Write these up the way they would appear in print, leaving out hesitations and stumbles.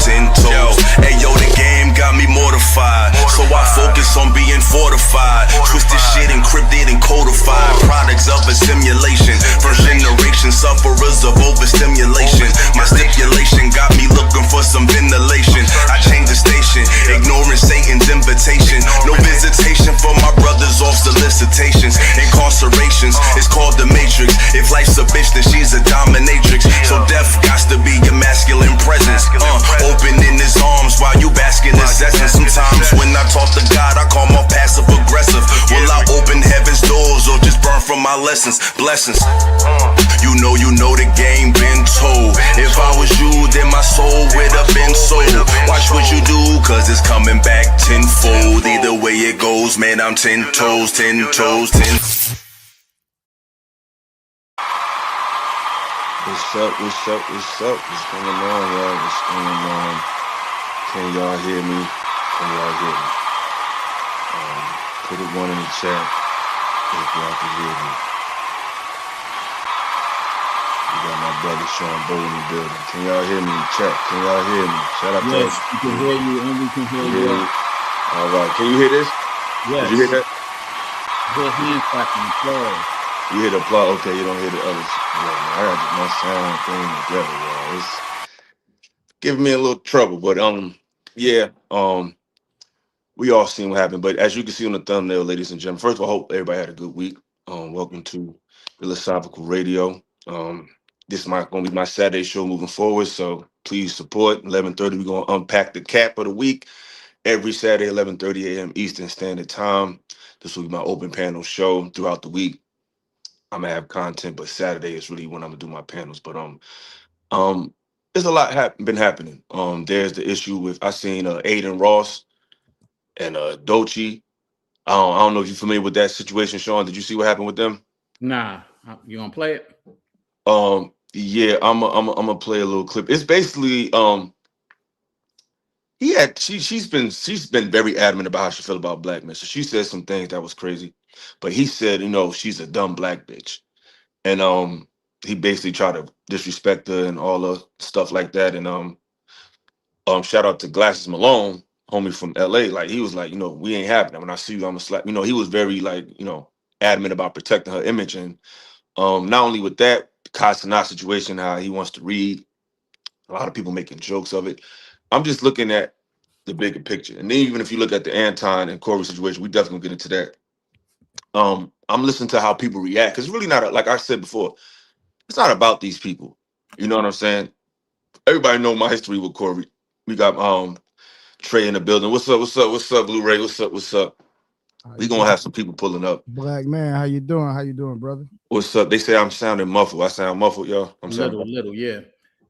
Ayo, the game got me mortified, so I focus on being fortified. Twisted shit encrypted and codified, products of a simulation. First generation sufferers of overstimulation. My stipulation got me looking for some ventilation. I changed the station, ignoring Satan's invitation. No visitation for my brothers off solicitations. Incarcerations, it's called the Matrix. If life's a bitch, then she's a dominatrix. So death got to be your masculine presence. Opening his arms while you bask in his essence. Sometimes when I talk to God, I call my passive aggressive. Will I open heaven's doors or just burn from my lessons? Blessings. You know the game been told. If I was you, then my soul would have been sold. Watch what you do, cause it's coming back tenfold. Either way it goes, man, I'm 10 toes, 10 toes, 10. What's up? What's going on, y'all? What's going on? Can y'all hear me? Put a one in the chat if y'all can hear me. We got my brother Sean Bow in the building. Can y'all hear me in the chat? Can y'all hear me? Shout out to Yes, we can hear you and we can hear you. All right. Can you hear this? Yes. Did you hear that? Hear hand clapping, applause. You hear the applause? Okay, you don't hear the others. Yeah, man, I gotta get my sound thing together, y'all. It's giving me a little trouble, but we all seen what happened. But as you can see on the thumbnail, ladies and gentlemen, first of all, I hope everybody had a good week. Welcome to Philosophical Radio. This is gonna be my Saturday show moving forward, so please support. 11:30, we're gonna unpack the cap of the week every Saturday, 11:30 a.m. Eastern Standard Time. This will be my open panel show throughout the week. I'm gonna have content, but Saturday is really when I'm gonna do my panels. But there's a lot been happening. There's the issue with I seen Aiden Ross and Dochi. I don't know if you're familiar with that situation, Sean. Did you see what happened with them? Nah, you gonna play it? Yeah, I'm gonna play a little clip. It's basically she's been very adamant about how she felt about black men. So she said some things that was crazy, but he said, she's a dumb black bitch, and he basically tried to disrespect her and all the stuff like that. And shout out to Glasses Malone, homie from LA. Like he was like, we ain't having it. When I see you, I'm gonna slap. He was very like, adamant about protecting her image. And not only with that, the Castanet situation, how he wants to read, a lot of people making jokes of it. I'm just looking at the bigger picture. And then even if you look at the Anton and Corey situation, we definitely get into that. I'm listening to how people react, because it's really not, like I said before, it's not about these people. You know what I'm saying? Everybody know my history with Corey. We got Trey in the building. What's up, Blu-ray? What's up? We gonna have some people pulling up. Black man, how you doing, brother? What's up? They say I'm sounding muffled. I sound muffled, y'all. I'm a little, yeah.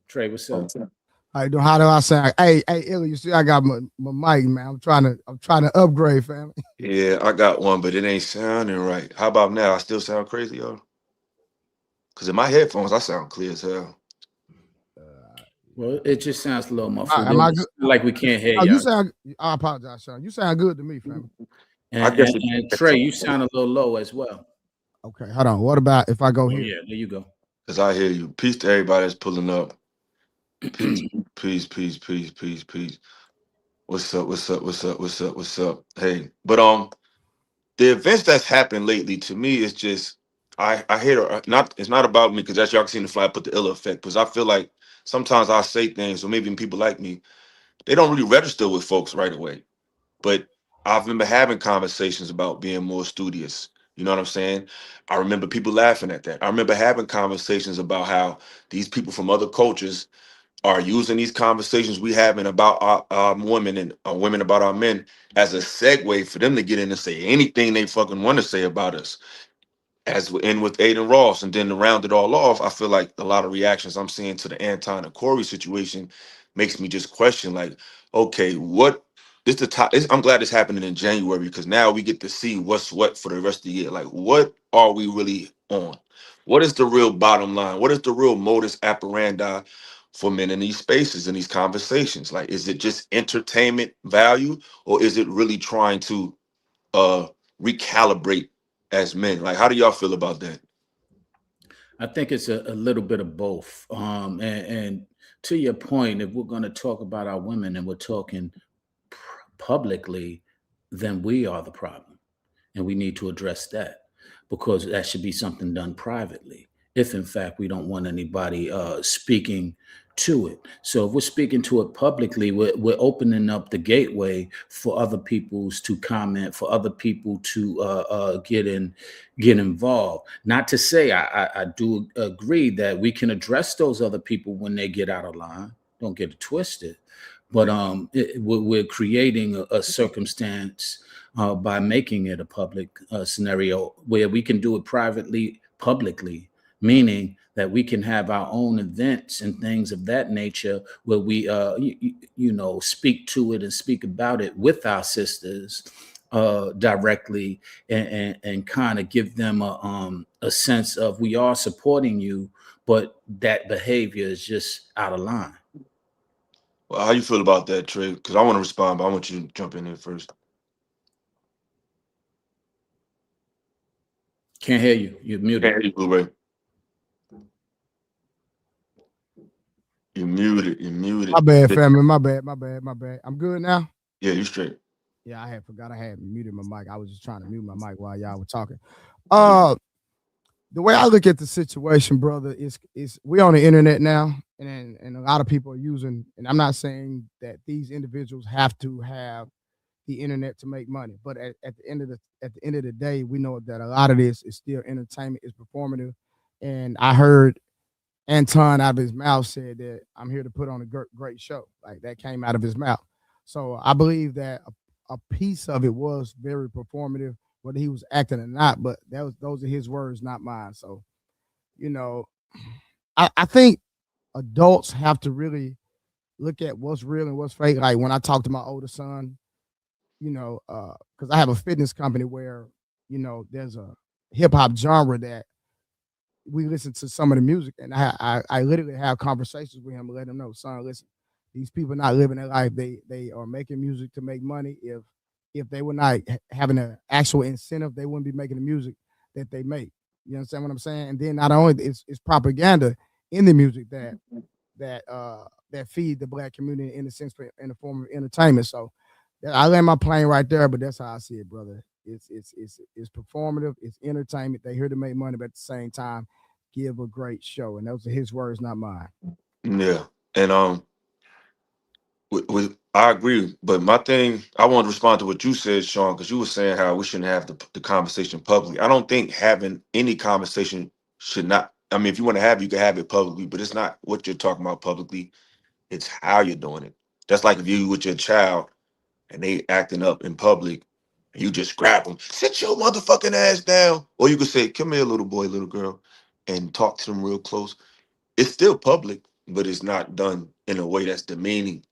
Trey, what's up? How you doing? How do I sound? Hey, Illy, you see, I got my mic, man. I'm trying to upgrade, family. Yeah, I got one, but it ain't sounding right. How about now? I still sound crazy, y'all? Because in my headphones, I sound clear as hell. Well, it just sounds a little muffled. Am I good? Like we can't hear you. You I apologize, Sean. You sound good to me, family. And Trey, you sound a little low as well. Okay, hold on. What about if I go here? Yeah, there you go. Because I hear you. Peace to everybody that's pulling up. Peace. What's up? Hey, but the events that's happened lately to me is just I hear it's not about me, because as y'all can see in the fly, I put the ill effect, because I feel like sometimes I say things, or maybe even people like me, they don't really register with folks right away. But I remember having conversations about being more studious. You know what I'm saying? I remember people laughing at that. I remember having conversations about how these people from other cultures are using these conversations we having about our women and women about our men as a segue for them to get in and say anything they fucking want to say about us. As we end with Aiden Ross, and then to round it all off, I feel like a lot of reactions I'm seeing to the Anton and Corey situation makes me just question, like, okay, what this the top? I'm glad it's happening in January because now we get to see what's what for the rest of the year. Like, what are we really on? What is the real bottom line? What is the real modus operandi for men in these spaces and these conversations? Like, is it just entertainment value, or is it really trying to recalibrate as men? Like, how do y'all feel about that? I think it's a little bit of both. And to your point, if we're going to talk about our women and we're talking publicly, then we are the problem. And we need to address that because that should be something done privately. If in fact we don't want anybody speaking to it. So if we're speaking to it publicly, we're opening up the gateway for other people's to comment, for other people to get involved. Not to say I do agree that we can address those other people when they get out of line. Don't get it twisted. But we're creating a circumstance by making it a public scenario where we can do it privately, publicly, meaning that we can have our own events and things of that nature where we, speak to it and speak about it with our sisters directly and kind of give them a sense of we are supporting you, but that behavior is just out of line. Well, how you feel about that, Trey? Because I want to respond, but I want you to jump in there first. Can't hear you. You're muted. Can't hear you, Blu-ray. You're muted. You're muted. My bad, family. My bad. I'm good now. Yeah, you straight. Yeah, I forgot I had muted my mic. I was just trying to mute my mic while y'all were talking. The way I look at the situation, brother, is we on the internet now, and a lot of people are using. And I'm not saying that these individuals have to have the internet to make money, but at the end of the day, we know that a lot of this is still entertainment, is performative. And I heard Anton out of his mouth said that I'm here to put on a great show. Like that came out of his mouth. So I believe that a piece of it was very performative, whether he was acting or not, but those are his words, not mine. So, I think adults have to really look at what's real and what's fake. Like when I talk to my older son, because I have a fitness company where, there's a hip hop genre that we listen to some of the music, and I literally have conversations with him and let him know, son, listen, these people are not living their life. They are making music to make money. If they were not having an actual incentive, they wouldn't be making the music that they make. You understand what I'm saying? And then not only it's propaganda in the music that feed the Black community in the form of entertainment. So I land my plane right there, but that's how I see it, brother. It's performative, it's entertainment. They here to make money, but at the same time, give a great show. And those are his words, not mine. Yeah, and I agree, but my thing, I want to respond to what you said, Sean, because you were saying how we shouldn't have the conversation publicly. I don't think having any conversation should not. I mean, if you want to have, you can have it publicly, but it's not what you're talking about publicly. It's how you're doing it. That's like if you with your child and they acting up in public, and you just grab them, sit your motherfucking ass down, or you could say, "Come here, little boy, little girl," and talk to them real close. It's still public, but it's not done in a way that's demeaning.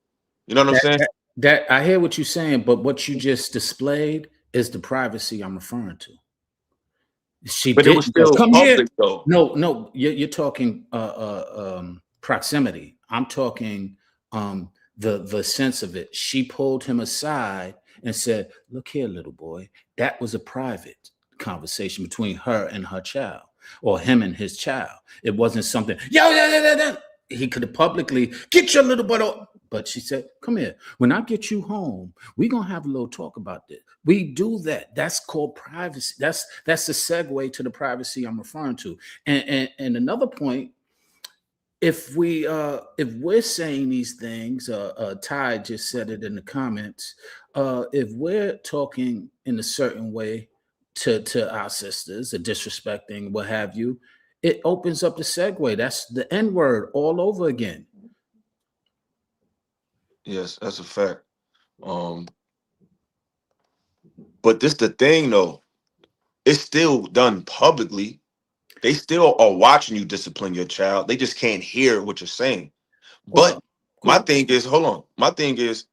You know what I'm saying? That I hear what you're saying, but what you just displayed is the privacy I'm referring to. She But it was didn't go, still come here. public, though. No, you're talking proximity. I'm talking the sense of it. She pulled him aside and said, "Look here, little boy. That was a private conversation between her and her child, or him and his child. It wasn't something. Yo. He could have publicly get your little boy." But she said, "Come here. When I get you home, we're gonna have a little talk about this." We do that. That's called privacy. That's the segue to the privacy I'm referring to. And another point, if we're saying these things, Ty just said it in the comments. If we're talking in a certain way to our sisters, or disrespecting, what have you, it opens up the segue. That's the N-word all over again. Yes, that's a fact. Um, but this the thing though. It's still done publicly. They still are watching you discipline your child. They just can't hear what you're saying. But Well, my cool. thing is, hold on. My thing is,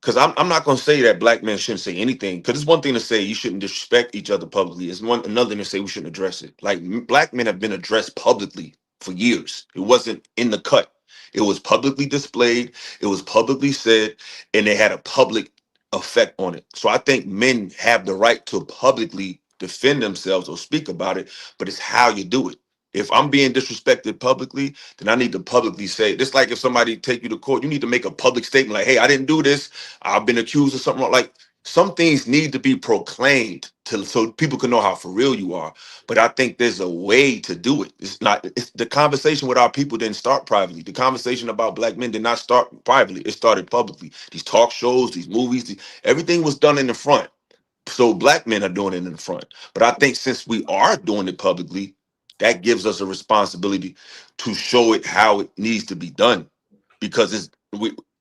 because I'm not going to say that black men shouldn't say anything. Because it's one thing to say you shouldn't disrespect each other publicly. It's another thing to say we shouldn't address it. Like black men have been addressed publicly for years. It wasn't in the cut. It was publicly displayed. It was publicly said, and they had a public effect on it. So I think men have the right to publicly defend themselves or speak about it, but it's how you do it. If I'm being disrespected publicly, then I need to publicly say it. It's like if somebody take you to court, you need to make a public statement like, hey, I didn't do this. I've been accused of something like some things need to be proclaimed to so people can know how for real you are. But I think there's a way to do it. It's the conversation with our people didn't start privately. The conversation about black men did not start privately. It started publicly. These talk shows, these movies, everything was done in the front. So black men are doing it in the front. But I think since we are doing it publicly, that gives us a responsibility to show it how it needs to be done because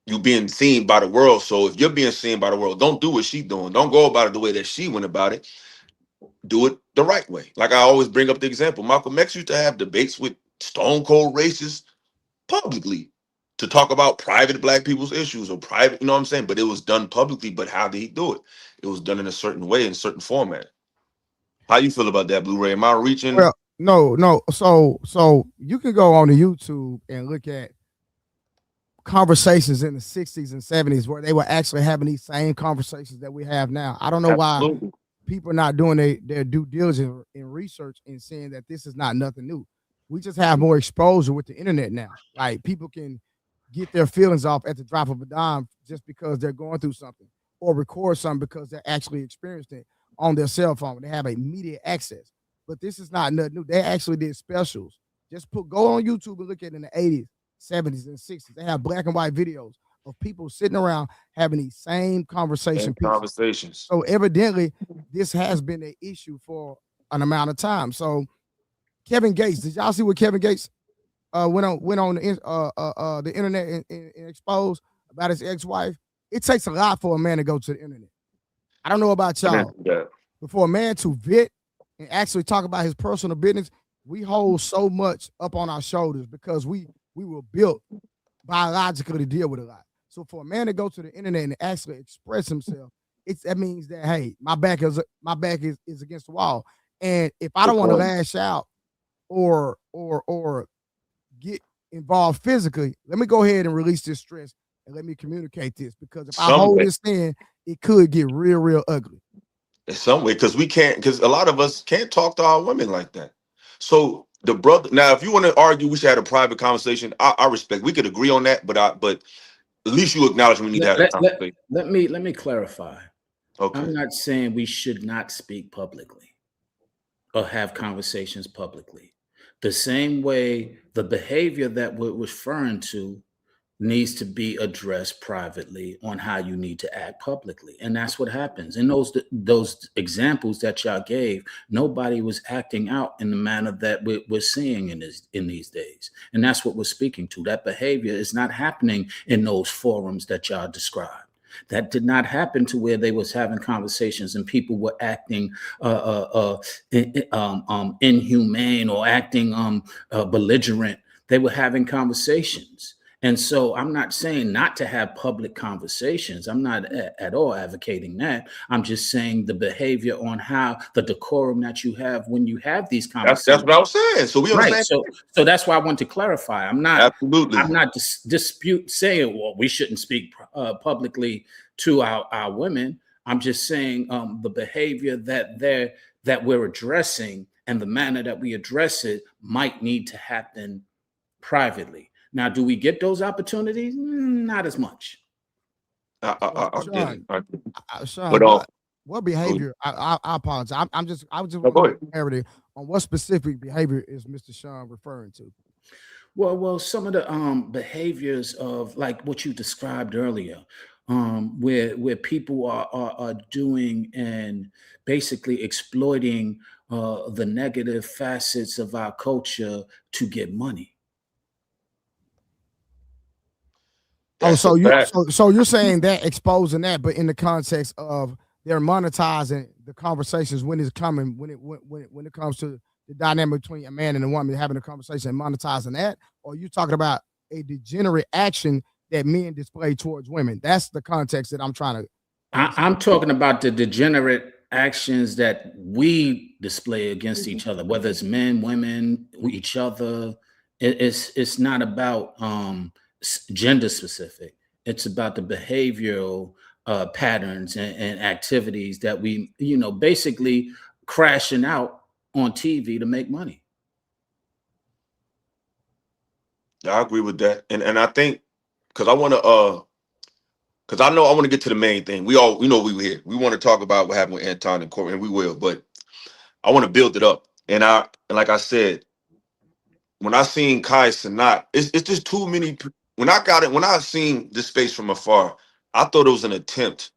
you being seen by the world. So if you're being seen by the world, don't do what she's doing. Don't go about it the way that she went about it. Do it the right way. Like I always bring up the example. Malcolm X used to have debates with stone cold racists publicly to talk about private black people's issues or private, you know what I'm saying? But it was done publicly. But how did he do it? It was done in a certain way, in a certain format. How you feel about that, Blu-ray? Am I reaching? Well, no. So you can go on the YouTube and look at conversations in the 60s and 70s where they were actually having these same conversations that we have now. I don't know why Absolutely. people are not doing their due diligence in research and saying that this is not nothing new. We just have more exposure with the internet now. Like people can get their feelings off at the drop of a dime just because they're going through something or record something because they're actually experienced it on their cell phone. They have immediate access. But this is not nothing new. They actually did specials. Go on YouTube and look at it in the 80s, 70s, and 60s. They have black and white videos of people sitting around having these same conversation And pieces. conversations. So evidently, this has been an issue for an amount of time. So Kevin Gates, did y'all see what Kevin Gates went on the internet and exposed about his ex-wife? It takes a lot for a man to go to the internet. I don't know about y'all, but for a man to vet and actually talk about his personal business, we hold so much up on our shoulders because we were built biologically to deal with a lot. So for a man to go to the internet and actually express himself, that means that hey, my back is against the wall. And if I don't want to lash out or get involved physically, let me go ahead and release this stress and let me communicate this because if I hold this in, it could get real ugly. In some way, because because a lot of us can't talk to our women like that. So the brother, now, if you want to argue, we should have a private conversation. I respect. We could agree on that, but at least you acknowledge we need to have a conversation. Let me clarify. Okay. I'm not saying we should not speak publicly or have conversations publicly. The same way the behavior that we're referring to needs to be addressed privately on how you need to act publicly. And that's what happens. In those examples that y'all gave, nobody was acting out in the manner that we're seeing in these days. And that's what we're speaking to. That behavior is not happening in those forums that y'all described. That did not happen to where they was having conversations and people were acting inhumane or acting belligerent. They were having conversations. And so I'm not saying not to have public conversations. I'm not at all advocating that. I'm just saying the behavior on how the decorum that you have when you have these conversations. That's what I was saying. So we Right. understand. So that's why I want to clarify. I'm not dispute saying, well, we shouldn't speak publicly to our women. I'm just saying the behavior that we're addressing and the manner that we address it might need to happen privately. Now, do we get those opportunities? Not as much. Sean, what behavior? I apologize. I was just clarity on what specific behavior is Mr. Sean referring to. Well, some of the behaviors of like what you described earlier, where people are doing and basically exploiting the negative facets of our culture to get money. Oh, That's a so you fact. so you're saying that exposing that, but in the context of they're monetizing the conversations when it's coming when it comes to the dynamic between a man and a woman having a conversation and monetizing that, or you talking about a degenerate action that men display towards women? That's the context that I'm trying to I'm understand. talking about the degenerate actions that we display against each other, whether it's men, women, each other. It's not about gender specific. It's about the behavioral patterns and activities that we, basically crashing out on TV to make money. I agree with that, and I think because I want to because I know I want to get to the main thing. We know we were here. We want to talk about what happened with Anton and Corey, and we will. But I want to build it up, and like I said, when I seen Kai Sanat, it's just too many. When I seen this space from afar, I thought it was an attempt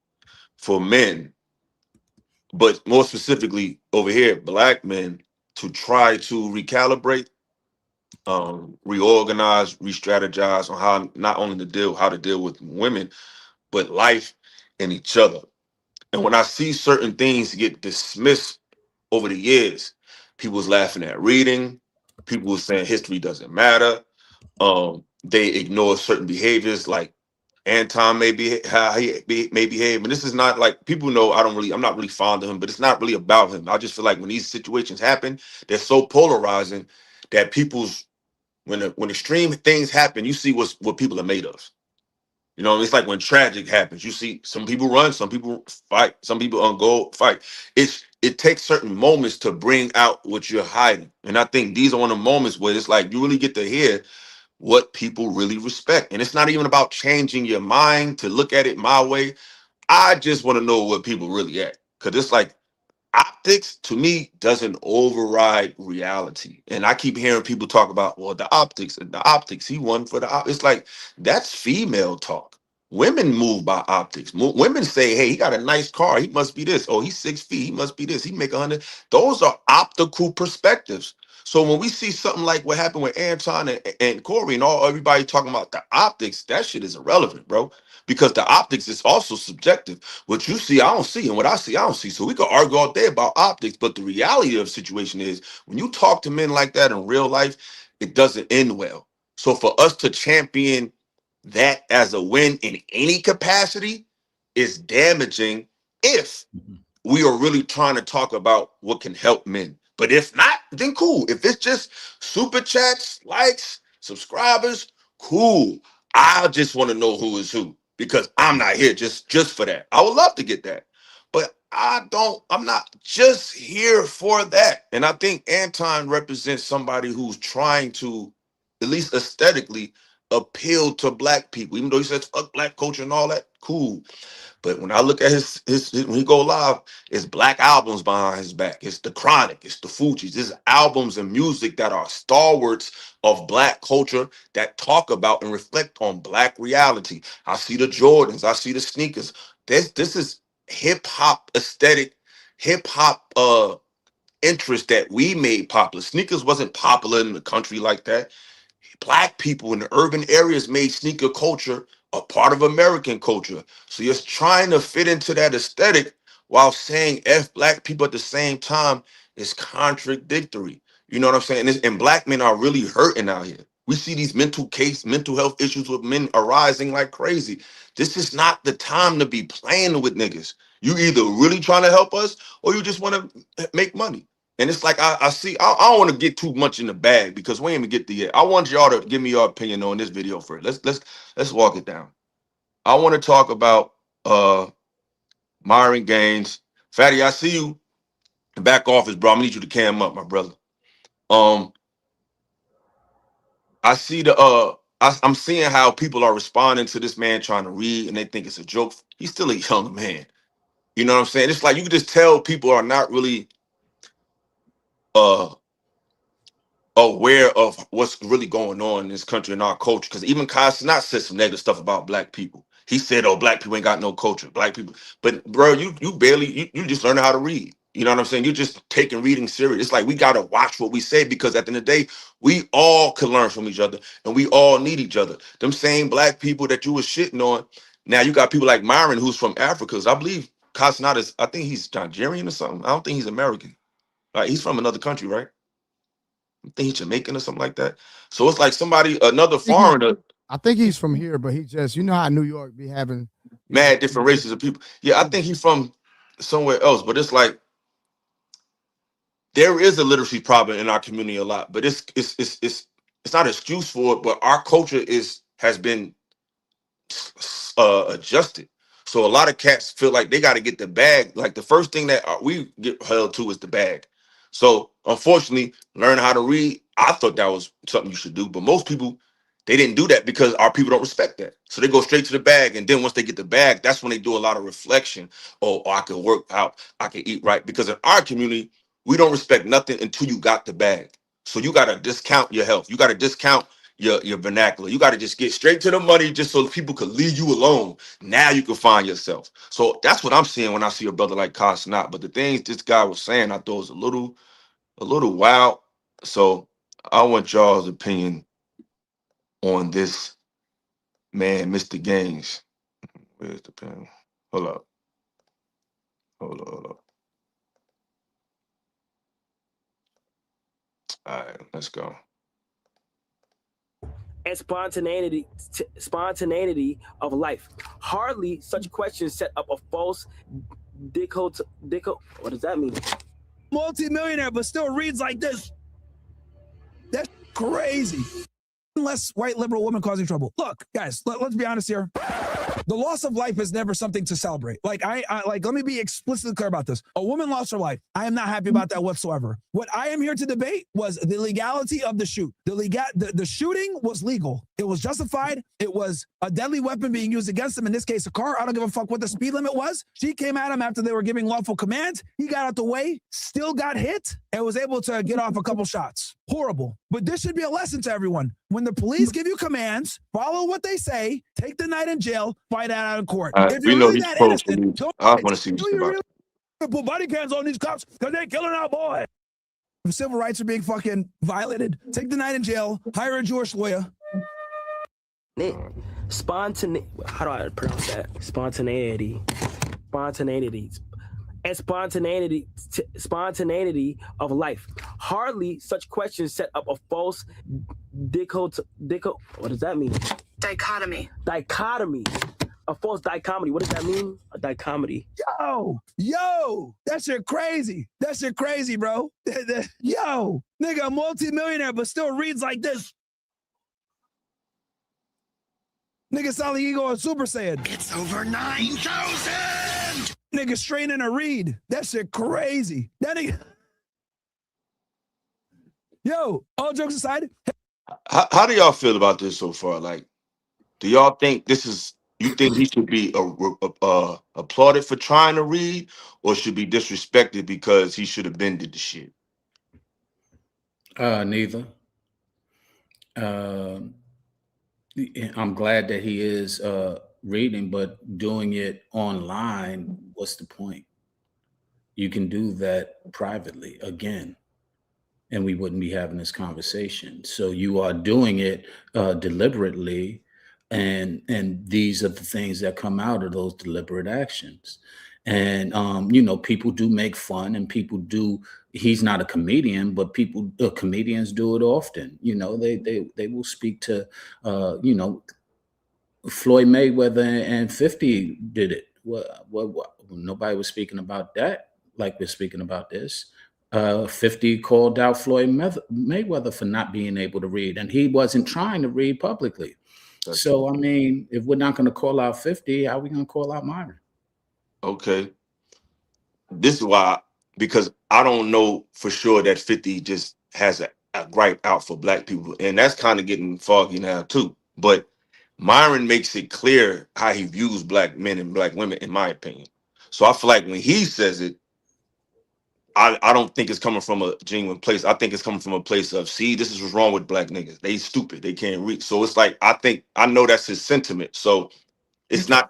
for men, but more specifically over here, black men, to try to recalibrate, reorganize, re-strategize on how not only how to deal with women, but life and each other. And when I see certain things get dismissed over the years, people was laughing at reading, people was saying history doesn't matter. They ignore certain behaviors like Anton how may behave. And this is not like people know I'm not really fond of him, but it's not really about him. I just feel like when these situations happen, they're so polarizing that people's when extreme things happen, you see what people are made of. You know, it's like when tragic happens, you see some people run, some people fight, some people on go fight. It takes certain moments to bring out what you're hiding. And I think these are one of the moments where it's like you really get to hear what people really respect. And it's not even about changing your mind to look at it my way. I just want to know what people really at. Cause it's like optics to me doesn't override reality. And I keep hearing people talk about, well, the optics, he won for it's like that's female talk. Women move by optics. Women say, hey, he got a nice car, he must be this. Oh, he's 6 feet, he must be this, he make 100. Those are optical perspectives. So when we see something like what happened with Anton and Corey and everybody talking about the optics, that shit is irrelevant, bro, because the optics is also subjective. What you see, I don't see, and what I see, I don't see. So we could argue all day about optics, but the reality of the situation is when you talk to men like that in real life, it doesn't end well. So for us to champion that as a win in any capacity is damaging if we are really trying to talk about what can help men. But if not, then cool. If it's just super chats, likes, subscribers, cool. I just want to know who is who because I'm not here just for that. I would love to get that. But I'm not just here for that. And I think Anton represents somebody who's trying to, at least aesthetically, appeal to black people. Even though he says fuck black culture and all that, cool. But when I look at when he go live, it's black albums behind his back. It's the Chronic, it's the Fugees. It's albums and music that are stalwarts of black culture that talk about and reflect on black reality. I see the Jordans, I see the sneakers. This is hip hop aesthetic, hip hop interest that we made popular. Sneakers wasn't popular in the country like that. Black people in the urban areas made sneaker culture a part of American culture. So you're trying to fit into that aesthetic while saying F black people at the same time is contradictory. You know what I'm saying? And black men are really hurting out here. We see these mental health issues with men arising like crazy. This is not the time to be playing with niggas. You either really trying to help us or you just want to make money. And it's like I see. I don't want to get too much in the bag because we ain't even get the yet. I want y'all to give me your opinion on this video first. Let's walk it down. I want to talk about Myron Gaines. Fatty, I see you in back office, bro. I'm gonna need you to cam up, my brother. Um, I see I'm seeing how people are responding to this man trying to read, and they think it's a joke. He's still a young man. You know what I'm saying? It's like you can just tell people are not really uh aware of what's really going on in this country and our culture. Because even Kai Cenat said some negative stuff about black people. He said, "Oh, black people ain't got no culture. Black people." But bro, you barely you just learning how to read. You know what I'm saying? You're just taking reading serious. It's like we gotta watch what we say because at the end of the day, we all can learn from each other and we all need each other. Them same black people that you was shitting on. Now you got people like Myron who's from Africa. 'Cause I believe Casanata is, I think he's Nigerian or something. I don't think he's American. Like he's from another country, right? I think he's Jamaican or something like that. So it's like somebody, another foreigner. I think he's from here, but he just, you know how New York be having Mad different races of people. Yeah, I think he's from somewhere else, but it's like there is a literacy problem in our community a lot, but it's not an excuse for it. But our culture has been adjusted. So a lot of cats feel like they got to get the bag. Like the first thing that we get held to is the bag. So unfortunately, learn how to read. I thought that was something you should do, but most people they didn't do that because our people don't respect that. So they go straight to the bag, and then once they get the bag, that's when they do a lot of reflection. Oh, I can work out, I can eat right. Because in our community, we don't respect nothing until you got the bag. So you got to discount your health. You got to discount your vernacular. You got to just get straight to the money just so people could leave you alone. Now you can find yourself. So that's what I'm seeing when I see a brother like Cosnot. But the things this guy was saying, I thought was a little wild. So I want y'all's opinion on this man, Mr. Gaines. Where's the pen? Hold up. Hold up. All right, let's go. And spontaneity of life. Hardly such questions set up a false what does that mean? Multi-millionaire, but still reads like this. That's crazy. Less white liberal woman causing trouble. Look, guys, let's be honest here. The loss of life is never something to celebrate. Like I let me be explicitly clear about this. A woman lost her life. I am not happy about that whatsoever. What I am here to debate was the legality of the shoot. The shooting was legal. It was justified. It was a deadly weapon being used against him. In this case, a car. I don't give a fuck what the speed limit was. She came at him after they were giving lawful commands. He got out the way, still got hit, and was able to get off a couple shots. Horrible. But this should be a lesson to everyone. When the police give you commands, follow what they say, take the night in jail, fight it out in court. If We you're know really he's that pro-police. innocent, don't I want to see do this you about. really put body cams on these cops because they're killing our boy? If civil rights are being fucking violated, take the night in jail, hire a Jewish lawyer. How do I pronounce that? Spontaneity. And spontaneity of life. Hardly such questions set up a false what does that mean? Dichotomy. A false dichotomy. What does that mean? A dichotomy. Yo, that shit crazy. That shit crazy, bro. Yo, nigga, a multi-millionaire, but still reads like this. Nigga sound like he going Super Saiyan. It's over 9,000! Nigga straining a read. That shit crazy. That nigga. Yo, all jokes aside. How do y'all feel about this so far? Like, do y'all think you think he should be applauded for trying to read, or should be disrespected because he should have been did the shit? Neither. I'm glad that he is reading, but doing it online, what's the point? You can do that privately again, and we wouldn't be having this conversation. So you are doing it deliberately, and these are the things that come out of those deliberate actions. And people do make fun, and people do. He's not a comedian, but comedians do it often. They will speak to Floyd Mayweather and 50 did it. Well, nobody was speaking about that like we're speaking about this. 50 called out Floyd Mayweather for not being able to read, and he wasn't trying to read publicly. So, I mean, if we're not going to call out 50, how are we going to call out Myron? Okay. This is why, because I don't know for sure that 50 just has a gripe out for black people. And that's kind of getting foggy now too. But Myron makes it clear how he views black men and black women, in my opinion. So I feel like when he says it, I don't think it's coming from a genuine place. I think it's coming from a place of, see, this is what's wrong with black niggas. They stupid. They can't read. So it's like, I know that's his sentiment. So it's not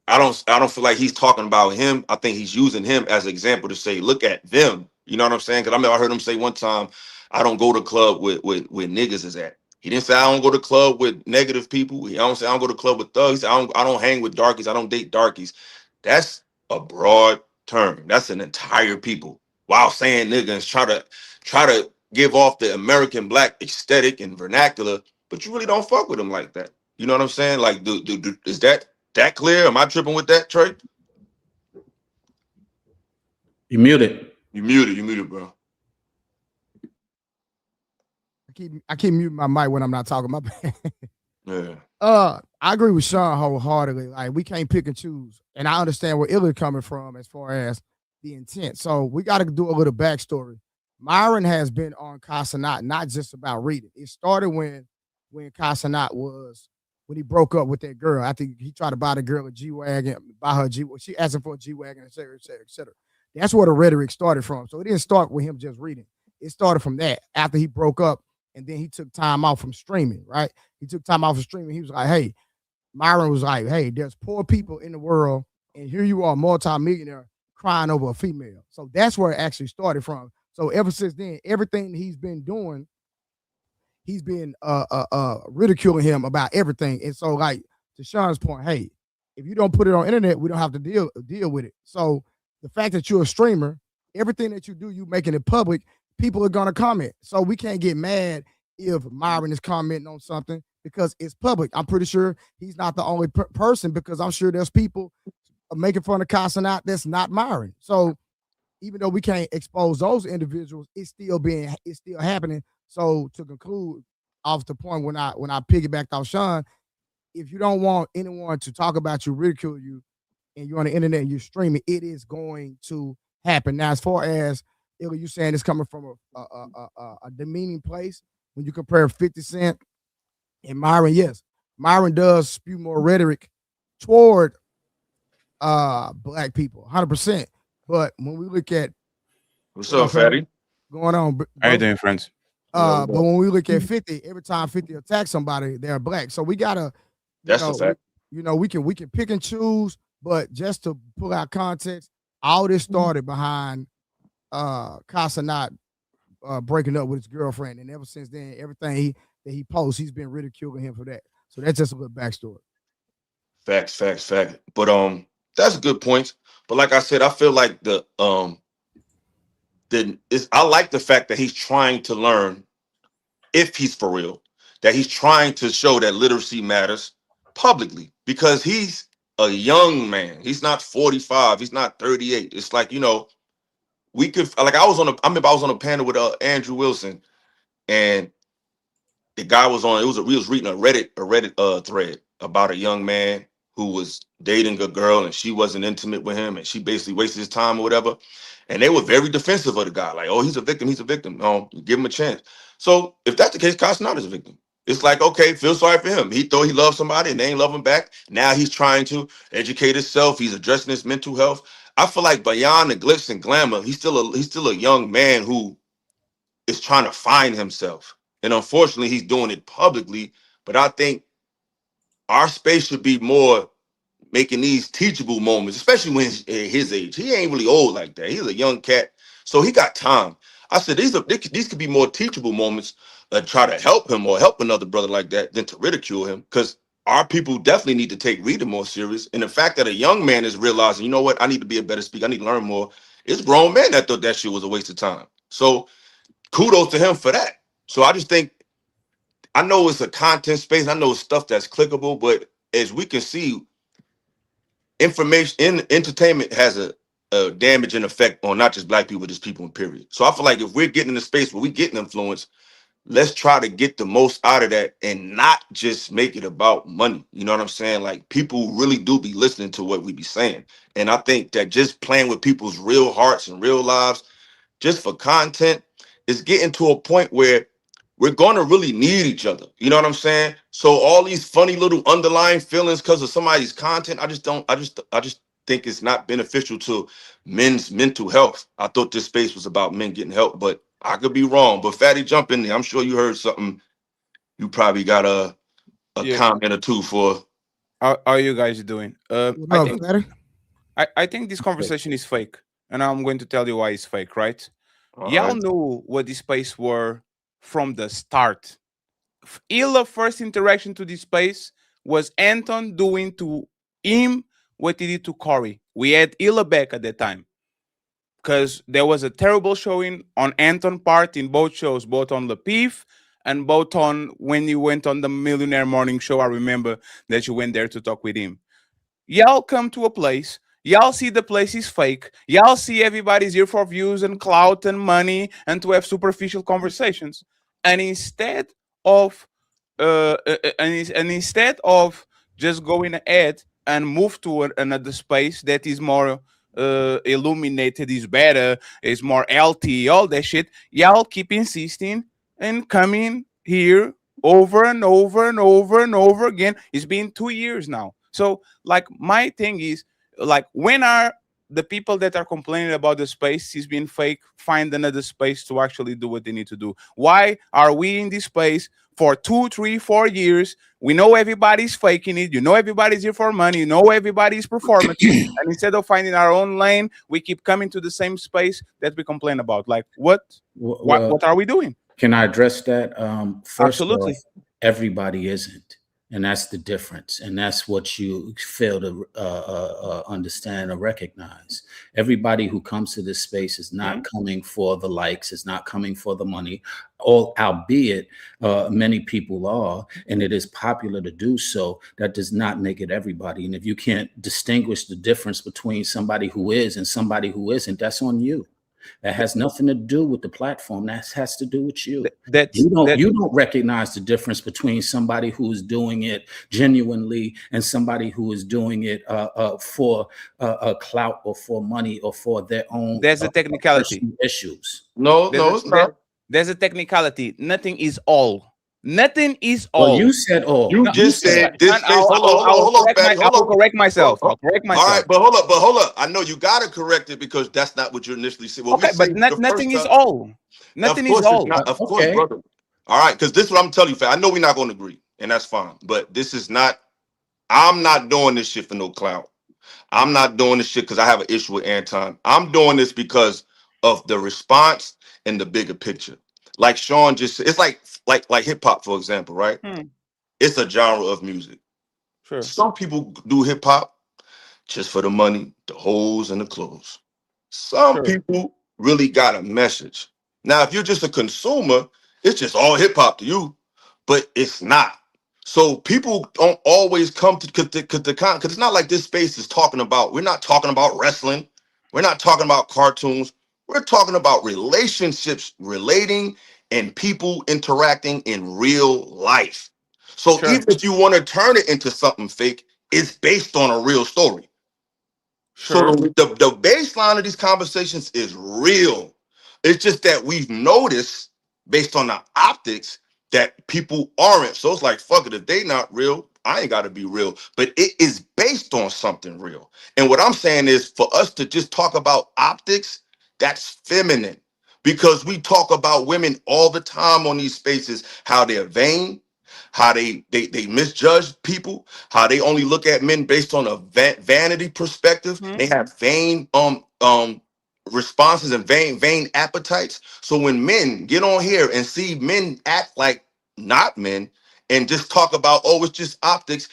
I don't feel like he's talking about him. I think he's using him as an example to say, look at them. You know what I'm saying? Because I remember I heard him say one time, I don't go to club with niggas is at. He didn't say I don't go to club with negative people. He don't say I don't go to club with thugs. He said, I don't hang with darkies. I don't date darkies. That's a broad term. That's an entire people. While saying niggas try to give off the American black aesthetic and vernacular, but you really don't fuck with them like that. You know what I'm saying? Like, is that clear? Am I tripping with that, Trey? You muted. You muted, bro. I keep muting my mic when I'm not talking. My bad. Yeah. I agree with Sean wholeheartedly. Like, we can't pick and choose, and I understand where Illy coming from as far as the intent. So we got to do a little backstory. Myron has been on Casanat, not just about reading. It started when Casanat was when he broke up with that girl. After he tried to buy the girl a G-Wagon, buy her G. She asked him for a G-Wagon, et cetera, et cetera, et cetera. That's where the rhetoric started from. So it didn't start with him just reading. It started from that after he broke up, and then he took time off from streaming, right? He took time off from streaming. He was like, hey, Myron was like, hey, there's poor people in the world, and here you are, multi-millionaire, crying over a female. So that's where it actually started from. So ever since then, everything he's been doing, he's been ridiculing him about everything. And so, like, to Sean's point, hey, if you don't put it on internet, we don't have to deal with it. So the fact that you're a streamer, everything that you do, you making it public, people are gonna comment. So we can't get mad if Myron is commenting on something because it's public. I'm pretty sure he's not the only person, because I'm sure there's people making fun of Casanat that's not Myron. So even though we can't expose those individuals, it's still happening. So to conclude off the point, when I piggybacked off Sean, if you don't want anyone to talk about you, ridicule you, and you're on the internet and you're streaming, it is going to happen. Now, as far as you saying it's coming from a demeaning place, when you compare 50 Cent and Myron, yes, Myron does spew more rhetoric toward black people, 100%. But when we look at what's up, Fatty? Going on, How you doing, friends? But when we look at 50, every time 50 attacks somebody, they're black. So we gotta, that's the fact. We can pick and choose, but just to pull out context, all this started behind Casanat breaking up with his girlfriend, and ever since then, everything that he posts, he's been ridiculing him for that. So that's just a little backstory. Facts. But that's a good point. But like I said, I feel like I like the fact that he's trying to learn, if he's for real, that he's trying to show that literacy matters publicly, because he's a young man. He's not 45. He's not 38. It's like, we could, like, I remember I was on a panel with Andrew Wilson, and the guy was on. We was reading a Reddit thread about a young man who was dating a girl and she wasn't intimate with him, and she basically wasted his time or whatever. And they were very defensive of the guy, like, oh, he's a victim. Give him a chance. So if that's the case, Casanat is a victim. It's like, okay, feel sorry for him. He thought he loved somebody and they ain't love him back. Now he's trying to educate himself. He's addressing his mental health. I feel like beyond the glitz and glamour, he's still a young man who is trying to find himself. And unfortunately, he's doing it publicly. But I think our space should be more making these teachable moments, especially when his age. He ain't really old like that. He's a young cat, so he got time. I said these could be more teachable moments that try to help him or help another brother like that than to ridicule him, because our people definitely need to take reading more serious. And the fact that a young man is realizing, you know what, I need to be a better speaker, I need to learn more. It's grown men that thought that shit was a waste of time. So kudos to him for that. So I just think, I know it's a content space, I know it's stuff that's clickable, but as we can see, information in entertainment has a damaging effect on not just black people, but just people in period. So I feel like if we're getting in a space where we getting influence, let's try to get the most out of that and not just make it about money. You know what I'm saying? Like, people really do be listening to what we be saying. And I think that just playing with people's real hearts and real lives just for content is getting to a point where we're going to really need each other. You know what I'm saying? So all these funny little underlying feelings because of somebody's content, I just think it's not beneficial to men's mental health. I thought this space was about men getting help, but I could be wrong. But Fatty, jump in there. I'm sure you heard something. You probably got a comment or two for. How are you guys doing? What I up, think Fatty? I think this conversation is fake, and I'm going to tell you why it's fake. Right? All Y'all right. knew what this space were from the start. Illa's first interaction to this space was Anton doing to him what he did to Corey. We had Illa back at that time because there was a terrible showing on Anton part in both shows, both on the Peef and both on when you went on the Millionaire Morning Show. I remember that you went there to talk with him. Y'all come to a place, y'all see the place is fake, y'all see everybody's here for views and clout and money and to have superficial conversations. And instead of and instead of just going ahead and move to another space that is more illuminated, is better, is more healthy, all that shit, y'all keep insisting and coming here over and over and over and over again. It's been 2 years now. So, like, my thing is, like, when are the people that are complaining about the space is being fake find another space to actually do what they need to do? Why are we in this space for 2, 3, 4 years? We know everybody's faking it. You know everybody's here for money. You know everybody's performative. And instead of finding our own lane, we keep coming to the same space that we complain about. Like, what? Well, What are we doing? can I address that? First off, Absolutely. everybody isn't, and that's the difference, and that's what you fail to understand or recognize. Everybody who comes to this space is not coming for the likes, is not coming for the money, albeit many people are, and it is popular to do so. That does not make it everybody. And if you can't distinguish the difference between somebody who is and somebody who isn't, that's on you. That has nothing to do with the platform. That has to do with you. That's that. You don't recognize the difference between somebody who is doing it genuinely and somebody who is doing it for clout or for money or for their own There's a technicality. personal issues. No, There's no, it's not. there's a technicality. Nothing is all. Nothing is Well, all. you said all. You No, just said this and space. Hold on, Fatty. I Hold will on. correct myself. I'll correct All right, myself. but hold up. I know you gotta correct it because that's not what you initially said. What we Okay, but said the first nothing is time. all. Of Nothing is course it's all. not. Of course, Okay. brother. All right, because this is what I'm telling you, Fat. I know we're not going to agree, and that's fine. But this is not. I'm not doing this shit for no clout. I'm not doing this shit because I have an issue with Anton. I'm doing this because of the response and the bigger picture. Like Sean just said, it's like hip hop, for example, right? Hmm, It's a genre of music. sure. Some people do hip hop just for the money, the hoes, and the clothes. Some Sure. people really got a message. Now, if you're just a consumer, it's just all hip hop to you, but it's not. So people don't always come to because it's not like this space is talking about. We're not talking about wrestling. We're not talking about cartoons. We're talking about relationships relating and people interacting in real life. So Sure. even if you want to turn it into something fake, it's based on a real story. So Sure. the baseline of these conversations is real. It's just that we've noticed based on the optics that people aren't. So it's like, fuck it, if they not real, I ain't gotta be real. But it is based on something real. And what I'm saying is for us to just talk about optics, that's feminine. Because we talk about women all the time on these spaces, how they're vain, how they misjudge people, how they only look at men based on a vanity perspective. Hmm, They have vain responses and vain appetites. So when men get on here and see men act like not men and just talk about, oh, it's just optics,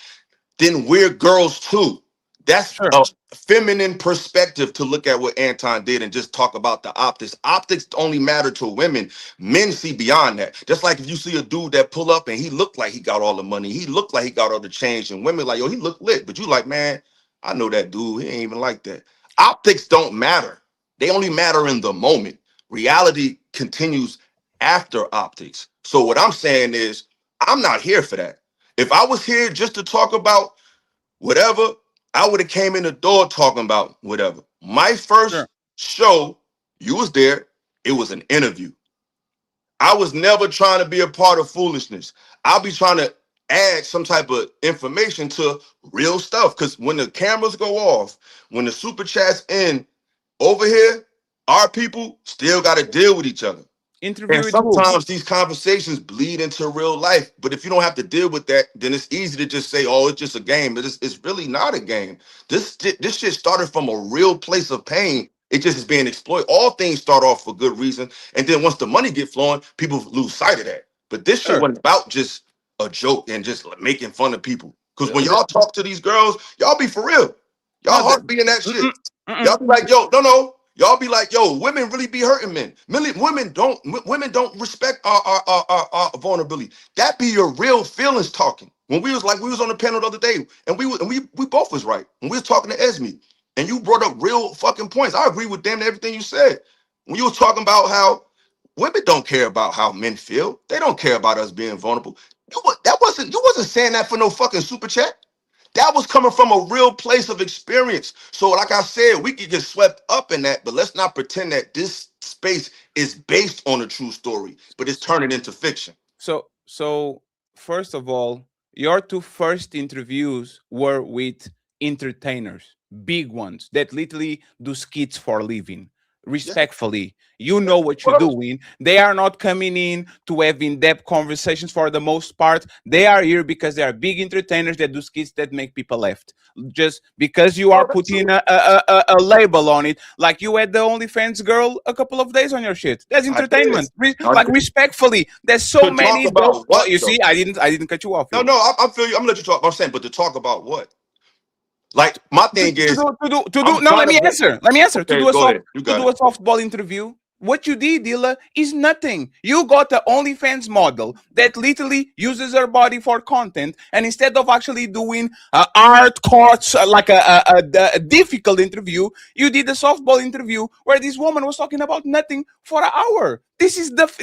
then we're girls too. That's sure. a feminine perspective to look at what Anton did and just talk about the optics. Optics only matter to women. Men see beyond that. Just like if you see a dude that pull up and he looked like he got all the money, he looked like he got all the change, and women like, yo, he looked lit. But you like, man, I know that dude. He ain't even like that. Optics don't matter. They only matter in the moment. Reality continues after optics. So what I'm saying is, I'm not here for that. If I was here just to talk about whatever, I would have came in the door talking about whatever. My Sure. first show, you was there, it was an interview. I was never trying to be a part of foolishness. I'll be trying to add some type of information to real stuff. Because when the cameras go off, when the super chats end over here, our people still got to deal with each other. Interview And with who? sometimes these conversations bleed into real life. But if you don't have to deal with that, then it's easy to just say, "Oh, it's just a game." But it's really not a game. This shit started from a real place of pain. It just is being exploited. All things start off for good reason, and then once the money get flowing, people lose sight of that. But this shit Sure. wasn't about just a joke and just like making fun of people. Because when Uh, y'all talk to these girls, y'all be for real. Y'all No, heart be in that mm-mm, shit. mm-mm. Y'all be like, "Yo, no." Y'all be like, "Yo, women really be hurting men. Women don't respect our vulnerability." That be your real feelings talking. When we was on the panel the other day, and we both was right. When we was talking to Esme, and you brought up real fucking points. I agree with damn near everything you said. When you was talking about how women don't care about how men feel, they don't care about us being vulnerable. You wasn't saying that for no fucking super chat. That was coming from a real place of experience. So, like I said, we could get swept up in that, but let's not pretend that this space is based on a true story, but it's turning into fiction. So first of all, your two first interviews were with entertainers, big ones that literally do skits for a living. Yeah. Respectfully, you know what you're doing. They are not coming in to have in-depth conversations for the most part. They are here because they are big entertainers that do skits that make people laugh. Just because you are Oh, that's putting true. a label on it, like you had the OnlyFans girl a couple of days on your shit. That's I did. entertainment. I Like did. respectfully, there's so To talk many dope. about Well, what you though? see, I didn't cut you off No, yet. no, I feel you. I'm gonna let you talk. I'm saying, but to talk about what? Like my thing is, To I'm do no, trying let to me bring. answer. Let me answer. Okay, go ahead. You To got do it. a softball interview. What you did, Dilla, is nothing. You got the OnlyFans model that literally uses her body for content, and instead of actually doing art courts like a difficult interview, you did a softball interview where this woman was talking about nothing for an hour. This is That's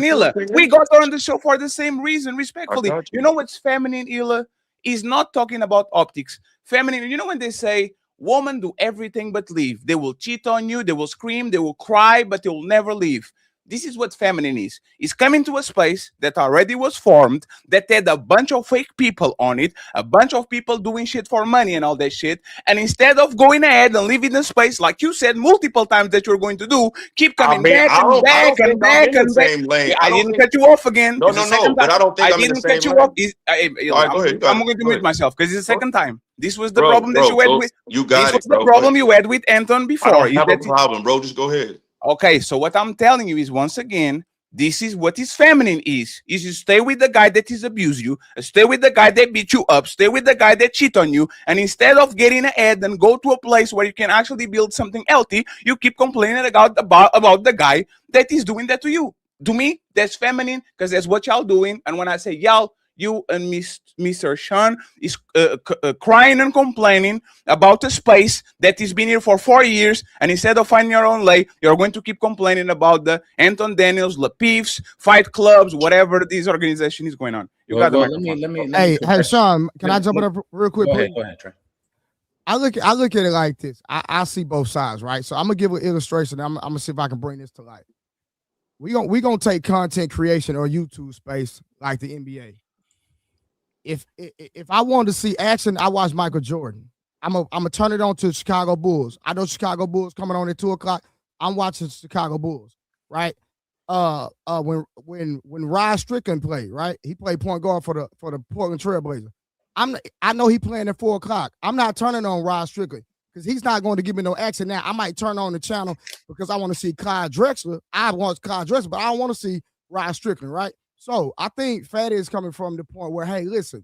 your Illa. We opinion. got her on the show for the same reason, I respectfully. got You you. know what's feminine, Illa? Is not talking about optics. Feminine, you know when they say women do everything but leave. They will cheat on you, they will scream, they will cry, but they will never leave. This is what feminine is. It's coming to a space that already was formed, that had a bunch of fake people on it, a bunch of people doing shit for money and all that shit. And instead of going ahead and leaving the space, like you said multiple times that you're going to do, keep I coming mean, back and I back don't and think I'm back in the and back. same lane. Yeah, I I don't didn't think. cut you off again. No, It's the no, no. second time. But I don't think I I'm in the didn't cut same you off. lane. All right, go ahead. You got I'm it. going to Go mute ahead, myself because it's the second time. This was the bro, problem that you had bro. with. You This got was it, the bro. Go ahead. problem you had with Anton I before. don't Is have a that problem, bro. Just go ahead. okay? So what I'm telling you is once again, this is what is feminine is you stay with the guy that is abuse you, stay with the guy that beat you up, stay with the guy that cheat on you, and instead of getting ahead and go to a place where you can actually build something healthy, you keep complaining about the guy that is doing that to you. To me, that's feminine because that's what y'all doing. And when I say y'all, you and Mr. Sean is crying and complaining about a space that has been here for 4 years, and instead of finding your own way, you're going to keep complaining about the Anton Daniels, Lapifs, fight clubs, whatever this organization is going on. You got the Well, let microphone. me Hey, correct Sean, can you. I jump in up real quick, Go ahead, please? go ahead, Trey. I look at it like this. I see both sides, right? So I'm gonna give an illustration. I'm gonna see if I can bring this to life. We gonna take content creation or YouTube space like the NBA. If I want to see action, I watch Michael Jordan. I'm gonna turn it on to Chicago Bulls. I know Chicago Bulls coming on at 2:00. I'm watching Chicago Bulls, right? When Rod Strickland played, right? He played point guard for the Portland Trailblazers. I know he playing at 4:00. I'm not turning on Rod Strickland because he's not going to give me no action now. I might turn on the channel because I want to see Clyde Drexler. I want Clyde Drexler, but I don't want to see Rod Strickland, right? So I think Fatty is coming from the point where, hey, listen,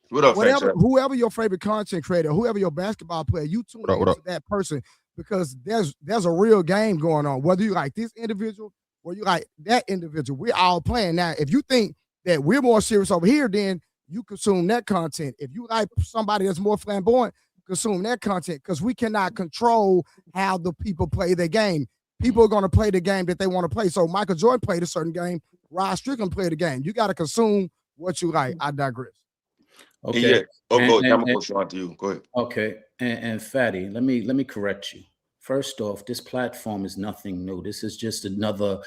What up, Fat Chat? whoever your favorite content creator, whoever your basketball player, you tune into that person because there's a real game going on. Whether you like this individual or you like that individual, we're all playing. Now, if you think that we're more serious over here, then you consume that content. If you like somebody that's more flamboyant, consume that content because we cannot control how the people play their game. People are going to play the game that they want to play. So Michael Jordan played a certain game. Rod Strickland played a game. You got to consume what you like. I digress. Okay. Yeah. Oh, go ahead. I'm And, gonna go to you. Go ahead. okay. And Fatty, let me correct you. First off, this platform is nothing new. This is just another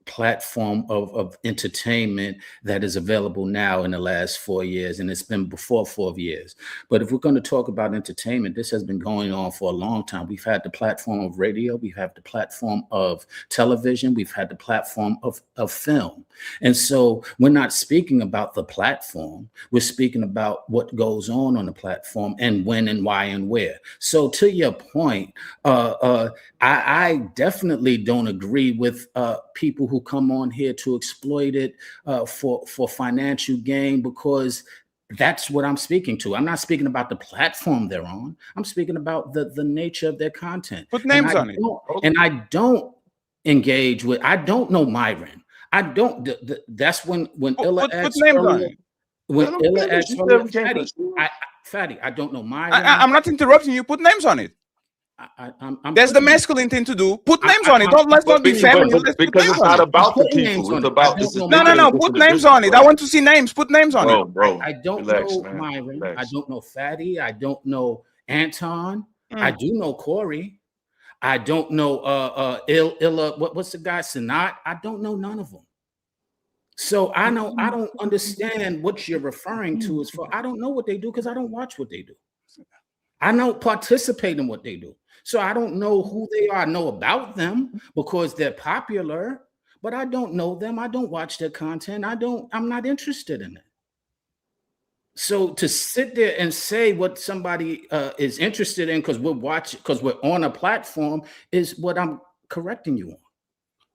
platform of entertainment that is available now in the last 4 years, and it's been before 4 years. But if we're going to talk about entertainment, this has been going on for a long time. We've had the platform of radio, we have the platform of television, we've had the platform of film. And so we're not speaking about the platform, we're speaking about what goes on the platform and when and why and where. So to your point, I definitely don't agree with people who come on here to exploit it for financial gain, because that's what I'm speaking to. I'm not speaking about the platform they're on. I'm speaking about the nature of their content. Put names on it. And I don't engage with. I don't know Myron. I don't. That's when Illa asks earlier. When Illa asks earlier, Fatty, I don't know Myron. I'm not interrupting you. Put names on it. That's the masculine thing to do. Put names on it. Let's not be feminine. Because it's not about the people. It's about this. No. Put names on it. I want to see names. Put names on it. Bro, I don't know Myron. I don't know Fatty. I don't know Anton. I do know Corey. I don't know Illa. What's the guy? Sanat. I don't know none of them. So I don't understand what you're referring to as far. I don't know what they do because I don't watch what they do. I don't participate in what they do. So I don't know who they are. I know about them because they're popular, but I don't know them. I don't watch their content. I'm not interested in it. So to sit there and say what somebody is interested in because we're on a platform is what I'm correcting you on.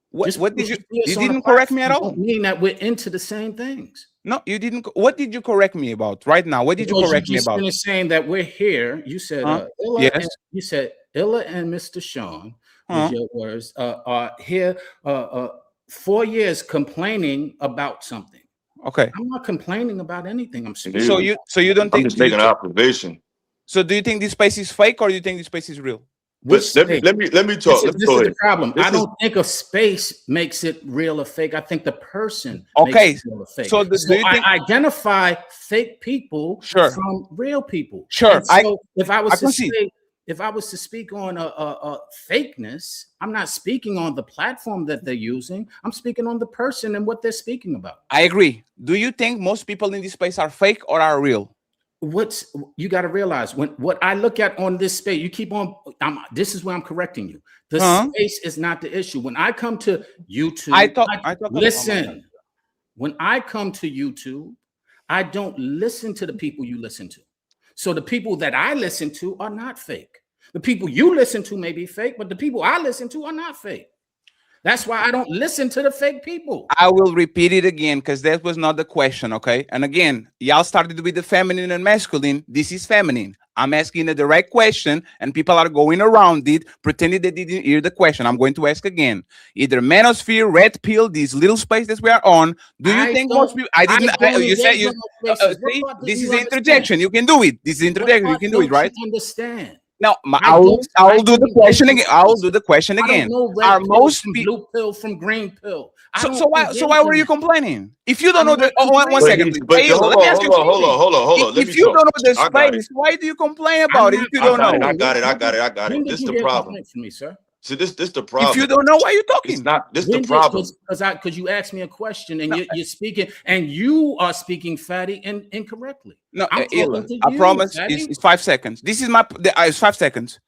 What did you didn't correct me at all? Don't mean that we're into the same things. No, you didn't. What did you correct me about right now? What did you correct me about? You're saying that we're here. You said Illa, yes. You said Illa and Mr. Sean, with your words, are here 4 years complaining about something. Okay. I'm not complaining about anything. I'm speaking. So you don't think I'm just making an observation. So do you think this space is fake or do you think this space is real? Let me talk. This is the problem. I don't think a space makes it real or fake. I think the person makes it real or fake. So do you think I identify fake people from real people? Sure. So if I was to speak on a fakeness, I'm not speaking on the platform that they're using. I'm speaking on the person and what they're speaking about. I agree. Do you think most people in this space are fake or are real? You got to realize what I look at on this space, you keep on. This is where I'm correcting you. The space is not the issue. When I come to YouTube, listen. When I come to YouTube, I don't listen to the people you listen to. So the people that I listen to are not fake. The people you listen to may be fake, but the people I listen to are not fake. That's why I don't listen to the fake people. I will repeat it again because that was not the question, okay? And again, y'all started with the feminine and masculine. This is feminine. I'm asking a direct question and people are going around it, pretending they didn't hear the question. I'm going to ask again. Either manosphere, red pill, this little space that we are on. Do you think most people... you said... this is an interjection. You can do it. This is interjection. You can do it, right? Understand. Now, I'll do the question again. I'll do the question again. Are most blue pill from green pill? So why were you complaining? If you don't know the one second, please. Hold on. If you don't know the space, why do you complain about it? If you don't know, I got it. This is the problem for me, sir. See, this the problem. If you don't know, why are you talking? It's not this the problem. Because you asked me a question and you're speaking and you are speaking fatty and incorrectly. No, I promise it's 5 seconds. This is it's 5 seconds.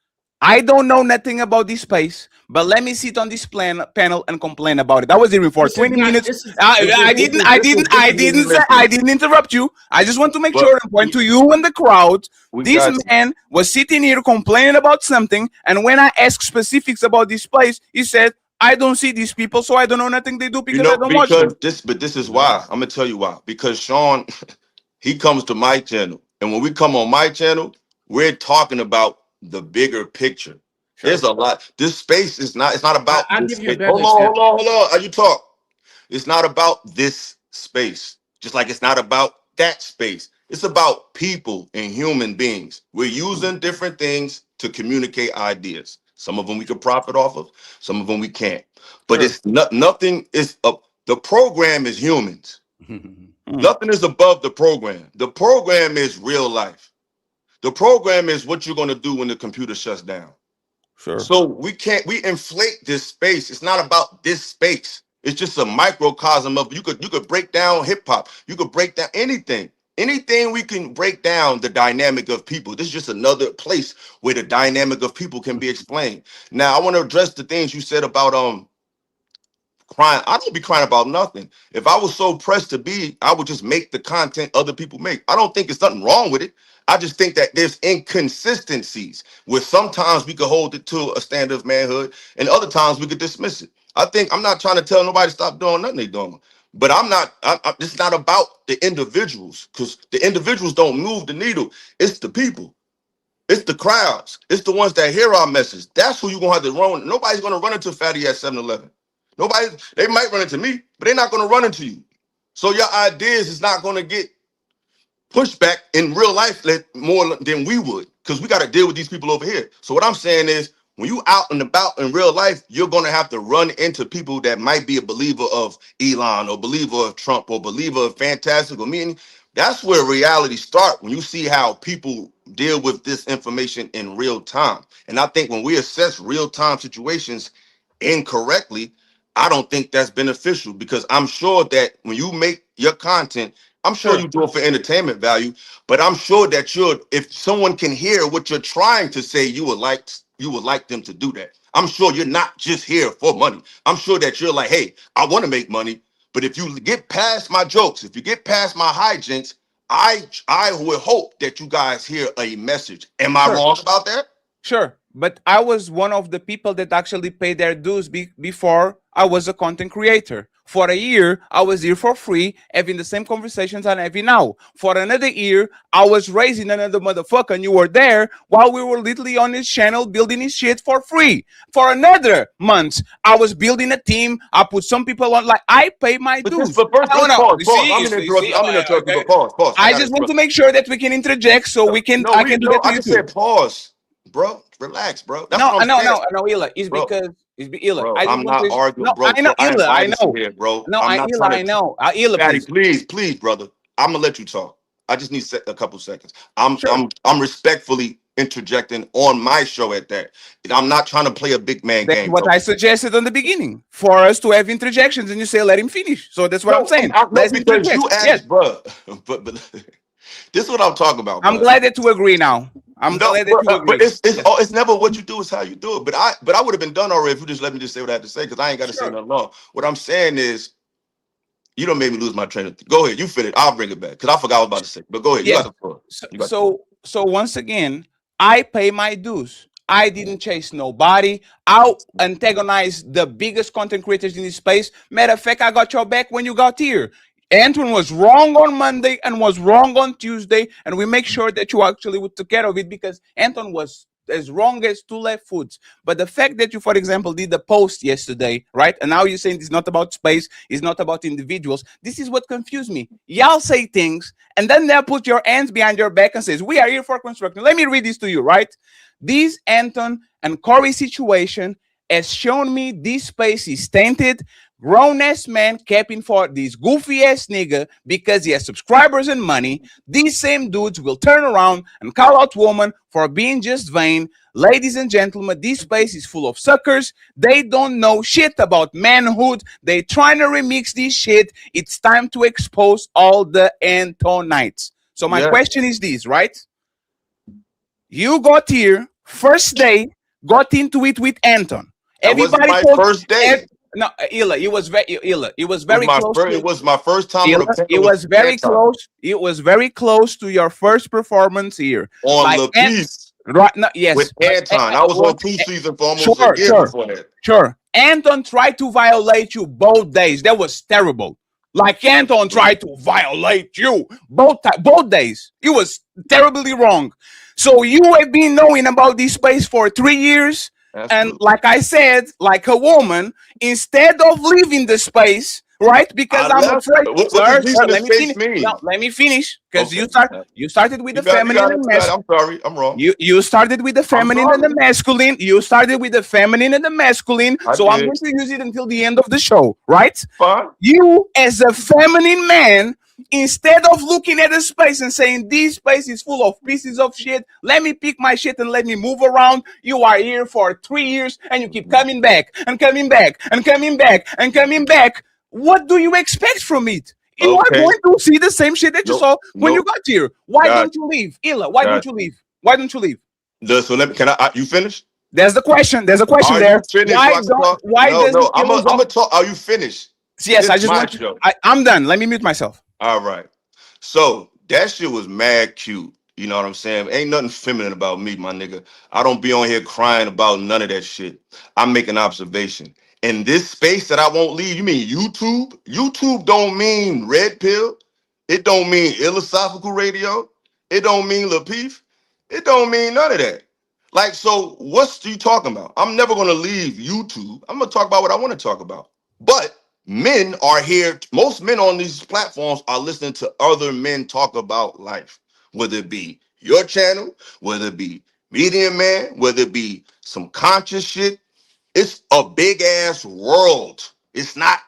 I don't know nothing about this space, but let me sit on this panel and complain about it. I was even for 20 minutes. I didn't interrupt you. I just want to make sure and point to you and the crowd. This man was sitting here complaining about something, and when I asked specifics about this place, he said, I don't see these people, so I don't know nothing they do because I don't watch them. This is why. I'm gonna tell you why. Because Sean, he comes to my channel, and when we come on my channel, we're talking about the bigger picture. Sure. There's a lot. This space is not. It's not about. Hold on. You talk. It's not about this space. Just like it's not about that space. It's about people and human beings. We're using different things to communicate ideas. Some of them we could profit off of. Some of them we can't. But it's nothing. Is the program is humans. Nothing is above the program. The program is real life. The program is what you're going to do when the computer shuts down. Sure. So we inflate this space. It's not about this space. It's just a microcosm of you could break down hip hop. You could break down anything. Anything we can break down the dynamic of people. This is just another place where the dynamic of people can be explained. Now, I want to address the things you said about crying. I don't be crying about nothing. If I was so pressed to be, I would just make the content other people make. I don't think there's nothing wrong with it. I just think that there's inconsistencies where sometimes we could hold it to a standard of manhood and other times we could dismiss it. I think I'm not trying to tell nobody to stop doing nothing they doing, but I'm not. It's not about the individuals because the individuals don't move the needle. It's the people. It's the crowds. It's the ones that hear our message. That's who you're gonna have to run. Nobody's gonna run into Fatty at 7-Eleven. Nobody, they might run into me, but they're not gonna run into you. So your ideas is not gonna get pushback in real life more than we would, because we got to deal with these people over here. So what I'm saying is, when you out and about in real life, you're going to have to run into people that might be a believer of Elon or believer of Trump or believer of Fantastic or meaning. That's where reality starts, when you see how people deal with this information in real time. And I think when we assess real time situations incorrectly, I don't think that's beneficial, because I'm sure that when you make your content, I'm sure you do it for entertainment value, but I'm sure that if someone can hear what you're trying to say, you would like them to do that. I'm sure you're not just here for money. I'm sure that you're like, hey, I want to make money, but if you get past my jokes, if you get past my hijinks, I would hope that you guys hear a message. Am I wrong about that? Sure, but I was one of the people that actually paid their dues before I was a content creator. For a year, I was here for free, having the same conversations I'm having now. For another year, I was raising another motherfucker, and you were there while we were literally on his channel building his shit for free. For another month, I was building a team. I put some people on, like, I pay my dues. But first, No, no, pause. you see, I'm gonna interrupt you. I'm gonna interrupt you, but pause. I just want to make sure that we can interject so we can. I can do that to I you just too. said pause, bro. Relax, bro. That's No, what I'm saying. no, Ila. It's Bro, because Ila. bro, I just I'm want not to. arguing, No, bro. I know, I have Ila. I privacy know. here, bro. No, I'm not Ila. trying I to. know. Ila, Daddy, please. please, brother. I'm gonna let you talk. I just need a couple seconds. I'm Sure. I'm respectfully interjecting on my show at that. And I'm not trying to play a big man That's game, what bro. I suggested on the beginning for us to have interjections, and you say let him finish. So that's what I'm saying. No, Let's because interject. you Yes, asked, bro. But this is what I'm talking about, I'm bro. glad that you agree now. I'm No, glad that you but agree. Yes. it's never what you do, is how you do it. But I would have been done already if you just let me just say what I had to say, because I ain't got to say Sure. nothing long. What I'm saying is, you don't make me lose my train of thought. Go ahead, you finish. I'll bring it back because I forgot what I was about to say. But go ahead, you got Yes. the floor. So, You got the floor. so, so once again, I pay my dues. I didn't chase nobody. I antagonize the biggest content creators in this space. Matter of fact, I got your back when you got here. Anton was wrong on Monday and was wrong on Tuesday, and we make sure that you actually would took care of it because Anton was as wrong as two left foots. But the fact that you, for example, did the post yesterday, right? And now you're saying it's not about space, it's not about individuals. This is what confused me. Y'all say things, and then they'll put your hands behind your back and says, we are here for construction. Let me read this to you, right? This Anton and Corey situation has shown me this space is tainted. Grown ass man capping for this goofy ass nigga because he has subscribers and money. These same dudes will turn around and call out women for being just vain. Ladies and gentlemen, this space is full of suckers. They don't know shit about manhood. They trying to remix this shit. It's time to expose all the Antonites. So my question is this, right? You got here first day, got into it with Anton. That wasn't Everybody my told first day. no, Illa, it was very Illa. It was It was very close to it was my first time Illa. with a It pen was with very Anton close. It was very close to your first performance here. on Like the piece right no, with yes, but Anton. I was on 2 seasons for almost a sure, year sure, before that. sure. Anton tried to violate you both days. That was terrible. Like Anton tried to violate you both days. It was terribly wrong. So you have been knowing about this space for 3 years. And Absolutely. like I said, like a woman, instead of leaving the space, right? Because I I'm left. afraid, What sir, does leaving the let me space finish. No, mean? let me finish. Because Okay. you started with the You feminine got it. and You got it. masculine. I'm sorry. I'm wrong. You started with the I'm feminine and sorry. the masculine. You started with the feminine and the masculine. I So I'm did. going to use it until the end of the show, right? Fine. You, as a feminine man, Instead of looking at the space and saying this space is full of pieces of shit, let me pick my shit and let me move around. You are here for 3 years and you keep coming back and coming back and coming back and coming back. What do you expect from it? You are Okay. going to see the same shit that you saw when you got here. Why don't you leave? Illa, why don't you leave? Why don't you leave? So let me. Can I? You finished? There's the question. There's a question Are there. you finished? Why so I can don't? talk? Why No, doesn't no. I'm Illa gonna talk. Are you finished? Yes, I This just my want. show. I'm done. Let me mute myself. All right. So that shit was mad cute. You know what I'm saying? Ain't nothing feminine about me, my nigga. I don't be on here crying about none of that shit. I'm making observation. In this space that I won't leave, you mean YouTube? YouTube don't mean red pill. It don't mean philosophical radio. It don't mean Lapeef. It don't mean none of that. Like, so what's you talking about? I'm never gonna leave YouTube. I'm gonna talk about what I want to talk about. But men are here. Most men on these platforms are listening to other men talk about life, whether it be your channel, whether it be Medium Man, whether it be some conscious shit. It's a big ass world. It's not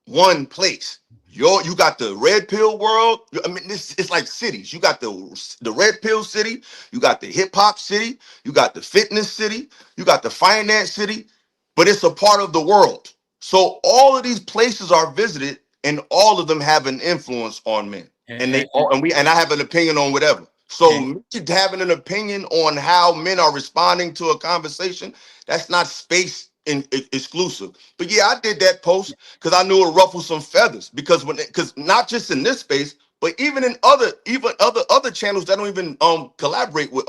one place. You got the red pill world. I mean, this it's like cities. You got the red pill city. You got the hip hop city. You got the fitness city. You got the finance city. But it's a part of the world. So all of these places are visited, and all of them have an influence on men. And they all and I have an opinion on whatever. So me having an opinion on how men are responding to a conversation, that's not space exclusive. But yeah, I did that post because I knew it ruffled some feathers. Because not just in this space, but even in other channels that don't even collaborate with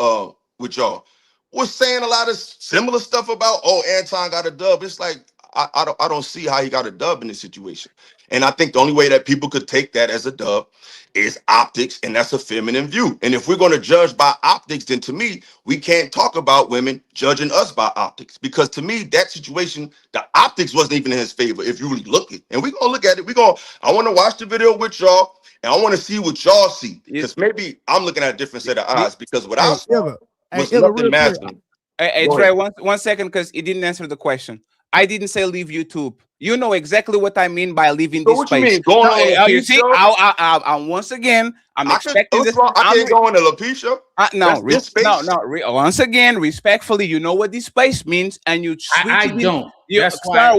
y'all, was saying a lot of similar stuff about, oh, Anton got a dub. It's like I don't see how he got a dub in this situation. And I think the only way that people could take that as a dub is optics, and that's a feminine view. And if we're going to judge by optics, then to me, we can't talk about women judging us by optics, because to me, that situation, the optics wasn't even in his favor. If you really look at it, and we're gonna look at it, I want to watch the video with y'all, and I want to see what y'all see, because maybe I'm looking at a different set of eyes. Because what I saw was nothing masculine. Hey, Trey, one second, because it didn't answer the question. I didn't say leave YouTube. You know exactly what I mean by leaving this what space. You mean going on you see, I once again, I'm expecting this. I can't go on a Lapeef show. Once again, respectfully, you know what this space means, and you switch I it. don't. That's why.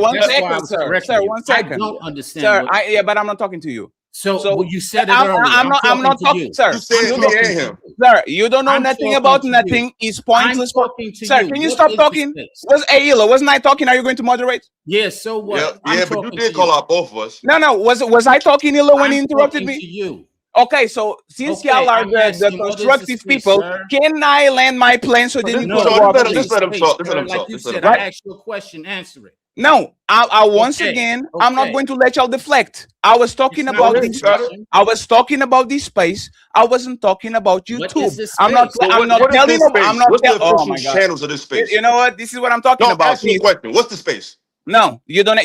Sir, 1 second. I don't understand. Sir, but I'm not talking to you. So you said it earlier. I'm not talking, sir. You said me and him. Sir, you don't know nothing about nothing. It's pointless. Sir, can you stop talking? Wasn't I talking? Are you going to moderate? Yes. So what? Yeah, but you did call out both of us. No. Was I talking, Illa, when he interrupted me? To you. Okay, so since y'all are the constructive people, can I land my plane so then you can go up? Just let him talk. Like you said, I asked you a question, answer it. No, I once again, I'm not going to let y'all deflect. I was talking about this. I was talking about this space. I wasn't talking about YouTube. I'm not telling you. What's the official channels of this space? You know what? This is what I'm talking about. Ask me a question. What's the space? No, you don't.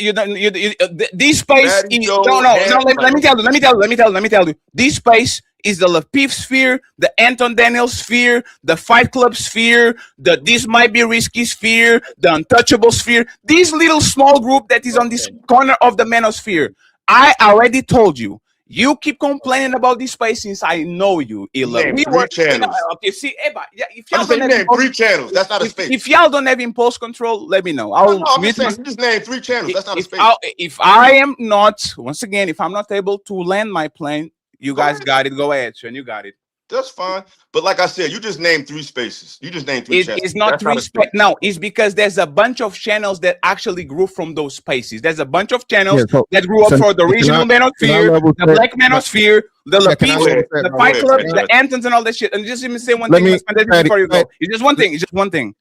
This space is no. Let me tell you. This space is the Lapeef sphere, the Anton Daniel sphere, the Fight Club sphere, the This Might Be Risky sphere, the Untouchable sphere. This little small group that is on this corner of the manosphere. I already told you. You keep complaining about this space since I know you, Illa. We were channels. Okay, see, if y'all don't have 3 channels, that's not a space. If y'all don't have impulse control, let me know. I'm just saying, you just named 3 channels. That's not a space. If I am not, once again, if I'm not able to land my plane, you guys got it. Go ahead, Sean. You got it. That's fine. But like I said, you just named 3 spaces. You just named 3 channels. It's not 3 spaces. No, it's because there's a bunch of channels that actually grew from those spaces. There's a bunch of channels that grew up for the regional manosphere, the black manosphere, the Lapeef, the Fight Club, the Antons, and all that shit. And just let me say one thing before you go. It's just one thing. It's just one thing.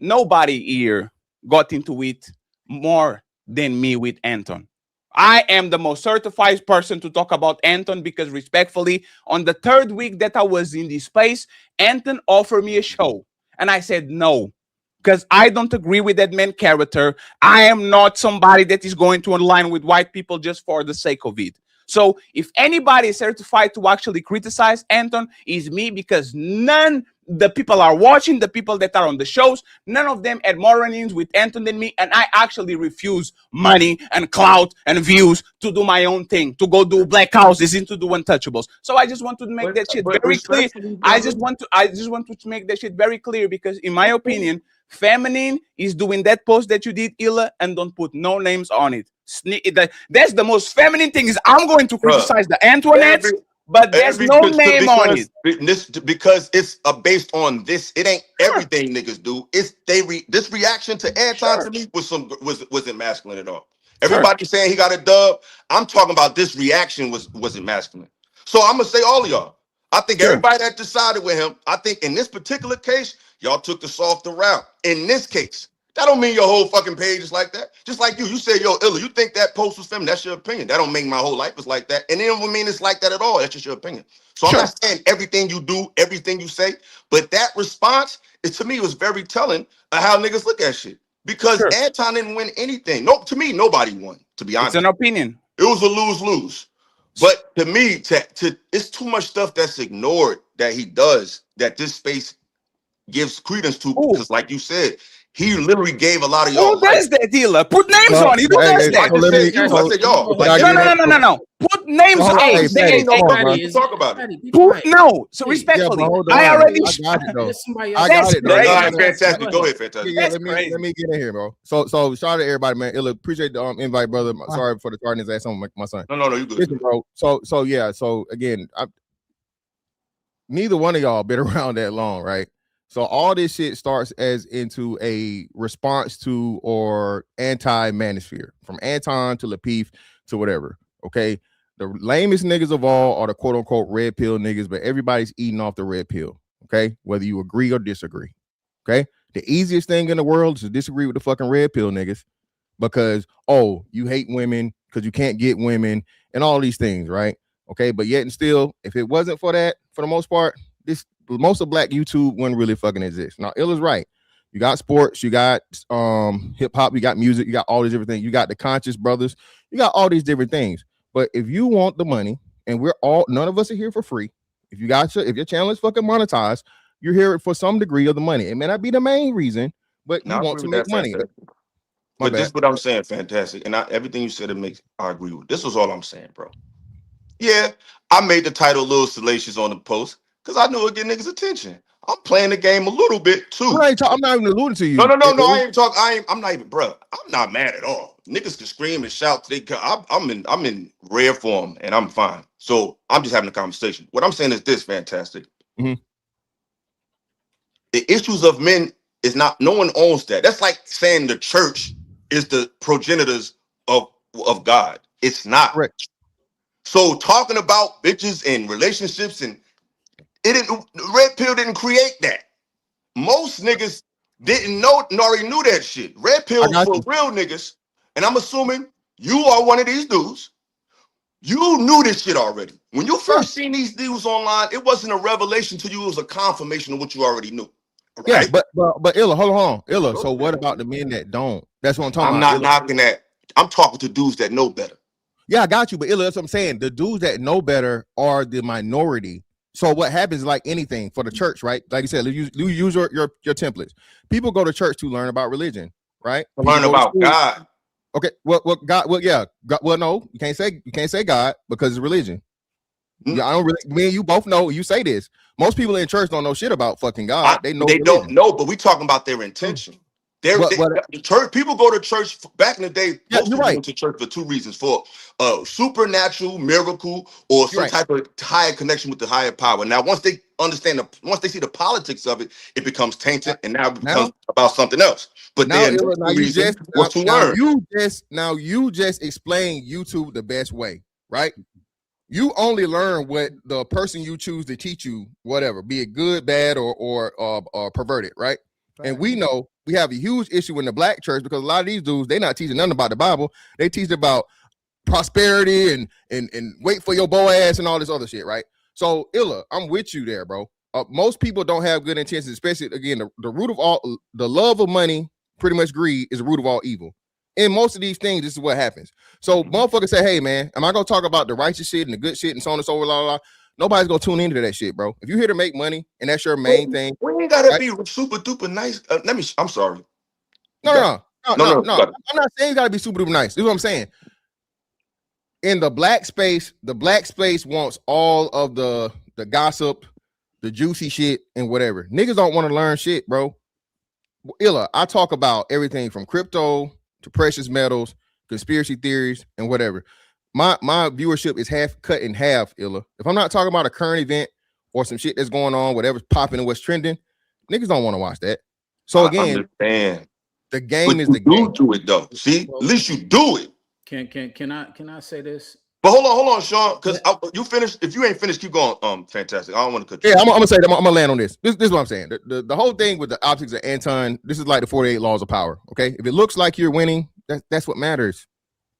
Nobody here got into it more than me with Anton. I am the most certified person to talk about Anton because, respectfully, on the 3rd week that I was in this space, Anton offered me a show. And I said no, because I don't agree with that man character. I am not somebody that is going to align with white people just for the sake of it. So if anybody is certified to actually criticize Anton, is me, because none the people are watching, the people that are on the shows, none of them had more run-ins with Anton than me, and I actually refuse money and clout and views to do my own thing, to go do black houses and to do untouchables. So I just want to make that shit very clear. I just want to make that shit very clear, because in my opinion, feminine is doing that post that you did, Illa, and don't put no names on it. That's the most feminine thing. Is I'm going to criticize the Antoinettes, but there's no name on it. Because it's based on this. It ain't everything niggas do. It's this reaction to Anton to me wasn't masculine at all. Everybody saying he got a dub. I'm talking about this reaction wasn't masculine. So I'm gonna say all of y'all. I think everybody that decided with him, I think in this particular case, y'all took the softer route. In this case, that don't mean your whole fucking page is like that. Just like you said, yo, Illa, you think that post was feminine. That's your opinion. That don't mean my whole life is like that. And it don't mean it's like that at all. That's just your opinion. So I'm not saying everything you do, everything you say, but that response, to me, was very telling of how niggas look at shit. Because Anton didn't win anything. No, to me, nobody won, to be honest. It's an opinion. It was a lose-lose. But to me, it's too much stuff that's ignored that he does, that this space gives credence to. Because like you said, he literally gave a lot of y'all. Who does that, dealer? Put names on it. Who does that? I said y'all. No. Put names on it. Talk about it. No. So respectfully, I already. I got it. Fantastic. Go ahead, fantastic. Yeah, let me get in here, bro. So shout out to everybody, man. Illa, appreciate the invite, brother. Sorry for the tardiness ass on my son. No, you good. Listen, bro. So yeah. So again, neither one of y'all been around that long, right? So all this shit starts as into a response to or anti-manosphere, from Anton to Lapeef to whatever. Okay, the lamest niggas of all are the quote unquote red pill niggas, but everybody's eating off the red pill. Okay, whether you agree or disagree. Okay, the easiest thing in the world is to disagree with the fucking red pill niggas because you hate women because you can't get women and all these things, right? Okay, but yet and still, if it wasn't for that, for the most part, most of black YouTube wouldn't really fucking exist. Now, Illa's right. You got sports, you got hip hop, you got music, you got all these different things. You got the conscious brothers, you got all these different things. But if you want the money, and none of us are here for free. If your channel is fucking monetized, you're here for some degree of the money. It may not be the main reason, but you want to make money. But this is what I'm saying, fantastic. And everything you said, I agree with. This was all I'm saying, bro. Yeah, I made the title a little salacious on the post because I knew it would get niggas' attention. I'm playing the game a little bit too. I'm not even alluding to you. No. I ain't talking. I'm not even, bro. I'm not mad at all. Niggas can scream and shout. I'm in rare form and I'm fine. So I'm just having a conversation. What I'm saying is this, fantastic. Mm-hmm. The issues of men is not. No one owns that. That's like saying the church is the progenitors of God. It's not. Right. So talking about bitches and relationships and Red Pill didn't create that. Most niggas didn't already knew that shit. Red Pill for real niggas, and I'm assuming you are one of these dudes. You knew this shit already. When you first seen these dudes online, it wasn't a revelation to you. It was a confirmation of what you already knew. Right? Yeah, but Illa, hold on, Illa. So what about the men that don't? That's what I'm talking about. I'm not knocking that. I'm talking to dudes that know better. Yeah, I got you, but Illa, that's what I'm saying. The dudes that know better are the minority. So what happens, like anything for the church, right? Like you said, you use your templates. People go to church to learn about religion, right? Learn about God. Okay, well, God, well, yeah, God, well, no, you can't say God because it's religion. Yeah, I don't really. Me and you both know. You say this. Most people in church don't know shit about fucking God. They don't know, but we talking about their intention. The church people go to church back in the day. Yeah, you're right. Went to church for two reasons: for supernatural miracle or some type of higher connection with the higher power. Now, once they understand once they see the politics of it, it becomes tainted, and now it becomes about something else. But now you just explain YouTube the best way, right? You only learn what the person you choose to teach you, whatever, be it good, bad, or perverted, right? And we know we have a huge issue in the black church because a lot of these dudes, they're not teaching nothing about the Bible. They teach about prosperity and wait for your boy ass and all this other shit, right? So Illa, I'm with you there, bro. Most people don't have good intentions, especially again, the root of all the love of money, pretty much greed, is the root of all evil. In most of these things, this is what happens. So motherfuckers say, hey man, am I gonna talk about the righteous shit and the good shit and so on and so on, blah, blah, blah. nobody's gonna tune into that shit, bro. If you're here to make money and that's your main thing, we ain't gotta right? be super duper nice. I'm sorry. No. I'm No. not saying you gotta be super duper nice. This is what I'm saying. In the black space wants all of the gossip, the juicy shit, and whatever. Niggas don't want to learn shit, bro. Illa, I talk about everything from crypto to precious metals, conspiracy theories, and whatever. My viewership is cut in half, Illa. If I'm not talking about a current event or some shit that's going on, whatever's popping and what's trending, niggas don't want to watch that. So again, understand. The game but is the game. Do it though. See, at least you do it. Can I say this? But hold on, Sean, because you finished. If you ain't finished, keep going. Fantastic. I don't want to cut you. Yeah, I'm gonna say that. I'm gonna land on this. This is what I'm saying. The whole thing with the optics of Anton, this is like the 48 laws of power. Okay, if it looks like you're winning, that's what matters.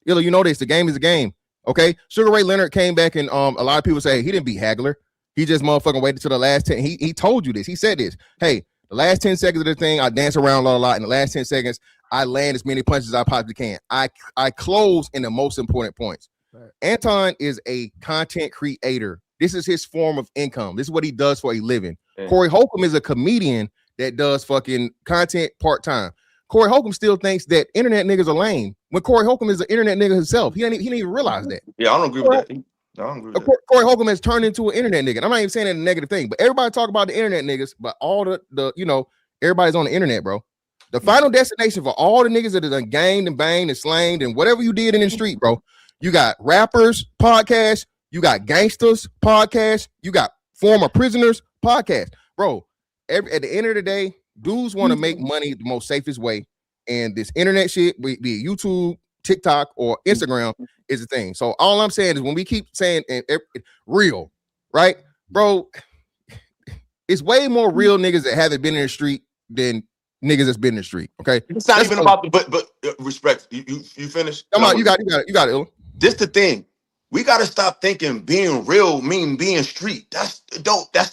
Illa, you know this. The game is a game. Okay, Sugar Ray Leonard came back and a lot of people say he didn't beat Hagler. He just motherfucking waited till the last 10. He told you this. He said this. Hey, the last 10 seconds of the thing, I dance around a lot. In the last 10 seconds, I land as many punches as I possibly can. I close in the most important points. Right. Anton is a content creator. This is his form of income. This is what he does for a living. Yeah. Corey Holcomb is a comedian that does fucking content part-time. Corey Holcomb still thinks that internet niggas are lame when Corey Holcomb is an internet nigga himself. He didn't even realize that. Yeah, I don't agree with that. Corey Holcomb has turned into an internet nigga. I'm not even saying it's a negative thing, but everybody talk about the internet niggas, but all the everybody's on the internet, bro. The final destination for all the niggas that have done ganged and banged and slanged and whatever you did in the street, bro. You got rappers podcast, you got gangsters podcast, you got former prisoners podcast, bro. At the end of the day, dudes want to make money the most safest way, and this internet shit, be it YouTube, TikTok, or Instagram, is the thing. So all I'm saying is when we keep saying real, right, bro, it's way more real niggas that haven't been in the street than niggas that's been in the street. Okay, it's not even about but respect. You finished? Come on, you got it, Illa. This the thing. We got to stop thinking being real mean being street. That's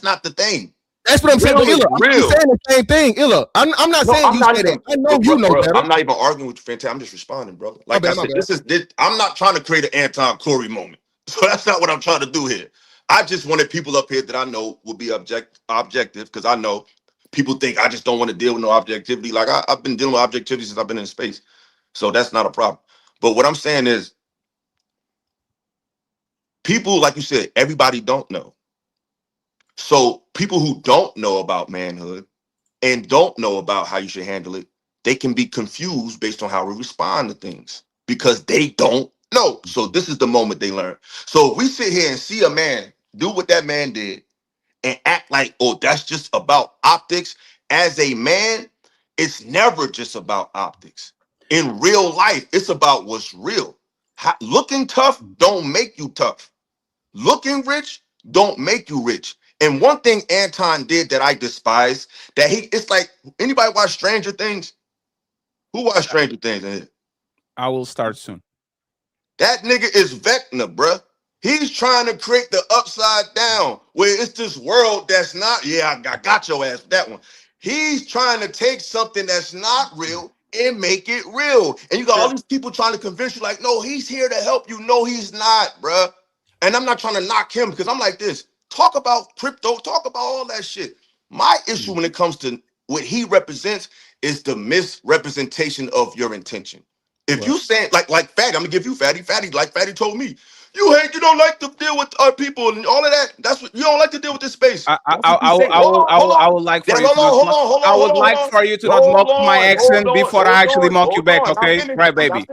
not the thing. That's what I'm saying. Illa, I'm saying the same thing. Illa, I'm not saying you say that. I know you know better. I'm not even arguing with you, Fantastic. I'm just responding, brother. Like I said, I'm not trying to create an Anton Corey moment. So that's not what I'm trying to do here. I just wanted people up here that I know will be objective, because I know people think I just don't want to deal with no objectivity. Like I've been dealing with objectivity since I've been in space. So that's not a problem. But what I'm saying is, people, like you said, everybody don't know. So people who don't know about manhood and don't know about how you should handle it, they can be confused based on how we respond to things because they don't know. So this is the moment they learn. So if we sit here and see a man do what that man did and act like, oh, that's just about optics, as a man, it's never just about optics. In real life, it's about what's real. Looking tough don't make you tough. Looking rich don't make you rich. And one thing Anton did that I despise, that it's like, anybody watch Stranger Things? Who watched Stranger Things? I will start soon. That nigga is Vecna, bruh. He's trying to create the upside down, where it's this world that's not, I got your ass with that one. He's trying to take something that's not real and make it real. And you got all these people trying to convince you, like, no, he's here to help you. No, he's not, bruh. And I'm not trying to knock him, because I'm like this. Talk about crypto, talk about all that shit. My issue when it comes to what he represents is the misrepresentation of your intention. If you say like Fatty, I'm gonna give you Fatty, like Fatty told me, you don't like to deal with our people and all of that. That's what you don't like to deal with this space. I would like for you to not mock my accent before I actually mock you back, okay? Right, baby.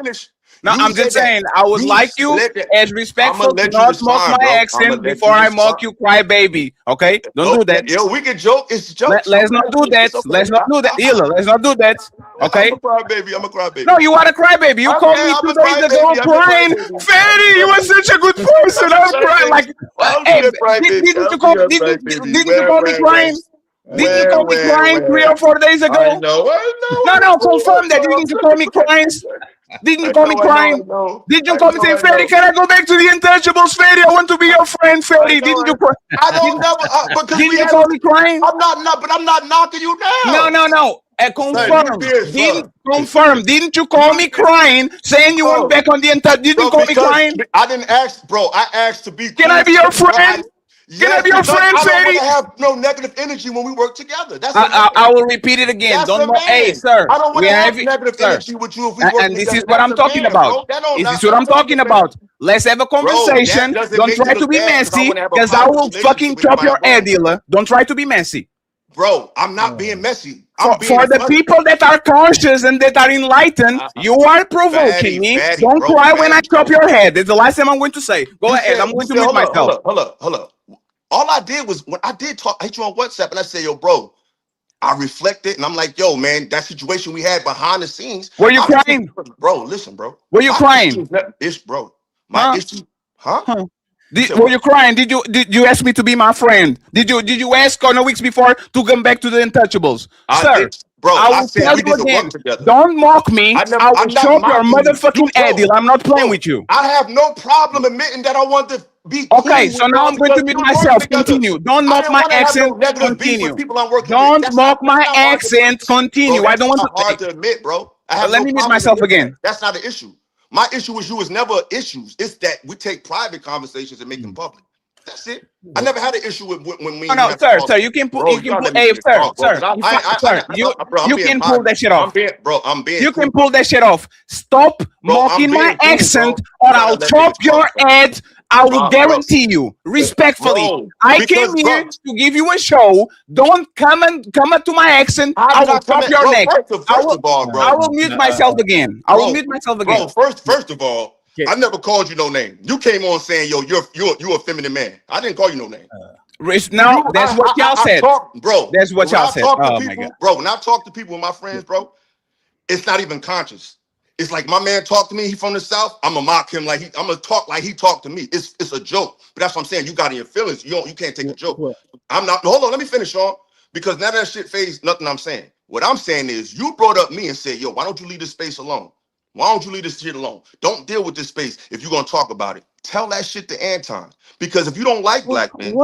No, I'm just saying, I would like you as respectful to not mock my accent before I mock you, cry baby. Okay? Don't do that. Yo, we can joke. It's jokes. Let's not do that. Let's not do that. Illa, let's not do that. Okay? I'm a crybaby. I'm a crybaby. No, you are a crybaby. You called me 2 days ago crying. Fatty, you were such a good person. I was crying like, hey, didn't you call me crying? Didn't you call me crying 3 or 4 days ago? I know. No, confirm that. Didn't you call me crying? Didn't you call me crying? Did you call me saying, Fatty, can I go back to the Untouchables, Fatty? I want to be your friend, Fatty. Didn't you cry? I don't never. Didn't you call me crying? I'm not knocking you down. No. Confirm. Didn't you call me crying, saying you want back on the Untouchables? Didn't you call me crying? I didn't ask, bro. I asked to be. Can I be your friend? Can I be your friend, I don't want Fetty? to have no negative energy when we work together. That's I will repeat it again. That's Don't a know. Hey, man. sir. I don't want We to are have having, negative sir. energy with you if we work And this together. is what I'm That's a talking man, about. bro. That don't. Is this That, what I'm that don't talking look bad. about? Let's have a Bro, that conversation. doesn't Don't make try it to look be bad because I messy, want to have a because I positive will relationship fucking with you chop by your our head, bond. Ila. Don't try to be messy. Bro, I'm not being messy. I'm being For the funny. people that are conscious and that are enlightened, you are provoking me. Don't bro, cry when I fatty, chop bro. your head. It's the last time I'm going to say. Go ahead. I'm going to mute hold myself. up. All I did was when I did talk, I hit you on WhatsApp and I said, yo, bro, I reflected and I'm like, yo, man, that situation we had behind the scenes. Were you crying? Bro, listen, bro. Were you crying? Bro, my issue, huh? Were you crying? Did you ask me to be my friend? Did you ask on the weeks before to come back to the Untouchables? Sir, I will said tell we you need to again. work together. Don't mock me. I will I'm not chop your mocking you. motherfucking head. I'm not playing with you. I have no problem admitting that I want to be Okay, cool so with now y'all I'm going to because mute we was working myself. together. Continue. Don't I mock didn't my want to have no accent. negative beef with Continue. people I'm working with. Don't mock my not hard to accent. admit. Continue. Bro, I don't want to. hard to admit, bro. I have Let no me mute problem myself admitting again. that. That's not the issue. My issue with you is never issues. It's that we take private conversations and make them public. That's it. I never had an issue with when we. No, sir, you can pull. Bro, You can pull. let me Hey, finish talk, bro. sir, Bro, I'm you being can pull positive. that shit off. I'm being You cool. can pull that shit off. Stop Bro, I'm mocking my being cool, accent, bro. or I'll chop your head. I will guarantee you, respectfully. Bro, I came here to give you a show. Don't come to my accent. I will chop your neck. First of all, bro. I will mute myself again. I will mute myself again. Bro, first of all, I never called you no name. You came on saying, yo, you're a feminine man. I didn't call you no name. No, that's what y'all said. Bro, that's what y'all said. Oh my God. Bro, when I talk to people, my friends, bro, it's not even conscious. It's like my man talked to me. He from the South. I'm gonna mock him like I'm gonna talk like he talked to me. It's a joke. But that's what I'm saying. You got in your feelings. You can't take a joke. I'm not. Hold on. Let me finish, Sean. Because now that shit phased nothing I'm saying. What I'm saying is you brought up me and said, yo, why don't you leave this space alone? Why don't you leave this shit alone? Don't deal with this space if you're gonna talk about it. Tell that shit to Anton. Because if you don't like black men,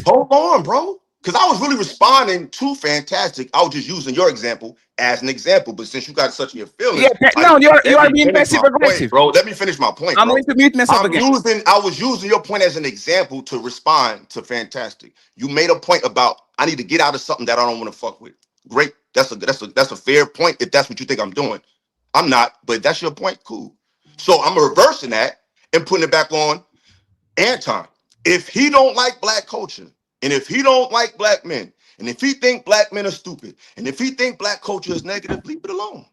hold on, bro. Because I was really responding to Fantastic. I was just using your example as an example. But since you got such your feelings, you are being passive aggressive, bro. Let me finish my point. I'm going to mute myself again. I was using your point as an example to respond to Fantastic. You made a point about I need to get out of something that I don't want to fuck with. Great. That's a fair point if that's what you think I'm doing. I'm not, but that's your point. Cool. So I'm reversing that and putting it back on Anton. If he don't like black culture, and if he don't like black men, and if he think black men are stupid, and if he think black culture is negative, leave it alone.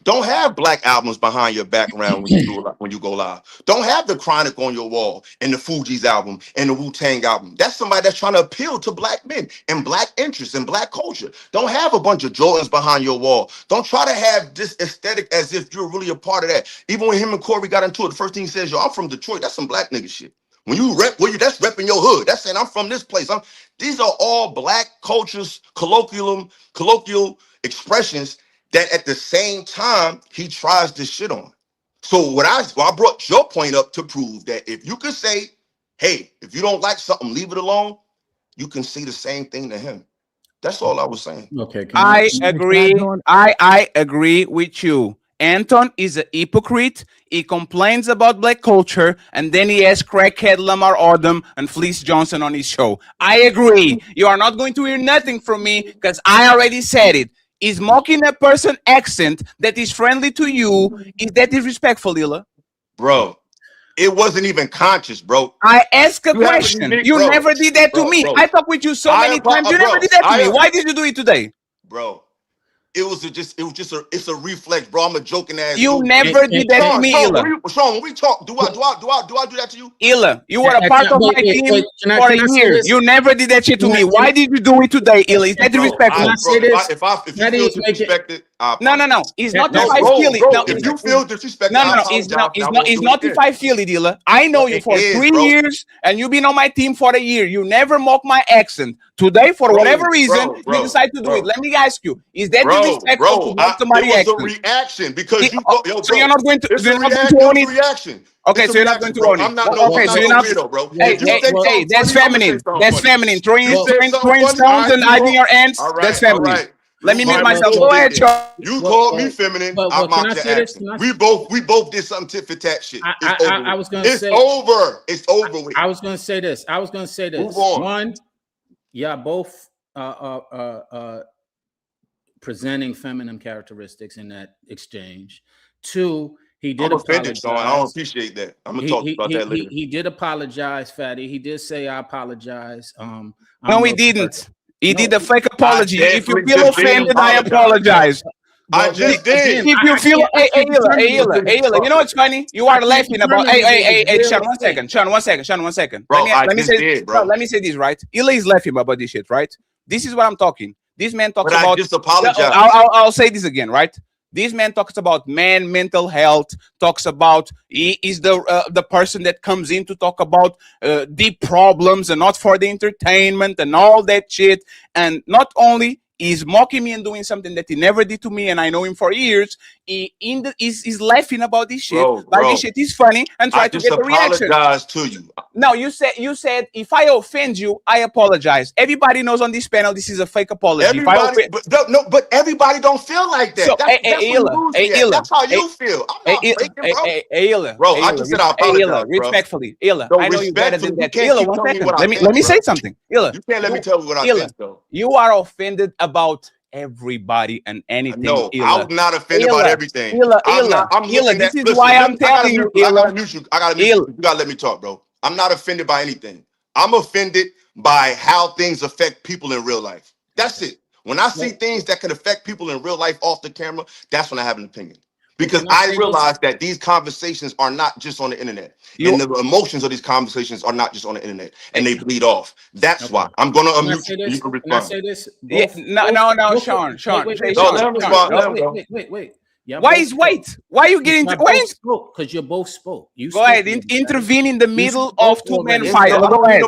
Don't have black albums behind your background when you go live. Don't have the Chronic on your wall and the Fugees album and the Wu-Tang album. That's somebody that's trying to appeal to black men and black interests and black culture. Don't have a bunch of Jordans behind your wall. Don't try to have this aesthetic as if you're really a part of that. Even when him and Corey got into it, the first thing he says, yo, I'm from Detroit. That's some black nigga shit. When you rep, that's repping your hood. That's saying I'm from this place. These are all black cultures, colloquial expressions that at the same time he tries this shit on. So I brought your point up to prove that if you could say, hey, if you don't like something, leave it alone, you can say the same thing to him. That's all I was saying. Okay. I agree. I agree with you. Anton is a hypocrite. He complains about black culture, and then he has crackhead Lamar Odom and Fleece Johnson on his show. I agree. You are not going to hear nothing from me because I already said it. Is mocking a person accent that is friendly to you, is that disrespectful, Ila? Bro, it wasn't even conscious, bro. I asked a question. You never did that to me. I talked with you so many times. You never did that to me. Why did you do it today? Bro, it's a reflex, bro. I'm a joking ass. You never did that to me, Ila. Sean, when we talk, do I do that to you? Ila, you were a part of my team for a year. You never did that shit to me. Why did you do it today, Ila? Is that disrespectful? If you feel disrespected, no. It's not if I feel it. No, if you feel disrespected, no. It's not if I feel it, Ila. I know you for 3 years, and you've been on my team for a year. You never mock my accent. Today, for whatever reason, you decide to do it. Let me ask you: is that disrespectful to mock somebody's accent? It was a reaction because so you're not going to. It's a reaction. Okay, so you're not going to own it. Okay, so you're not. Hey, that's feminine. That's feminine. Throwing stones and hiding your ends. That's feminine. Let me mute Alright, myself. well, Go ahead, Sean. You well, called me feminine. well, I'm can out I to say this? action. We both did something tit for tat shit. It's over. I was gonna It's say. over. It's over with. I was gonna say this. Move on. One, yeah, both presenting feminine characteristics in that exchange. Two, he did I'm offended, apologize. Sean. I don't appreciate that. I'm gonna talk about that later. He did apologize, Fatty. He did say, "I apologize." No, he didn't. He did a fake apology. If you definitely feel just did offended, I apologize. apologize. I just did. If you feel, hey, Ayla, you know what's funny? You are laughing about, hey, Sean, 1 second, Sean, 1 second, Sean, 1 second. Bro, let me say, did, bro. No, let me say this, right? Ila is laughing about this shit, right? This is what I'm talking. This man talks But about. I just apologize. I'll say this again, right? This man talks about man mental health. Talks about he is the person that comes in to talk about deep problems and not for the entertainment and all that shit. And not only is mocking me and doing something that he never did to me, and I know him for years. He's laughing about this shit. Bro, this shit is funny and try to get a reaction. I just apologize to you. No, you said if I offend you, I apologize. Everybody knows on this panel this is a fake apology. Everybody, but everybody don't feel like that. So, That's how you feel. I'm not faking, bro. Bro, I just said I apologize, respectfully, bro. Illa, I know you better than that. Illa, 1 second. Let me say something. Illa, you can't let me tell you what I think, though. You are offended about everybody and anything. No, Illa. I'm not offended about everything. Illa, this is why I'm telling you, I gotta mute you. You gotta let me talk, bro. I'm not offended by anything. I'm offended by how things affect people in real life. That's it. When I see things that can affect people in real life off the camera, that's when I have an opinion. Because I realize that these conversations are not just on the internet. And the emotions of these conversations are not just on the internet. And they bleed off. That's why. I'm going to unmute you. You can respond. Can I say this? No, Sean. Wait. Yeah, why are you getting because you both spoke. You go ahead, intervene in the middle of two men fighting. Go ahead,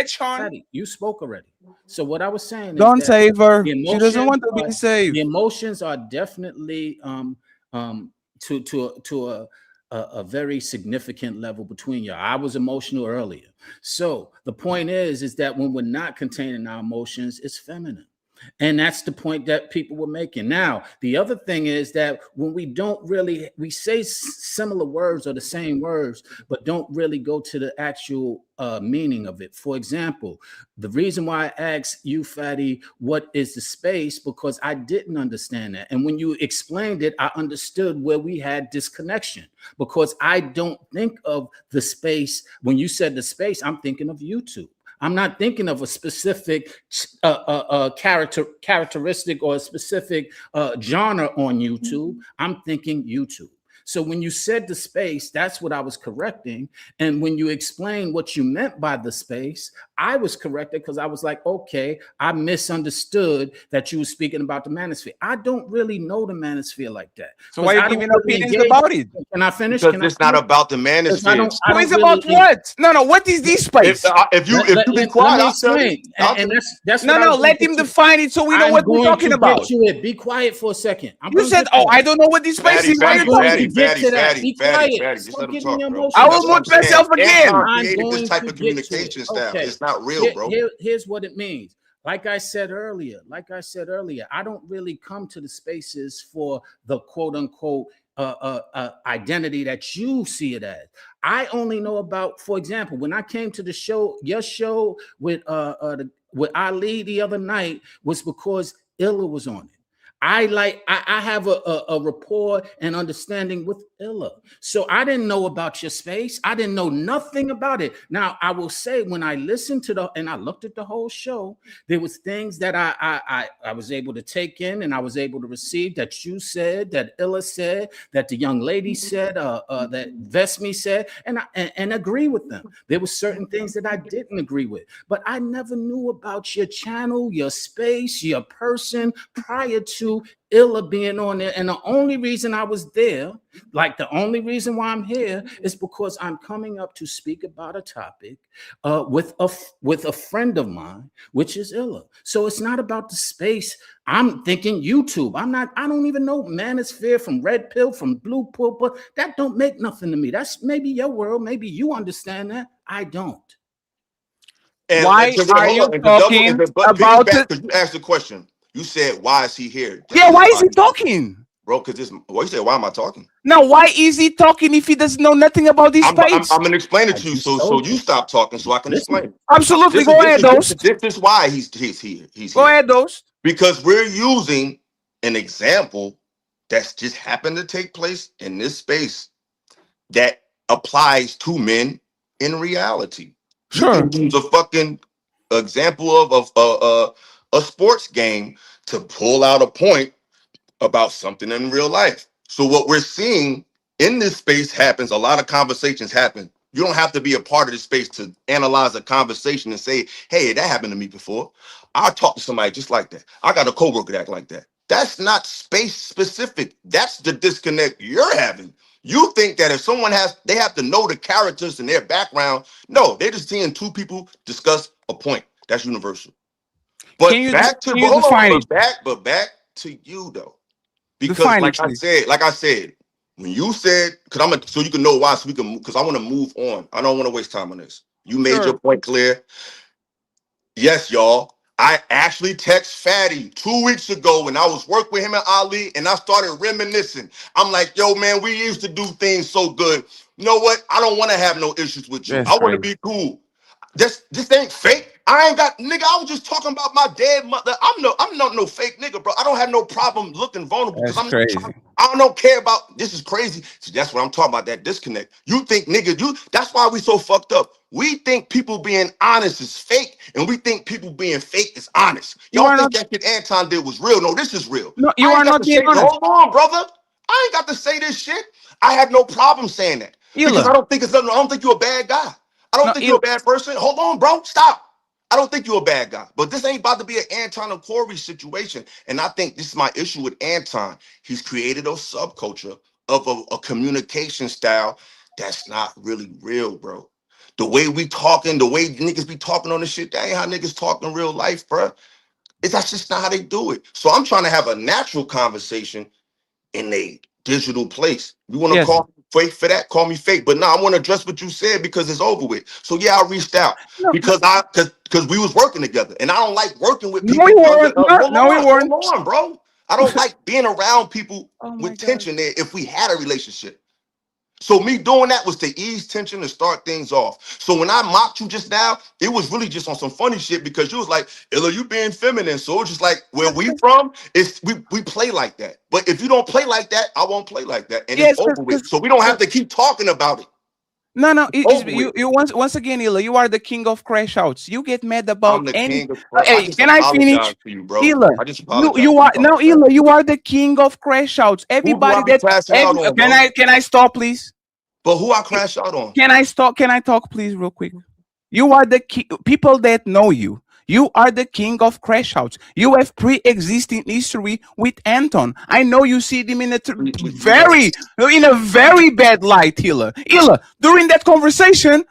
Sean. Fatty, you spoke already. So what I was saying don't is save her. She doesn't want to be saved. The emotions are definitely to a very significant level between you. I was emotional earlier. So the point is that when we're not containing our emotions, it's feminine. And that's the point that people were making. Now, the other thing is that when we say similar words or the same words, but don't really go to the actual meaning of it. For example, the reason why I asked you, Fatty, what is the space? Because I didn't understand that. And when you explained it, I understood where we had disconnection, because I don't think of the space. When you said the space, I'm thinking of YouTube. I'm not thinking of a specific characteristic or a specific genre on YouTube. I'm thinking YouTube. So when you said the space, that's what I was correcting. And when you explained what you meant by the space, I was corrected because I was like, okay, I misunderstood that you were speaking about the manosphere. I don't really know the manosphere like that. So why are you giving opinions about it? Can I finish? Because it's not about the manosphere. It's about what? No. What is this space? If you be quiet, I'll tell you. And that's no. Let him define it so we know what we're talking about. Be quiet for a second. You said, I don't know what this space is. Why are you talking? Be quiet. I will mute myself again. This type of communication style. It's not real, bro. Here's what it means. Like I said earlier, I don't really come to the spaces for the quote unquote identity that you see it as. I only know about, for example, when I came to the show, your show with Ali the other night, was because Illa was on it. I have a rapport and understanding with Illa. So I didn't know about your space. I didn't know nothing about it. Now, I will say, when I listened to and I looked at the whole show, there was things that I was able to take in and I was able to receive, that you said, that Illa said, that the young lady said, that Vesmi said, and agree with them. There were certain things that I didn't agree with, but I never knew about your channel, your space, your person prior to Illa being on there. And the only reason I was there, like the only reason why I'm here, is because I'm coming up to speak about a topic with a friend of mine, which is Illa. So it's not about the space. I'm thinking YouTube. I don't even know manosphere from red pill, from blue pill, but that don't make nothing to me. That's maybe your world. Maybe you understand that. I don't. And why are you talking about it? You asked the question. You said, why is he here? Yeah, why is he talking? Bro, because this, well, you said, why am I talking? Now, why is he talking if he doesn't know nothing about this I'm space? going to explain it I to you. just So told you you. stop talking so I can Listen. explain. Absolutely. Go ahead, Dose. This is why he's here. He's Go here. ahead, Dose. Because we're using an example that's just happened to take place in this space that applies to men in reality. You Sure. can use a fucking example of a sports game to pull out a point about something in real life. So what we're seeing in this space happens, a lot of conversations happen. You don't have to be a part of this space to analyze a conversation and say, hey, that happened to me before. I talked to somebody just like that. I got a coworker that act like that. That's not space specific. That's the disconnect you're having. You think that if someone they have to know the characters and their background. No, they're just seeing two people discuss a point. That's universal. But Can you back to define it? but back to you though. Because Define like it, I please. said, when you said, so you can know why, so we can, because I want to move on. I don't want to waste time on this. You made Sure. your point clear. Yes, y'all. I actually text Fatty 2 weeks ago when I was working with him and Ali, and I started reminiscing. I'm like, yo, man, we used to do things so good. You know what? I don't want to have no issues with you. That's I want to crazy. be cool. This ain't fake. I ain't got nigga. I was just talking about my dead mother. I'm not no fake nigga, bro. I don't have no problem looking vulnerable because That's I'm not crazy. trying. I don't care about this is crazy. So that's what I'm talking about. That disconnect. You think nigga, that's why we so fucked up. We think people being honest is fake, and we think people being fake is honest. You Y'all are think not. that shit Anton did was real. No, this is real. No, you I are ain't got not to being say, honest. hold on, brother. I ain't got to say this shit. I have no problem saying that. Because I Ila. don't think it's nothing. I don't think you're a bad guy. I don't No, think you're a bad person. Hold on, bro. Stop. I don't think you're a bad guy. But this ain't about to be an Anton and Corey situation. And I think this is my issue with Anton. He's created a subculture of a communication style that's not really real, bro. The way we talking, the way niggas be talking on this shit, that ain't how niggas talk in real life, bro. That's just not how they do it. So I'm trying to have a natural conversation in a digital place. You want to Yes. call me fake for that? Call me fake. But no, I want to address what you said because it's over with. So yeah, I reached out No. because we was working together, and I don't like working with No, people. you weren't. No, you weren't. Hold on, bro. I don't like being around people Oh my with God. tension there. If we had a relationship. So me doing that was to ease tension and start things off. So when I mocked you just now, it was really just on some funny shit because you was like, Illa, you being feminine. So it's just like where we from, it's we play like that. But if you don't play like that, I won't play like that. And it's Yes, over with. So we don't have to keep talking about it. no. Over with. You once again, Ila. You are the king of crash outs. You get mad I'm about the any. king of I Hey, just can I finish? apologize to you, bro. Ila, I just you apologize. you You are no apologize. Ila. You are the king of crash outs. Who do Everybody I be that crashing out on, bro? can I stop, please? But who I crash out on? Can I stop? Can I talk, please, real quick? You are the people that know you. You are the king of crash outs. You have pre-existing history with Anton. I know you see him in a very bad light, Hila. Hila, during that conversation,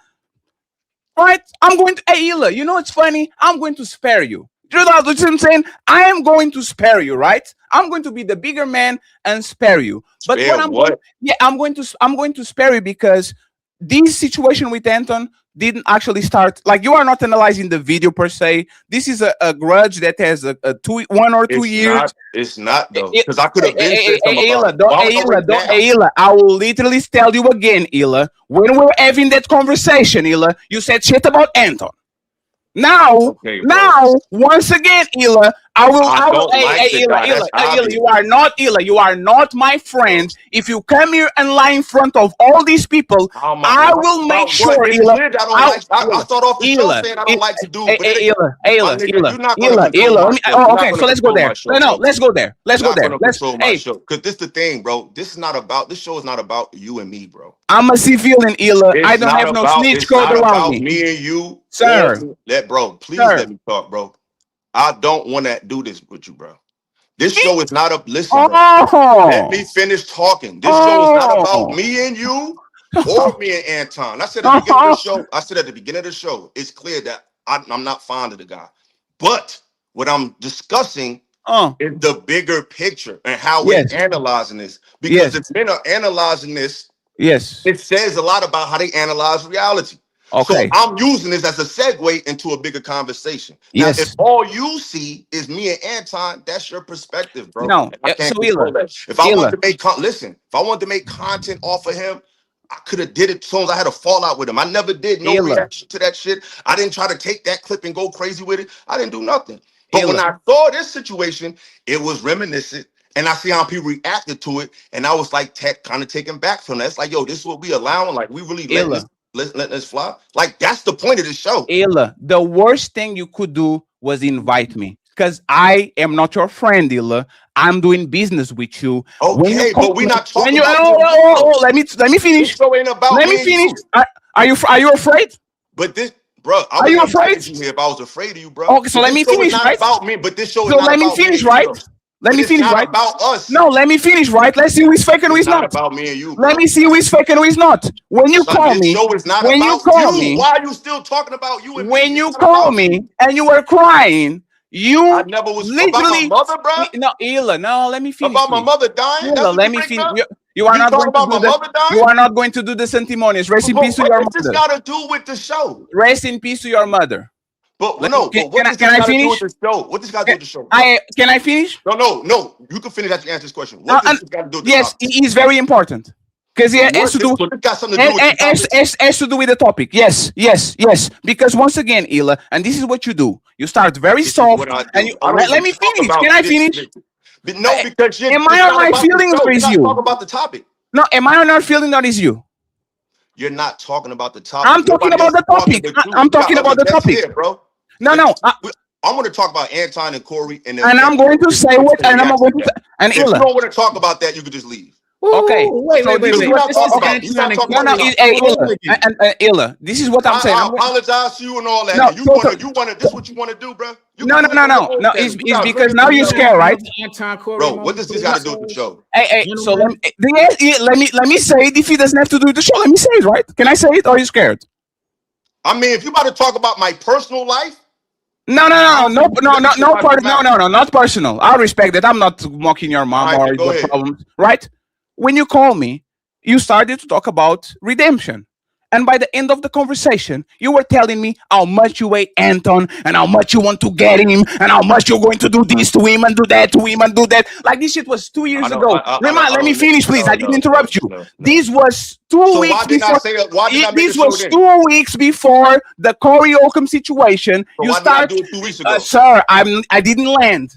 right? I'm going to, hey, Hila, you know what's funny? I'm going to spare you. You know what I'm saying? I am going to spare you, right? I'm going to be the bigger man and spare you. But Spare what I'm what? going, yeah, I'm going to spare you because this situation with Anton didn't actually start. Like you are not analyzing the video per se. This is a grudge that has a 1 or 2 years. It's not though. Because I could have been said something about Ayla, it. Why would I wait now? Ayla, I will literally tell you again, Ayla. When we're having that conversation, Ayla, you said shit about Anton. Now, Okay, bro. once again, Ila, I will, don't like the Ila, guy. That's Ila, obvious. you are not Ila, you are not my friend. If you come here and lie in front of all these people, I will make sure, It's Ila. weird. I don't like. I start off the show saying I don't like to do, but Ila, my nigga, you're not gonna control Ila. my show. Oh, You're not okay, gonna so let's go control my there. show, No, bro. let's go there. Let's You're go not there. gonna Let's. control my Hey, show. Cause this the thing, bro. This is not about. This show is not about you and me, bro. I'm a civilian, Ila. I It's don't not have no about. snitch It's code not around about me, me and you. sir. Bro. Please Sir. let me talk, bro. I don't want to do this with you, bro. This show is not a listen, bro. Let me Oh, finish talking. This show is not about oh. me and you or me and Anton. I said at the beginning of the show, it's clear that I'm not fond of the guy. But what I'm discussing is the bigger picture and how we're Yes. analyzing this. Because Yes. if men are analyzing this, Yes. it says a lot about how they analyze reality. So Okay. I'm using this as a segue into a bigger conversation. Now, Yes. if all you see is me and Anton, that's your perspective, bro. No. I So can't control Ila, that. If I wanted Ila, to make listen, if I wanted to make content off of him, I could have did it as soon as I had a fallout with him. I never did no Ila, reaction to that shit. I didn't try to take that clip and go crazy with it. I didn't do nothing. But when Ila, I saw this situation, it was reminiscent. And I see how people reacted to it, and I was like, kind of taken back from that. It's like, yo, this is what we allowing. Like, we really letting Ila, this fly. Like, that's the point of the show. Ila. The worst thing you could do was invite me. Because I am not your friend, Ila. I'm doing business with you. When you Okay, call but we me- not when talking you, about oh, me and you, oh, bro. oh, let me This finish. show ain't about Let me me and finish. you. Are you afraid? But this, bro, I Are would you have invited afraid? you here if I was afraid of you, bro. Okay, so But let this me show is finish, not right? about me. But this show is So not let me about me finish, and you, right? though. Let But me it's finish, not right? about us. No, let me finish, right? Let's see who is fake and who It's is not not. about me and you, Let bro. me see who is fake and who is not. When you Son, call this me, show is not when you about call you. me, Why are you still talking about you and me? when It's you not call about me you. and you were crying, I you never was about my literally mother, bro. no, Ila, no, let me finish, About my please. mother dying. Ila, That's what let you me bring finish. up. You are You not talk going to about do my the mother you dying. are not going to do the sentimonious. Rest in But peace to what your does this mother. got to do with the show? Rest in peace to your mother. But Let, no, can, but what does can this I got to do with finish? the show? What does this got to do Can with the show, bro? can I finish? No. You can finish after you answer this question. What does And this got to do with the yes, topic? it is very important because So it has what? to do. So this got something to do with the topic. Has to do with the topic. Yes. Because once again, Ila, and this is what you do. You start very This is soft, what I and you do. I don't let even me talk finish. Can about I shit. finish? But no, because Am it's I on not my about the feelings show. or You're is not talking you? about the topic. No, am I on our feeling or is you? You're not talking about the topic. I'm talking Nobody about else the is talking topic. but you. I'm We got talking other about the guests topic. here, bro. No, But no. I want to talk about Anton and Corey and the And I'm effect going to that say it's what, gonna and I'm react going to to that. say, and If you Ila. don't want to talk about that, you could just leave. Okay, Wait, so this Because is we're what not this talking is. about. We're not talking No, about no, me. hey, Ila, and Ila, this is what I'm saying. I I'm going. apologize to you and all that. No, And you wanna. This is what you wanna do, bro. You can no, no, do it no, on your no, own no. channel. You It's got because millions now of you're views. scared, right? Anton Corey Bro, what moment does this for got No. to do with the yourselves? show? Hey, so Gentlemen, let me say it. If he doesn't have to do the show, let me say it, right? Can I say it? Or are you scared? I mean, if you about to talk about my personal life, No, no, I no, don't no, think you no, let no, this shit no, out your mouth. no, not personal. I respect that. I'm not mocking your All mom right, or then go your ahead. problems, right? When you call me, you started to talk about redemption. And by the end of the conversation, you were telling me how much you hate Anton and how much you want to get him and how much you're going to do this to him and do that to him and do that. Like this shit was 2 years ago. I Let me don't know. finish, please. I didn't interrupt you. No. This was 2 So weeks why didn't I before. say that? Why didn't I make the This show was then? 2 weeks before the Corey Oakham situation. So You why didn't I start, do it 2 weeks ago? sir. I didn't land.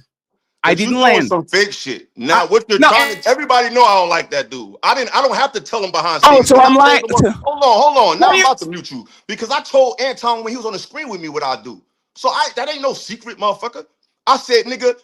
I But you didn't doing land. some fake shit. Now, what you're No. trying to everybody know I don't like that dude. I don't have to tell him behind Oh, scenes. so When I I'm told lying. him, hold on. Now No, I'm you. about to mute you. Because I told Anton when he was on the screen with me what I do. So that ain't no secret, motherfucker. I said, nigga,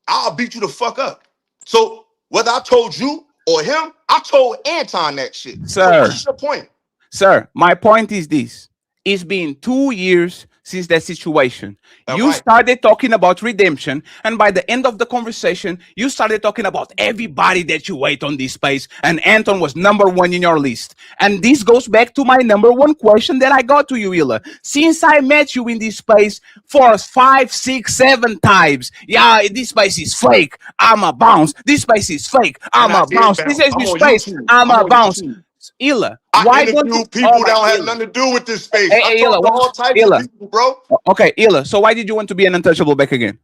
I'll beat you the fuck up. So whether I told you or him, I told Anton that shit. So Sir. what's your point? Sir, my point is this. It's been 2 years since that situation. All You right. started talking about redemption, and by the end of the conversation, you started talking about everybody that you wait on this space, and Anton was number one in your list. And this goes back to my number one question that I got to you, Ila. Since I met you in this space for 5, 6, 7 times, yeah, this space is fake. I'm a bounce. This space is fake. I'm And I a did bounce. This bounce. is I'm the on space. YouTube. I'm I'm a on bounce. YouTube. Ila, I why don't you? interview Oh people my that don't have Ila. nothing to do with this space. I Hey, talk Ila, to all types Ila. of people, bro. Okay, Ila. So why did you want to be an untouchable back again?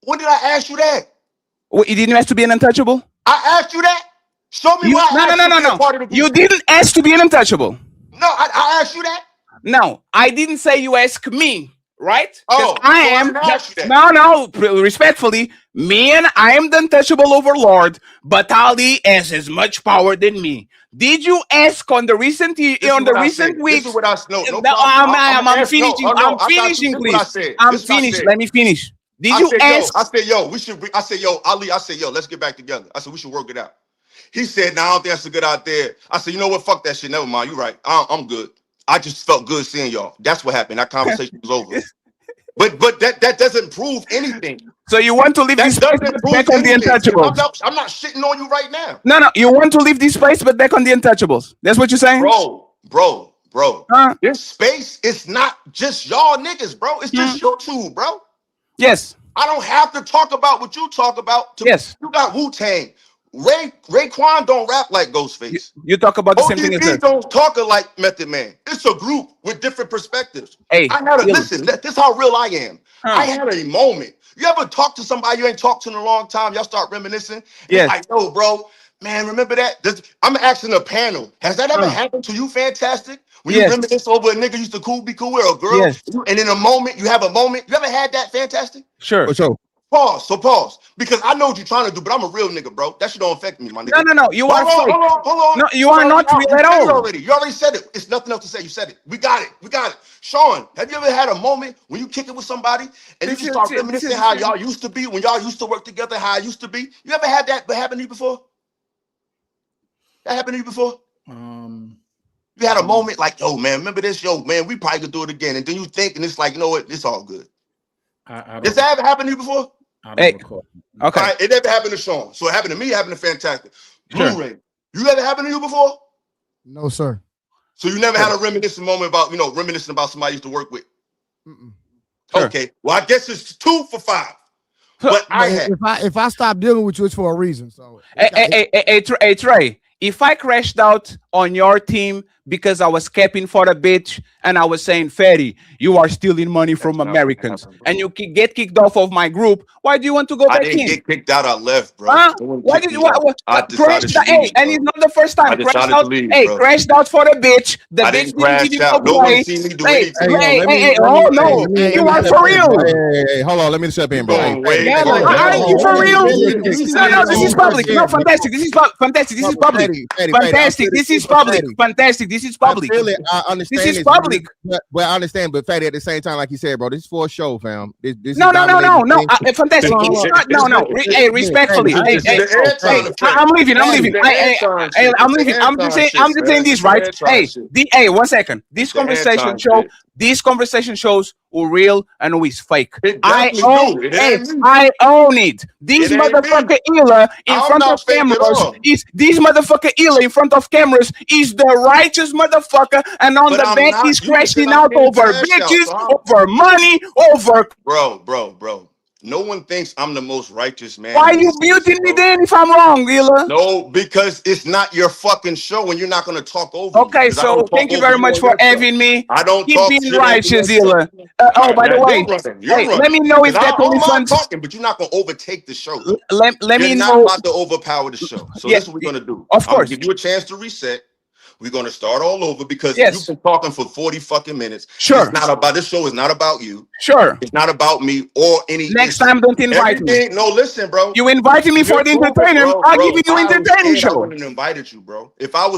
When did I ask you that? You didn't ask to be an untouchable? I asked you that. Show me You where no I no asked no you to no be a no. part of the You group. didn't ask to be an untouchable. No, I asked you that. No, I didn't say you ask me, right? Because Oh, I so I am didn't ask you that. no, respectfully, me and I am the untouchable overlord, but Ali has as much power than me. Did you ask on the recent This is what I said. This weeks? is what I no No, problem. I'm I'm ask, no, finishing. oh no, I'm I got you. finishing, This is what I please. said. I'm This is what I finished. said. Let me finish. Did I you said, ask? we should. I said, yo, Ali. I said, yo, let's get back together. I said, we should work it out. He said, "Nah, I don't think that's a good idea." I said, "You know what? Fuck that shit. Never mind. You're right. I'm good. I just felt good seeing y'all. That's what happened. That conversation was over. But that doesn't prove anything. So you want to leave this That place doesn't but prove back on the anything. untouchables? I'm not shitting on you right now, No, you want to leave this place but back on the untouchables. That's what you're saying? bro. Huh? This space is not just y'all niggas, bro. It's just YouTube, bro. Yes. I don't have to talk about what you talk about. Yes. You got Wu-Tang. Raekwon don't rap like Ghostface. You talk about the same thing as ODB us. don't talk like Method Man. It's a group with different perspectives. Hey, I had a Illa. listen. This is how real I am. I Huh. had a moment. You ever talk to somebody you ain't talked to in a long time? Y'all start reminiscing. It's Yes. like, yo, bro, man, remember that? I'm asking a panel. Has that ever Huh. happened to you? Fantastic. When you Yes. reminisce over a nigga used to be cool with, or a girl, Yes. and in a moment you have a moment. You ever had that? Fantastic. Sure. For sure. Pause. Because I know what you're trying to do, but I'm a real nigga, bro. That shit don't affect me, my nigga. No. You are fake. Hold on. No, you are not real at all. You already said it. It's nothing else to say. You said it. We got it. Sean, have you ever had a moment when you kick it with somebody and you just start reminiscing how y'all used to be when y'all used to work together, how I used to be? You ever had that happen to you before? That happened to you before? You had a moment like, yo, man, remember this? Yo, man, we probably could do it again. And then you think, and it's like, you know what? It's all good. Does that ever happen to you before? I don't Hey. recall. Okay. All right, it never happened to Sean. So it happened to me, it happened to Fantastic. Sure. Blu-ray. You ever happened to you before? No, sir. So you never had a reminiscent moment about, reminiscing about somebody you used to work with? Mm-mm. Sure. Okay. Well, I guess it's 2 for 5. But I had. If I stop dealing with you, it's for a reason. So Hey, Trey. If I crashed out on your team because I was capping for the bitch and I was saying, Ferry, you are stealing money from Americans, and you get kicked off of my group, why do you want to go I back didn't in? get kicked out. I left, bro. Huh? No one Why kicked did me you out. I crash decided to Hey, leave, and bro. it's not the first time. I Crashed decided out. to leave, Hey, bro. crashed out for the bitch. The I bitch didn't didn't give crash you no out. No one play. seen me do Hey, anything. oh no, you are for real. Hey, hold on. Let me step in, bro. Going way Yeah, further. are you for real? No, this is public. No, Again, fantastic. This is fantastic. This is public. Fantastic. This is public. Fantastic. This is public. I understand This is public. but I understand. But Fatty, at the same time, like you said, bro, this is for a show, fam. This No. is dominating thing. Fantastic. It's not. No. Hey, respectfully. This is Hey, the Anton effect. I'm leaving. It's the Anton shit. I'm It's the leaving. I'm just saying. Anton I'm shit, just saying man. this, It's the right? Anton shit. Hey, 1 second. This The conversation Anton show. shit. This conversation shows who real and who is fake. It I definitely own do. It it. ain't me. I own it. This It ain't me. motherfucker Illa in I'm front not of fake at cameras all. is this motherfucker Illa in front of cameras is the righteous motherfucker, and on But the I'm back not. he's You just said crashing I out can't over crash out. bitches, So how? over money, over. Bro. No one thinks I'm the most righteous man. Why in you this space, muting me bro. then if I'm wrong, Illa? No, because it's not your fucking show and you're not going to talk over me. Okay, 'Cause I so don't talk thank you over very you much on for your show. having me. I don't Keep talk being shit over your righteous, show. Illa. All By right, the now way, you're running. let me know if 'Cause that I'm OnlyFans. not talking, but you're not going to overtake the show. Though. Let You're me not know. about to overpower the show. So Yeah, this is what we're going to do. of I'm going course. to give you a chance to reset. We're going to start all over because Yes. you've been talking for 40 fucking minutes. Sure. It's not about this show is not about you. Sure. It's not about me or any Next issue. time, don't invite me. Everything. No, listen, bro. You invited me for the You're proving, entertainment. bro. I'll give you I entertaining understand I show. wouldn't have invited you, bro. If I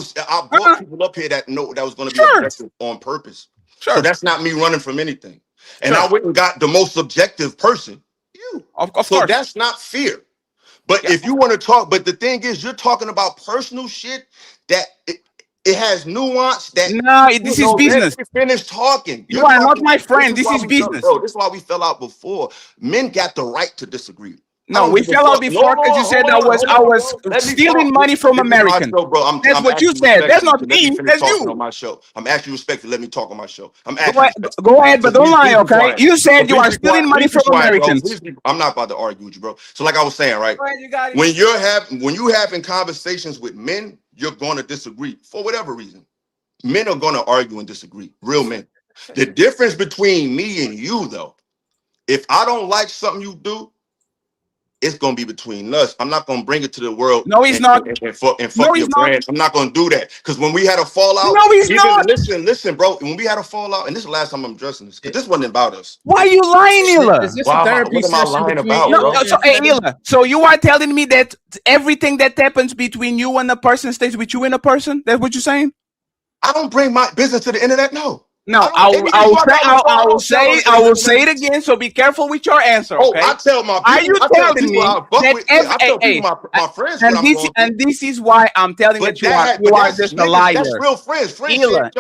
brought people up here that know that was going to be Sure. objective on purpose. Sure. So that's not me running from anything. And Sure. I went and got the most subjective person, you. Of So course. that's not fear. But Yeah. if you want to talk, but the thing is, you're talking about personal shit that it has nuance. That No, this is business. Let me finish talking. You are not my friend. This is business. Bro, this is why we fell out before. Men got the right to disagree. No, we fell out before because you said I was stealing money from Americans. That's what you said. That's not me. That's you. On my show. I'm asking you respectfully. Let me talk on my show. I'm Go ahead, but don't lie, okay? You said you are stealing money from Americans. I'm not about to argue with you, bro. So like I was saying, right? When you having conversations with men, you're going to disagree for whatever reason. Men are going to argue and disagree. Real men. The difference between me and you, though, if I don't like something you do, it's gonna be between us. I'm not gonna bring it to the world. No, he's not. And fuck your brand. I'm not gonna do that. Because when we had a fallout, no, he's not. Listen, bro. When we had a fallout, and this is the last time I'm addressing this, because this wasn't about us. Why are you lying, Illa? Is this a therapy what am I session lying between about, Illa bro? and So, hey, Fatty? Illa, so you are telling me that everything that happens between you and a person stays with you and a person? That's what you're saying? I don't bring my business to the internet. No. No, I will say it again. So be careful with your answer. Okay? I tell my people. Are you telling me I tell people my friends what I'm going through. And this is why I'm telling that you are just a liar. That's real friends. Illa.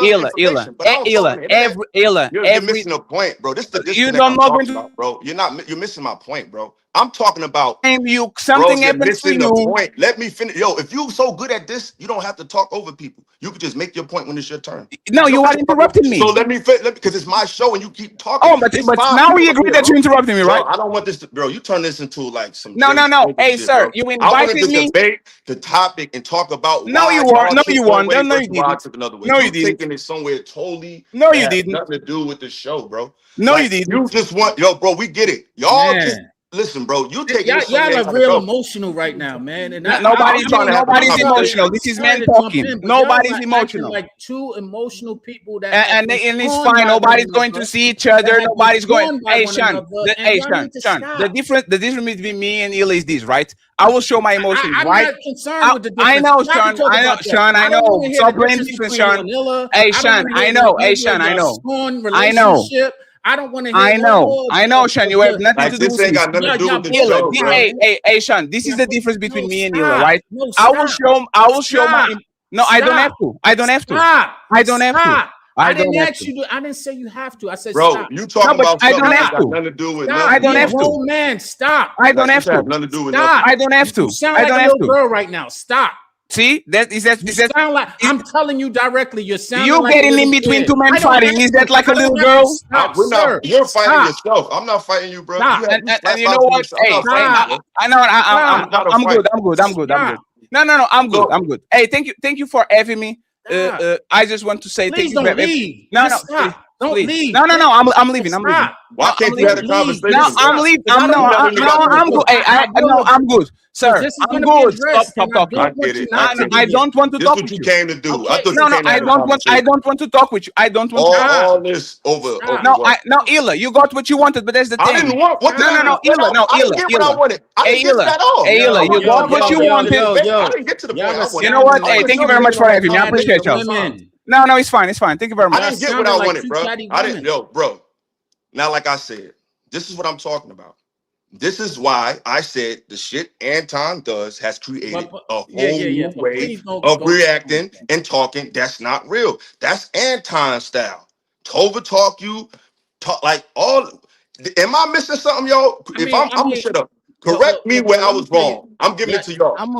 You're missing a point, bro. This is the disconnect I'm talking about, bro. You're missing my point, bro. I'm talking about. And you Bro, something you're happens to missing the you. point. Let me finish. Yo, if you so good at this, you don't have to talk over people. You could just make your point when it's your turn. No, you are interrupting me. So let me because it's my show and you keep talking. Oh, but now we agree that you interrupted me, right? Bro, I don't want this to, bro. You turn this into like some. No. Hey, shit, sir, bro. you I wanted invited to me. debate the topic and talk about No, why you y'all weren't. No, took you one weren't. way No, you versus why I didn't. took another way. No, you You didn't. taking it somewhere totally. No, you that has didn't. Nothing to do with the show, bro. No, Like, you didn't. You just want, yo, bro. We get it. Y'all just. Man. Listen, bro, you taking this Y'all somewhere. are real emotional right now, man. And Nobody's emotional. This is men talking. Nobody's emotional. Like two emotional people that And it's fine. Nobody's going to see each other. Nobody's going. Hey, Sean. Sean. The difference between me and Ila is this, right? I will show my emotions, I'm right? not concerned with the difference. I know, Sean. I know, Sean. I know. Stop playing different, Sean. Hey, Sean. I know. Hey, Sean. I know. I know. I don't want to hear. I know, Sean. You have nothing to do with this. Ain't got nothing to do with the show, bro. Hey, Sean. This is the difference between me and Ila, right? No, I will show my. No, I don't have to. I don't have to. I don't have to. I didn't ask you to. I didn't say you have to. I said bro, stop. you talking about I don't have to. Nothing to do with Stop. I don't have to. Man, stop. I don't have to. Nothing to do with Stop. I don't have to. You sound I like don't a have little to. girl right now. Stop. See, Sound like I'm telling you directly. You're sounding you like getting in between two men fighting. Is that like a little girl? Stop, you're fighting yourself. I'm not fighting you, bro. Stop. And you know what? Hey, I know. I'm good. No. I'm good. I'm good. Hey, thank you for having me. I just want to say Please thank you. Don't leave. No. Stop. Don't leave. No. I'm leaving. I'm leaving. Why can't you have a conversation? No, I'm leaving. I'm good. I'm good. Sir, I'm good. Stop talking. I get it. I don't want to talk with you. This is what you came to do. I thought No, I don't want to talk with you. I don't want to all this over. No, Ila, you got what you wanted, but that's the thing. I didn't want what Ila, I didn't get what I wanted. I didn't get that all. Hey, Ila, you got what you wanted. I didn't get to the point I wanted. You know what? Hey, thank you very much for having me. I appreciate y'all. No, it's fine. Thank you very much. I didn't get what I wanted, bro. I didn't, bro. Now, like I said, this is what I'm talking about. This is why I said the shit Anton does has created a whole new way of reacting and talking. That's not real. That's Anton style. Tova talk like all. Am I missing something, y'all? I'm gonna shut up. Correct me where I was wrong. I'm giving it to y'all. I'm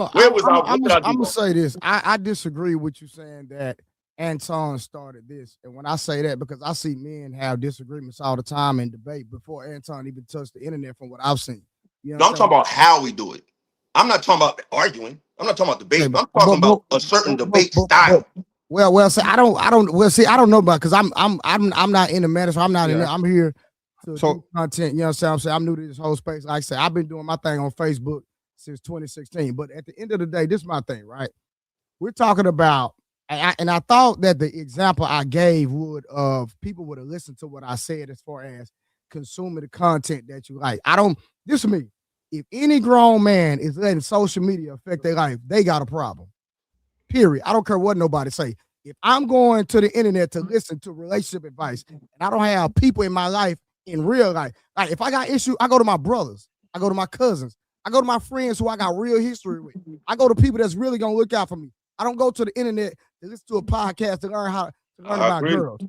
gonna say this. I disagree with you saying that Anton started this, and when I say that, because I see men have disagreements all the time in debate before Anton even touched the internet, from what I've seen. You know I'm talking about how we do it. I'm not talking about arguing. I'm not talking about debate. I'm talking about a certain debate style. Well, see, I don't know about, because I'm not in the matter, so I'm not in. I'm here to do content. You know what I'm saying? I'm new to this whole space. Like I said, I've been doing my thing on Facebook since 2016. But at the end of the day, this is my thing, right? We're talking about. And I thought that the example I gave people would have listened to what I said as far as consuming the content that you like. This is me. If any grown man is letting social media affect their life, they got a problem. Period. I don't care what nobody say. If I'm going to the internet to listen to relationship advice and I don't have people in my life in real life, like if I got issues, I go to my brothers, I go to my cousins, I go to my friends who I got real history with. I go to people that's really gonna look out for me. I don't go to the internet to listen to a podcast to learn about girls.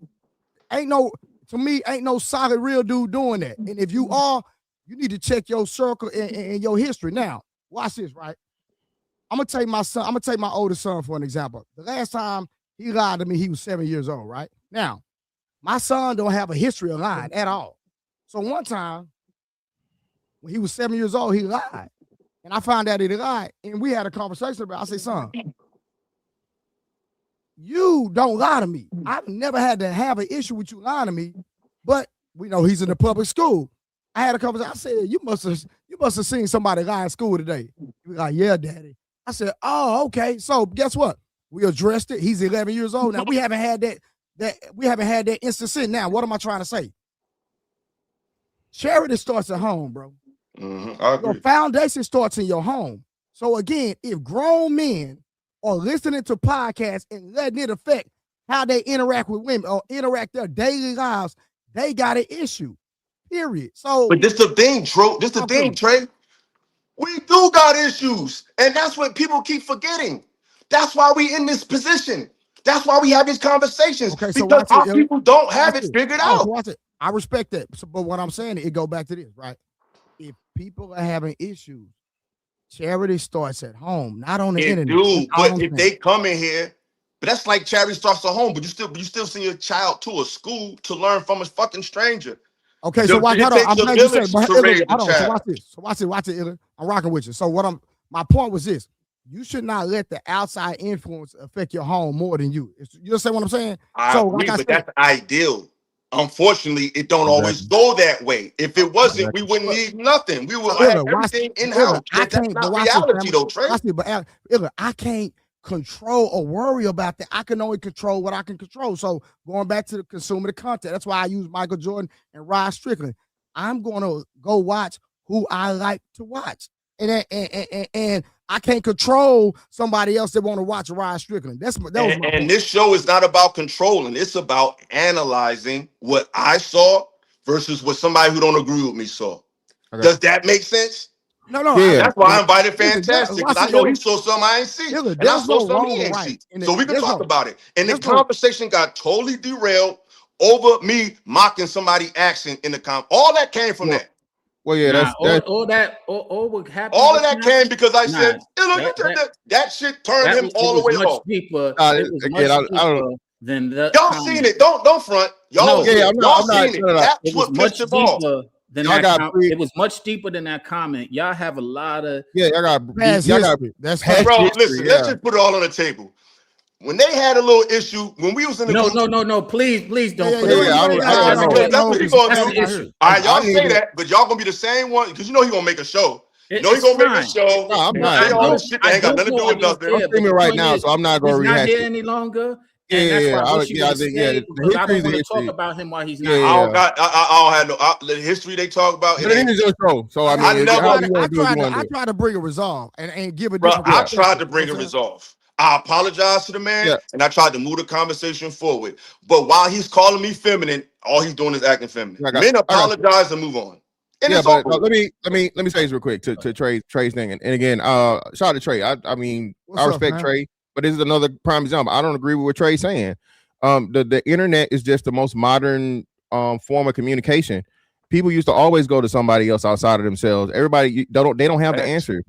Ain't no solid real dude doing that. And if you are, you need to check your circle and your history. Now, watch this, right? I'm gonna take my oldest son for an example. The last time he lied to me, he was 7 years old, right? Now, my son don't have a history of lying at all. So one time, when he was 7 years old, he lied. And I found out he lied. And we had a conversation about it. I said, son, you don't lie to me. I've never had to have an issue with you lying to me, but we know he's in the public school. I had a conversation. I said, you must have seen somebody lie in school today. He was like, yeah, daddy. I said, oh, okay. So guess what? We addressed it. He's 11 years old now. We haven't had that instance in. Now, what am I trying to say? Charity starts at home, bro. Your foundation starts in your home. So again, if grown men are listening to podcasts and letting it affect how they interact with women or interact their daily lives, they got an issue. Period. So, but this the thing, Trey. We do got issues, and that's what people keep forgetting. That's why we in this position. That's why we have these conversations. Okay, so because our people don't have it figured out. I respect that. But what I'm saying, it go back to this, right? if people are having issues, charity starts at home, not on the It internet. do, but if they come in here, but that's like charity starts at home, but you still send your child to a school to learn from a fucking stranger. Okay, so watch. Hold on. I'm glad you said. But to raise the hold on. So child. watch this. So watch it, Illa. I'm rocking with you. So my point was this: you should not let the outside influence affect your home more than you. You understand what I'm saying? I agree, but that's ideal. Unfortunately, it don't always go that way. If it wasn't, we wouldn't need nothing. We would have everything in house. That's not reality, though, Trey. But Illa, I can't control or worry about that. I can only control what I can control. So going back to the consumer the content, that's why I use Michael Jordan and Rod Strickland. I'm going to go watch who I like to watch, and I can't control somebody else that want to watch Rod Strickland. And this show is not about controlling. It's about analyzing what I saw versus what somebody who don't agree with me saw. Okay. Does that make sense? No. Yeah. That's why I invited Fantastic, because I know he saw something I ain't see. And I saw something he ain't see. So we can talk about it. And the conversation got totally derailed over me mocking somebody's action in the comment. All that came from that. Well, yeah, that's all what happened. All of that came because I said, that shit turned him all the way off. Deeper. It was much deeper than the y'all seen it. Don't front. Y'all seen it. That's what pissed him off. It was much deeper than that comment. Y'all have a lot of y'all got that's bro. Listen, let's just put it all on the table. When they had a little issue, when we was in the no, please don't put it. That's what he's gonna do. All right, y'all say that, but y'all gonna be the same one because you know he gonna make a show. You know he gonna make a show. No, I'm not. All this shit that ain't got nothing to do with nothing. I'm streaming right now, so I'm not gonna react. He's not here any longer. The history I don't want to talk about him while he's not. I don't have the history they talk about. But it is your show, so I mean, I try to bring a resolve and give a different. I tried to bring a resolve. I apologize to the man, and I tried to move the conversation forward. But while he's calling me feminine, all he's doing is acting feminine. Men apologize and move on. And but let me say this real quick to Trey's thing. And again, shout out to Trey. I mean, I respect Trey, but this is another prime example. I don't agree with what Trey's saying. The internet is just the most modern form of communication. People used to always go to somebody else outside of themselves. Everybody they don't have the answer.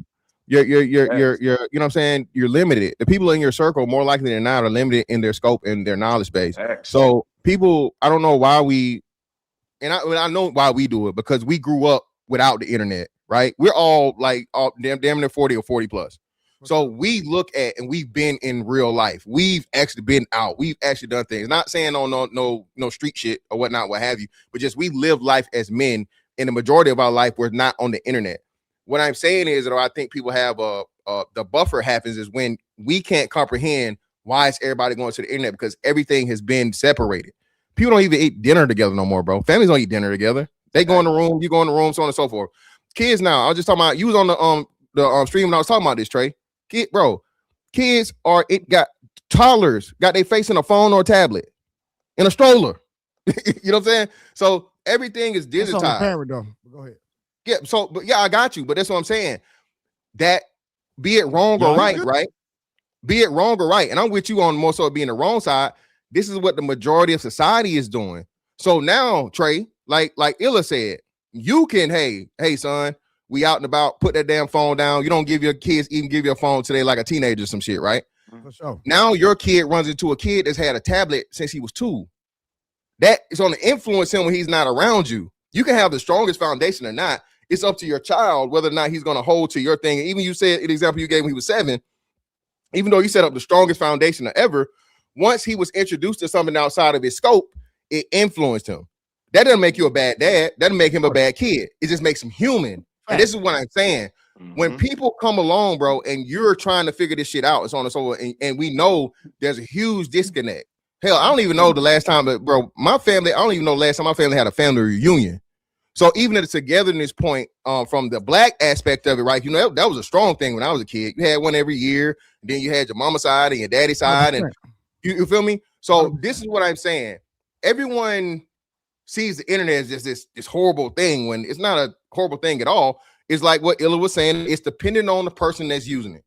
You're you know what I'm saying? You're limited. The people in your circle more likely than not are limited in their scope and their knowledge base. So people, I don't know why I know why we do it, because we grew up without the internet, right? We're all like damn near 40 or 40 plus. So we look at, and we've been in real life. We've actually been out. We've actually done things. Not saying no street shit or whatnot, what have you, but just we live life as men, and the majority of our life we're not on the internet. What I'm saying is that I think people have the buffer happens is when we can't comprehend why is everybody going to the internet, because everything has been separated. People don't even eat dinner together no more, bro. Families don't eat dinner together. They go in the room, you go in the room, so on and so forth. Kids now, I was just talking about, you was on the stream when I was talking about this, Trey. Kids got toddlers, got their face in a phone or a tablet, in a stroller. You know what I'm saying? So everything is digitized. That's on the parent, though. Go ahead. Yeah, but I got you. But that's what I'm saying. That be it wrong or right? Be it wrong or right. And I'm with you on more so being the wrong side. This is what the majority of society is doing. So now, Trey, like Illa said, you can, hey, son, we out and about, put that damn phone down. You don't give your kids even give your phone today like a teenager, some shit, right? For sure. Now your kid runs into a kid that's had a tablet since he was 2. That is going to influence him when he's not around you. You can have the strongest foundation or not. It's up to your child whether or not he's going to hold to your thing. Even you said, the example you gave when he was 7, even though you set up the strongest foundation ever, once he was introduced to something outside of his scope, it influenced him. That doesn't make you a bad dad. That doesn't make him a bad kid. It just makes him human. And this is what I'm saying. When people come along, bro, and you're trying to figure this shit out, it's on and so on, and we know there's a huge disconnect. Hell, I don't even know the last time, but bro, my family, I don't even know the last time my family had a family reunion. So even at the togetherness point, from the black aspect of it, right? You know, that was a strong thing when I was a kid. You had one every year, and then you had your mama side and your daddy side, and you feel me? So this is what I'm saying. Everyone sees the internet as just this horrible thing when it's not a horrible thing at all. It's like what Illa was saying. It's dependent on the person that's using it.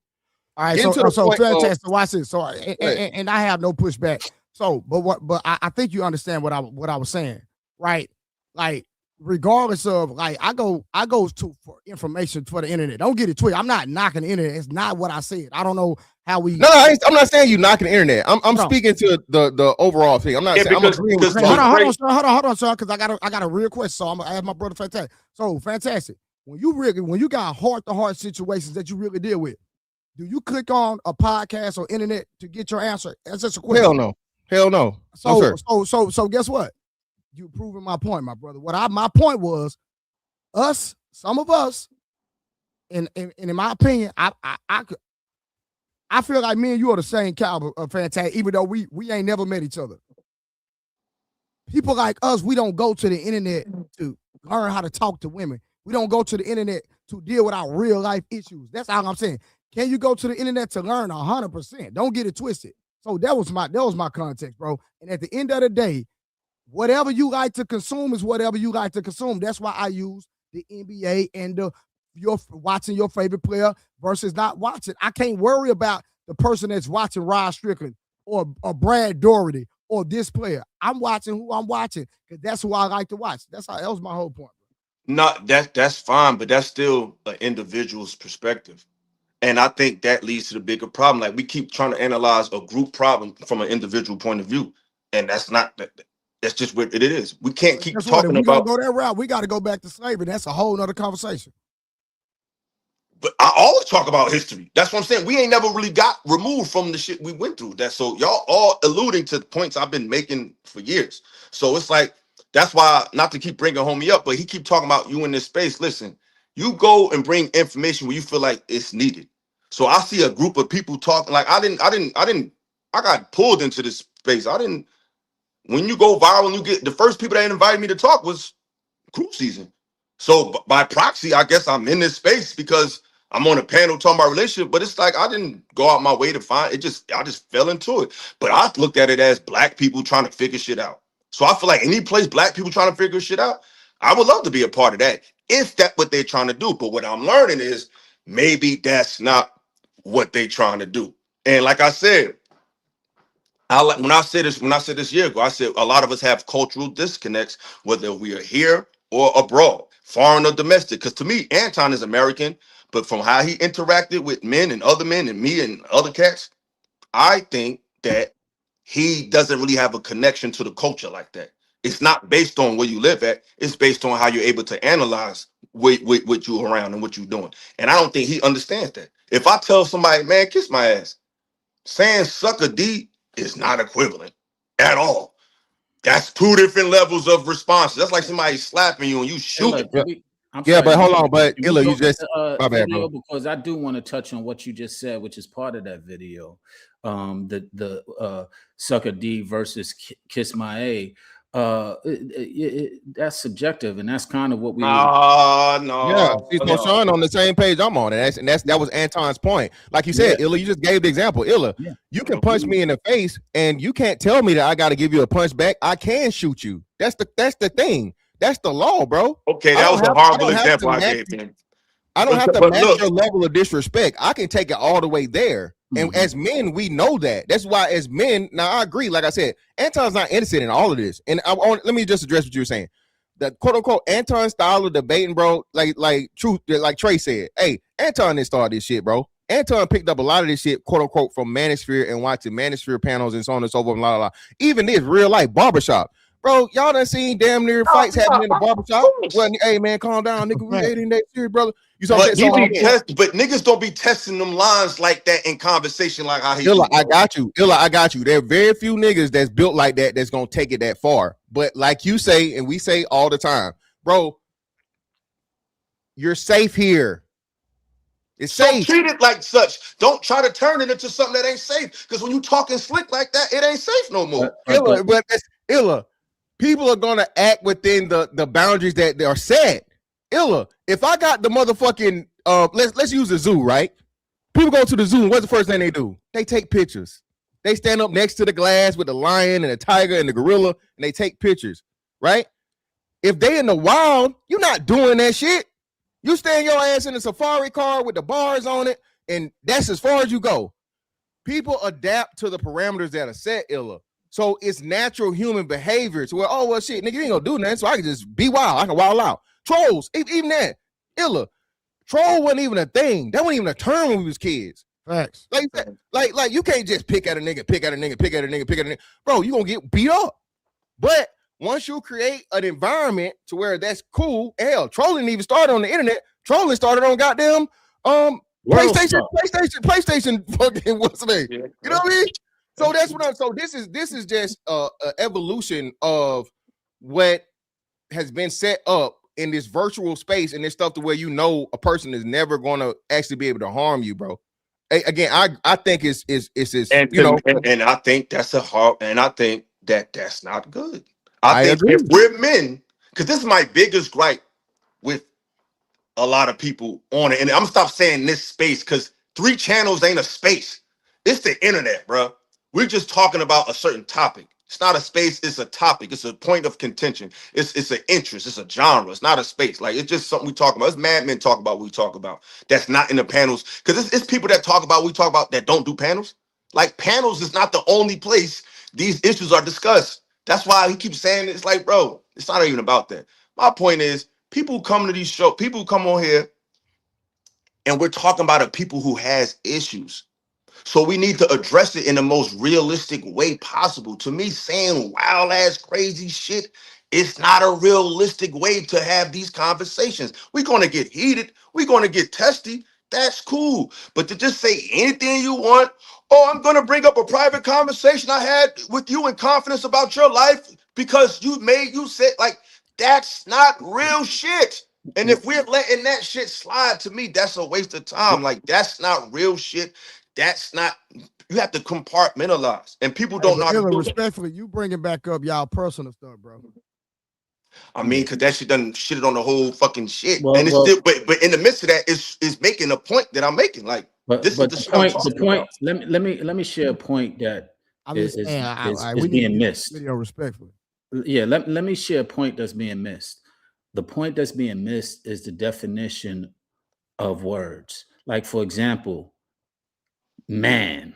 All right, so fantastic. Watch this. So and I have no pushback. So, but I think you understand what I was saying, right? Like regardless of like I go to for information for the internet. Don't get it twisted. I'm not knocking the internet. It's not what I said. I don't know how we. No, I'm not saying you knocking the internet. I'm speaking to the overall thing. I'm not saying I'm agreeing with hold on, sir, because I got a real question. So I'm gonna ask my brother Fantastic. So Fantastic, when you got heart-to-heart situations that you really deal with, do you click on a podcast or internet to get your answer? That's just a question. Hell no. So guess what? You proving my point, my brother. My point was some of us, and in my opinion, I feel like me and you are the same caliber of Fantastic, even though we ain't never met each other. People like us, we don't go to the internet to learn how to talk to women. We don't go to the internet to deal with our real life issues. That's all I'm saying. Can you go to the internet to learn 100%? Don't get it twisted. So that was my context, bro. And at the end of the day, whatever you like to consume is whatever you like to consume. That's why I use the NBA and your watching your favorite player versus not watching. I can't worry about the person that's watching Rod Strickland or Brad Doherty or this player. I'm watching who I'm watching because that's who I like to watch. That was my whole point. No, that's fine, but that's still an individual's perspective. And I think that leads to the bigger problem. Like we keep trying to analyze a group problem from an individual point of view. And that's just what it is. We can't keep talking about. Go that route. We got to go back to slavery. That's a whole nother conversation. But I always talk about history. That's what I'm saying. We ain't never really got removed from the shit we went through. So y'all all alluding to points I've been making for years. So it's like, that's why, not to keep bringing homie up, but he keep talking about you in this space. Listen, you go and bring information where you feel like it's needed. So I see a group of people talking like I got pulled into this space. When you go viral and you get the first people that invited me to talk was Crew Season. So by proxy, I guess I'm in this space because I'm on a panel talking about relationship, but it's like I didn't go out my way to find it. I just fell into it. But I looked at it as black people trying to figure shit out. So I feel like any place black people trying to figure shit out, I would love to be a part of that if that's what they're trying to do. But what I'm learning is maybe that's not what they're trying to do. And like I said, when I said this year ago, I said a lot of us have cultural disconnects, whether we are here or abroad, foreign or domestic. Because to me, Anton is American, but from how he interacted with men and other men and me and other cats, I think that he doesn't really have a connection to the culture like that. It's not based on where you live at. It's based on how you're able to analyze what you're around and what you're doing. And I don't think he understands that. If I tell somebody, man, kiss my ass, saying suck a D is not equivalent at all. That's two different levels of response. That's like somebody slapping you and you shooting. But hold on, but Illa, you just my bad, bro. Because I do want to touch on what you just said, which is part of that video. The sucker D versus kiss my A. That's subjective, and that's kind of what we. No. Yeah, she's Sean on the same page I'm on, and that was Anton's point. Like you said, Illa, you just gave the example. Illa, you can punch me in the face, and you can't tell me that I got to give you a punch back. I can shoot you. That's the thing. That's the law, bro. Okay, that was a horrible example I gave him. I don't have to match your level of disrespect. I can take it all the way there. And as men, we know that. That's why as men, now I agree, like I said, Anton's not innocent in all of this. And let me just address what you were saying. The quote unquote Anton style of debating, bro, like Trey said, hey, Anton didn't start this shit, bro. Anton picked up a lot of this shit, quote unquote, from Manosphere and watching Manosphere panels and so on and so forth, and blah, blah, blah. Even this real life barbershop. Bro, y'all done seen damn near fights happening in the barbershop. Well, hey, man, calm down, nigga. We ain't in that serious, brother. You saw but niggas don't be testing them lines like that in conversation like how he Illa, I got you. There are very few niggas that's built like that that's gonna take it that far. But like you say, and we say all the time, bro, you're safe here. It's safe. Treat it like such. Don't try to turn it into something that ain't safe. Because when you talking slick like that, it ain't safe no more. Illa, people are gonna act within the boundaries that they are set. Illa, if I got the motherfucking let's use the zoo, right? People go to the zoo, and what's the first thing they do? They take pictures. They stand up next to the glass with the lion and the tiger and the gorilla, and they take pictures, right? If they in the wild, you're not doing that shit. You stand your ass in a safari car with the bars on it, and that's as far as you go. People adapt to the parameters that are set, Illa. So it's natural human behavior to where, oh, well, shit, nigga, you ain't gonna do nothing, so I can just be wild. I can wild out. Trolls, even that. Illa. Troll wasn't even a thing. That wasn't even a term when we was kids. Facts. Like you can't just pick at a nigga. Bro, you gonna get beat up. But once you create an environment to where that's cool, hell, trolling even started on the internet. Trolling started on goddamn PlayStation, fucking what's the name? You know what I mean? So that's what I'm. So this is just a evolution of what has been set up in this virtual space and this stuff to where you know a person is never going to actually be able to harm you, bro. Again, I think it's and you know, and I think that's a hard, and I think that's not good. I think agree. if we're men, because this is my biggest gripe with a lot of people on it, and I'm gonna stop saying this space because 3 channels ain't a space. It's the internet, bro. We're just talking about a certain topic. It's not a space, it's a topic. It's a point of contention. It's an interest, it's a genre. It's not a space. Like, it's just something we talk about. It's madmen talk about what we talk about. That's not in the panels. Because it's people that talk about what we talk about that don't do panels. Like, panels is not the only place these issues are discussed. That's why he keeps saying it's like, bro, it's not even about that. My point is, people come to these shows, people come on here, and we're talking about a people who has issues. So we need to address it in the most realistic way possible. To me, saying wild ass crazy shit, it's not a realistic way to have these conversations. We're gonna get heated, we're gonna get testy. That's cool. But to just say anything you want, oh, I'm gonna bring up a private conversation I had with you in confidence about your life because you said, like, that's not real shit. And if we're letting that shit slide, to me, that's a waste of time. Like, that's not real shit. That's not, you have to compartmentalize. And people don't know how to do that. Respectfully, you bringing back up y'all personal stuff, bro. I mean, because that shit done shitted on the whole fucking shit. Well, and it's still, but in the midst of that, it's making a point that I'm making. Like, this is the shit I'm talking about. Let me share a point that is we being missed. Video respectfully. Yeah, let me share a point that's being missed. The point that's being missed is the definition of words. Like, for example, man.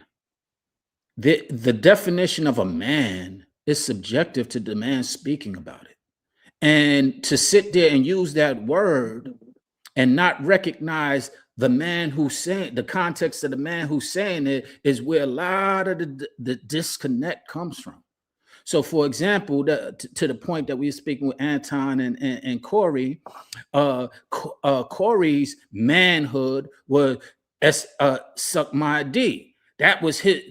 The definition of a man is subjective to the man speaking about it. And to sit there and use that word and not recognize the man who's saying, the context of the man who's saying it, is where a lot of the disconnect comes from. So, for example, to the point that we were speaking with Anton and Corey, Corey's manhood was suck my D. That was his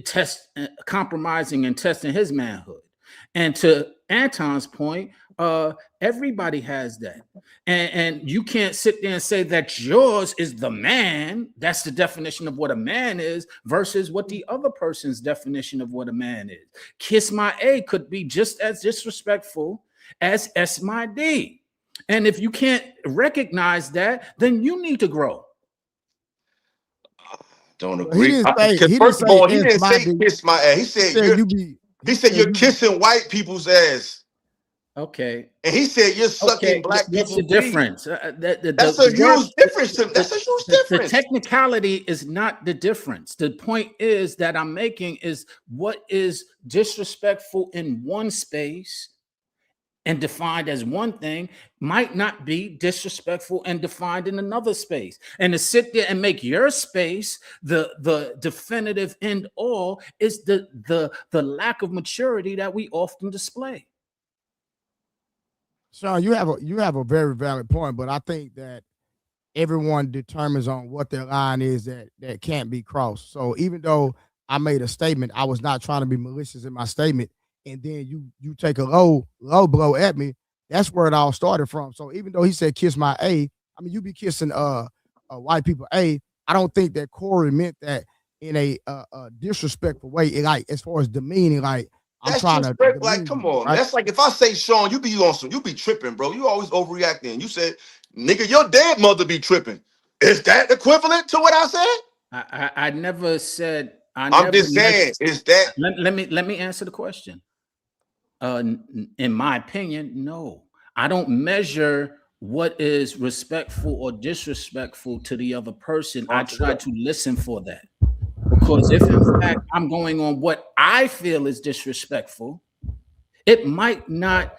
compromising and testing his manhood. And to Anton's point, everybody has that. And you can't sit there and say that yours is the man. That's the definition of what a man is versus what the other person's definition of what a man is. Kiss my A could be just as disrespectful as S my D. And if you can't recognize that, then you need to grow. Don't agree. First of all, he didn't say kiss my ass. He said you're kissing white people's ass. Okay. And he said you're sucking black people's. What's the difference? That's a huge difference. That's a huge difference. The technicality is not the difference. The point is that I'm making is what is disrespectful in one space and defined as one thing might not be disrespectful and defined in another space. And to sit there and make your space the definitive end all is the lack of maturity that we often display. Sean, you have a very valid point, but I think that everyone determines on what their line is that can't be crossed. So even though I made a statement, I was not trying to be malicious in my statement. And then you take a low blow at me. That's where it all started from. So even though he said kiss my A, I mean, you be kissing white people A. I don't think that Corey meant that in a disrespectful way. Like, as far as demeaning, like, I'm trying to like, come on. Right? That's like if I say Sean, you be tripping, bro. You always overreacting. You said, nigga, your dead mother be tripping. Is that equivalent to what I said? I never said. I'm just saying, is that? Let me answer the question. In my opinion, no. I don't measure what is respectful or disrespectful to the other person. I try to listen for that. Because if in fact I'm going on what I feel is disrespectful, it might not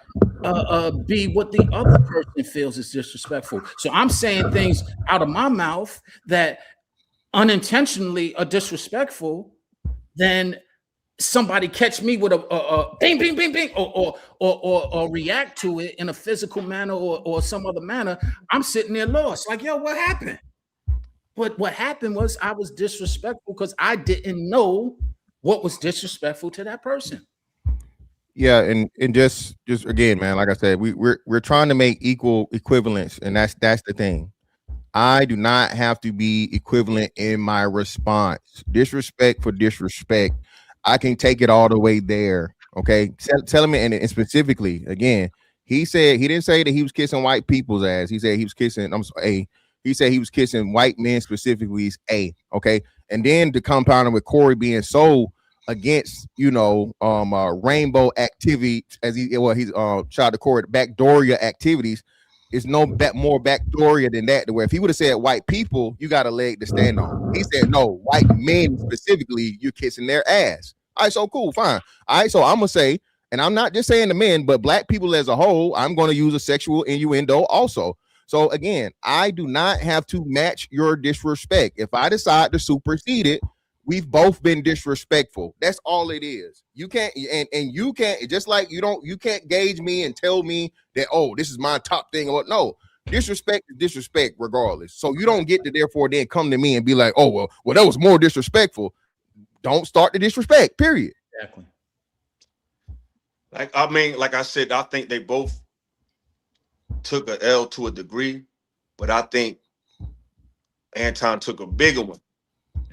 be what the other person feels is disrespectful. So I'm saying things out of my mouth that unintentionally are disrespectful, then somebody catch me with a bing, bing, bing, bing, or react to it in a physical manner or some other manner, I'm sitting there lost. Like, yo, what happened? But what happened was I was disrespectful because I didn't know what was disrespectful to that person. Yeah, and just again, man, like I said, we're trying to make equal equivalence, and that's the thing. I do not have to be equivalent in my response. Disrespect for disrespect, I can take it all the way there. Okay, telling me, and specifically, again, he didn't say that he was kissing white people's ass. He said he was kissing. He said he was kissing white men specifically. Okay, and then the compounding with Corey being so against rainbow activity as he's tried to Corey backdooria activities. It's no more backdooria than that. Where if he would have said white people, you got a leg to stand on. He said no, white men specifically, you're kissing their ass. All right, so cool, fine. All right, so I'm gonna say, and I'm not just saying the men, but black people as a whole, I'm gonna use a sexual innuendo also. So again, I do not have to match your disrespect. If I decide to supersede it, we've both been disrespectful. That's all it is. You can't, and you can't, just like you can't gauge me and tell me that, oh, this is my top thing or what. No, disrespect is disrespect regardless. So you don't get to therefore then come to me and be like, oh, well, that was more disrespectful. Don't start the disrespect, period. Exactly. Like I said, I think they both took a L to a degree, but I think Anton took a bigger one,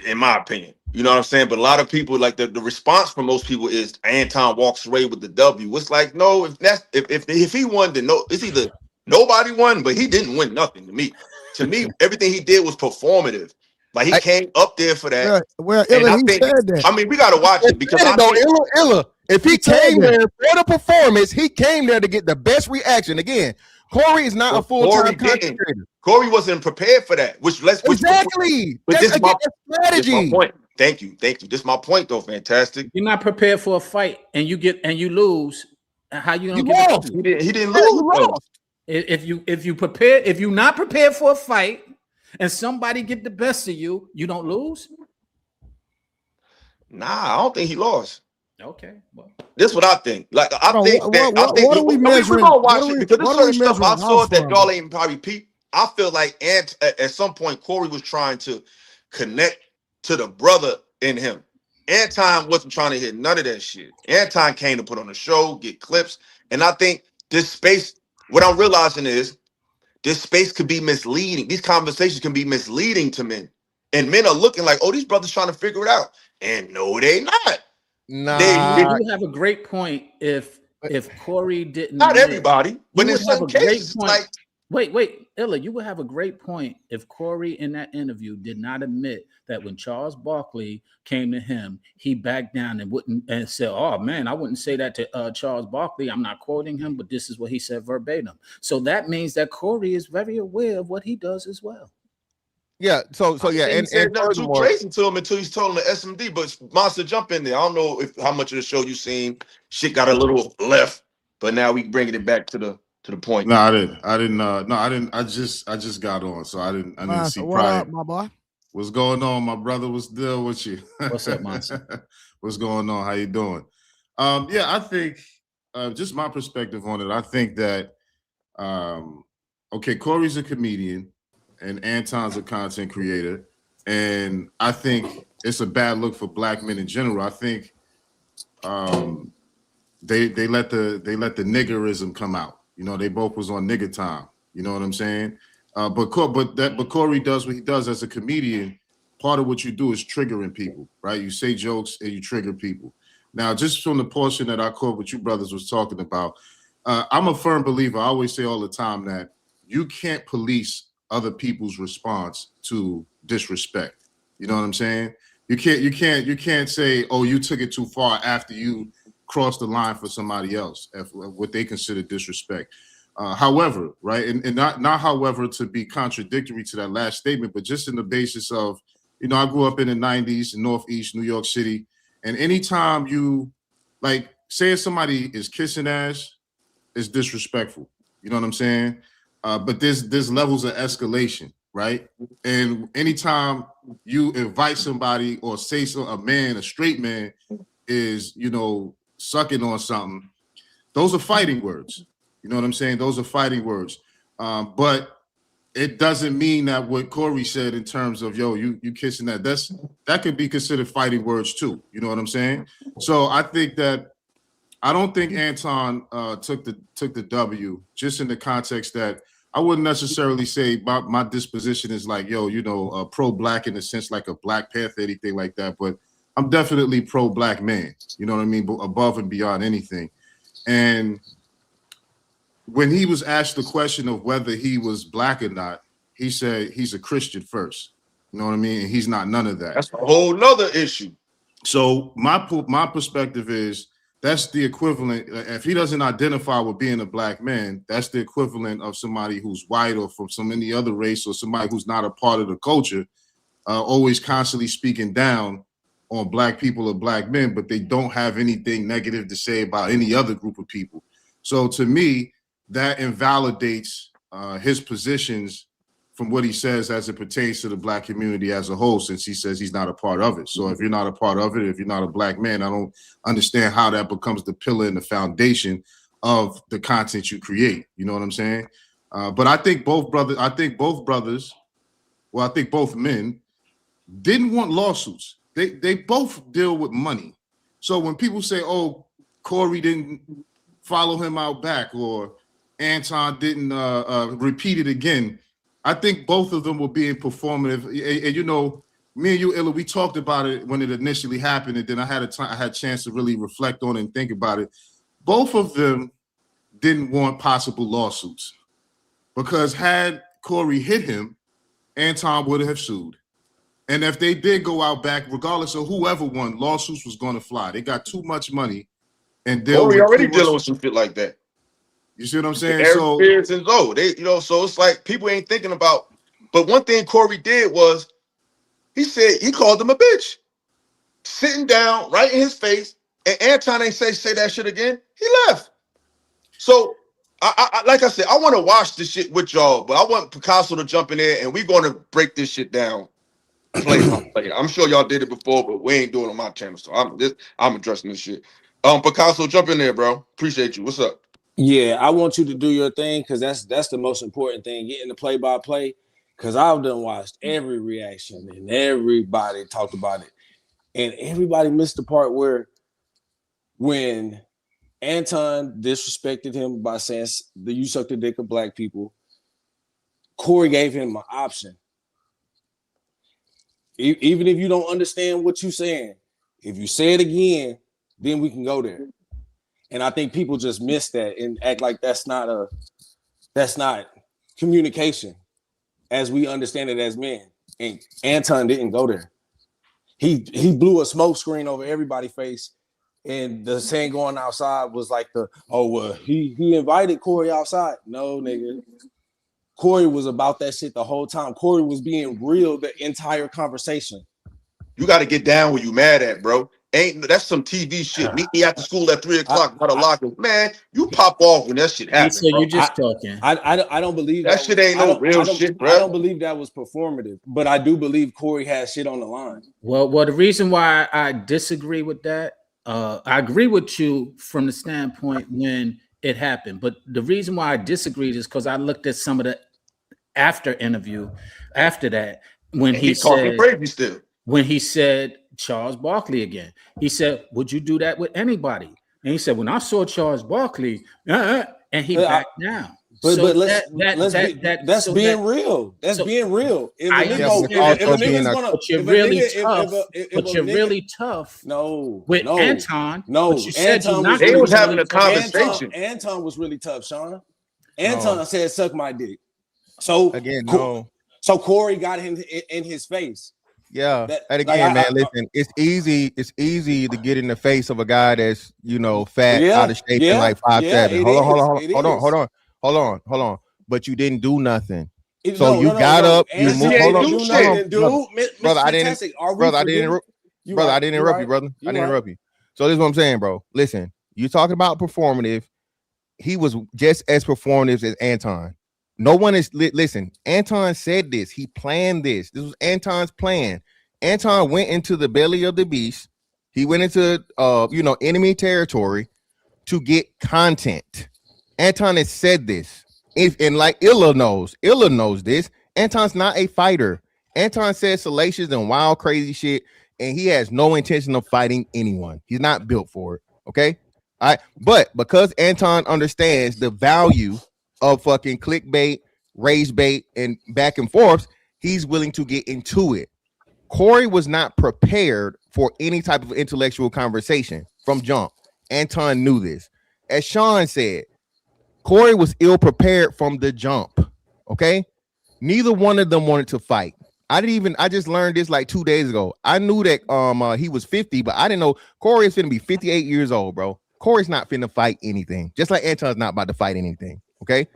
in my opinion. You know what I'm saying? But a lot of people, like the response from most people is Anton walks away with the W. It's like, no, if he won, then no, it's either nobody won, but he didn't win nothing to me. To me, everything he did was performative. Like he came up there for that. Well, Illa, he said that. I mean, we gotta watch it because Illa, if he came there for the performance, he came there to get the best reaction. Again, Corey is not a full-time content creator. Corey wasn't prepared for that. Exactly. But this is my strategy. This my point. Thank you. This is my point, though. Fantastic. You're not prepared for a fight, and you lose. How you don't get lost? He didn't lose. If you're not prepared for a fight, and somebody get the best of you, you don't lose. Nah, I don't think he lost. Okay, well, this is what I think. Like I think what are we measuring? We're gonna watch it because there's certain stuff I saw that y'all ain't probably peep. I feel like at some point Corey was trying to connect to the brother in him. Anton wasn't trying to hit none of that shit. Anton came to put on a show, get clips, and I think this space. What I'm realizing is this space could be misleading. These conversations can be misleading to men, and men are looking like, oh, these brothers trying to figure it out, and no, they not. Nah, you have a great point. If Corey didn't, not everybody, but in some cases, like wait, Illa, you would have a great point if Corey in that interview did not admit that when Charles Barkley came to him, he backed down and said, "Oh man, I wouldn't say that to Charles Barkley. I'm not quoting him, but this is what he said verbatim." So that means that Corey is very aware of what he does as well. Yeah, so yeah, and nothing too crazy to him until he's told him the SMD. But Monster, jump in there. I don't know how much of the show you've seen. Shit got a little left, but now we bringing it back to the point. No, I didn't. I just got on, so I didn't see what prior. up, my boy? What's going on, my brother? What's the deal with you? What's up, Monster? What's going on? How you doing? Yeah, I think just my perspective on it. I think that okay, Corey's a comedian. And Anton's a content creator, and I think it's a bad look for black men in general. I think they let the niggerism come out. You know, they both was on nigger time. You know what I'm saying? But Corey does what he does as a comedian. Part of what you do is triggering people, right? You say jokes and you trigger people. Now, just from the portion that I caught what you brothers was talking about, I'm a firm believer. I always say all the time that you can't police other people's response to disrespect. You know what I'm saying? You can't say, oh, you took it too far after you crossed the line for somebody else, what they consider disrespect. However, right, and not however to be contradictory to that last statement, but just in the basis of You know, I grew up in the 90s in Northeast New York City. And anytime you, like, saying somebody is kissing ass is disrespectful. You know what I'm saying? But there's levels of escalation, right? And anytime you invite somebody or say a man, a straight man, is, you know, sucking on something, those are fighting words. You know what I'm saying? Those are fighting words. But it doesn't mean that what Corey said in terms of, yo, you kissing that could be considered fighting words too. You know what I'm saying? So I don't think Anton took the W, just in the context that I wouldn't necessarily say my disposition is like, yo, you know, pro-black in the sense like a Black Panther, anything like that. But I'm definitely pro-black man. You know what I mean? But above and beyond anything. And when he was asked the question of whether he was black or not, he said he's a Christian first. You know what I mean? And he's not none of that. That's a whole nother issue. So my perspective is that's the equivalent. If he doesn't identify with being a black man, that's the equivalent of somebody who's white or from some any other race or somebody who's not a part of the culture, always constantly speaking down on black people or black men, but they don't have anything negative to say about any other group of people. So to me, that invalidates his positions from what he says as it pertains to the black community as a whole, since he says he's not a part of it. So if you're not a part of it, if you're not a black man, I don't understand how that becomes the pillar and the foundation of the content you create. You know what I'm saying? But I think both men didn't want lawsuits. They both deal with money. So when people say, oh, Corey didn't follow him out back, or Anton didn't repeat it again, I think both of them were being performative. And you know, me and you, Illa, we talked about it when it initially happened, and then I had a chance to really reflect on it and think about it. Both of them didn't want possible lawsuits, because had Corey hit him, Anton would have sued. And if they did go out back, regardless of whoever won, lawsuits was going to fly. They got too much money, and Corey already dealing with some shit like that. You see what I'm saying? So Spears and Zoe, they, you know, so it's like people ain't thinking about. But one thing Corey did was he said he called him a bitch, sitting down right in his face, and Anton ain't say that shit again. He left. So I like I said, I want to watch this shit with y'all, but I want Picasso to jump in there and we're gonna break this shit down. Play by play. I'm sure y'all did it before, but we ain't doing it on my channel. So I'm addressing this shit. Picasso, jump in there, bro. Appreciate you. What's up? Yeah, I want you to do your thing, because that's the most important thing, getting the play-by-play, because I've done watched every reaction and everybody talked about it. And everybody missed the part where when Anton disrespected him by saying that you suck the dick of black people, Corey gave him an option. Even if you don't understand what you're saying, if you say it again, then we can go there. And I think people just miss that and act like that's not communication as we understand it as men. And Anton didn't go there. He blew a smoke screen over everybody's face. And the saying going outside was like he invited Corey outside. No, nigga. Corey was about that shit the whole time. Corey was being real the entire conversation. You got to get down where you mad at, bro. That's some TV shit. Meet me after school at 3:00. Got a locker. Man, you pop off when that shit happens. So you're just talking. I don't believe that shit ain't no real shit, bro. I don't believe that was performative, but I do believe Corey has shit on the line. Well, the reason why I disagree with that, I agree with you from the standpoint when it happened, but the reason why I disagreed is because I looked at some of the after interview after that when he said crazy still. When he said Charles Barkley again, he said, "Would you do that with anybody?" And he said, "When I saw Charles Barkley," and he backed down. But that's being real. That's being real. But you're really tough. No, with Anton. No, but you said they was having a conversation. Anton was really tough, Sean. Anton said, "Suck my dick." So again, no. So Corey got him in his face. Yeah, and again, man, listen, it's easy to get in the face of a guy that's, you know, fat, out of shape, and like 5'7". Hold on. But you didn't do nothing. So you got up, you moved. ain't Hold do on, shit. brother. I didn't interrupt you, brother. I didn't interrupt you, brother. I didn't interrupt you. So this is what I'm saying, bro. Listen, you talking about performative. He was just as performative as Anton. No one is listen. Anton said this. He planned this. This was Anton's plan. Anton went into the belly of the beast. He went into enemy territory to get content. Anton has said this. And like Illa knows this. Anton's not a fighter. Anton says salacious and wild, crazy shit, and he has no intention of fighting anyone. He's not built for it. Okay. All right. But because Anton understands the value of fucking clickbait, rage bait, and back and forth, he's willing to get into it. Corey was not prepared for any type of intellectual conversation from jump. Anton knew this. As Sean said, Corey was ill prepared from the jump. Okay. Neither one of them wanted to fight. I just learned this like 2 days ago. I knew that he was 50, but I didn't know Corey is finna be 58 years old, bro. Corey's not finna fight anything. Just like Anton's not about to fight anything. Okay.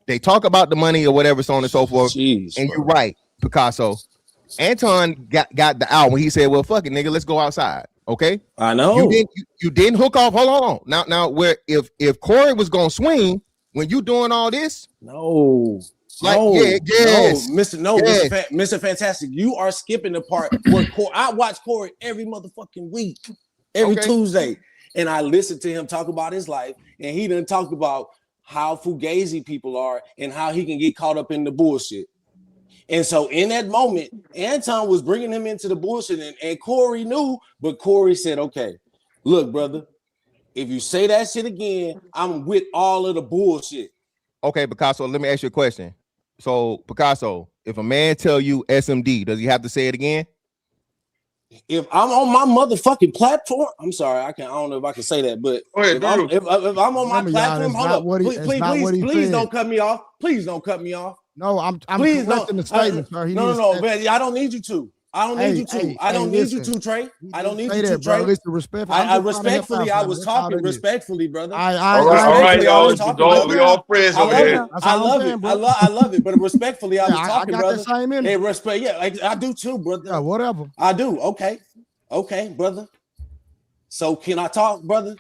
They talk about the money or whatever, so on and so forth. Jeez, and you're right, Picasso. Anton got the out when he said, well, fuck it, nigga, let's go outside. Okay. I know. You didn't hook off. Hold on. Now where if Corey was gonna swing when you doing all this, Mr. Fantastic, you are skipping the part where I watch Corey every motherfucking week, every Tuesday, and I listen to him talk about his life, and he done talked about how fugazi people are and how he can get caught up in the bullshit. And so in that moment, Anton was bringing him into the bullshit, and Corey knew, but Corey said, okay, look, brother, if you say that shit again, I'm with all of the bullshit. Okay, Picasso, let me ask you a question. So, Picasso, if a man tell you SMD, does he have to say it again? If I'm on my motherfucking platform, I'm sorry, I don't know if I can say that, but if I'm on my platform, hold up, please don't cut me off. Please don't cut me off. No, I'm correcting the statement, sir. No, man, I don't need you to. I don't need you to. I don't need you to, Trey. I don't need you to, Trey. I respectfully, I was talking respectfully, brother. All right, y'all. We all friends over here. I love it. I love it. But respectfully, I was talking, brother. Hey, respect. Yeah, I do too, brother. Yeah, whatever. I do. Okay, brother. So can I talk, brother?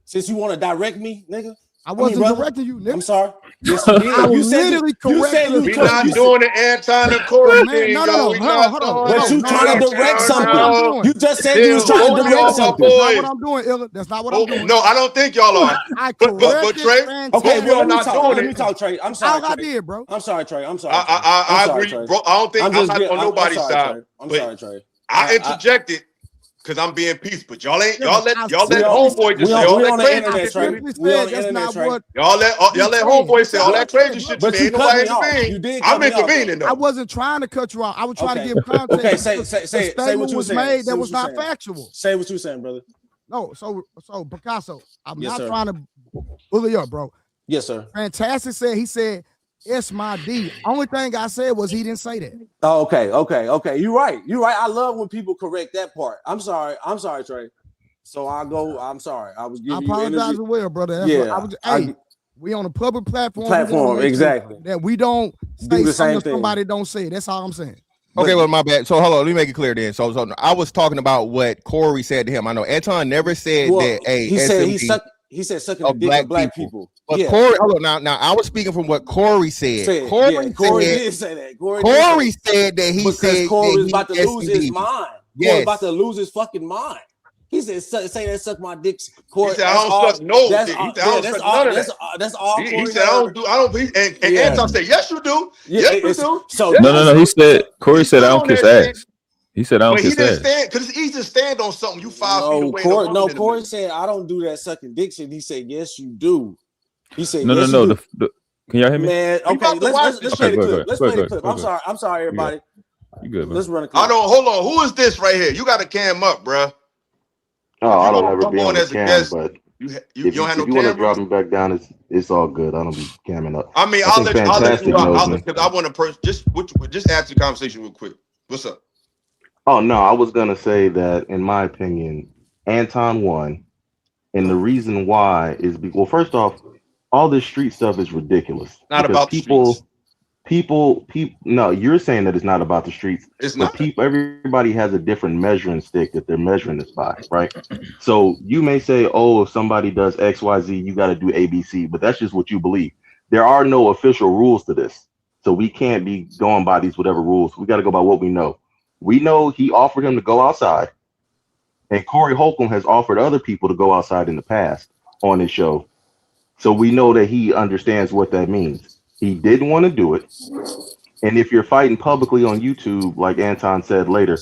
Since you want to direct me, nigga. I wasn't directing you, nigga. I'm sorry. Yes, you did. I was literally correcting. We're not doing the Anton and Corey thing. No, hold on. But you trying to direct something. You just said you was trying to direct something. That's not what I'm doing, Illa. That's not what I'm doing. No, I don't think y'all are. But Trey, okay, well, let me talk, Trey. I'm sorry. I did, bro. I'm sorry, Trey. I'm sorry. I agree, bro. I don't think I'm not on nobody's side. I'm sorry, Trey. I interjected. Cause I'm being peaceful. Y'all let homeboy just say all that crazy shit. Y'all let homeboy say all that crazy shit. But ain't nobody intervene. I'm intervening though. I wasn't trying to cut you off. I was trying to give context. Okay, say what you were saying. That was not factual. Say what you saying, brother. No, so Picasso, I'm not trying to bully you up, bro. Yes, sir. Fantastic said he said it's my D. Only thing I said was he didn't say that. Oh, okay. You're right. I love when people correct that part. I'm sorry, Trey. So I'm sorry. I was giving you energy. I apologize as well, brother. We on a public platform. Exactly. That we don't say the same thing. Somebody don't say. That's all I'm saying. Okay, well, my bad. So hold on, let me make it clear then. So I was talking about what Corey said to him. I know Anton never said that. He said sucking the dick of black people. But Corey, hold on, now I was speaking from what Corey said. Corey did say that. Corey said that he said Corey was about to lose his mind. Yes. Corey about to lose his fucking mind. He said, "Say that suck my dick." Corey, he said, "I don't suck no dick." He said, "I don't suck none of that." That's all. He said, "I don't." And Anton said, "Yes, you do. Yes, you do." So no. He said, Corey said, "I don't kiss ass." He said, "I don't kiss ass." Because it's easy to stand on something. You 5 feet away. Corey said, "I don't do that sucking dick shit." He said, "Yes, you do." He said, "No." Can y'all hear me? Man, okay, let's play the clip. Let's play the clip. I'm sorry, everybody. You good, man? Let's run a clip. Hold on. Who is this right here? You got to cam up, bro. Oh, I don't ever be on the cam, but if you want to drop me back down, it's all good. I don't be camming up. I mean, I'll let you out because I want to just ask the conversation real quick. What's up? Oh no, I was gonna say that in my opinion, Anton won, and the reason why is because, well, first off, all this street stuff is ridiculous. Not about people. people. No, you're saying that it's not about the streets. It's But not. everybody has a different measuring stick that they're measuring this by, right? So you may say, oh, if somebody does XYZ, you got to do ABC, but that's just what you believe. There are no official rules to this. So we can't be going by these whatever rules. We got to go by what we know. We know he offered him to go outside, and Corey Holcomb has offered other people to go outside in the past on his show. So we know that he understands what that means. He didn't want to do it. And if you're fighting publicly on YouTube, like Anton said later,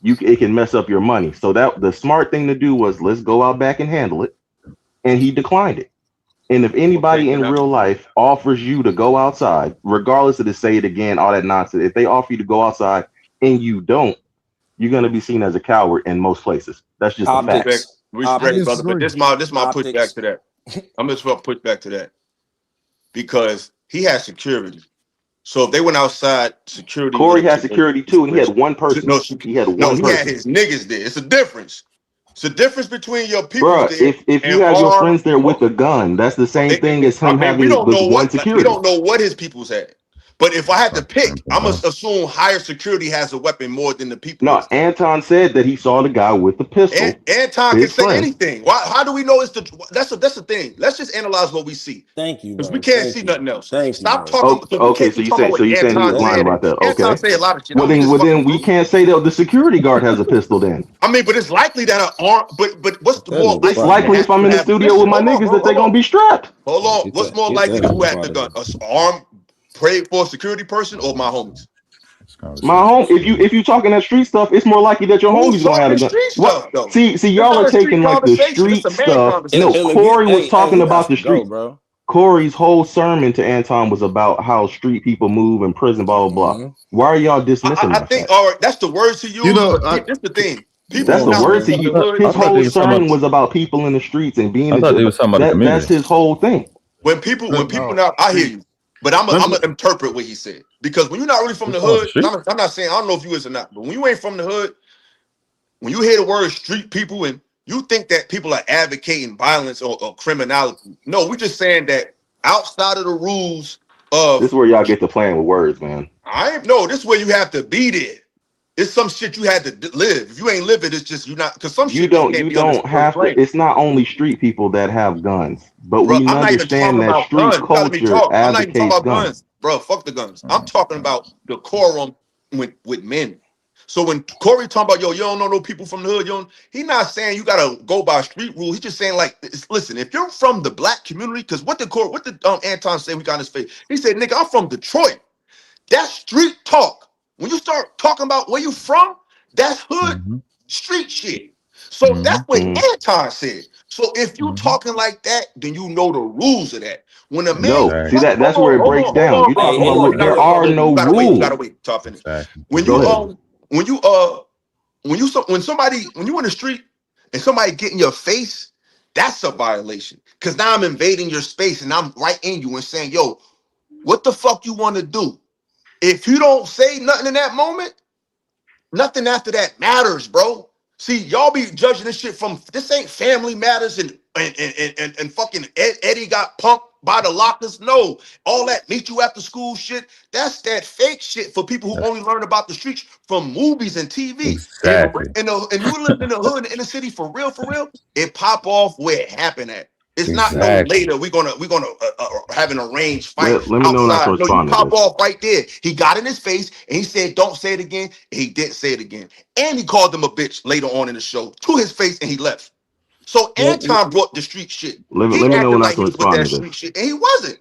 it can mess up your money. So that the smart thing to do was let's go out back and handle it. And he declined it. And if anybody in real life offers you to go outside, regardless of the say it again, all that nonsense, if they offer you to go outside and you don't, you're gonna be seen as a coward in most places. That's just a fact. Respect, brother. But this my pushback to that. I'm just gonna push back to that because he has security. So if they went outside, security. Corey has security too, and he had one person. He had his niggas there. It's a difference. It's a difference between your people. Bro, if you have your friends there with a gun, that's the same thing as him having one security. We don't know what his people's had. But if I had to pick, I'm gonna assume higher security has a weapon more than the people. No, Anton said that he saw the guy with the pistol. Anton can say anything. Why? How do we know it's the? That's the thing. Let's just analyze what we see. Thank you, because we can't see nothing else. Stop talking. Okay, so you saying he's lying about that? Okay. Anton say a lot of shit. Well, then we can't say that the security guard has a pistol. Then I mean, but it's likely that an arm. But what's the more? It's likely if I'm in the studio with my niggas that they're gonna be strapped. Hold on. What's more likely who had the gun? An arm prayed for a security person or my homies? My home. If you talking that street stuff, it's more likely that your homies gonna have a gun. What? See, y'all are taking like the street stuff. No, Corey was talking about the street, bro. Corey's whole sermon to Anton was about how street people move in prison, blah blah blah. Why are y'all dismissing that? I think, all right, that's the words to use. You know, that's the thing. That's the words he used. His whole sermon was about people in the streets and being. That's his whole thing. When people now, I hear you. But I'm gonna interpret what he said, because when you're not really from the hood, I'm not saying I don't know if you is or not, but when you ain't from the hood, when you hear the word street people and you think that people are advocating violence or criminality, no, we're just saying that outside of the rules of this is where y'all get to playing with words, man. This is where you have to be there. It's some shit you had to live. If you ain't live it, it's just you not because some shit you don't have to. It's not only street people that have guns, but we understand that street culture advocates guns. Bro, fuck the guns. I'm talking about decorum with men. So when Corey talking about you don't know no people from the hood, he's not saying you gotta go by street rules. He's just saying like, listen, if you're from the black community, because what did Anton say we got in his face? He said, nigga, I'm from Detroit. That's street talk. When you start talking about where you from, that's hood street shit. So that's what Anton said. So if you talking like that, then you know the rules of that. When a man, see that's where it breaks down. You talking about there are no rules. You gotta wait till I finish. When you when you in the street and somebody get in your face, that's a violation. Because now I'm invading your space and I'm right in you and saying, yo, what the fuck you want to do? If you don't say nothing in that moment, nothing after that matters, bro. See, y'all be judging this shit from this ain't Family Matters and fucking Eddie got punked by the lockers. No, all that meet you after school shit. That's that fake shit for people who only learn about the streets from movies and TV. Exactly. And you live in the hood in the city for real, it pop off where it happened at. It's not no later. We're gonna have an arranged fight. Let me know outside. No, you pop off right there. He got in his face and he said, "Don't say it again." And he didn't say it again. And he called him a bitch later on in the show to his face, and he left. So Anton brought the street shit. Let me know when I can respond to this. Street shit, and he wasn't.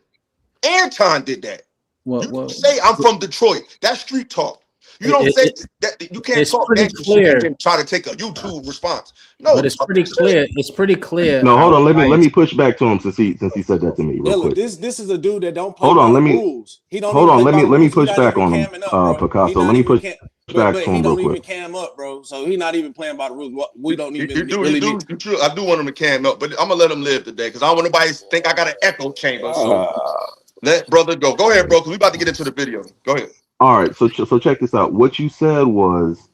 Anton did that. You say I'm from Detroit. That's street talk. You don't say that you can't talk that shit and try to take a YouTube response. No, but it's pretty clear. It's pretty clear. No, hold on. Let me push back to him since he said that to me. Real quick. This is a dude that don't play hold on. Let me rules. He don't hold on. Let me push back on him, Picasso. Let me push back to him real quick. He don't even cam up, bro. So he's not even playing by the rules. We don't even. I do want him to cam up, but I'm gonna let him live today because I don't want nobody to think I got an echo chamber. So let brother go. Go ahead, bro. Because we about to get into the video. Go ahead. All right, so check this out. What you said was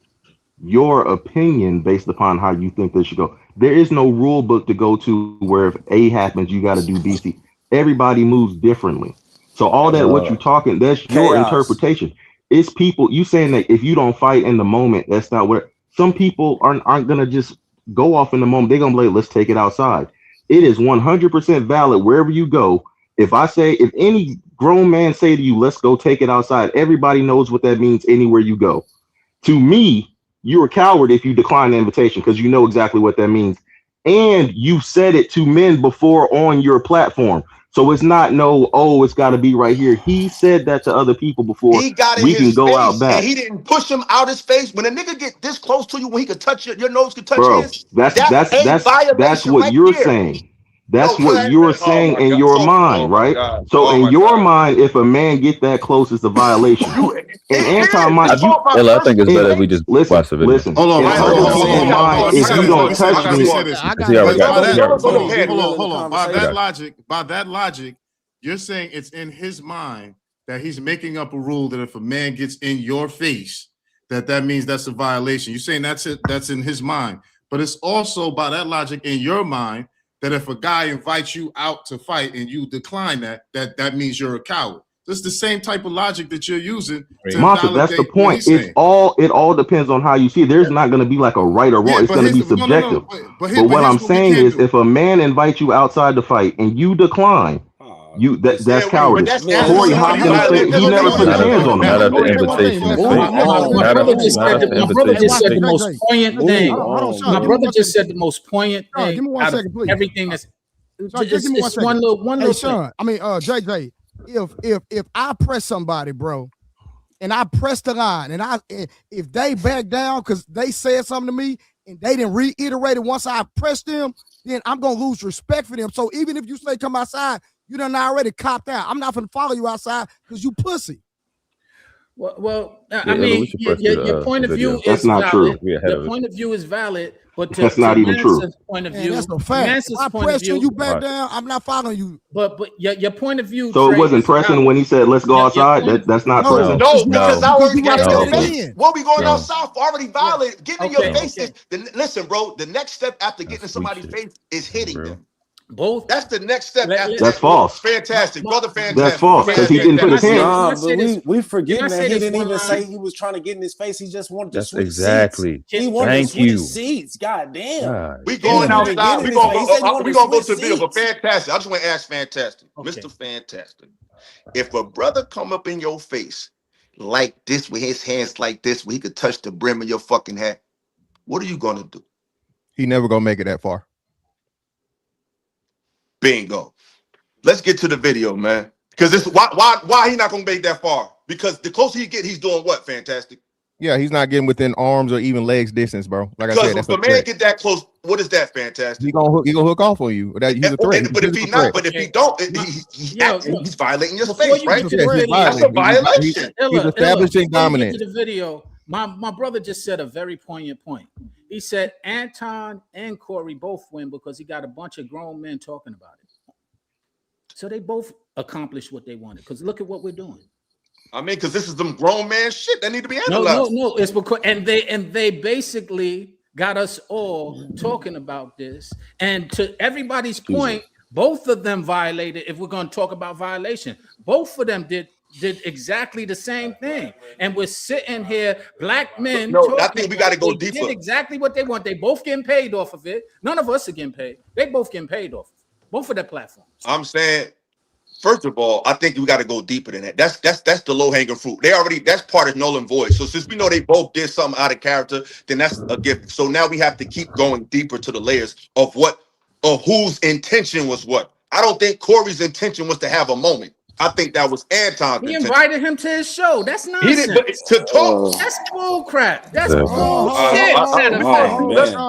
your opinion based upon how you think this should go. There is no rule book to go to where if A happens, you got to do B, C. Everybody moves differently. So all that what you talking, that's your interpretation. It's people you saying that if you don't fight in the moment, that's not what some people aren't gonna just go off in the moment. They're gonna be like, let's take it outside. It is 100% valid wherever you go. If any grown man say to you, let's go take it outside, everybody knows what that means anywhere you go. To me, you're a coward if you decline the invitation because you know exactly what that means. And you said it to men before on your platform. So it's not it's got to be right here. He said that to other people before. He got in we can his go face, out back. and he didn't push him out his face. When a nigga get this close to you, when he could touch your nose could touch Bro, his, that's violation what right you're there. saying. That's No, what you're saying in your mind, right? So in your mind, if a man get that close, it's a violation. And Anton might I think it's better if we just watch the video. listen. Hold on, In other people's mind, if you don't touch me, hold on. By that logic, you're saying it's in his mind that he's making up a rule that if a man gets in your face, that means that's a violation. You're saying that's it. That's in his mind, but it's also by that logic in your mind that if a guy invites you out to fight and you decline that means you're a coward. It's the same type of logic that you're using. Monster, that's the point. It all depends on how you see it. There's not going to be like a right or wrong. It's going to be subjective. But what I'm saying is, if a man invites you outside to fight and you decline, that's cowardice. Corey hopped in the face. He never put his hands on him. Not at the invitation. My brother just said the most poignant thing. My brother just said the most poignant thing. Give me 1 second, please. Everything that's just give me 1 second. one little Sean, thing. I mean, JJ, if I press somebody, bro, and I press the line, and if they back down because they said something to me and they didn't reiterate it once I pressed them, then I'm gonna lose respect for them. So even if you say come outside, you done already copped out. I'm not gonna follow you outside because you pussy. Well, I mean, your point of view is valid. Your point of view is valid, but that's not even true. Point of view, that's a fact. If I press you back down, I'm not following you. But your point of view. So it wasn't pressing when he said, "Let's go outside." That's not pressing. No, because I already got in your face. What we going outside for? Already violated. Getting in your face is listen, bro. The next step after getting in somebody's face is hitting them. Both. That's the next step. That's false. Fantastic, brother. Fantastic. That's false because he didn't put his hands. But we forget that he didn't even say he was trying to get in his face. He just wanted to switch exactly. Seats. He wanted to switch seats. God damn. We going outside. We gonna go to the video. But Fantastic. I just want to ask Fantastic, Mr. Fantastic. If a brother come up in your face like this with his hands like this, where he could touch the brim of your fucking hat, what are you gonna do? He never gonna make it that far. Bingo. Let's get to the video, man. Because this why he not gonna make that far? Because the closer he get, he's doing what? Fantastic. Yeah, he's not getting within arms or even legs distance, bro. Like I said, that's if a man get that close, what is that? Fantastic. He gonna hook off on you. He's a threat. But if he not, but if he don't, he's violating your space, right? That's a violation. He's establishing dominance. The video. My brother just said a very poignant point. He said Anton and Corey both win because he got a bunch of grown men talking about it. So they both accomplished what they wanted. Because look at what we're doing. I mean, because this is some grown man shit that need to be analyzed. No. It's because and they basically got us all talking about this. And to everybody's point, both of them violated. If we're going to talk about violation, both of them did exactly the same thing, and we're sitting here, black men. No, I think we got to go deeper. Did exactly what they want. They both getting paid off of it. None of us are getting paid. They both getting paid off. Both of their platforms. I'm saying, first of all, I think we got to go deeper than that. That's the low hanging fruit. That's part of null and void. So since we know they both did something out of character, then that's a gift. So now we have to keep going deeper to the layers of whose intention was what. I don't think Corey's intention was to have a moment. I think that was Anton's. He invited him to his show. That's nonsense. He didn't to talk. That's bull crap. That's bullshit.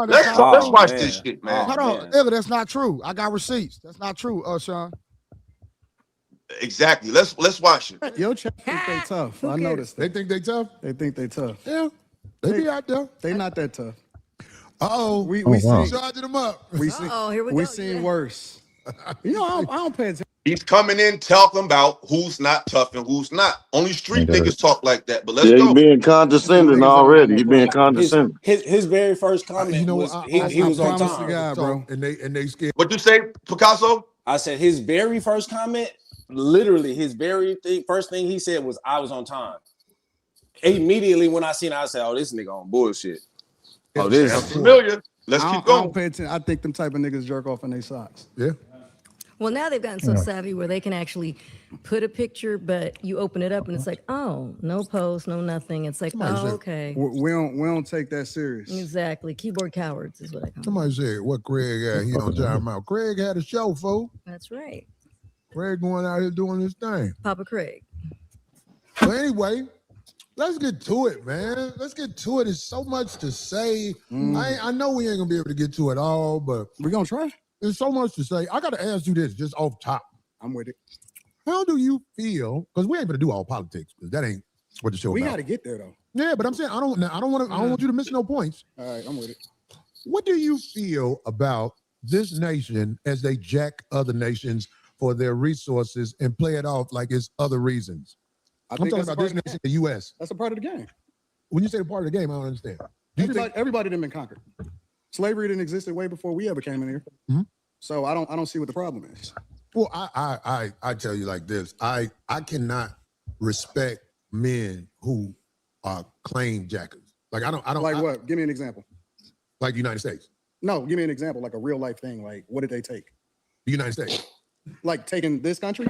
Let's watch this shit, man. Hold on, that's not true. I got receipts. That's not true, Sean. Exactly. Let's watch it. Yo, think they tough. I noticed. They think they tough. They think they tough. Yeah, they be out there. They not that tough. We wow. charging them up. Here we seen worse. You know, I don't pay attention. He's coming in talking about who's not tough and who's not. Only street niggas talk like that. But let's go. He's being condescending already. He's being condescending. His very first comment was he was on time, bro. And they scared. What you say, Picasso? I said his very first comment literally his very first thing he said was, "I was on time." Immediately when I seen it, I said, "Oh, this nigga on bullshit." Oh, this sounds familiar. Let's keep I going. don't pay attention. I think them type of niggas jerk off in their socks. Yeah. Well, now they've gotten so savvy where they can actually put a picture, but you open it up and it's like, oh, no post, no nothing. It's like, oh, okay. We don't take that serious. Exactly. Keyboard cowards is what I call them. Somebody said what Craig had. He don't time out. Craig had a show, fool. That's right. Craig going out here doing his thing. Papa Craig. So anyway, let's get to it, man. Let's get to it. There's so much to say. I know we ain't gonna be able to get to it all, but we're gonna try. There's so much to say. I gotta ask you this, just off top. I'm with it. How do you feel? Because we ain't gonna do all politics, because that ain't what the show We about. got to get there though. Yeah, but I'm saying I don't want you to miss no points. All right, I'm with it. What do you feel about this nation as they jack other nations for their resources and play it off like it's other reasons? I'm talking about this nation, the U.S. That's a part of the game. When you say the part of the game, I don't understand. Everybody done been conquered. Slavery didn't exist way before we ever came in here. Mm-hmm. So I don't see what the problem is. Well, I tell you like this. I cannot respect men who are claim jackers. Like I don't like what? Give me an example. Like the United States. No, give me an example, like a real life thing. Like what did they take? The United States. Like taking this country?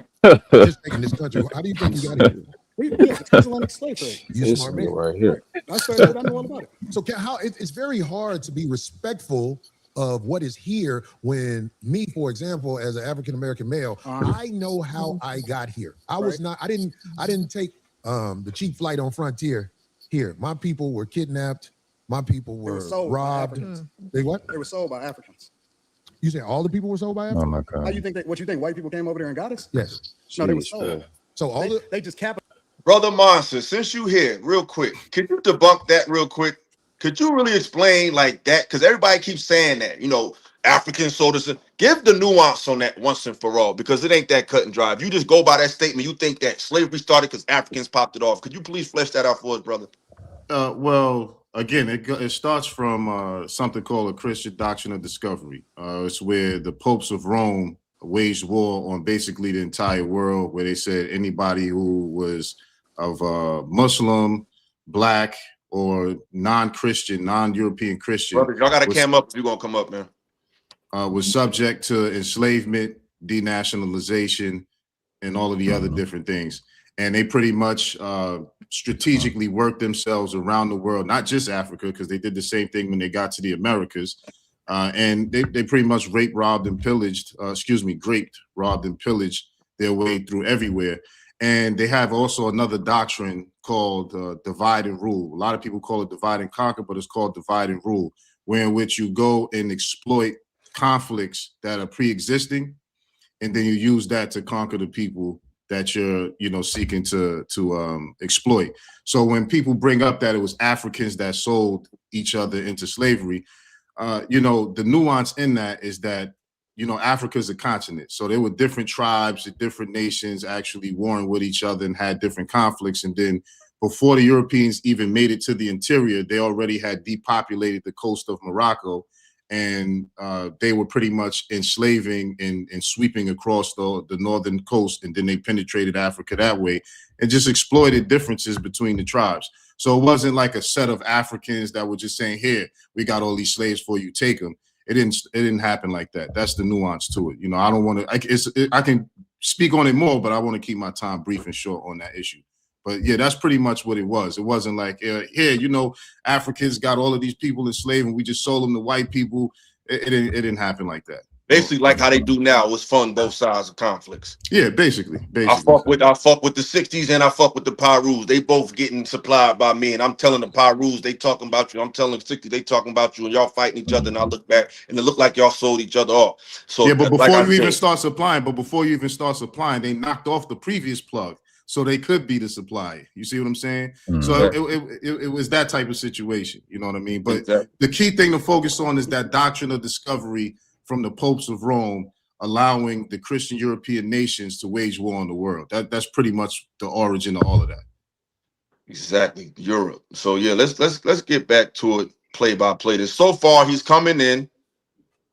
Just taking this country. How do you think you got here? Yeah, the transatlantic slave trade. You smart man right here. I know all about it. So it's very hard to be respectful of what is here when me, for example, as an African American male, I know how I got here. I didn't take the cheap flight on Frontier here. My people were kidnapped. My people were robbed. They what? They were sold by Africans. You say all the people were sold by Africans? Oh my God. How you think what you think white people came over there and got us? Yes. No, they were sold. So they just capitalized. Brother Monster, since you here, real quick, could you debunk that real quick? Could you really explain like that? Because everybody keeps saying that, African soldiers. Give the nuance on that once and for all, because it ain't that cut and dry. If you just go by that statement, you think that slavery started because Africans popped it off. Could you please flesh that out for us, brother? Well, again, it starts from something called a Christian doctrine of discovery. It's where the popes of Rome waged war on basically the entire world, where they said anybody who was of Muslim, Black, or non-Christian, non-European Christian. Brother, y'all got to cam up if you're going to come up, man. Was subject to enslavement, denationalization, and all of the other different things. And they pretty much strategically worked themselves around the world, not just Africa, because they did the same thing when they got to the Americas. And they pretty much raped, robbed, and pillaged, draped, robbed, and pillaged their way through everywhere. And they have also another doctrine called divide and rule. A lot of people call it divide and conquer, but it's called divide and rule, where in which you go and exploit conflicts that are pre-existing, and then you use that to conquer the people that you're seeking to exploit. So when people bring up that it was Africans that sold each other into slavery, the nuance in that is that Africa is a continent. So there were different tribes and different nations actually warring with each other and had different conflicts. And then before the Europeans even made it to the interior, they already had depopulated the coast of Morocco. And they were pretty much enslaving and sweeping across the northern coast. And then they penetrated Africa that way and just exploited differences between the tribes. So it wasn't like a set of Africans that were just saying, here, we got all these slaves for you, take them. It didn't happen like that. That's the nuance to it. I don't want to, I can speak on it more, but I want to keep my time brief and short on that issue. But yeah, that's pretty much what it was. It wasn't like, here, Africans got all of these people enslaved and we just sold them to white people. It didn't happen like that. Basically, like how they do now, was fund both sides of conflicts. Yeah, basically. I fuck with the 60s and I fuck with the Pyrus. They both getting supplied by me, and I'm telling the Pyrus they talking about you. I'm telling the 60s they talking about you, and y'all fighting each other. And I look back, and it looked like y'all sold each other off. So yeah, but before like you even start supplying, they knocked off the previous plug, so they could be the supplier. You see what I'm saying? Mm-hmm. So it was that type of situation. You know what I mean? But the key thing to focus on is that doctrine of discovery from the popes of Rome, allowing the Christian European nations to wage war on the world. That's pretty much the origin of all of that. Exactly, Europe. So yeah, let's get back to it play by play. So far, he's coming in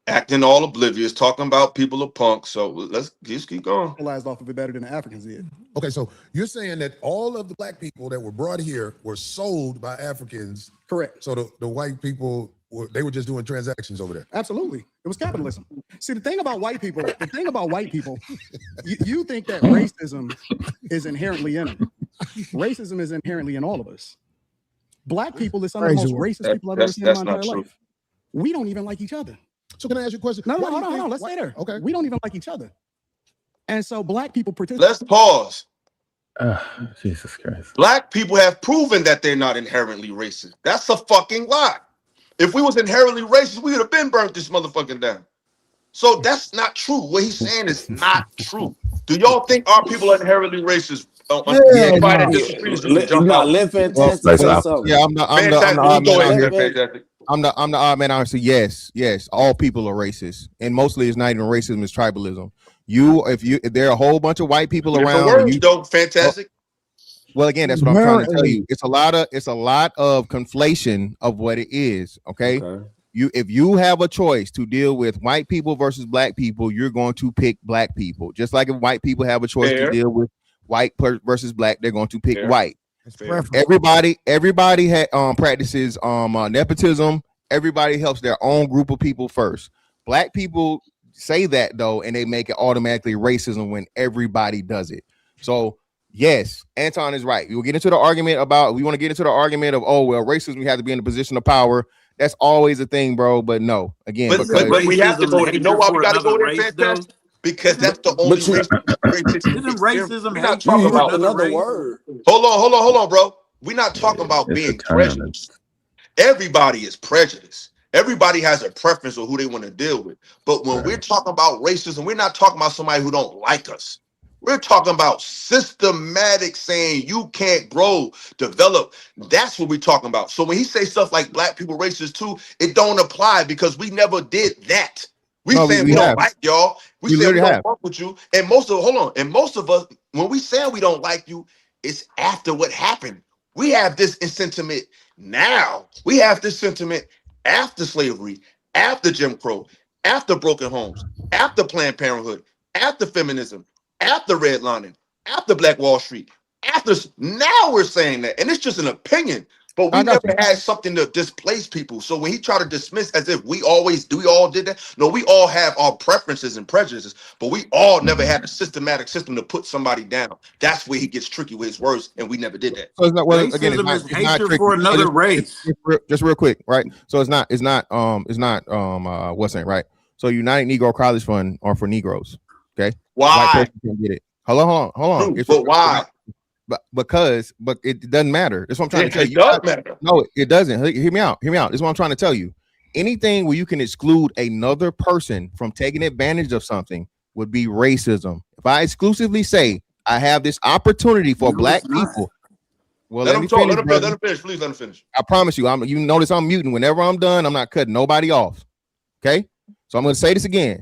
acting all oblivious, talking about people are punks. So let's just keep going. Realized off of it better than the Africans did. Okay, so you're saying that all of the black people that were brought here were sold by Africans. Correct. So the white people they were just doing transactions over there. Absolutely. It was capitalism. See, the thing about white people, you think that racism is inherently in them. Racism is inherently in all of us. Black people is some of the most racist people I've ever seen in my entire life. We don't even like each other. So can I ask you a question? No, hold on. Let's stay there. Okay. We don't even like each other. And so black people participate. Let's pause. Jesus Christ. Black people have proven that they're not inherently racist. That's a fucking lie. If we was inherently racist, we would have been burnt this motherfucking down. So that's not true. What he's saying is not true. Do y'all think our people are inherently racist? Let Fantastic say something. Yeah, I'm the odd man out here. I'm the odd man out here. Yes, all people are racist, and mostly it's not even racism; it's tribalism. If there are a whole bunch of white people around, words, don't fantastic. Well, again, that's what I'm trying to tell you. It's a lot of conflation of what it is. Okay. If you have a choice to deal with white people versus black people, you're going to pick black people. Just like if white people have a choice to deal with white versus black, they're going to pick white. Everybody practices nepotism. Everybody helps their own group of people first. Black people say that though, and they make it automatically racism when everybody does it. So yes, Anton is right. We want to get into the argument of, oh, well, racism, we have to be in a position of power. That's always a thing, bro. But no, again, but we have to go. You know why we got to go there, fantastic? Because that's the only racism. We're not talking about another word. Hold on, bro. We're not talking about being prejudiced. Everybody is prejudiced. Everybody has a preference of who they want to deal with. But when we're talking about racism, we're not talking about somebody who don't like us. We're talking about systematic saying you can't grow, develop. That's what we're talking about. So when he says stuff like black people racist too, it don't apply because we never did that. We don't like y'all. We say we don't fuck with you. And most of us, when we say we don't like you, it's after what happened. We have this sentiment now. We have this sentiment after slavery, after Jim Crow, after broken homes, after Planned Parenthood, after feminism, after redlining, after Black Wall Street, now we're saying that, and it's just an opinion, but we never had something to displace people. So when he tried to dismiss as if we all did that, no, we all have our preferences and prejudices, but we all never had a systematic system to put somebody down. That's where he gets tricky with his words, and we never did that. So it's not, well, again, it's not tricky. For another race. Just real quick, right? So it's not what's that, right? So United Negro College Fund are for Negroes. Okay. Why? Can get it. Hold on. But why? But it doesn't matter. That's what I'm trying to tell you. It does matter. No, it doesn't. Hear me out. This is what I'm trying to tell you. Anything where you can exclude another person from taking advantage of something would be racism. If I exclusively say I have this opportunity for black people, well, let me finish. Let him finish. Please let him finish. I promise you. You notice I'm muting. Whenever I'm done, I'm not cutting nobody off. Okay. So I'm going to say this again.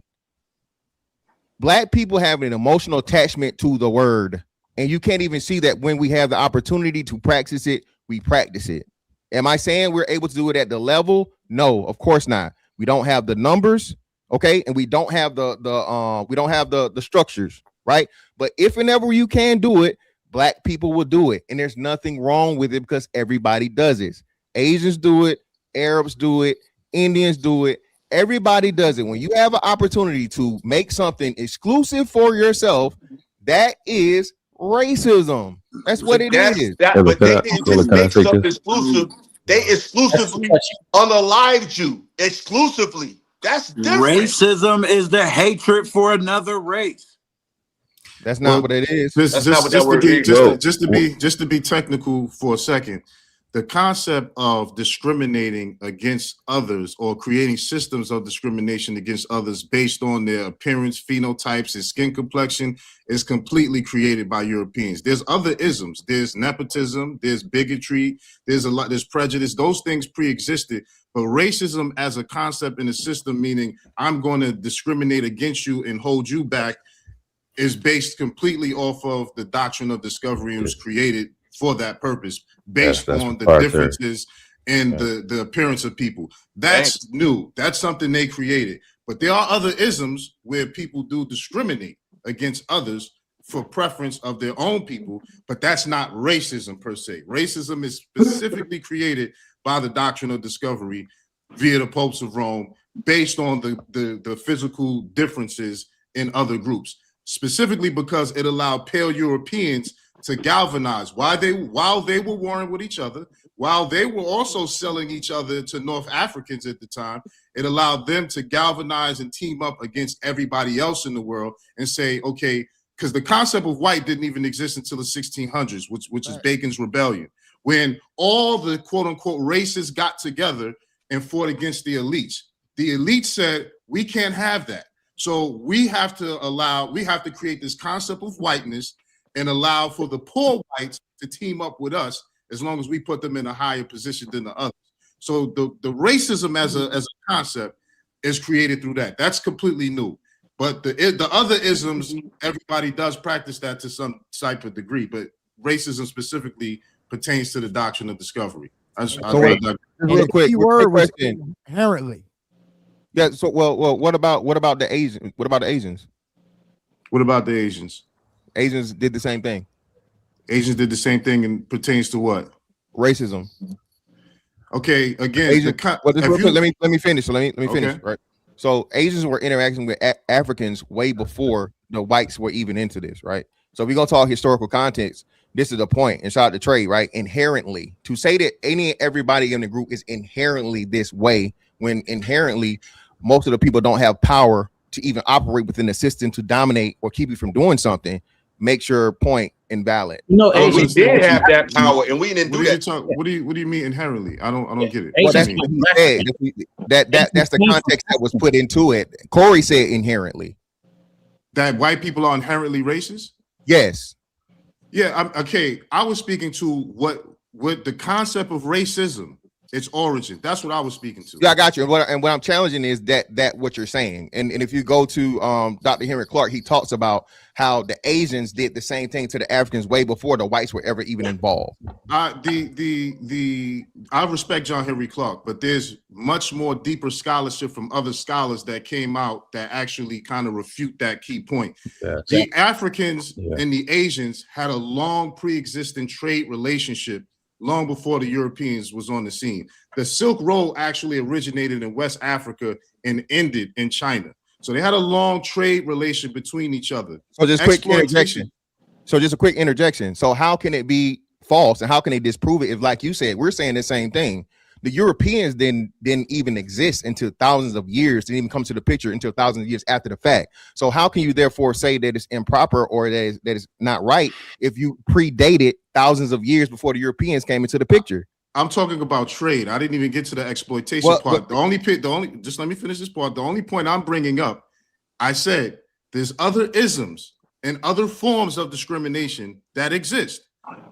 Black people have an emotional attachment to the word, and you can't even see that when we have the opportunity to practice it, we practice it. Am I saying we're able to do it at the level? No, of course not. We don't have the numbers, okay, and we don't have the structures, right? But if and ever you can do it, black people will do it, and there's nothing wrong with it because everybody does it. Asians do it, Arabs do it, Indians do it. Everybody does it. When you have an opportunity to make something exclusive for yourself, that is racism. That's what it is. But they didn't just make something exclusive. They exclusively unalived you. Exclusively. That's different. Racism is the hatred for another race. That's not what it is. Just to be technical for a second. The concept of discriminating against others or creating systems of discrimination against others based on their appearance, phenotypes, and skin complexion is completely created by Europeans. There's other isms. There's nepotism. There's bigotry. There's prejudice. Those things pre-existed. But racism as a concept in a system, meaning I'm going to discriminate against you and hold you back, is based completely off of the doctrine of discovery and was created for that purpose, based on the differences in the appearance of people. That's new. That's something they created. But there are other isms where people do discriminate against others for preference of their own people, but that's not racism per se. Racism is specifically created by the doctrine of discovery via the popes of Rome, based on the physical differences in other groups, specifically because it allowed pale Europeans to galvanize while they were warring with each other, while they were also selling each other to North Africans at the time. It allowed them to galvanize and team up against everybody else in the world and say, okay, because the concept of white didn't even exist until the 1600s, which is Bacon's Rebellion, when all the quote unquote races got together and fought against the elites. The elites said, we can't have that. So we have to create this concept of whiteness and allow for the poor whites to team up with us as long as we put them in a higher position than the others. So the racism as a concept is created through that. That's completely new. But the other isms, everybody does practice that to some type of degree, but racism specifically pertains to the doctrine of discovery. Real quick, word was inherently. Yeah. So, well, what about the Asians? What about the Asians? What about the Asians? Asians did the same thing. Asians did the same thing and pertains to what? Racism. Okay. Again, let me finish. So let me finish. Okay. Right. So Asians were interacting with Africans way before the whites were even into this, right? So if we're gonna talk historical context, this is the point. And shout out to Trey, right? Inherently, to say that everybody in the group is inherently this way, when inherently most of the people don't have power to even operate within the system to dominate or keep you from doing something, makes your point invalid. No, we did have that power, and we didn't do that. What do you mean inherently? I don't get it. Well, that's what he said. That's the context that was put into it. Corey said inherently that white people are inherently racist. Yes. Yeah. Okay. I was speaking to what the concept of racism, its origin. That's what I was speaking to. Yeah, I got you. And what I'm challenging is that what you're saying. And if you go to Dr. Henry Clark, he talks about how the Asians did the same thing to the Africans way before the whites were ever even involved. I respect John Henry Clark, but there's much more deeper scholarship from other scholars that came out that actually kind of refute that key point. Yeah. The Africans and the Asians had a long pre-existing trade relationship long before the Europeans was on the scene. The Silk Road actually originated in West Africa and ended in China. So they had a long trade relation between each other. So just a quick interjection. So how can it be false and how can they disprove it if, like you said, we're saying the same thing? The Europeans didn't even exist until thousands of years, didn't even come to the picture until thousands of years after the fact. So how can you therefore say that it's improper or that is not right if you predated thousands of years before the Europeans came into the picture? I'm talking about trade. I didn't even get to the exploitation part. The only just let me finish this part. The only point I'm bringing up, I said there's other isms and other forms of discrimination that exist,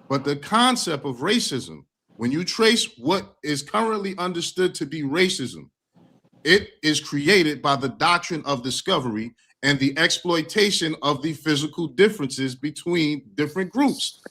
but the concept of racism, when you trace what is currently understood to be racism, it is created by the doctrine of discovery and the exploitation of the physical differences between different groups.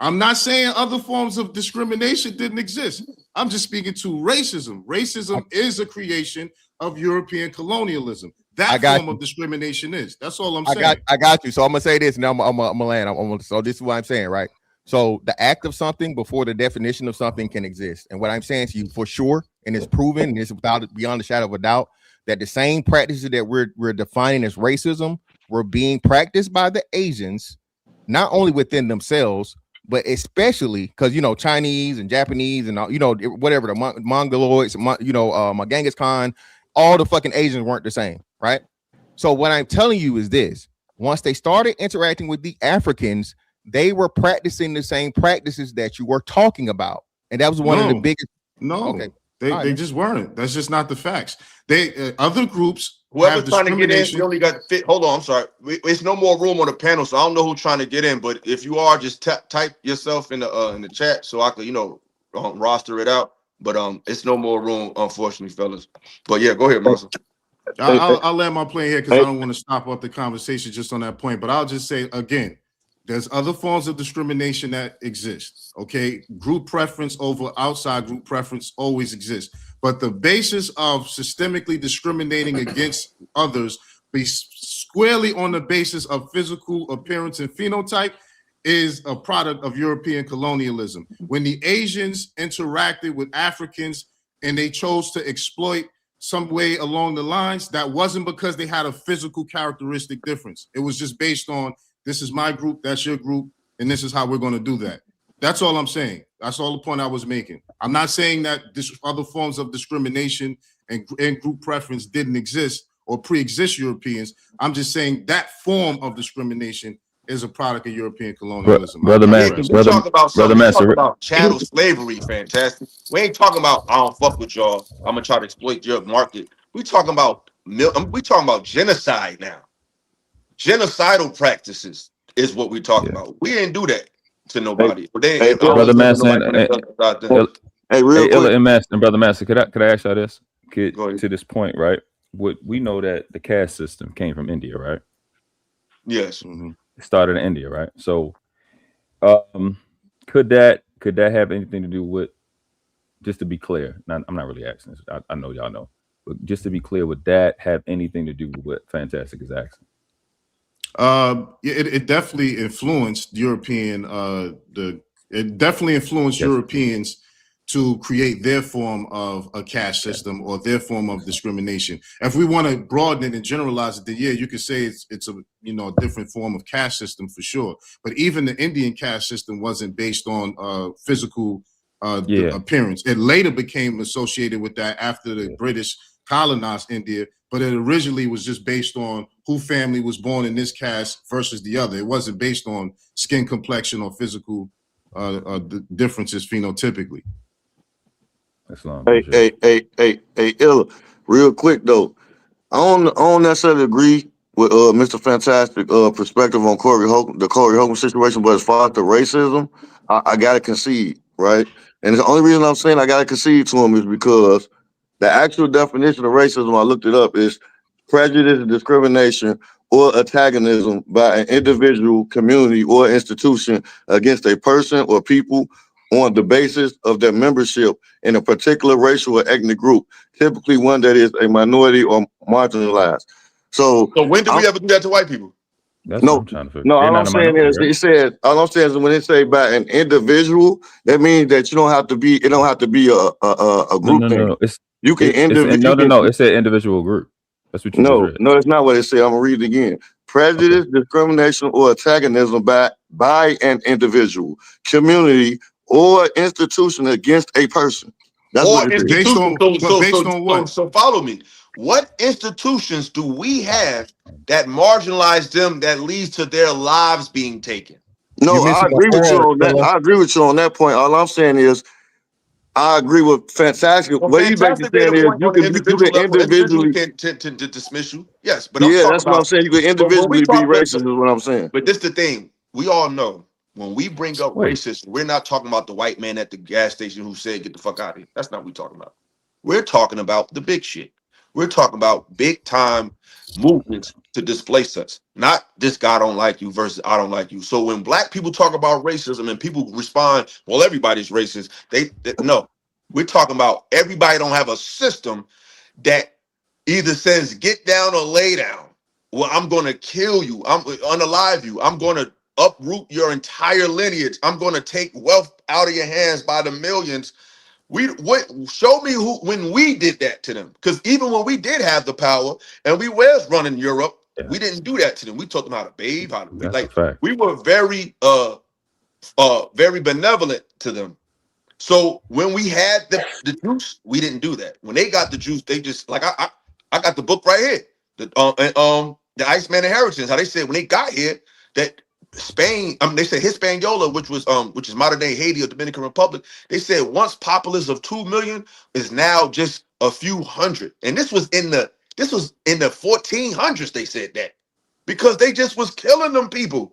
I'm not saying other forms of discrimination didn't exist. I'm just speaking to racism. Racism is a creation of European colonialism. That form of discrimination is. That's all I'm saying. I got you. So I'm gonna say this, and I'm gonna land. So this is what I'm saying, right? So the act of something before the definition of something can exist. And what I'm saying to you for sure, and it's proven, and it's beyond a shadow of a doubt, that the same practices that we're defining as racism were being practiced by the Asians, not only within themselves, but especially because, Chinese and Japanese and, whatever, the Mongoloids, Genghis Khan, all the fucking Asians weren't the same, right? So what I'm telling you is this. Once they started interacting with the Africans, they were practicing the same practices that you were talking about. And that was one of the biggest. No, okay. They just weren't. That's just not the facts. They other groups. Whoever's trying to get in, you only got fit. Hold on, I'm sorry. It's no more room on the panel, so I don't know who's trying to get in. But if you are, just type yourself in the chat so I could, roster it out. But it's no more room, unfortunately, fellas. But yeah, go ahead, Marcel. I'll land my plane here because I don't want to stop up the conversation just on that point. But I'll just say again, there's other forms of discrimination that exist. Okay, group preference over outside group preference always exists. But the basis of systemically discriminating against others be squarely on the basis of physical appearance and phenotype is a product of European colonialism. When the Asians interacted with Africans and they chose to exploit some way along the lines, that wasn't because they had a physical characteristic difference. It was just based on, this is my group, that's your group, and this is how we're going to do that. That's all I'm saying. That's all the point I was making. I'm not saying that other forms of discrimination and group preference didn't exist or pre-exist Europeans. I'm just saying that form of discrimination is a product of European colonialism. Brother We talk about something. We talk about chattel slavery, fantastic. We ain't talking about I don't fuck with y'all. I'm gonna try to exploit your market. We talking about genocide now. Genocidal practices is what we're talking about. We didn't do that to nobody. Brother Madison, real quick. Brother Madison, could I ask y'all this? To this point, right? We know that the caste system came from India, right? Yes. It started in India, right? So could that have anything to do with, just to be clear, I'm not really asking this, I know y'all know, but just to be clear, would that have anything to do with what Fantastic is asking? It definitely influenced European Europeans to create their form of a caste system or their form of discrimination. If we want to broaden it and generalize it, then yeah, you could say it's a different form of caste system for sure. But even the Indian caste system wasn't based on physical appearance. It later became associated with that after the British colonized India, but it originally was just based on who family was born in this caste versus the other. It wasn't based on skin complexion or physical differences phenotypically. Hey, Illa, real quick though, I don't necessarily agree with Mr. Fantastic perspective on the Corey Holcomb situation, but as far as the racism, I gotta concede, right? And the only reason I'm saying I gotta concede to him is because the actual definition of racism, I looked it up, is prejudice, discrimination, or antagonism by an individual, community, or institution against a person or people on the basis of their membership in a particular racial or ethnic group, typically one that is a minority or marginalized. So when did we ever do that to white people? That's what I'm trying to figure. No, all I'm saying is, all I'm saying is when they say by an individual, that means that it don't have to be a group thing. You can it said individual group. That's what you just read. No, it's not what it said. I'm gonna read it again. Prejudice, discrimination, or antagonism by an individual, community, or institution against a person. That's what it is. Based on what? So follow me. What institutions do we have that marginalize them that leads to their lives being taken? No, I agree with you on that. I agree with you on that point. All I'm saying is, I agree with Fantastic. Well, what he's basically saying is, you can individually to dismiss you. Yes, but that's what I'm saying. You can individually be racist. Is what I'm saying. But this is the thing. We all know when we bring up racism, we're not talking about the white man at the gas station who said, "Get the fuck out of here." That's not what we're talking about. We're talking about the big shit. We're talking about big time movements to displace us. Not this guy don't like you versus I don't like you. So when black people talk about racism and people respond, well, everybody's racist. No, we're talking about everybody don't have a system that either says get down or lay down. Well, I'm going to kill you. I'm unalive you. I'm going to uproot your entire lineage. I'm going to take wealth out of your hands by the millions. Show me who when we did that to them, because even when we did have the power and we was running Europe, we didn't do that to them. We taught them how to bathe, we were very very benevolent to them. So when we had the juice, we didn't do that. When they got the juice, they just I got the book right here, the Iceman Inheritance. How they said when they got here that Spain, they said Hispaniola, which is modern day Haiti or Dominican Republic. They said once populace of 2 million is now just a few hundred, and this was in the 1400s. They said that because they just was killing them people.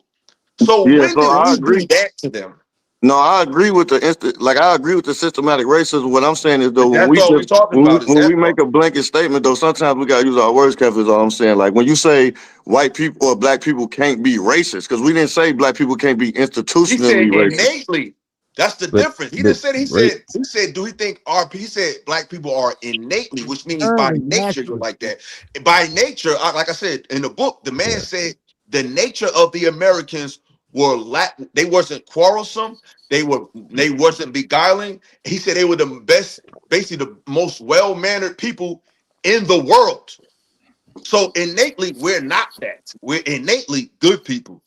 So when did we do that to them? No, I agree with I agree with the systematic racism. What I'm saying is though, when we make a blanket statement though, sometimes we gotta use our words carefully. Is all I'm saying. Like when you say white people or black people can't be racist, because we didn't say black people can't be institutionally racist. Innately. That's the difference. He just said, he said, do he think he said black people are innately, which means by nature you're like that. By nature, like I said in the book, the man said the nature of the Americans were they wasn't quarrelsome, they wasn't beguiling. He said they were the best, basically the most well-mannered people in the world. So innately, we're not that. We're innately good people.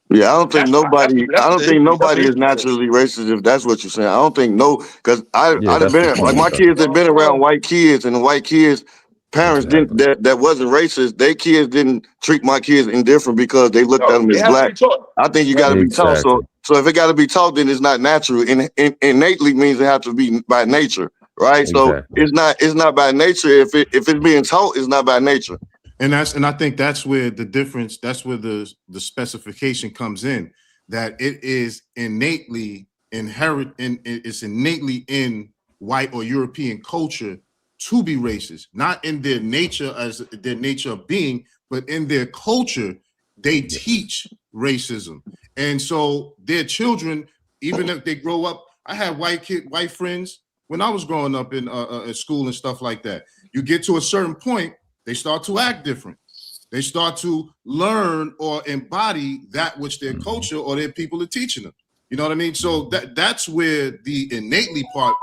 Yeah, I don't think nobody is naturally racist if that's what you're saying. I don't think because I've been like my kids have been around white kids, and the white kids' parents didn't that wasn't racist. Their kids didn't treat my kids indifferent because they looked at them as black. I think you got to be taught. So if it got to be taught, then it's not natural. Innately means it has to be by nature, right? So it's not by nature. If it's being taught, it's not by nature. And I think that's where the difference, that's where the specification comes in, that it is innately inherent and it's innately in white or European culture to be racist, not in their nature as their nature of being, but in their culture, they teach racism. And so their children, even if they grow up, I had white friends when I was growing up in at school and stuff like that. You get to a certain point, they start to act different. They start to learn or embody that which their culture or their people are teaching them. You know what I mean? So that's where the innately part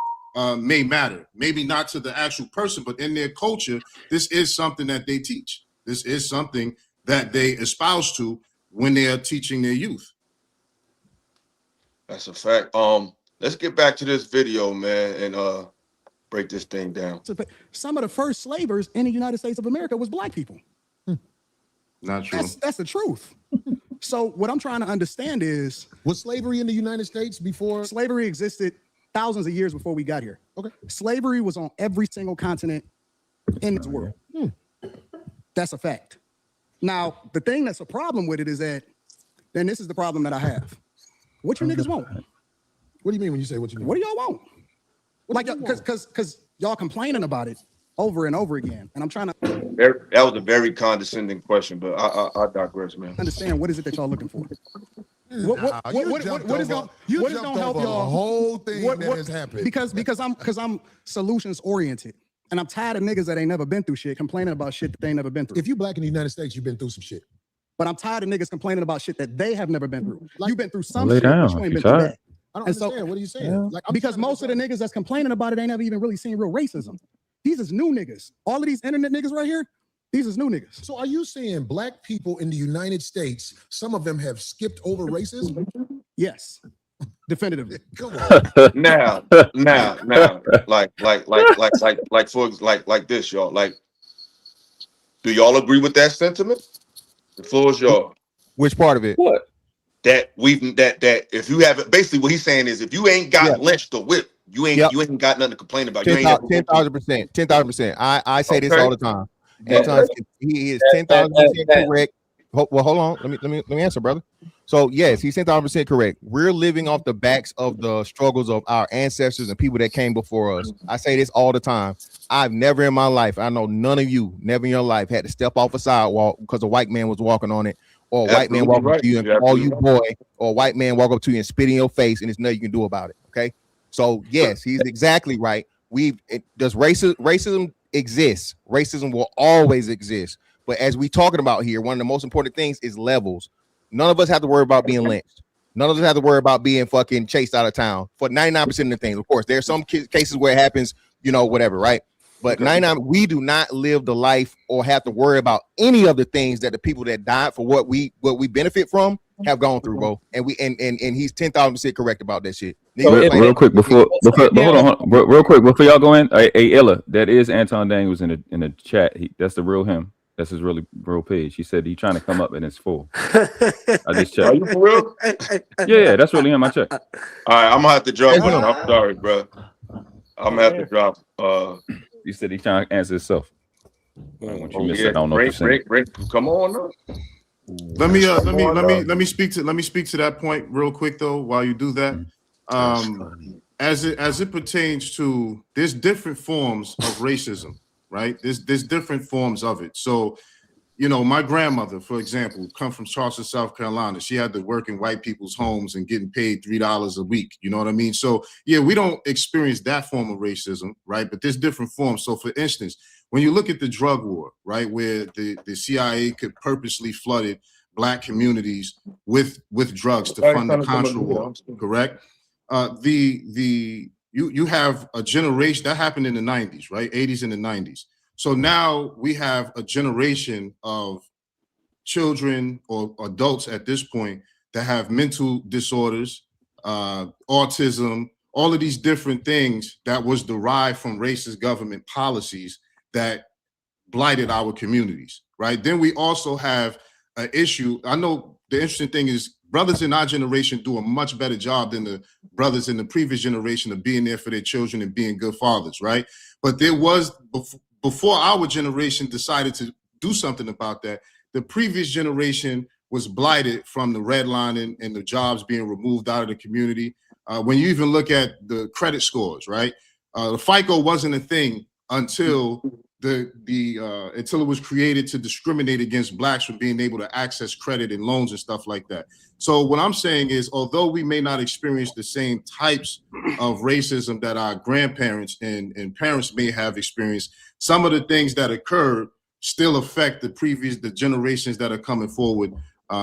may matter. Maybe not to the actual person, but in their culture, this is something that they teach. This is something that they espouse to when they are teaching their youth. That's a fact. Let's get back to this video, man, and break this thing down. Some of the first slavers in the United States of America was black people. Not true. That's the truth. So what I'm trying to understand is, was slavery in the United States before? Slavery existed thousands of years before we got here. Okay. Slavery was on every single continent in this world. That's a fact. Now, the thing that's a problem with it is that, and this is the problem that I have. What you niggas want? What do you mean when you say what you mean? What do y'all want? Like, because y'all complaining about it over and over again, and I'm trying to. That was a very condescending question, but I digress, man. Understand what is it that y'all looking for? What is gonna help y'all? The whole thing that has happened. Because I'm solutions oriented, and I'm tired of niggas that ain't never been through shit complaining about shit that they ain't never been through. If you black in the United States, you've been through some shit. But I'm tired of niggas complaining about shit that they have never been through. You've been through some Lay shit, down. but you ain't You been through tired? that. I don't understand. What are you saying? Like, Because most of the niggas that's complaining about it ain't never even really seen real racism. These is new niggas. All of these internet niggas right here, these is new niggas. So are you saying black people in the United States, some of them have skipped over racism? Yes, definitively. Come on. Now, like this, y'all. Like, do y'all agree with that sentiment? The floor is y'all. Which part of it? What? That if you haven't, basically what he's saying is if you ain't got lynched or whipped, you ain't got nothing to complain about. 10,000%. 10,000%. I say this all the time. Anton, he is 10,000% correct. Well, hold on. Let me answer, brother. So yes, he's 10,000% correct. We're living off the backs of the struggles of our ancestors and people that came before us. I say this all the time. I've never in my life, I know none of you, never in your life had to step off a sidewalk because a white man was walking on it, or a white man walk up to you and call you boy, or a white man walk up to you and spit in your face, and there's nothing you can do about it. Okay, so yes, he's exactly right. Does racism exist? Racism will always exist. But as we talking about here, one of the most important things is levels. None of us have to worry about being lynched. None of us have to worry about being fucking chased out of town for 99% of the things. Of course, there are some cases where it happens, whatever, right? But 99, we do not live the life or have to worry about any of the things that the people that died for what we benefit from have gone through, bro. And he's 10,000% correct about that shit. Real quick before hold on, real quick before y'all go in. Hey, Illa, that is Anton Daniels in the chat. That's the real him. That's his real page. He said he's trying to come up and it's full. I just checked. Are you for real? Yeah, that's really him. I checked. All right, I'm gonna have to drop one. I'm sorry, bro. I'm gonna have to drop. You said he's trying to answer himself. I want you to miss it. I don't know break, come on. Let me speak to that point real quick though. While you do that, as it pertains to, there's different forms of racism, right? There's different forms of it. So you know, my grandmother, for example, come from Charleston, South Carolina. She had to work in white people's homes and getting paid $3 a week. You know what I mean? So yeah, we don't experience that form of racism, right? But there's different forms. So for instance, when you look at the drug war, right, where the CIA could purposely flooded Black communities with drugs to fund the Contra war, correct? You have a generation that happened in the 90s, right? 80s and the 90s. So now we have a generation of children or adults at this point that have mental disorders, autism, all of these different things that was derived from racist government policies that blighted our communities, right? Then we also have an issue. I know the interesting thing is brothers in our generation do a much better job than the brothers in the previous generation of being there for their children and being good fathers, right? But there was, before our generation decided to do something about that, the previous generation was blighted from the redlining and the jobs being removed out of the community. When you even look at the credit scores, right? The FICO wasn't a thing until until it was created to discriminate against Blacks from being able to access credit and loans and stuff like that. So what I'm saying is, although we may not experience the same types of racism that our grandparents and parents may have experienced, some of the things that occurred still affect the generations that are coming forward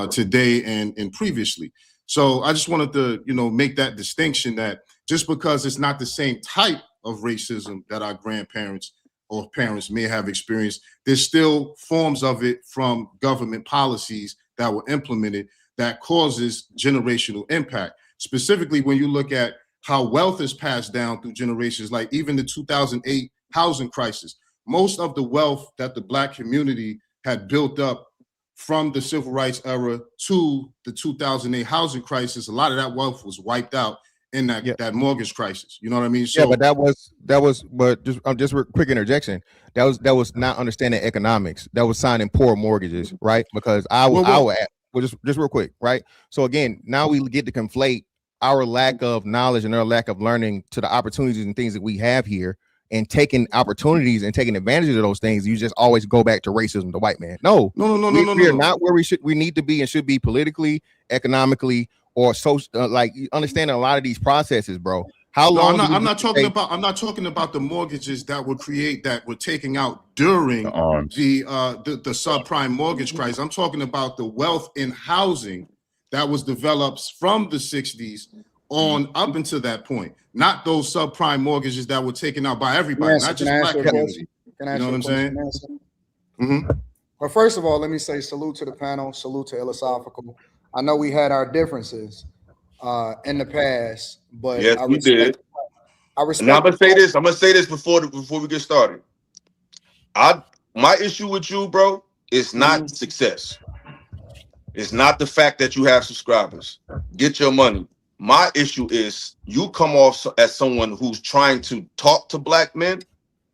today and previously. So I just wanted to, make that distinction that just because it's not the same type of racism that our grandparents or parents may have experienced, there's still forms of it from government policies that were implemented that causes generational impact. Specifically, when you look at how wealth is passed down through generations, like even the 2008 housing crisis, most of the wealth that the Black community had built up from the civil rights era to the 2008 housing crisis, a lot of that wealth was wiped out in that mortgage crisis. You know what I mean? So, yeah, but just a quick interjection. That was not understanding economics. That was signing poor mortgages, right? Because just real quick, right? So again, now we get to conflate our lack of knowledge and our lack of learning to the opportunities and things that we have here, and taking opportunities and taking advantage of those things. You just always go back to racism, the white man. No, we are not where we need to be and should be politically, economically, or social. Like understanding a lot of these processes, bro. How long? I'm not talking about the mortgages that were taken out during the subprime mortgage crisis. I'm talking about the wealth in housing that was developed from the 60s on up until that point, not those subprime mortgages that were taken out by everybody, not just Black community. You know what I'm saying? Mm-hmm. But first of all, let me say salute to the panel, salute to Philosophical. I know we had our differences in the past, but yes, we did. I respect. And I'm gonna say this before we get started. My issue with you, bro, is not success. It's not the fact that you have subscribers. Get your money. My issue is you come off as someone who's trying to talk to Black men,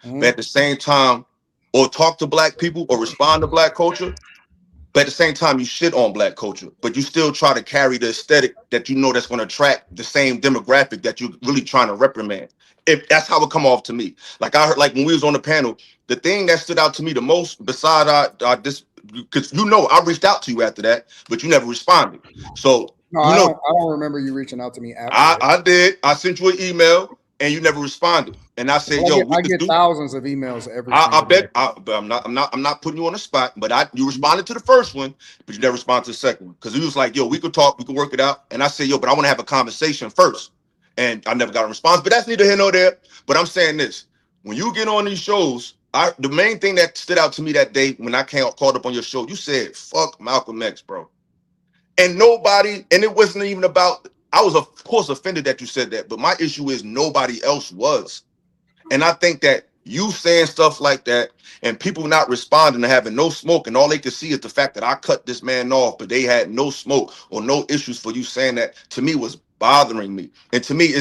but at the same time, or talk to Black people or respond to Black culture, but at the same time you shit on Black culture, but you still try to carry the aesthetic that you know that's going to attract the same demographic that you're really trying to reprimand. If that's how it come off to me. Like I heard, like when we was on the panel, the thing that stood out to me the most, besides this, because I reached out to you after that, but you never responded. So no, I don't remember you reaching out to me after. I did. I sent you an email and you never responded. And I said, I get thousands of emails every I bet, but I'm not putting you on the spot. But you responded to the first one, but you never responded to the second one because he was like, "Yo, we could talk, we could work it out." And I said, "Yo, but I want to have a conversation first." And I never got a response. But that's neither here nor there. But I'm saying this: when you get on these shows, the main thing that stood out to me that day when I called up on your show, you said, "Fuck Malcolm X, bro," and it wasn't even about. I was of course offended that you said that, but my issue is nobody else was. And I think that you saying stuff like that and people not responding and having no smoke, and all they could see is the fact that I cut this man off, but they had no smoke or no issues for you saying that, to me was bothering me. And to me,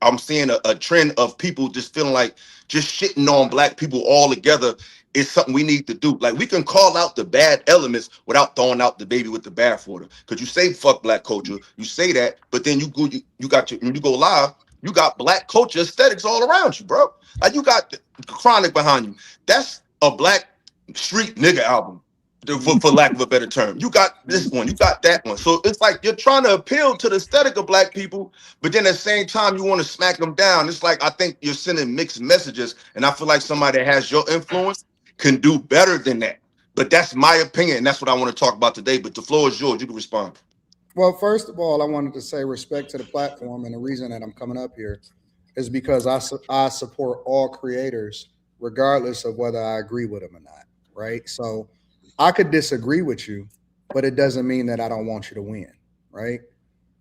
I'm seeing a trend of people just feeling like just shitting on Black people all together is something we need to do. Like we can call out the bad elements without throwing out the baby with the bathwater. Because you say fuck Black culture, you say that, but then when you go live, you got Black culture aesthetics all around you, bro. Like you got Chronic behind you. That's a Black street nigga album. for lack of a better term. You got this one, you got that one. So it's like you're trying to appeal to the aesthetic of black people, but then at the same time you want to smack them down. It's like I think you're sending mixed messages, and I feel like somebody that has your influence can do better than that. But that's my opinion, and that's what I want to talk about today. But the floor is yours. You can respond. Well, first of all, I wanted to say respect to the platform, and the reason that I'm coming up here is because I support all creators, regardless of whether I agree with them or not. Right? So I could disagree with you, but it doesn't mean that I don't want you to win. Right?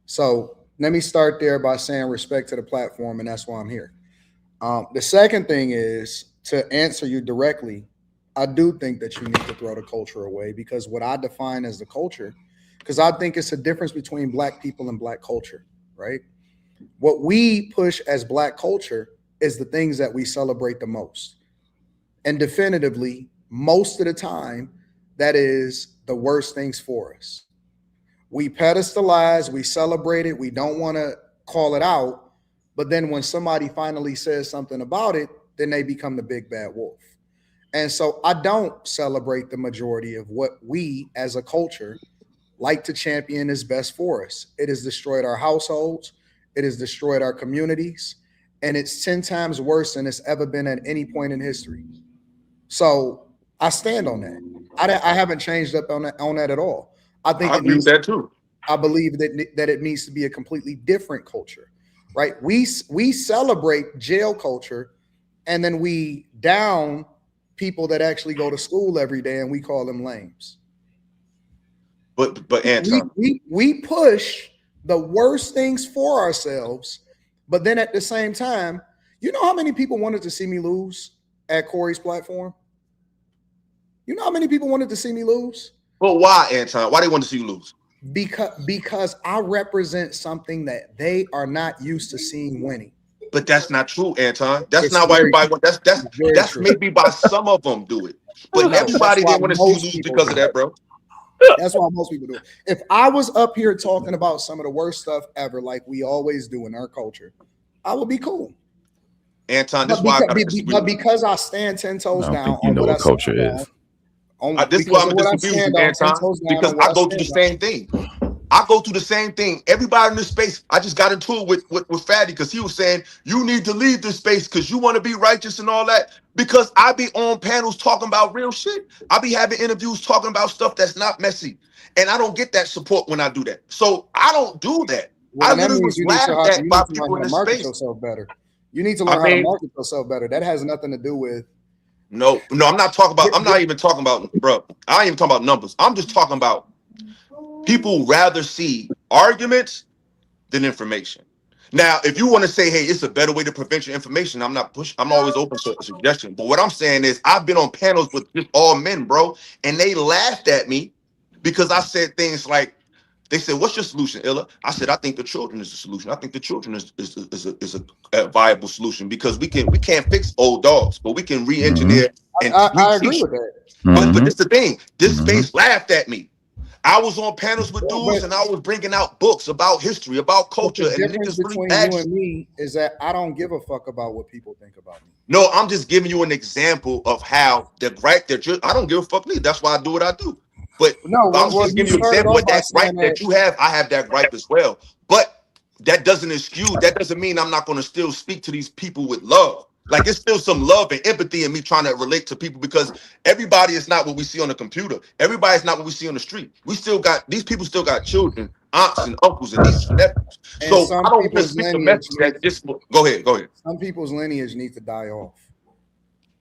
So let me start there by saying respect to the platform, and that's why I'm here. The second thing is to answer you directly. I do think that you need to throw the culture away, because what I define as the culture, because I think it's a difference between black people and black culture, right? What we push as black culture is the things that we celebrate the most. And definitively, most of the time, that is the worst things for us. We pedestalize, we celebrate it, we don't want to call it out, but then when somebody finally says something about it, then they become the big bad wolf. And so I don't celebrate the majority of what we as a culture like to champion is best for us. It has destroyed our households. It has destroyed our communities. And it's 10 times worse than it's ever been at any point in history. So I stand on that. I haven't changed up on that at all. I think I agree with that too. I believe that it needs to be a completely different culture, right? We celebrate jail culture, and then we down people that actually go to school every day, and we call them lames. But Anton, we push the worst things for ourselves, but then at the same time, you know how many people wanted to see me lose at Corey's platform? You know how many people wanted to see me lose? Well, why, Anton? Why they want to see you lose? Because I represent something that they are not used to seeing winning. But that's not true, Anton. That's not why everybody wants. That's true. maybe why some of them do it, but No, everybody that's why didn't want to see you most lose people because do of that, bro. That's why most people do it. If I was up here talking about some of the worst stuff ever, like we always do in our culture, I would be cool. Anton, this is why I gotta disagree. But because I stand 10 toes down you on know what what culture is. This is why I'm gonna disagree with you, Anton, because I go through the same thing. I go through the same thing. Everybody in this space, I just got into it with Fatty because he was saying, you need to leave this space because you want to be righteous and all that. Because I be on panels talking about real shit. I be having interviews talking about stuff that's not messy. And I don't get that support when I do that. So I don't do that. Well, I that literally means was laughed at by people in this market space. yourself better. You need to learn how to market yourself better. That has nothing to do with. No, I'm not talking about, I'm not even talking about, bro. I ain't even talking about numbers. I'm just talking about people rather see arguments than information. Now, if you want to say, hey, it's a better way to prevent your information, I'm always open to a suggestion. But what I'm saying is I've been on panels with just all men, bro, and they laughed at me because I said things like, they said, what's your solution, Illa? I said, I think the children is the solution. I think the children is a viable solution because we can't fix old dogs, but we can re-engineer and I agree with that. But this is the thing. This space laughed at me. I was on panels with dudes and I was bringing out books about history, about culture, The and difference niggas really between asked. you and me is that I don't give a fuck about what people think about me. No, I'm just giving you an example of how the gripe that I don't give a fuck neither. That's why I do what I do. But No, I'm just giving you an example of that gripe that you have. I have that gripe as well. But that doesn't excuse, that doesn't mean I'm not going to still speak to these people with love. Like it's still some love and empathy in me trying to relate to people because everybody is not what we see on the computer. Everybody's not what we see on the street. These people still got children, aunts and uncles and nieces and nephews. And So I don't just speak the message that just go ahead. Some people's lineage needs to die off.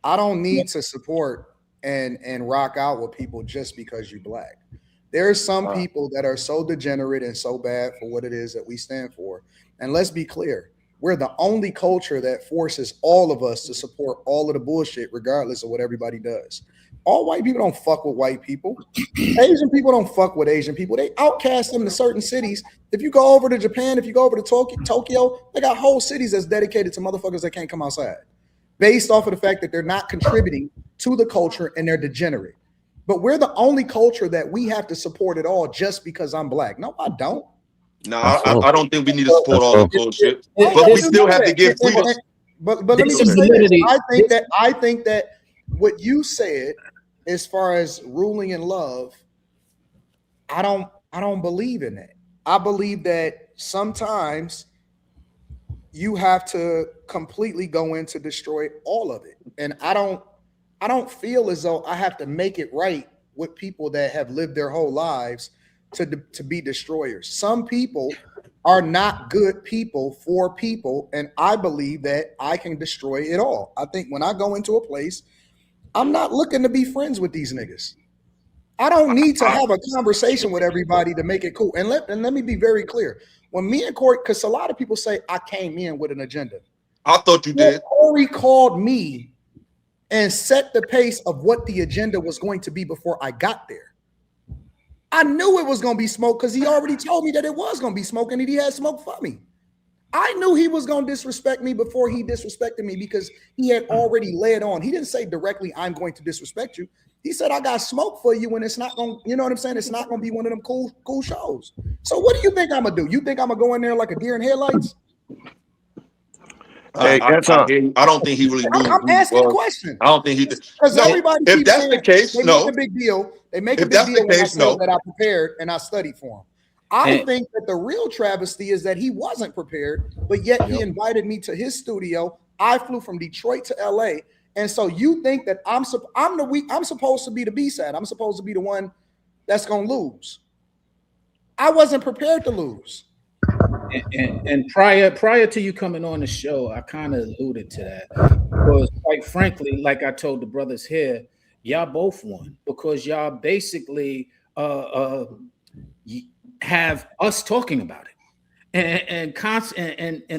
I don't need to support and rock out with people just because you're black. There are some people that are so degenerate and so bad for what it is that we stand for. And let's be clear, we're the only culture that forces all of us to support all of the bullshit, regardless of what everybody does. All white people don't fuck with white people. Asian people don't fuck with Asian people. They outcast them to certain cities. If you go over to Japan, if you go over to Tokyo, they got whole cities that's dedicated to motherfuckers that can't come outside, based off of the fact that they're not contributing to the culture and they're degenerate. But we're the only culture that we have to support at all just because I'm black. No, I don't. No, I don't think we need to support all the bullshit. But we still have to give freedom. But let me just say this. I think that what you said as far as ruling in love, I don't believe in that. I believe that sometimes you have to completely go in to destroy all of it. And I don't feel as though I have to make it right with people that have lived their whole lives to be destroyers. Some people are not good people for people, and I believe that I can destroy it all. I think when I go into a place, I'm not looking to be friends with these niggas. I don't need to have a conversation with everybody to make it cool. And let me be very clear. When me and Corey, because a lot of people say I came in with an agenda. I thought you did. Corey called me and set the pace of what the agenda was going to be before I got there. I knew it was going to be smoke because he already told me that it was going to be smoke and that he had smoke for me. I knew he was going to disrespect me before he disrespected me because he had already led on. He didn't say directly, I'm going to disrespect you. He said, I got smoke for you, and it's not going, you know what I'm saying? It's not going to be one of them cool shows. So what do you think I'm going to do? You think I'm going to go in there like a deer in headlights? Hey, Anton. I don't think he really knew. I'm asking a question. I don't think he did. Because everybody if keeps that's saying, the case, they no. make a big deal. They make If a big that's deal the when I case, say no. that I prepared and I studied for him. I think that the real travesty is that he wasn't prepared, but yet he invited me to his studio. I flew from Detroit to LA. And so you think that I'm supposed to be the B-side. I'm supposed to be the one that's going to lose. I wasn't prepared to lose. And prior to you coming on the show, I kind of alluded to that because, quite frankly, like I told the brothers here, y'all both won because y'all basically have us talking about it, and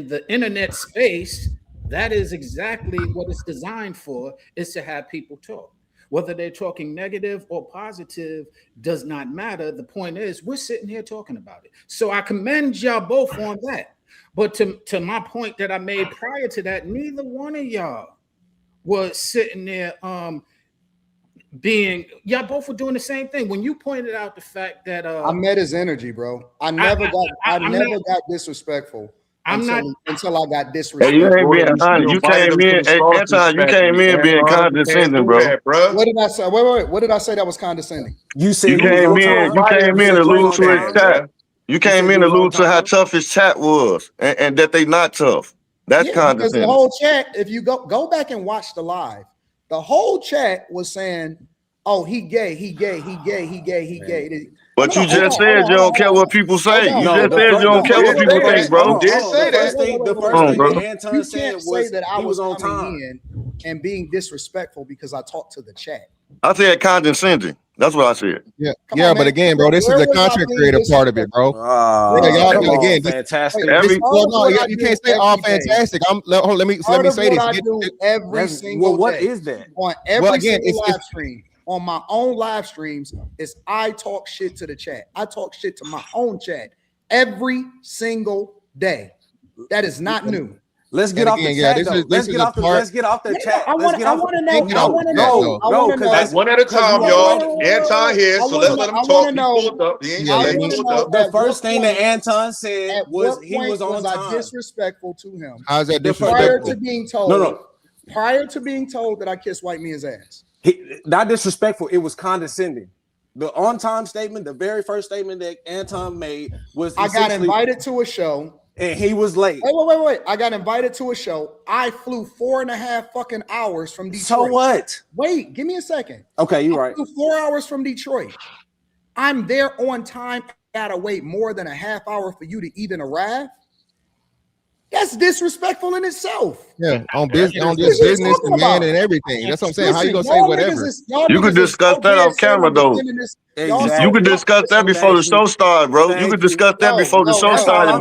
the internet space. That is exactly what it's designed for: is to have people talk. Whether they're talking negative or positive does not matter. The point is, we're sitting here talking about it. So I commend y'all both on that. But to my point that I made prior to that, neither one of y'all was sitting there y'all both were doing the same thing. When you pointed out the fact that I met his energy, bro. I never got disrespectful until I got disrespectful. Hey, you ain't being honest. You came in, hey, Anton, you came in being condescending, bro. What did I say? Wait. What did I say that was condescending? You came in to allude to his chat. You came in to allude to how tough his chat was and that they not tough. That's condescending. Because the whole chat, if you go back and watch the live, the whole chat was saying, oh, he gay. But you just said you don't care what people say. You just said you don't care what people think, bro. The first thing that Anton said was that I he was on coming time in and being disrespectful because I talked to the chat. I said condescending. That's what I said. Yeah, but again, bro, this is the content creator part of it, bro. Again, fantastic. You can't say all fantastic. Let me say this. I do every single day. What is that? On every single live stream, on my own live streams, is I talk shit to the chat. I talk shit to my own chat every single day. That is not new. Let's get off the chat. Let's get off the chat. I want to know. That's one at a time, y'all. Anton here, so let's let him talk. He pulled up. The first thing that Anton said was he was on time. Disrespectful to him. How's that Prior disrespectful? to being told, prior to being told that I kissed white men's ass. Not disrespectful. It was condescending. The on-time statement, the very first statement that Anton made was I got invited to a show. And he was late. Wait. I got invited to a show. I flew 4.5 fucking hours from Detroit. So what? Wait, give me a second. Okay, you're right. I flew 4 hours from Detroit. I'm there on time. I gotta wait more than a half hour for you to even arrive. That's disrespectful in itself. Yeah, on business, demand, and everything. That's what I'm saying. How you gonna say whatever? You could discuss that off camera, though. You could discuss that before the show started, bro. You could discuss that before the show started.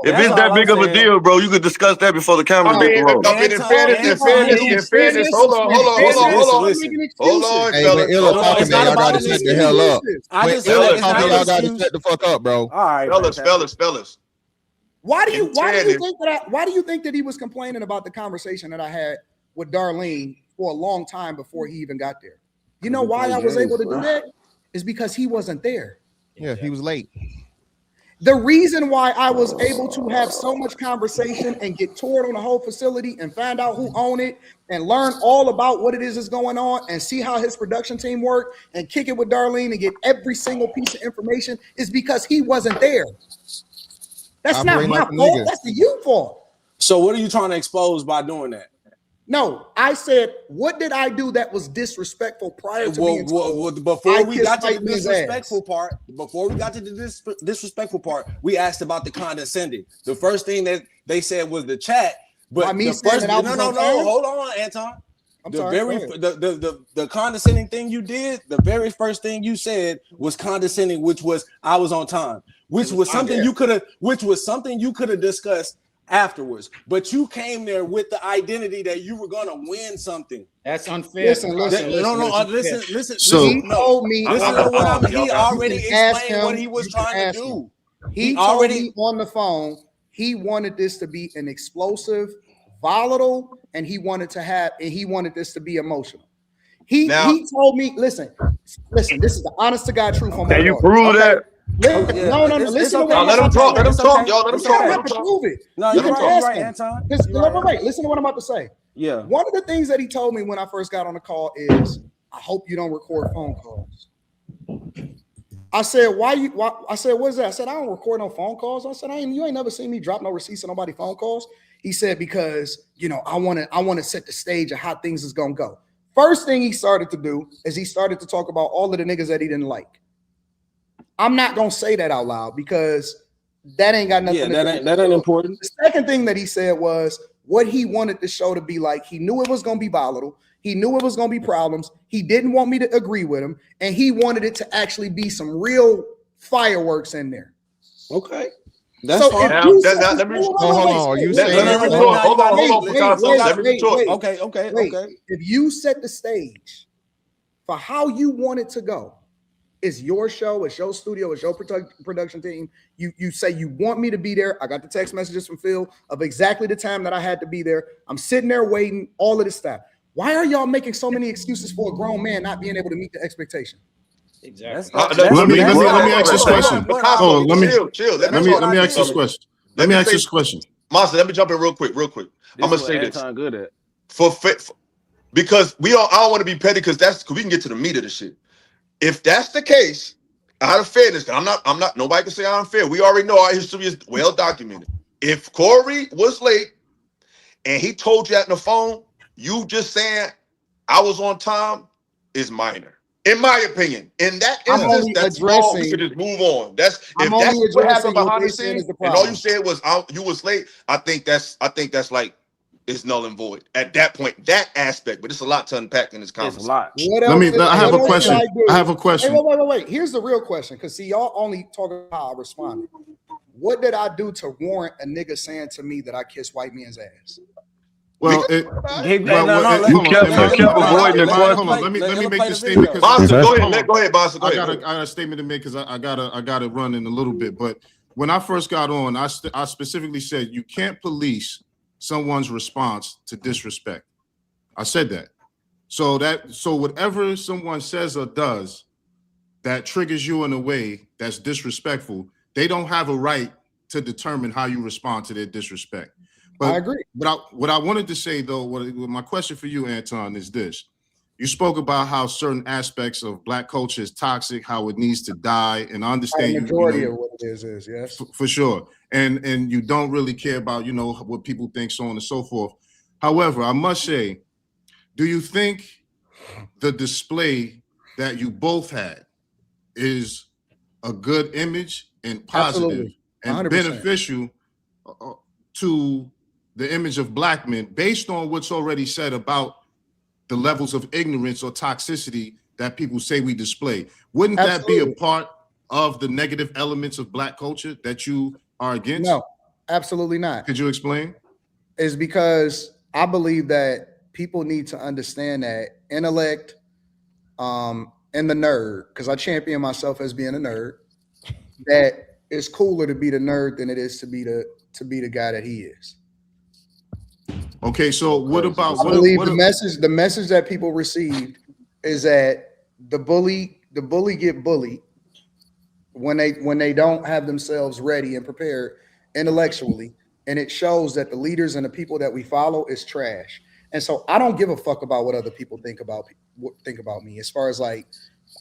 If it's that big of a deal, bro, you could discuss that before the camera get to roll. In fairness, hold on. Hey, Illa talking, man. Y'all gotta shut the hell up. Illa talking, y'all gotta shut the fuck up, bro. All right, fellas. Why do you think that he was complaining about the conversation that I had with Darlene for a long time before he even got there? You know why I was able to do that? Is because he wasn't there. Yeah, he was late. The reason why I was able to have so much conversation and get toured on the whole facility and find out who owned it and learn all about what it is that's going on and see how his production team worked and kick it with Darlene and get every single piece of information is because he wasn't there. That's not my fault. That's the you fault. So what are you trying to expose by doing that? No, I said, what did I do that was disrespectful prior to being told? Before we got to the disrespectful part, we asked about the condescending. The first thing that they said was the chat. But the first, no, hold on, Anton. The condescending thing you did, the very first thing you said was condescending, which was I was on time, which was something you could have discussed afterwards, but you came there with the identity that you were gonna win something. That's unfair. Listen. He already explained what he was trying to do. He told me on the phone he wanted this to be an explosive, volatile, and he wanted this to be emotional. He told me, listen. This is the honest to God truth. Can you prove that? No. Listen. Let him talk. Let him talk, y'all. Let him talk. Have to prove it. No, you you're can right, ask right, him. Anton. Listen to what I'm about to say. Yeah. One of the things that he told me when I first got on the call is, I hope you don't record phone calls. I said, why? I said, what is that? I said, I don't record no phone calls. I said, you ain't never seen me drop no receipts on nobody phone calls. He said, because I want to set the stage of how things is gonna go. First thing he started to do is he started to talk about all of the niggas that he didn't like. I'm not gonna say that out loud because that ain't got nothing. Yeah, that ain't important. The second thing that he said was what he wanted the show to be like. He knew it was gonna be volatile. He knew it was gonna be problems. He didn't want me to agree with him, and he wanted it to actually be some real fireworks in there. Okay. That's fine. Let me talk. Okay. If you set the stage for how you want it to go, it's your show, it's your studio, it's your production team. You say you want me to be there. I got the text messages from Phil of exactly the time that I had to be there. I'm sitting there waiting, all of this stuff. Why are y'all making so many excuses for a grown man not being able to meet the expectation? Exactly. Let me ask this question. Oh, let me ask this question. Let me ask this question. Monster, let me jump in real quick. I'm gonna say this. Good at. Because I don't want to be petty because we can get to the meat of the shit. If that's the case, out of fairness, I'm not. Nobody can say I'm unfair. We already know our history is well documented. If Corey was late and he told you on the phone, you just saying I was on time is minor, in my opinion. In that instance, that's small. We could just move on. That's what happened behind the scenes, and all you said was you was late. I think that's like. Is null and void at that point, that aspect, but it's a lot to unpack in this conversation. I have a question. Wait. Here's the real question, because see, y'all only talk about how I responded. What did I do to warrant a nigga saying to me that I kissed white man's ass? Well, you kept avoiding the question. Let me make this statement. Bonson, go ahead, Bonson. I got a statement to make because I gotta run in a little bit. But when I first got on, I specifically said you can't police someone's response to disrespect. I said that. So whatever someone says or does that triggers you in a way that's disrespectful, they don't have a right to determine how you respond to their disrespect. But I agree. But what I wanted to say though, my question for you, Anton, is this. You spoke about how certain aspects of Black culture is toxic, how it needs to die, and I understand the majority of what it is yes. For sure. And you don't really care about, what people think, so on and so forth. However, I must say, do you think the display that you both had is a good image and positive and beneficial to the image of Black men based on what's already said about the levels of ignorance or toxicity that people say we display? Wouldn't that be a part of the negative elements of Black culture that you are against? No, absolutely not. Could you explain? It's because I believe that people need to understand that intellect and the nerd, because I champion myself as being a nerd, that it's cooler to be the nerd than it is to be the guy that he is. Okay, so what about the message that people received is that the bully get bullied when they don't have themselves ready and prepared intellectually, and it shows that the leaders and the people that we follow is trash. And so I don't give a fuck about what other people think about me. As far as like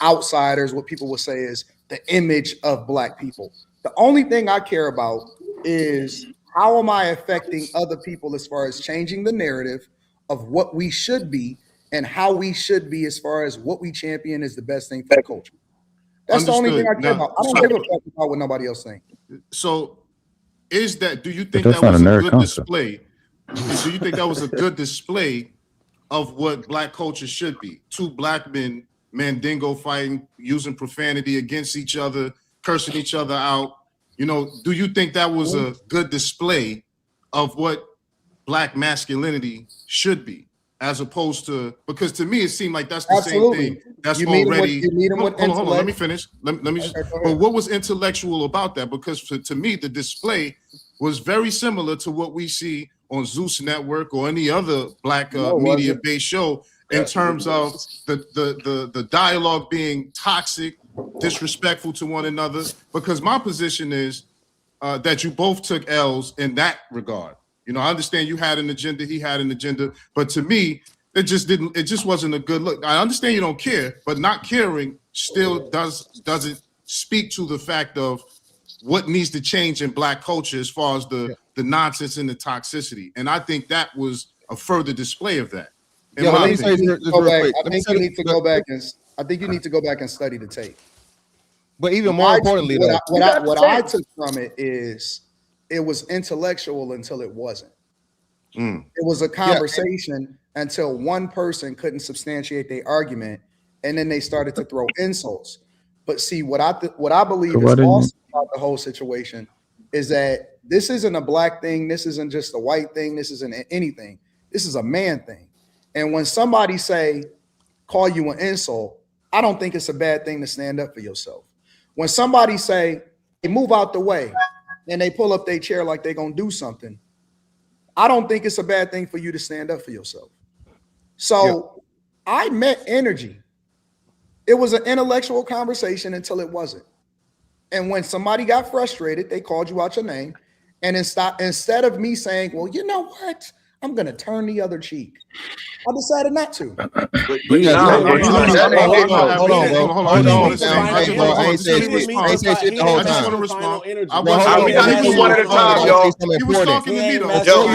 outsiders, what people will say is the image of Black people. The only thing I care about is how am I affecting other people as far as changing the narrative of what we should be and how we should be as far as what we champion is the best thing for the culture. That's the only thing I care about. I don't give a fuck about what nobody else thinks. So do you But think that's that was not a a nerd good concept. display? Do you think that was a good display of what Black culture should be? Two Black men, Mandingo fighting, using profanity against each other, cursing each other out. You know, do you think that was a good display of what Black masculinity should be? As opposed to, because to me it seemed like that's the same thing. That's already. Hold on. Let me finish. Let me just. But what was intellectual about that? Because to me, the display was very similar to what we see on Zeus Network or any other Black media-based show in terms of the dialogue being toxic, disrespectful to one another. Because my position is that you both took L's in that regard. You know, I understand you had an agenda, he had an agenda, but to me, it just wasn't a good look. I understand you don't care, but not caring still doesn't speak to the fact of what needs to change in Black culture as far as the nonsense and the toxicity. And I think that was a further display of that. I think you need to go back and study the tape. But even more importantly, what I took from it is it was intellectual until it wasn't. It was a conversation until one person couldn't substantiate their argument, and then they started to throw insults. But see, what I believe is awesome about the whole situation is that this isn't a Black thing. This isn't just a white thing. This isn't anything. This is a man thing. And when somebody call you an insult, I don't think it's a bad thing to stand up for yourself. When somebody say, hey, move out the way, and they pull up their chair like they're going to do something, I don't think it's a bad thing for you to stand up for yourself. So I met energy. It was an intellectual conversation until it wasn't. And when somebody got frustrated, they called you out your name. And instead of me saying, well, you know what? I'm going to turn the other cheek. I decided not to. Hold on. I ain't said shit the whole time. I just want to respond. We gotta do one at a time, y'all. He was talking to me though. Yo,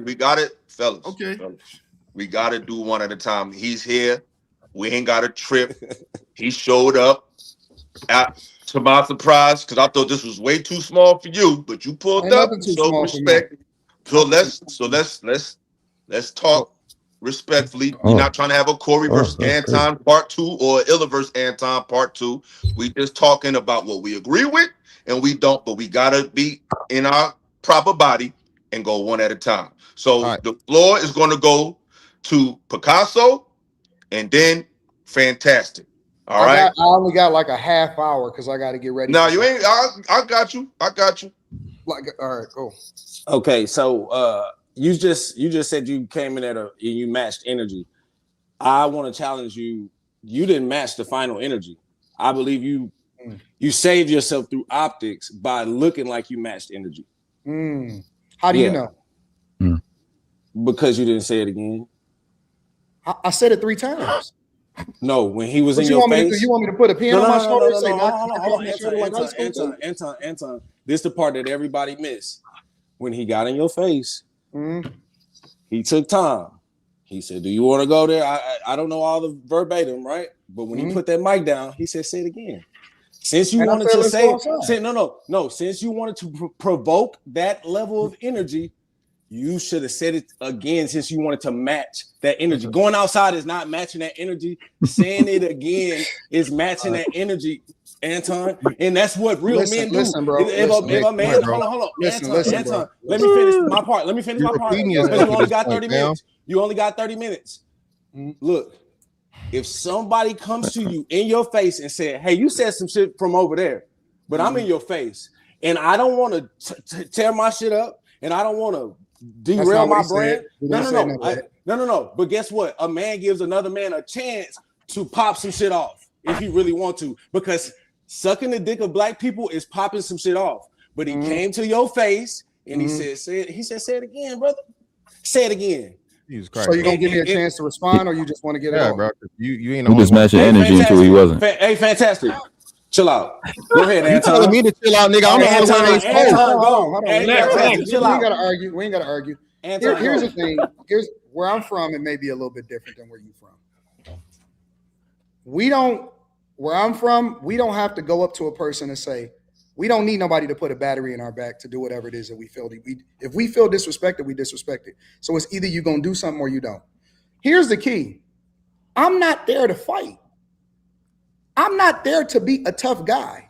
we got it, fellas. Okay. We got to do one at a time. He's here. We ain't got a trip. He showed up to my surprise because I thought this was way too small for you, but you pulled up. So respect. So let's talk respectfully. We're not trying to have a Corey versus Anton part 2 or Illa versus Anton part 2. We just talking about what we agree with and we don't, but we gotta be in our proper body and go one at a time. So the floor is going to go to Picasso and then Fantastic. All right. I only got like a half hour because I got to get ready. No, you ain't. I got you. Like, all right, cool. Okay, so you just said you came in and you matched energy. I want to challenge you. You didn't match the final energy. I believe you saved yourself through optics by looking like you matched energy. How do you know? Because you didn't say it again. I said it 3 times. No, when he was in your face. You want me to put a pen on my shoulder and say, Anton, this is the part that everybody missed. When he got in your face, he took time. He said, do you want to go there? I don't know all the verbatim, right? But when he put that mic down, he said, say it again. Since you wanted to since you wanted to provoke that level of energy, you should have said it again since you wanted to match that energy. Going outside is not matching that energy. Saying it again is matching that energy, Anton. And that's what real men do. Listen, bro. If a man, hold on. Anton, let me finish my part. Because you only got 30 minutes. You only got 30 minutes. Look, if somebody comes to you in your face and said, hey, you said some shit from over there, but I'm in your face and I don't want to tear my shit up and I don't want to derail my brand. No. But guess what? A man gives another man a chance to pop some shit off if he really want to, because sucking the dick of black people is popping some shit off. But he came to your face and he said, say it again, brother. Say it again. Jesus Christ. So you gonna give me a chance to respond, or you just want to get it off? Bro. You ain't We just matching energy until he wasn't. Hey, fantastic. Chill out. Go ahead, You Anton. telling me to chill out, nigga? I'm the only one that ain't Anton, go. Hold on. Chill We out. ain't gotta argue. We ain't gotta argue. Anton, Here's the thing. Here's where I'm from. It may be a little bit different than where you from. Where I'm from, we don't have to go up to a person and say, we don't need nobody to put a battery in our back to do whatever it is that we feel. If we feel disrespected, we disrespect it. So it's either you're gonna do something or you don't. Here's the key. I'm not there to fight. I'm not there to be a tough guy.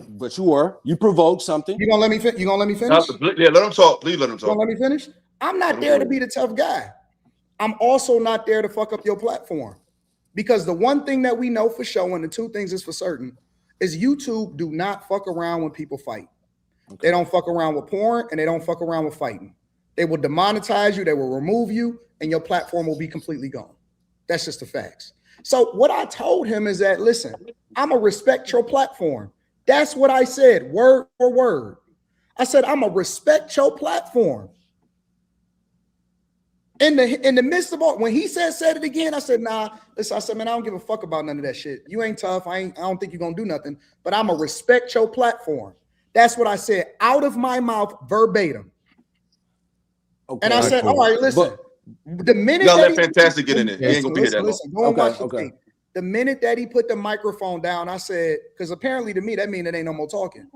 But you were. You provoked something. You gonna let me finish? Yeah, let him talk. Please let him You talk. gonna let me finish? I'm not there to be the tough guy. I'm also not there to fuck up your platform. Because the one thing that we know for sure, and the two things is for certain, is YouTube do not fuck around when people fight. Okay. They don't fuck around with porn, and they don't fuck around with fighting. They will demonetize you, they will remove you, and your platform will be completely gone. That's just the facts. So what I told him is that, listen, I'm going to respect your platform. That's what I said, word for word. I said, I'm going to respect your platform. In the midst of all, when he said it again, I said, nah, listen, I said, man, I don't give a fuck about none of that shit. You ain't tough. I don't think you're going to do nothing, but I'm going to respect your platform. That's what I said out of my mouth verbatim. Okay, and I said, cool. All right, listen. The minute y'all let Fantastic get in it, he ain't gonna be here that long. Go and watch the thing. The minute that he put the microphone down, I said, because apparently to me that means it ain't no more talking.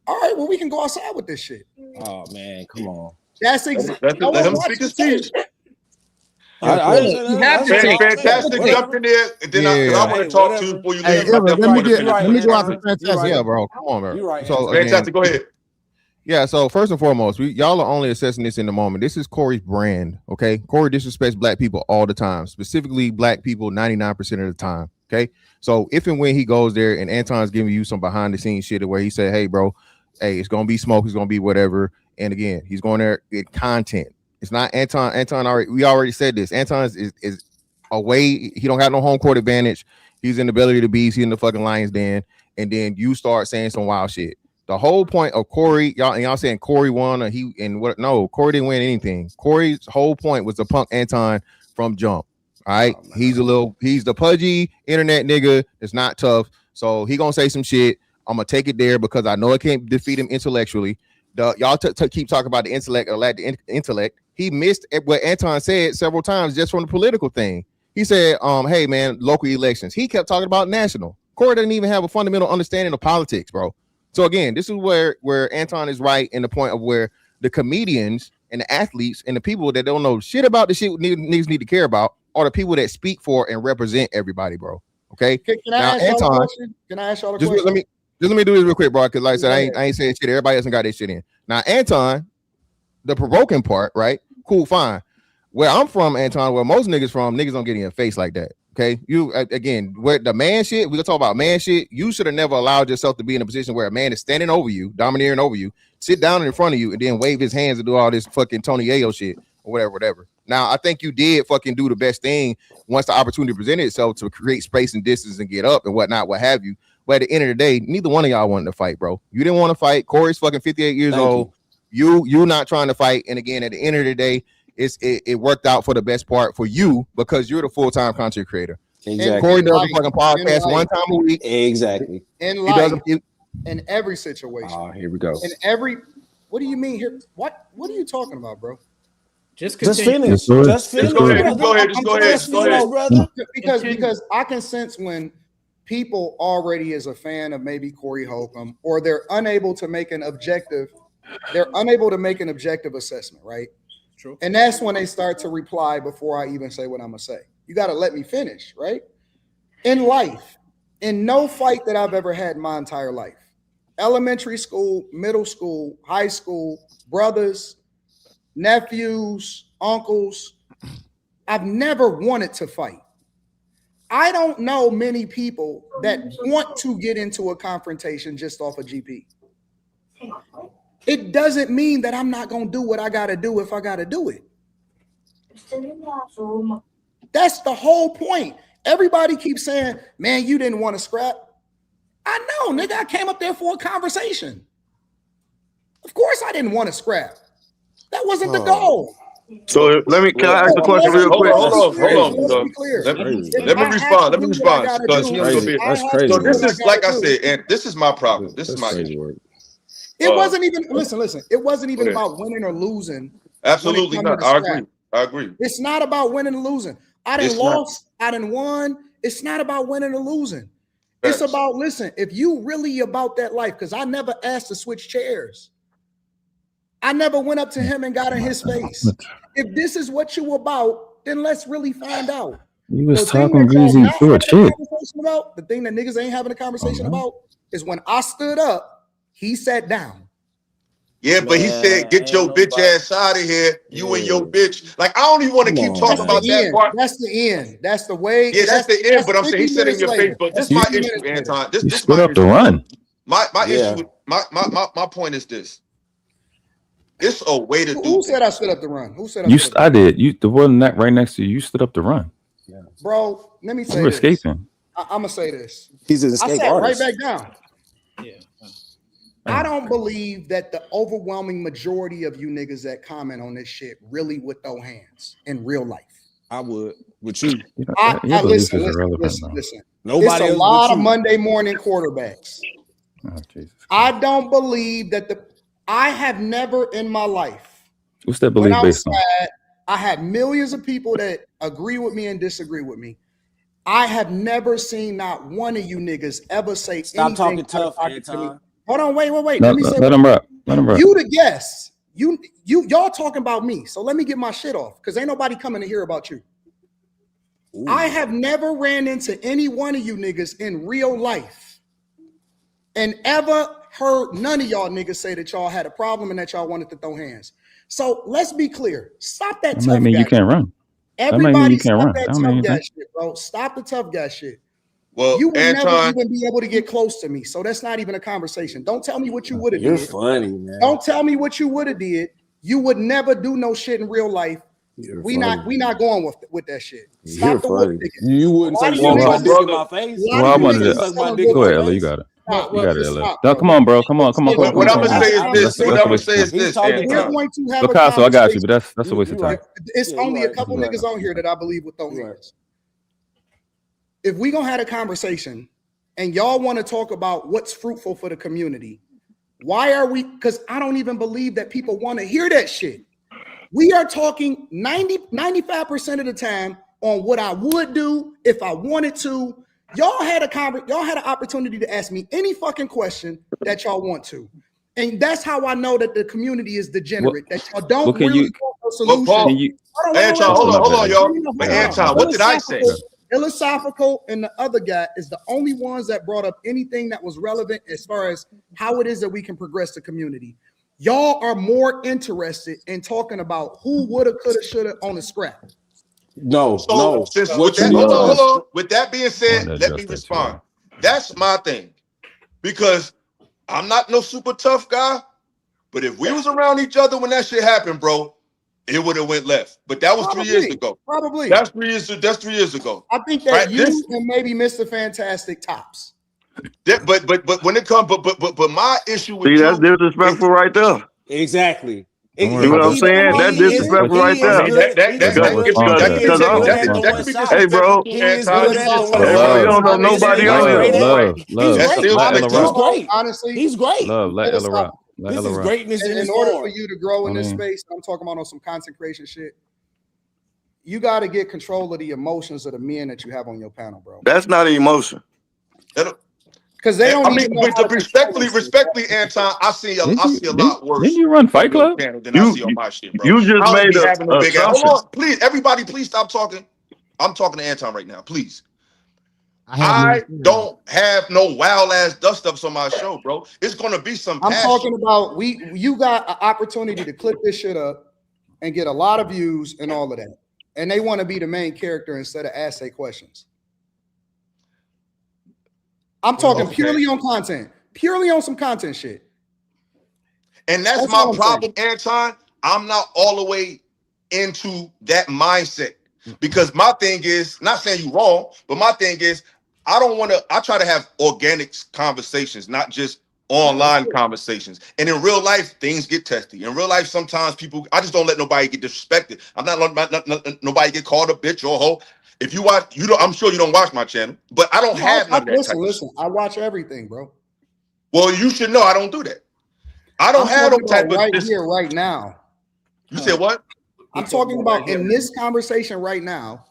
All right, well we can go outside with this shit. Oh man, come on. That's exactly. Let him speak his piece. Fantastic jumped in there, and then I want to talk to you before you leave. Let me go out to Fantastic. Yeah, bro, come on, bro. You're right. So Fantastic, go ahead. Yeah, so first and foremost, y'all are only assessing this in the moment. This is Corey's brand, okay? Corey disrespects black people all the time, specifically black people 99% of the time, okay? So if and when he goes there and Anton's giving you some behind-the-scenes shit where he said, hey, bro, hey, it's going to be smoke, it's going to be whatever, and again, he's going there with content. It's not Anton. We already said this. Anton is away. He don't have no home court advantage. He's in the belly of the beast. He's in the fucking lion's den, and then you start saying some wild shit. The whole point of Corey, y'all saying Corey won or he and what? No, Corey didn't win anything. Corey's whole point was to punk Anton from jump. All right, he's the pudgy internet nigga that's not tough. So he gonna say some shit. I'm gonna take it there because I know I can't defeat him intellectually. Y'all keep talking about the intellect or lack the intellect. He missed what Anton said several times just from the political thing. He said, hey man, local elections. He kept talking about national. Corey doesn't even have a fundamental understanding of politics, bro. So again, this is where Anton is right in the point of where the comedians and the athletes and the people that don't know shit about the shit niggas need to care about are the people that speak for and represent everybody, bro. Okay. Can I ask y'all a question? Can I ask y'all a question? Let me do this real quick, bro. Because like I said, I ain't saying shit. Everybody hasn't got their shit in. Now, Anton, the provoking part, right? Cool, fine. Where I'm from, Anton, where most niggas from, niggas don't get in your face like that. Okay, you again, where the man shit, we gonna talk about man shit. You should have never allowed yourself to be in a position where a man is standing over you, domineering over you, sit down in front of you, and then wave his hands and do all this fucking Tony Yayo shit or whatever. Now, I think you did fucking do the best thing once the opportunity presented itself to create space and distance and get up and whatnot, what have you. But at the end of the day, neither one of y'all wanted to fight, bro. You didn't want to fight. Corey's fucking 58 years old. You not trying to fight. And again, at the end of the day, it worked out for the best part for you because you're the full-time content creator. Exactly. Corey does a fucking podcast one time a week. Exactly. In life, in every situation. Oh, here we go. What do you mean here? What are you talking about, bro? Just finish. Go ahead, brother. Because I can sense when people already is a fan of maybe Corey Holcomb, or they're unable to make an objective assessment, right? True. And that's when they start to reply before I even say what I'm gonna say. You got to let me finish, right? In life, in no fight that I've ever had in my entire life, elementary school, middle school, high school, brothers, nephews, uncles, I've never wanted to fight. I don't know many people that want to get into a confrontation just off of GP. It doesn't mean that I'm not going to do what I got to do if I got to do it. That's the whole point. Everybody keeps saying, man, you didn't want to scrap. I know, nigga. I came up there for a conversation. Of course, I didn't want to scrap. That wasn't the goal. So can I ask a question real quick? Hold on. Let's be clear. Let me I have respond. to Let me do what I respond gotta because do. he was gonna be. So this is like I said, and this is my problem. This is my issue. It wasn't even listen. It wasn't even about winning or losing. Absolutely not. I agree. It's not about winning or losing. I done lost. I done won. It's not about winning or losing. It's about, listen, if you really about that life, because I never asked to switch chairs. I never went up to him and got in his face. If this is what you about, then let's really find out. You was talking greasy to a chick. The thing that niggas ain't having a conversation about is when I stood up, he sat down. Yeah, but he said, "Get your bitch ass out of here, you and your bitch." Like I don't even want to keep talking about that part. That's the end. That's the way. Yeah, that's the end. But I'm saying he said in your face. But this is my issue, Anton. This is my up the issue. run. My issue. My point is this. It's a way to do. Who said I stood up the run? Who said I did. You the one that right next to you. You stood up the run. Yeah. Bro, let me say you were this. escaping. I'm gonna say this. He's an escape artist. Right back down. Yeah. I don't believe that the overwhelming majority of you niggas that comment on this shit really would throw hands in real life. I would. With you. Listen. Nobody it's a lot of Monday morning quarterbacks. Oh, Jesus. I don't believe that I have never in my life. What's that belief based on? I had millions of people that agree with me and disagree with me. I have never seen not one of you niggas ever say Stop talking tough, Anton. Hold on, wait. No, Let me say. Let him rap. Let him rap. You the guest. Y'all talking about me. So let me get my shit off because ain't nobody coming to hear about you. Ooh. I have never ran into any one of you niggas in real life and ever heard none of y'all niggas say that y'all had a problem and that y'all wanted to throw hands. So let's be clear. Stop that tough guy. That mean you can't run. Everybody stop that tough guy shit, bro. Stop the tough guy shit. Well, you would Anton, never even be able to get close to me. So that's not even a conversation. Don't tell me what you would have did. You're funny, man. Don't tell me what you would have did. You would never do no shit in real life. We not going with that shit. Stop the funny. You wouldn't say my dick in my face. Well, I wanted to go ahead, Ella. You got it. You got it, Ella. No, come on, bro. Come on. What I'm gonna say is this. We're going to have Picasso, I got you, but that's a waste of time. It's only a couple niggas on here that I believe would throw hands. If we gonna have a conversation and y'all want to talk about what's fruitful for the community, why are we? Because I don't even believe that people want to hear that shit. We are talking 95% of the time on what I would do if I wanted to. Y'all had an opportunity to ask me any fucking question that y'all want to. And that's how I know that the community is degenerate, that y'all don't really want a solution. Anton, hold on, y'all. But Anton, what did I say? Philosophical and the other guy is the only ones that brought up anything that was relevant as far as how it is that we can progress the community. Y'all are more interested in talking about who woulda, coulda, shoulda on the scrap. No. Hold on. With that being said, let me respond. That's my thing. Because I'm not no super tough guy, but if we was around each other when that shit happened, bro, it would have went left. But that was 3 years ago. Probably. That's 3 years ago. I think that you and maybe Mr. Fantastic tops. But when it comes, but my issue with that's disrespectful right there. Exactly. You know what I'm saying? That's disrespectful right there. Hey, bro. He's we don't know nobody on here. Honestly, he's great. Let Ella rock. This is greatness in order for you to grow in this space. I'm talking about on some content creation shit. You got to get control of the emotions of the men that you have on your panel, bro. That's not an emotion. Because they don't. Respectfully, Anton, I see a lot worse. Didn't you run Fight Club? Than I see on my shit, bro. You just made a big ass. Hold on, please, everybody, please stop talking. I'm talking to Anton right now, please. I don't have no wild ass dust ups on my show, bro. It's gonna be some. I'm talking about you got an opportunity to clip this shit up and get a lot of views and all of that, and they want to be the main character instead of ask questions. I'm talking purely on content, purely on some content shit. And that's my problem, Anton. I'm not all the way into that mindset because my thing is, not saying you wrong, but my thing is, I don't want to. I try to have organic conversations, not just online conversations. And in real life, things get testy. In real life, sometimes people. I just don't let nobody get disrespected. I'm not letting nobody get called a bitch or a hoe. If you watch, you don't. I'm sure you don't watch my channel, but I don't have none of that type of shit. Listen. I watch everything, bro. Well, you should know I don't do that. I don't have no type of right here, right now. You said what? I'm talking about in this conversation right now.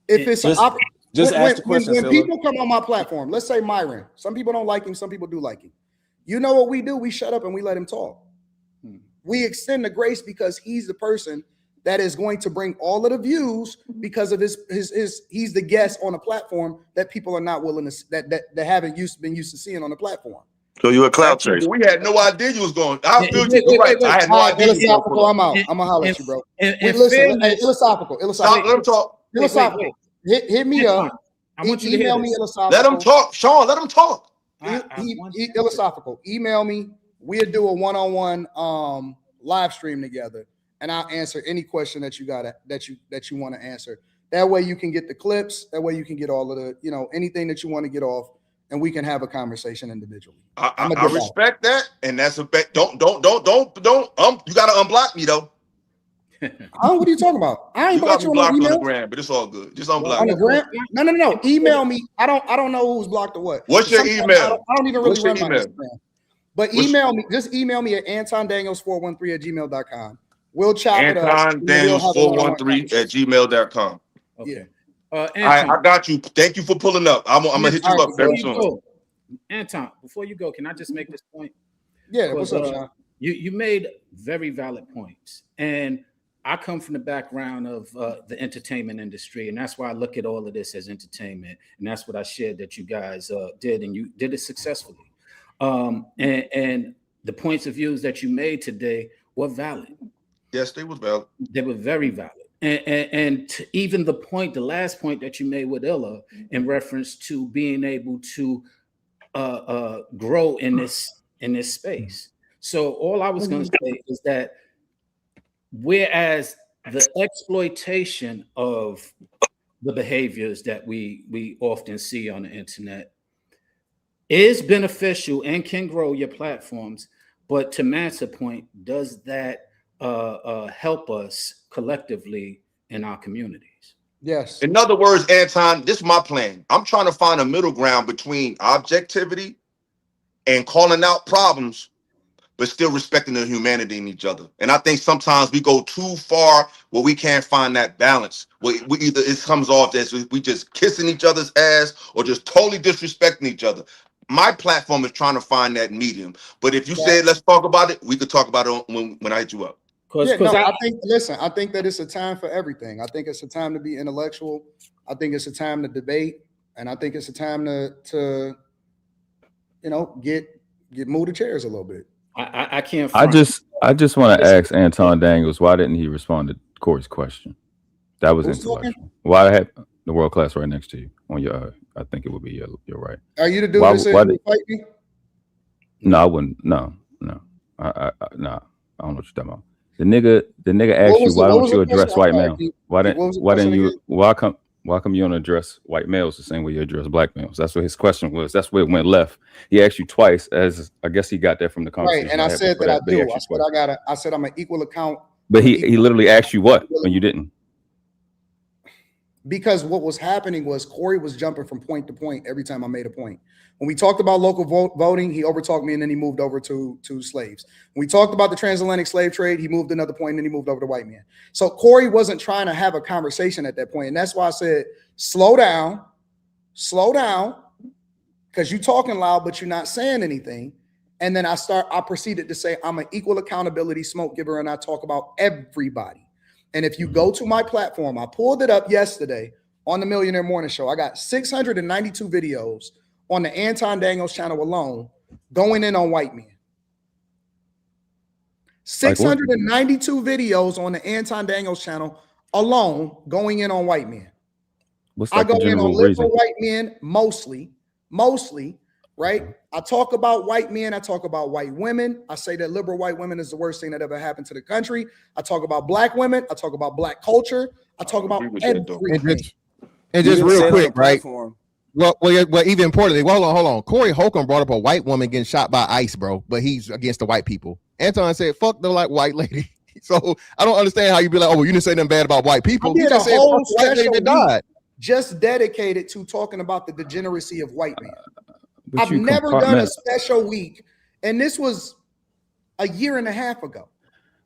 If it's just ask the question, when people come on my platform, let's say Myron. Some people don't like him. Some people do like him. You know what we do? We shut up and we let him talk. We extend the grace because he's the person that is going to bring all of the views because of his he's the guest on a platform that people are not willing to that haven't been used to seeing on the platform. So you a clout chaser. We had no idea you was going. I feel you. You're right. I had no idea. Philosophical, I'm out. I'm gonna holler at you, bro. Listen, philosophical. Let him talk. Philosophical. Hit me up. I want you to email hear me this. philosophical. Let him talk, Sean. Let him talk. Philosophical. Email me. We'll do a one-on-one live stream together, and I'll answer any question that you got that you want to answer. That way you can get the clips. That way you can get all of the anything that you want to get off, and we can have a conversation individually. I respect that, and that's a bet. Don't. You gotta unblock me though. What are you talking about? I ain't got me blocked on on the gram, but it's all good. Just unblock on me. the gram. No. Email me. I don't know who's blocked or what. What's your email? I don't even really run my email? Instagram. But email me. Just email me at AntonDaniels413@gmail.com. We'll chop it up. AntonDaniels413@gmail.com. Okay. I got you. Thank you for pulling up. I'm gonna hit you up very soon. Anton, before you go, can I just make this point? Yeah, what's up, Sean? You made very valid points, and I come from the background of the entertainment industry, and that's why I look at all of this as entertainment, and that's what I shared that you guys did, and you did it successfully. And the points of views that you made today were valid. Yes, they was valid. They were very valid. And even the last point that you made with Illa in reference to being able to grow in this space. So all I was going to say is that whereas the exploitation of the behaviors that we often see on the internet is beneficial and can grow your platforms, but to Matt's point, does that help us collectively in our communities? Yes. In other words, Anton, this is my plan. I'm trying to find a middle ground between objectivity and calling out problems, but still respecting the humanity in each other. And I think sometimes we go too far where we can't find that balance. We either it comes off as we just kissing each other's ass or just totally disrespecting each other. My platform is trying to find that medium. But if you said let's talk about it, we could talk about it when I hit you up. I think that it's a time for everything. I think it's a time to be intellectual. I think it's a time to debate, and I think it's a time to get move the chairs a little bit. I can't. I just want to ask Anton Daniels, why didn't he respond to Corey's question? That was intellectual. Talking? Why have the world class right next to you on your? I think it would be your right. Are you the dude that said you would fight me? No, I wouldn't. No. I don't know what you're talking about. The nigga asked you, why don't you address white males? Why come you don't address white males the same way you address black males? That's what his question was. That's where it went left. He asked you twice, as I guess he got that from the conversation. Right, and I said that I do. I said I'm an equal account. But he literally asked you what when you didn't. Because what was happening was Corey was jumping from point to point every time I made a point. When we talked about local voting, he overtalked me and then he moved over to slaves. When we talked about the transatlantic slave trade, he moved another point and then he moved over to white men. So Corey wasn't trying to have a conversation at that point. And that's why I said, slow down, because you're talking loud, but you're not saying anything. And then I proceeded to say, I'm an equal accountability smoke giver and I talk about everybody. And if you go to my platform, I pulled it up yesterday on the Millionaire Morning Show. I got 692 videos on the Anton Daniels channel alone going in on white men. 692 videos on the Anton Daniels channel alone going in on white men. What's I like go the in on general liberal reason? white men mostly, right? I talk about white men. I talk about white women. I say that liberal white women is the worst thing that ever happened to the country. I talk about black women. I talk about black culture. I talk about everything. And just real quick, right? Well, even importantly, hold on. Corey Holcomb brought up a white woman getting shot by ICE, bro, but he's against the white people. Anton said, "Fuck the white lady." So I don't understand how you be like, "Oh, well, you didn't say nothing bad about white people." I You did a just said, whole "Fuck the white lady special that died." just dedicated to talking about the degeneracy of white men. But I've never done a special week, and this was a year and a half ago.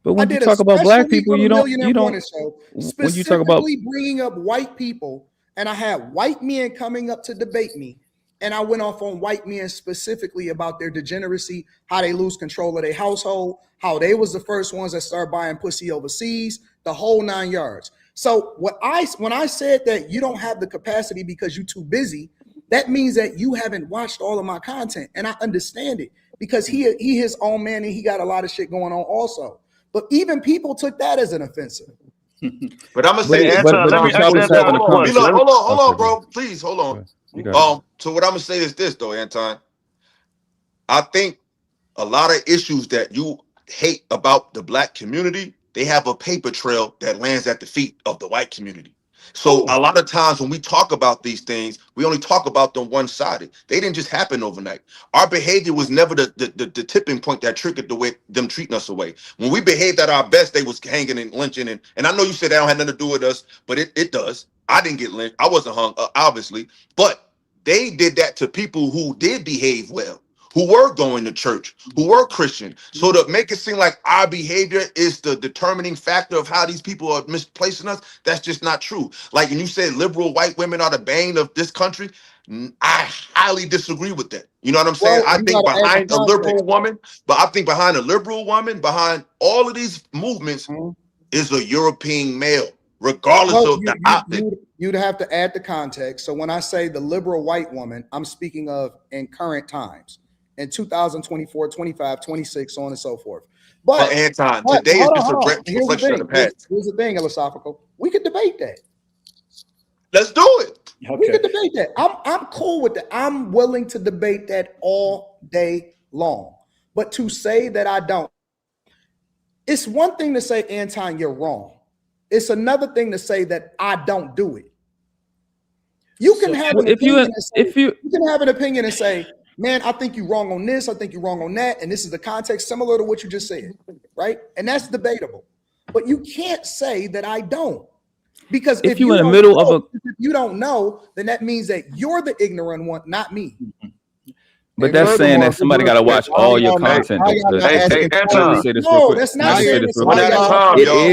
But when you did a talk about special black week people, on the you Millionaire don't. Morning Show, When you talk about, specifically bringing up white people, and I had white men coming up to debate me, and I went off on white men specifically about their degeneracy, how they lose control of their household, how they was the first ones that started buying pussy overseas, the whole 9 yards. So when I said that you don't have the capacity because you're too busy, that means that you haven't watched all of my content, and I understand it because he his own man and he got a lot of shit going on also. But even people took that as an offensive. But I'm gonna say this. Anton, let me ask Anton a question. Hold on, bro. Please hold on. You got it. So what I'm gonna say is this though, Anton. I think a lot of issues that you hate about the black community, they have a paper trail that lands at the feet of the white community. So a lot of times when we talk about these things, we only talk about them one-sided. They didn't just happen overnight. Our behavior was never the tipping point that triggered the way them treating us away. When we behaved at our best, they was hanging and lynching. And I know you said that don't have nothing to do with us, but it does. I didn't get lynched. I wasn't hung, obviously. But they did that to people who did behave well, who were going to church, who were Christian. So to make it seem like our behavior is the determining factor of how these people are misplacing us, that's just not true. Like when you say liberal white women are the bane of this country, I highly disagree with that. You know what I'm saying? I think behind a liberal woman, behind all of these movements is a European male, regardless of the optic. You'd have to add the context. So when I say the liberal white woman, I'm speaking of in current times. In 2024, 25, 26, so on and so forth. But Anton, today is just a reflection of the past. Here's the thing, philosophical. We could debate that. Let's do it. Okay. We could debate that. I'm cool with that. I'm willing to debate that all day long. But to say that I don't, it's one thing to say, Anton, you're wrong. It's another thing to say that I don't do it. You can have an opinion you can have an opinion and say, man, I think you're wrong on this. I think you're wrong on that. And this is the context similar to what you just said, right? And that's debatable. But you can't say that I don't. Because if you in the middle of if you don't know, then that means that you're the ignorant one, not me. But that's saying that somebody got to watch all your content. No, that's not saying that somebody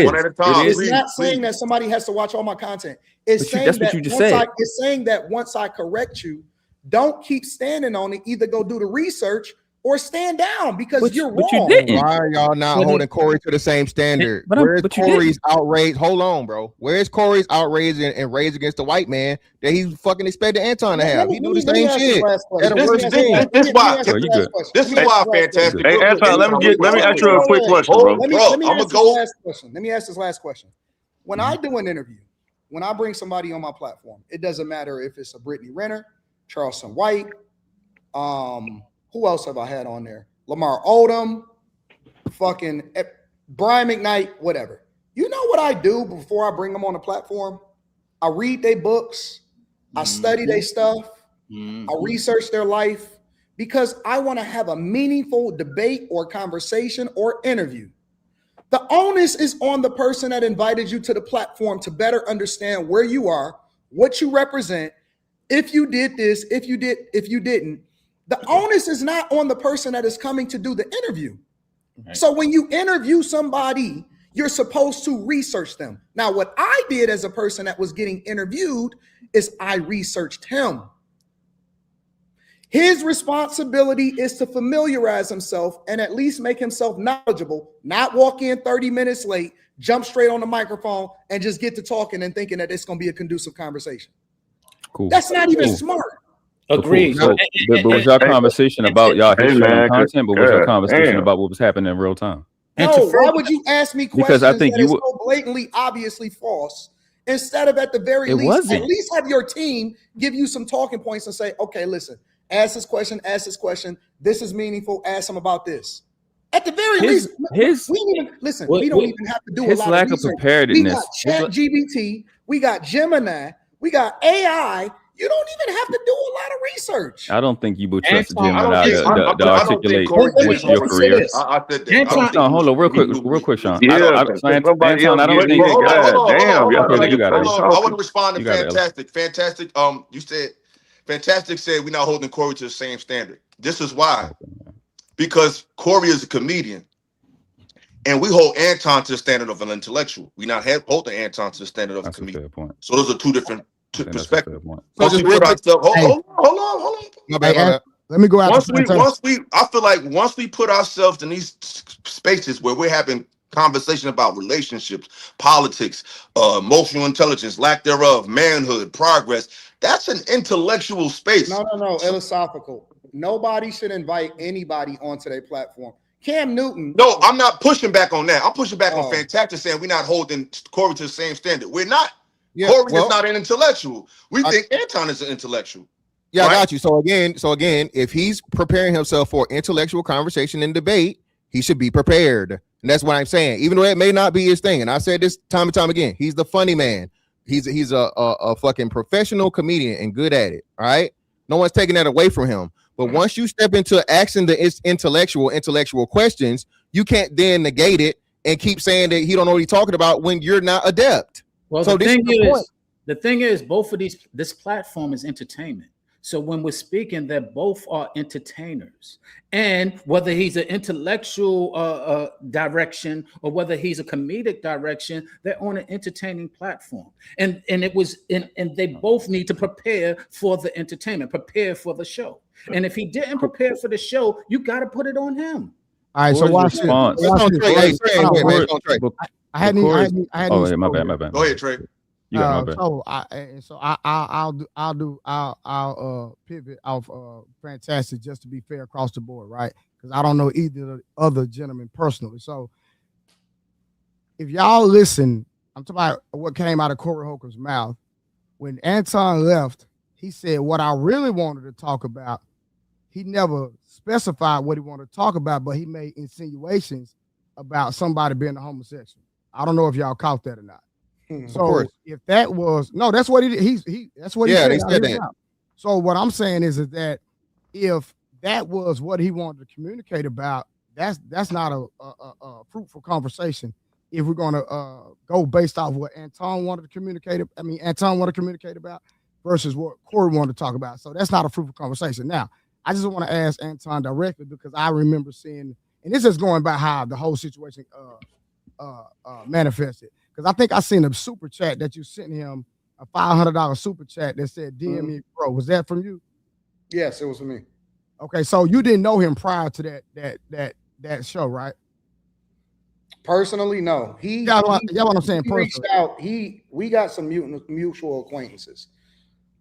one at a time. It's not saying that somebody has to watch all my content. It's saying that's what you just said. It's saying that once I correct you, don't keep standing on it. Either go do the research or stand down because you're wrong. You didn't. Why are y'all not holding Corey to the same standard? Where's Corey's outrage? Hold on, bro. Where's Corey's outrage and rage against the white man that he fucking expected Anton to have? He do the same shit. This is why fantastic. Hey, Anton, let me ask you a quick question, bro. Let me ask this last question. When I do an interview, when I bring somebody on my platform, it doesn't matter if it's a Brittany Renner, Charleston White, who else have I had on there? Lamar Odom, fucking Brian McKnight, whatever. You know what I do before I bring them on the platform? I read their books. I study their stuff. I research their life because I want to have a meaningful debate or conversation or interview. The onus is on the person that invited you to the platform to better understand where you are, what you represent, if you did this, if you didn't. The onus is not on the person that is coming to do the interview. Right. So when you interview somebody, you're supposed to research them. Now, what I did as a person that was getting interviewed is I researched him. His responsibility is to familiarize himself and at least make himself knowledgeable, not walk in 30 minutes late, jump straight on the microphone and just get to talking and thinking that it's going to be a conducive conversation. Cool. That's not even smart. Agreed. So, but was your conversation about y'all history and content, but was your conversation about what was happening in real time? No, why would you ask me questions that is so blatantly, obviously false, instead of at the very least, at least have your team give you some talking points and say, okay, listen, ask this question, this is meaningful, ask them about this. At the very least, we don't even have to do a lot of research. His lack of preparedness. We got ChatGPT, we got Gemini, we got AI. You don't even have to do a lot of research. I don't think you would trust Anton, Jim I to articulate Corey did what's it your on career. purpose. I said that. Anton, No, hold on, real quick, Sean. Yeah, somebody Anton, else I don't getting think. it. Hold on, God hold on, damn, hold y'all on. Okay, you got it. Hold on. I want to respond to You got it, Ella. Fantastic. Fantastic. You said Fantastic said we're not holding Corey to the same standard. This is why. Because Corey is a comedian. And we hold Anton to the standard of an intellectual. We not holding Anton to the standard of a comedian. Fair point. So those are two different perspectives. So Once we just real put quick, ourselves, hey, hold on. My bad. let me go out. I feel like once we put ourselves in these spaces where we're having conversation about relationships, politics, emotional intelligence, lack thereof, manhood, progress, that's an intellectual space. No, philosophical. Nobody should invite anybody onto their platform. Cam Newton. No, I'm not pushing back on that. I'm pushing back on Fantastic saying we're not holding Corey to the same standard. We're not. Yeah, Corey is not an intellectual. We think Anton is an intellectual. Yeah, right? I got you. So again, if he's preparing himself for intellectual conversation and debate, he should be prepared. And that's what I'm saying. Even though it may not be his thing, and I said this time and time again, he's the funny man. He's a fucking professional comedian and good at it. All right, no one's taking that away from him. But once you step into asking the intellectual questions, you can't then negate it and keep saying that he don't know what he's talking about when you're not adept. Well, so the thing is, both of this platform is entertainment. So when we're speaking, that both are entertainers, and whether he's an intellectual direction or whether he's a comedic direction, they're on an entertaining platform, and they both need to prepare for the entertainment, prepare for the show. And if he didn't prepare for the show, you got to put it on him. All right, so watch this. I hadn't. Oh, my bad. Go ahead, Trey. You got my bad. I'll pivot off Fantastic just to be fair across the board, right? Because I don't know either of the other gentlemen personally. So if y'all listen, I'm talking about what came out of Corey Holcomb's mouth when Anton left. He said what I really wanted to talk about. He never specified what he wanted to talk about, but he made insinuations about somebody being a homosexual. I don't know if y'all caught that or not. So if that was that's what he did. That's what he said. They said that. So what I'm saying is that if that was what he wanted to communicate about, that's not a fruitful conversation. If we're gonna go based off what Anton wanted to communicate, Anton wanted to communicate about versus what Corey wanted to talk about. So that's not a fruitful conversation. Now, I just want to ask Anton directly because I remember seeing, and this is going by how the whole situation manifested. Because I think I seen a super chat that you sent him, a $500 super chat that said DM me, bro. Was that from you? Yes, it was from me. Okay, so you didn't know him prior to that show, right? Personally, no. Y'all what I'm saying? He reached out. We got some mutual acquaintances.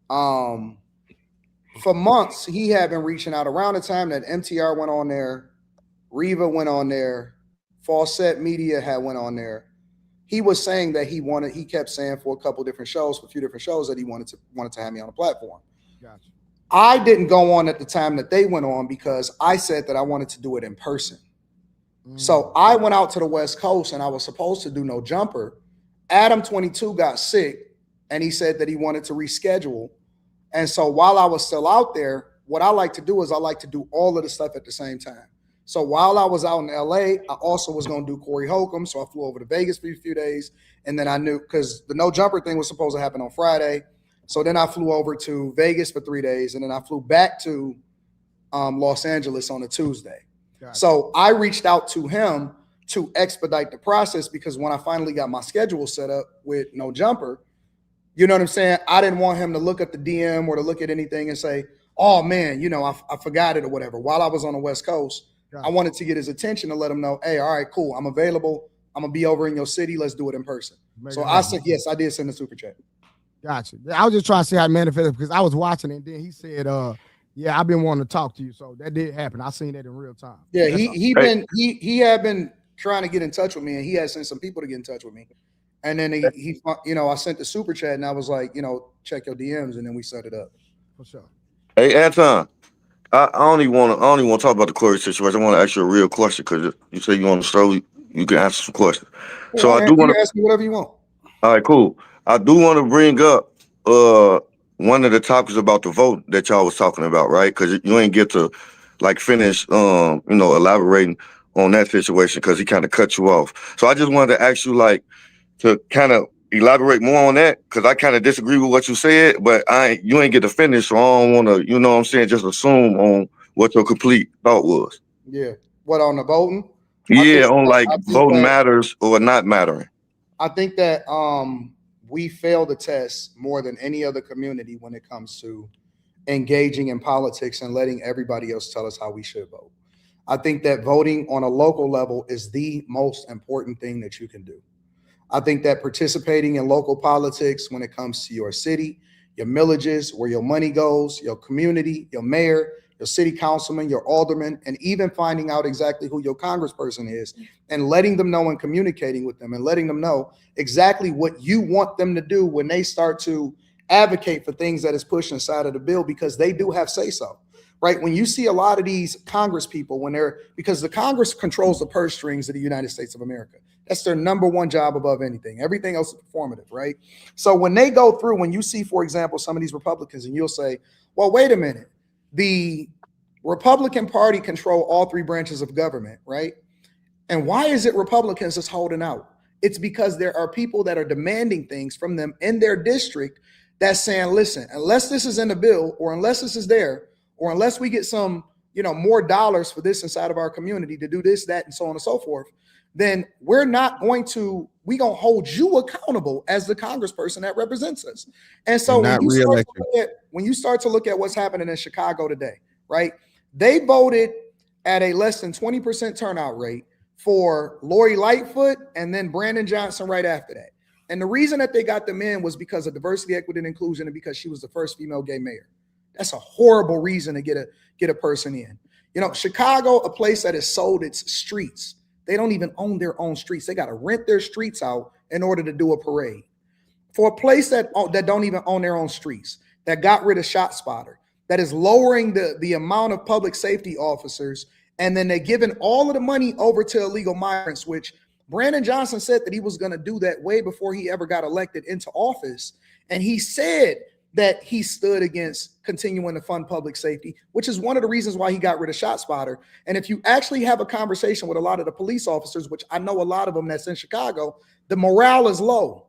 For months, he had been reaching out around the time that MTR went on there, Reva went on there, Fawcett Media had went on there. He was saying that he kept saying for a few different shows that he wanted to have me on the platform. Gotcha. I didn't go on at the time that they went on because I said that I wanted to do it in person. So I went out to the West Coast and I was supposed to do No Jumper. Adam 22 got sick and he said that he wanted to reschedule. And so while I was still out there, what I like to do is I like to do all of the stuff at the same time. So while I was out in LA, I also was going to do Corey Holcomb. So I flew over to Vegas for a few days. And then I knew because the No Jumper thing was supposed to happen on Friday. So then I flew over to Vegas for 3 days. And then I flew back to Los Angeles on a Tuesday. Gotcha. So I reached out to him to expedite the process because when I finally got my schedule set up with No Jumper, you know what I'm saying? I didn't want him to look at the DM or to look at anything and say, oh man, I forgot it or whatever. While I was on the West Coast, I wanted to get his attention to let him know, hey, all right, cool. I'm available. I'm going to be over in your city. Let's do it in person. So I said, yes, I did send a super chat. Gotcha. I was just trying to see how it manifested because I was watching it and then he said, yeah, I've been wanting to talk to you. So that did happen. I seen that in real time. Yeah, he had been trying to get in touch with me and he had sent some people to get in touch with me. And then he I sent the super chat and I was like, check your DMs and then we set it up. For sure. Hey, Anton, I don't even want to talk about the Corey situation. I want to ask you a real question because you say you on the show, you can answer some questions. So I do want to ask me whatever you want. All right, cool. I do want to bring up one of the topics about the vote that y'all was talking about, right? Because you ain't get to like finish, elaborating on that situation because he kind of cut you off. So I just wanted to ask you, like, to kind of elaborate more on that because I kind of disagree with what you said, but you ain't get to finish, so I don't want to, you know what I'm saying, just assume on what your complete thought was. Yeah. What on the voting? Yeah, on like I think voting that matters or not mattering. I think that we fail the test more than any other community when it comes to engaging in politics and letting everybody else tell us how we should vote. I think that voting on a local level is the most important thing that you can do. I think that participating in local politics when it comes to your city, your millages, where your money goes, your community, your mayor, your city councilman, your alderman, and even finding out exactly who your congressperson is and letting them know and communicating with them and letting them know exactly what you want them to do when they start to advocate for things that is pushed inside of the bill, because they do have say so, right? When you see a lot of these Congress people, because the Congress controls the purse strings of the United States of America. That's their number one job above anything. Everything else is performative, right? So when they go through, when you see, for example, some of these Republicans, and you'll say, well, wait a minute, the Republican Party control all three branches of government, right? And why is it Republicans that's holding out? It's because there are people that are demanding things from them in their district that's saying, listen, unless this is in the bill, or unless this is there, or unless we get some, more dollars for this inside of our community to do this, that, and so on and so forth, then we're going to hold you accountable as the congressperson that represents us. And so when you start to look at what's happening in Chicago today, right? They voted at a less than 20% turnout rate for Lori Lightfoot and then Brandon Johnson right after that. And the reason that they got them in was because of diversity, equity, and inclusion, and because she was the first female gay mayor. That's a horrible reason to get a person in. Chicago, a place that has sold its streets. They don't even own their own streets. They got to rent their streets out in order to do a parade. For a place that don't even own their own streets, that got rid of ShotSpotter, that is lowering the amount of public safety officers, and then they're giving all of the money over to illegal migrants, which Brandon Johnson said that he was going to do that way before he ever got elected into office. And he said that he stood against continuing to fund public safety, which is one of the reasons why he got rid of ShotSpotter. And if you actually have a conversation with a lot of the police officers, which I know a lot of them that's in Chicago, the morale is low.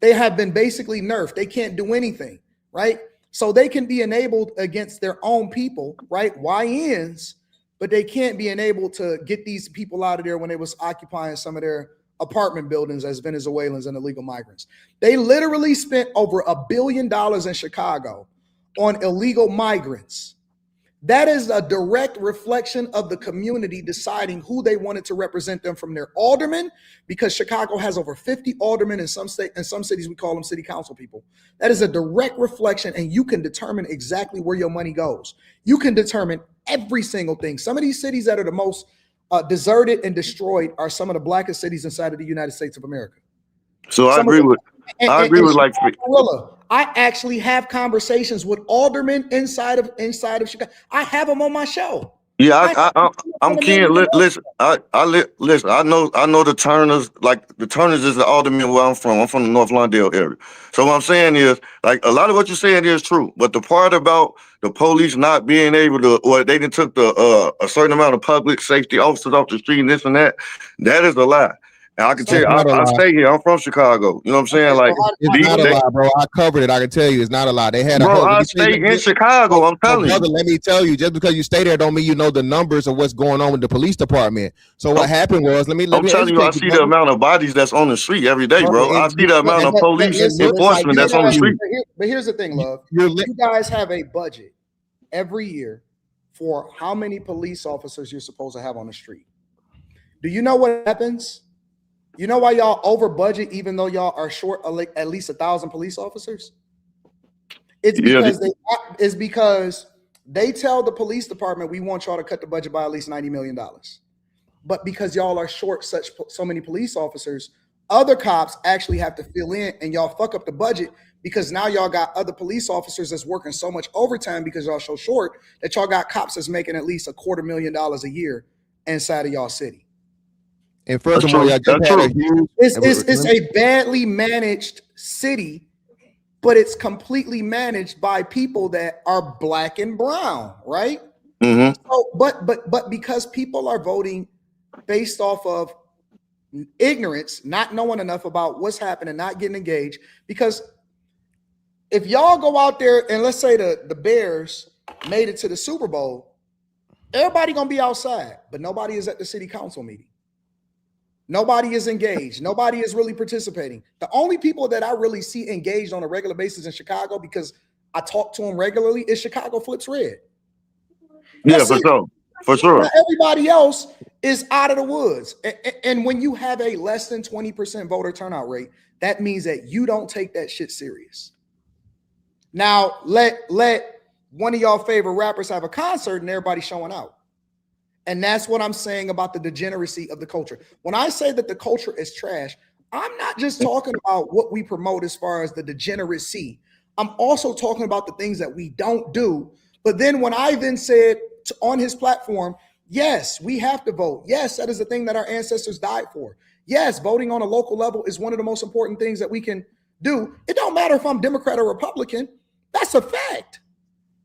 They have been basically nerfed. They can't do anything, right? So they can be enabled against their own people, right? YNs, but they can't be enabled to get these people out of there when they was occupying some of their apartment buildings as Venezuelans and illegal migrants. They literally spent over $1 billion in Chicago on illegal migrants. That is a direct reflection of the community deciding who they wanted to represent them from their aldermen, because Chicago has over 50 aldermen in some cities we call them city council people. That is a direct reflection, and you can determine exactly where your money goes. You can determine every single thing. Some of these cities that are the most deserted and destroyed are some of the blackest cities inside of the United States of America. So I agree with I actually have conversations with aldermen inside of Chicago. I have them on my show. Yeah, I'm keen. Listen, listen. I know the Turners. Like the Turners is the alderman where I'm from. I'm from the North Lawndale area. So what I'm saying is, like, a lot of what you're saying is true. But the part about the police not being able to, or they didn't took a certain amount of public safety officers off the street and this and that is a lie. And I can tell you, I stay here. I'm from Chicago. You know what I'm saying? Like, it's not a lie, bro. I covered it. I can tell you, it's not a lie. They had a I stay in Chicago. I'm telling you. Let me tell you, just because you stay there, don't mean you know the numbers of what's going on with the police department. So what happened was, let me. I'm telling you, I see the amount of bodies that's on the street every day, bro. I see the amount of police enforcement that's on the street. But here's the thing, love. You guys have a budget every year for how many police officers you're supposed to have on the street. Do you know what happens? You know why y'all over budget even though y'all are short at least 1,000 police officers? It's because they tell the police department, we want y'all to cut the budget by at least $90 million. But because y'all are short so many police officers, other cops actually have to fill in, and y'all fuck up the budget because now y'all got other police officers that's working so much overtime because y'all so short that y'all got cops that's making at least $250,000 a year inside of y'all city. And furthermore, it's a badly managed city but it's completely managed by people that are black and brown, right? Mm-hmm. So, but because people are voting based off of ignorance, not knowing enough about what's happening, not getting engaged, because if y'all go out there and let's say the Bears made it to the Super Bowl, everybody gonna be outside, but nobody is at the city council meeting. Nobody is engaged. Nobody is really participating. The only people that I really see engaged on a regular basis in Chicago, because I talk to them regularly, is Chicago Flips Red. Yeah, for sure. For sure. Now, everybody else is out of the woods. And when you have a less than 20% voter turnout rate, that means that you don't take that shit serious. Now, let one of y'all favorite rappers have a concert and everybody's showing out. And that's what I'm saying about the degeneracy of the culture. When I say that the culture is trash, I'm not just talking about what we promote as far as the degeneracy. I'm also talking about the things that we don't do. But then when I then said on his platform, yes, we have to vote. Yes, that is the thing that our ancestors died for. Yes, voting on a local level is one of the most important things that we can do. It don't matter if I'm Democrat or Republican. That's a fact.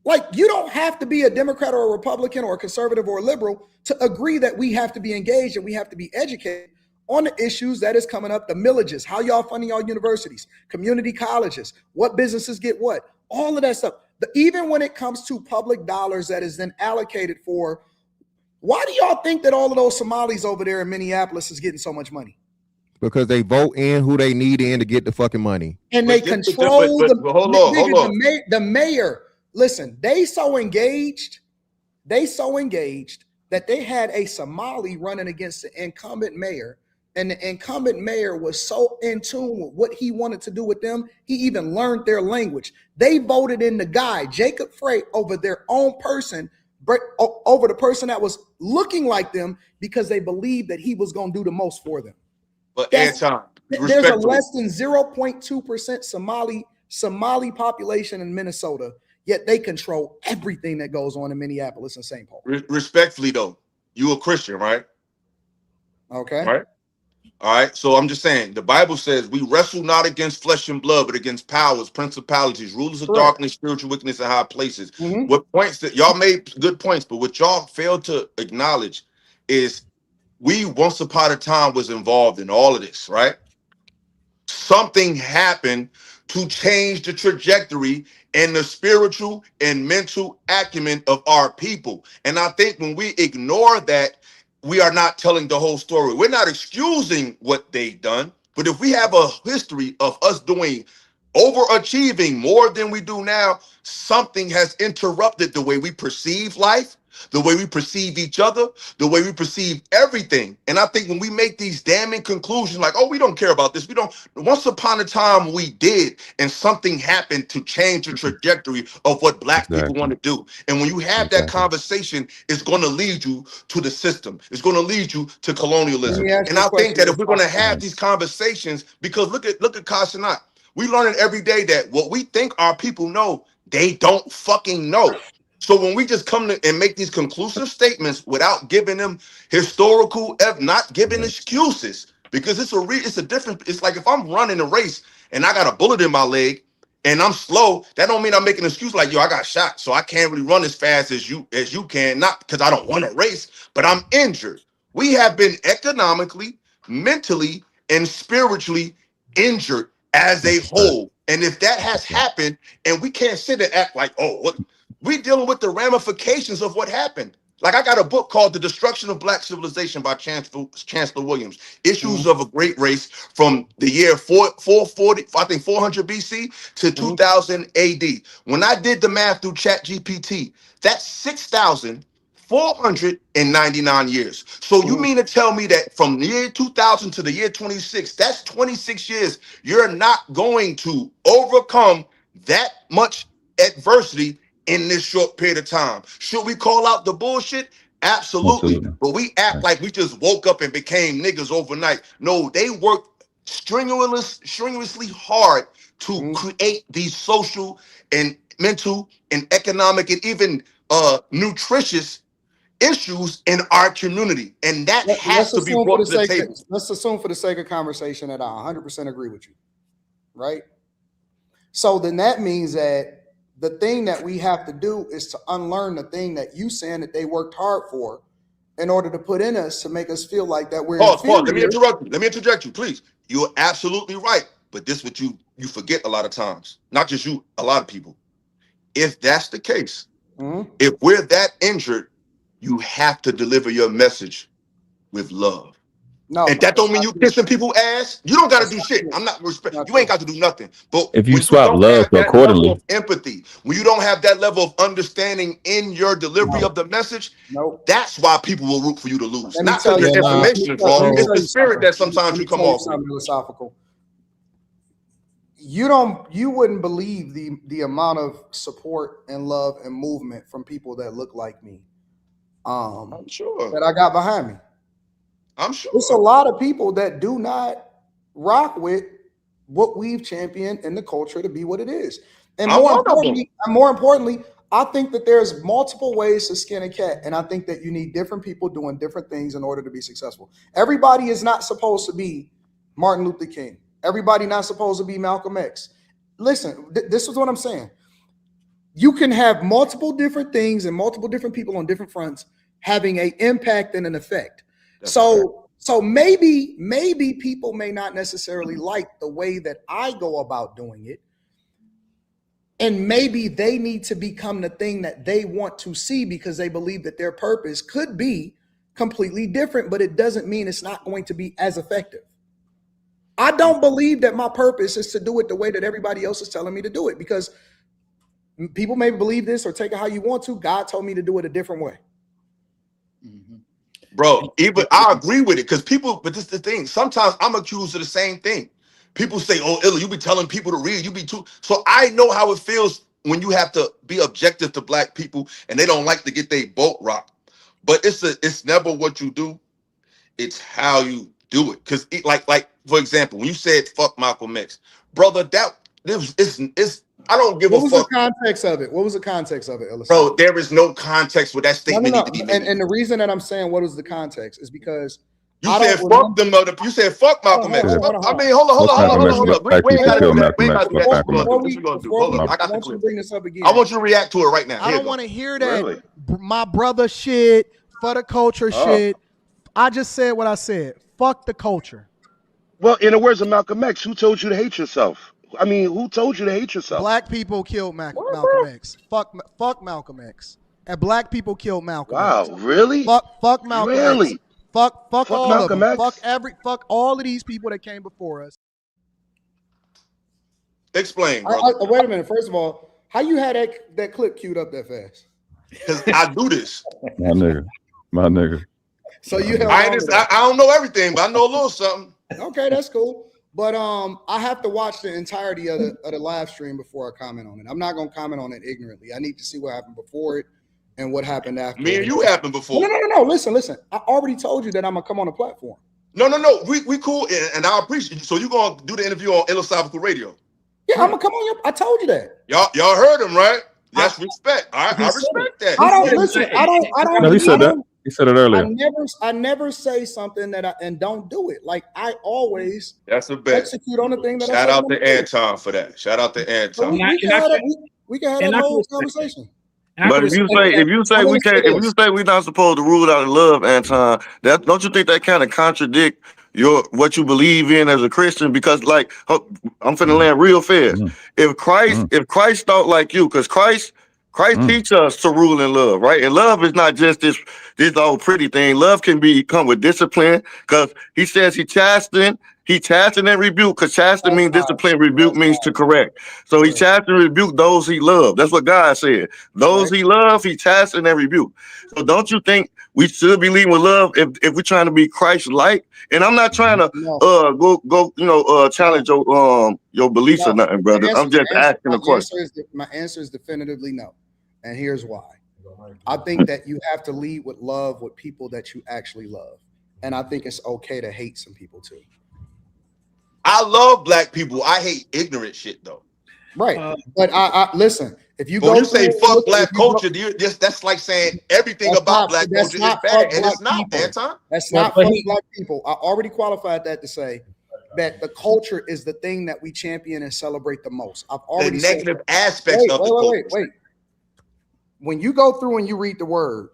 Like, you don't have to be a Democrat or a Republican or a conservative or a liberal to agree that we have to be engaged and we have to be educated on the issues that is coming up, the millages, how y'all funding y'all universities, community colleges, what businesses get what, all of that stuff. Even when it comes to public dollars that is then allocated for, why do y'all think that all of those Somalis over there in Minneapolis is getting so much money? Because they vote in who they need in to get the fucking money. And they control the mayor. Listen, they so engaged that they had a Somali running against the incumbent mayor, and the incumbent mayor was so in tune with what he wanted to do with them, he even learned their language. They voted in the guy, Jacob Frey, over their own person, over the person that was looking like them, because they believed that he was going to do the most for them. But Anton, there's a less than 0.2% Somali population in Minnesota, yet they control everything that goes on in Minneapolis and St. Paul. Respectfully, though, you a Christian, right? Okay. Right. All right. So I'm just saying, the Bible says we wrestle not against flesh and blood, but against powers, principalities, rulers of darkness, spiritual wickedness in high places. What points that y'all made good points, but what y'all failed to acknowledge is we once upon a time was involved in all of this, right? Something happened to change the trajectory and the spiritual and mental acumen of our people. And I think when we ignore that, we are not telling the whole story. We're not excusing what they've done, but if we have a history of us doing overachieving more than we do now, something has interrupted the way we perceive life, the way we perceive each other, the way we perceive everything. And I think when we make these damning conclusions like, oh, we don't care about this, we don't, once upon a time we did, and something happened to change the trajectory of what black people want to do. And when you have that conversation, it's going to lead you to the system. It's going to lead you to colonialism. And I think that if we're going to have these conversations, because look at Kashanat, we learning every day that what we think our people know, they don't fucking know. So when we just come to and make these conclusive statements without giving them historical, not giving excuses, because it's a different. It's like if I'm running a race and I got a bullet in my leg and I'm slow, that don't mean I'm making an excuse like, yo, I got shot, so I can't really run as fast as you can. Not because I don't want to race, but I'm injured. We have been economically, mentally, and spiritually injured as a whole. And if that has happened, and we can't sit and act like, oh, what? We dealing with the ramifications of what happened. Like, I got a book called The Destruction of Black Civilization by Chancellor Williams. Issues of a Great Race from the year 440, I think 400 BC to 2000 AD. When I did the math through ChatGPT, that's 6,499 years. So you mean to tell me that from the year 2000 to the year 26, that's 26 years, you're not going to overcome that much adversity in this short period of time? Should we call out the bullshit? Absolutely. But we act like we just woke up and became niggas overnight. No, they worked strenuously hard to create these social and mental and economic and even nutritious issues in our community. And that has to be brought to the table. Let's assume for the sake of conversation that I 100% agree with you, right? So then that means that the thing that we have to do is to unlearn the thing that you saying that they worked hard for in order to put in us to make us feel like that we're Pause. inferior. Let me interrupt you. Let me interject you, please. You're absolutely right. But this is what you forget a lot of times. Not just you, a lot of people. If that's the case, if we're that injured, you have to deliver your message with love. No, and that don't mean you kissing people's ass. You don't got to do shit. I'm not respect. You ain't got to do nothing. But If you when you swap don't love have that level accordingly, of empathy, when you don't have that level of understanding in your delivery of the message, that's why people will root for you to lose. Let me Not tell because you, your let information is wrong. It's the spirit that sometimes you come off with. something philosophical. You wouldn't believe the amount of support and love and movement from people that look like me. I'm sure that I got behind me. I'm sure There's a lot of people that do not rock with what we've championed in the culture to be what it is. And more importantly, I think that there's multiple ways to skin a cat, and I think that you need different people doing different things in order to be successful. Everybody is not supposed to be Martin Luther King. Everybody not supposed to be Malcolm X. Listen, this is what I'm saying. You can have multiple different things and multiple different people on different fronts having an impact and an effect. So maybe people may not necessarily like the way that I go about doing it. And maybe they need to become the thing that they want to see because they believe that their purpose could be completely different, but it doesn't mean it's not going to be as effective. I don't believe that my purpose is to do it the way that everybody else is telling me to do it, because people may believe this or take it how you want to. God told me to do it a different way. Bro, even I agree with it because people, but this is the thing. Sometimes I'm accused of the same thing. People say, "Oh, Illa, you be telling people to read. You be too." So I know how it feels when you have to be objective to black people and they don't like to get their boat rocked. But it's never what you do; it's how you do it. Because like for example, when you said "fuck Malcolm X," brother, it's I don't give a fuck. What was the context of it? What was the context of it, Illa? Bro, there is no context where that statement need to be made. And the reason that I'm saying what was the context is because you said fuck them. You said fuck Malcolm X. I mean, hold on. We ain't got to do that. We ain't got to do that. Hold on. I got the clip. Bring this up again. I want you to react to it right now. I don't want to hear that my brother shit for the culture shit. I just said what I said. Fuck the culture. Well, in the words of Malcolm X, who told you to hate yourself? I mean, who told you to hate yourself? Black people killed Malcolm X. Fuck Malcolm X. And black people killed Malcolm X. Wow, really? Fuck Malcolm X. Fuck all Malcolm of them. X? Fuck all of these people that came before us. Explain, bro. Wait a minute. First of all, how you had that clip queued up that fast? Because I do this. My nigga. So you have I don't know everything, but I know a little something. Okay, that's cool. But I have to watch the entirety of the live stream before I comment on it. I'm not gonna comment on it ignorantly. I need to see what happened before it and what happened after. Me and you happened before. No. Listen. I already told you that I'm gonna come on the platform. No. We cool, and I appreciate you. So you gonna do the interview on Philosophical Radio? Yeah, I'm gonna come on. I told you that. Y'all heard him, right? That's respect. I respect that. I don't listen. I don't. No, he said that. He said it earlier. I never say something that and don't do it. Like I always. That's a bet. Execute on the thing that. Shout out to Anton for that. Shout out to Anton. We can have that whole conversation. But if you say we're not supposed to rule out love, Anton, that don't you think that kind of contradict what you believe in as a Christian? Because like I'm finna land real fast. If Christ thought like you, because Christ teach us to rule in love, right? And love is not just this old pretty thing. Love can come with discipline, because he says he chasten and rebuke, because chasten means discipline, rebuke means to correct. So he chasten and rebuke those he loved. That's what God said. Those he loved, he chasten and rebuke. So don't you think we should be leading with love if we're trying to be Christ-like? And I'm not trying to go challenge your beliefs or nothing, brother. I'm just asking a question. My answer is definitively no. And here's why. I think that you have to lead with love with people that you actually love. And I think it's okay to hate some people too. I love black people. I hate ignorant shit though. Right. But I listen, if you go you say fuck black culture, that's like saying everything about black culture is bad. And it's not, Anton. That's not fuck black people. I already qualified that to say that the culture is the thing that we champion and celebrate the most. I've already The said negative that. aspects of the culture. Wait. When you go through and you read the word,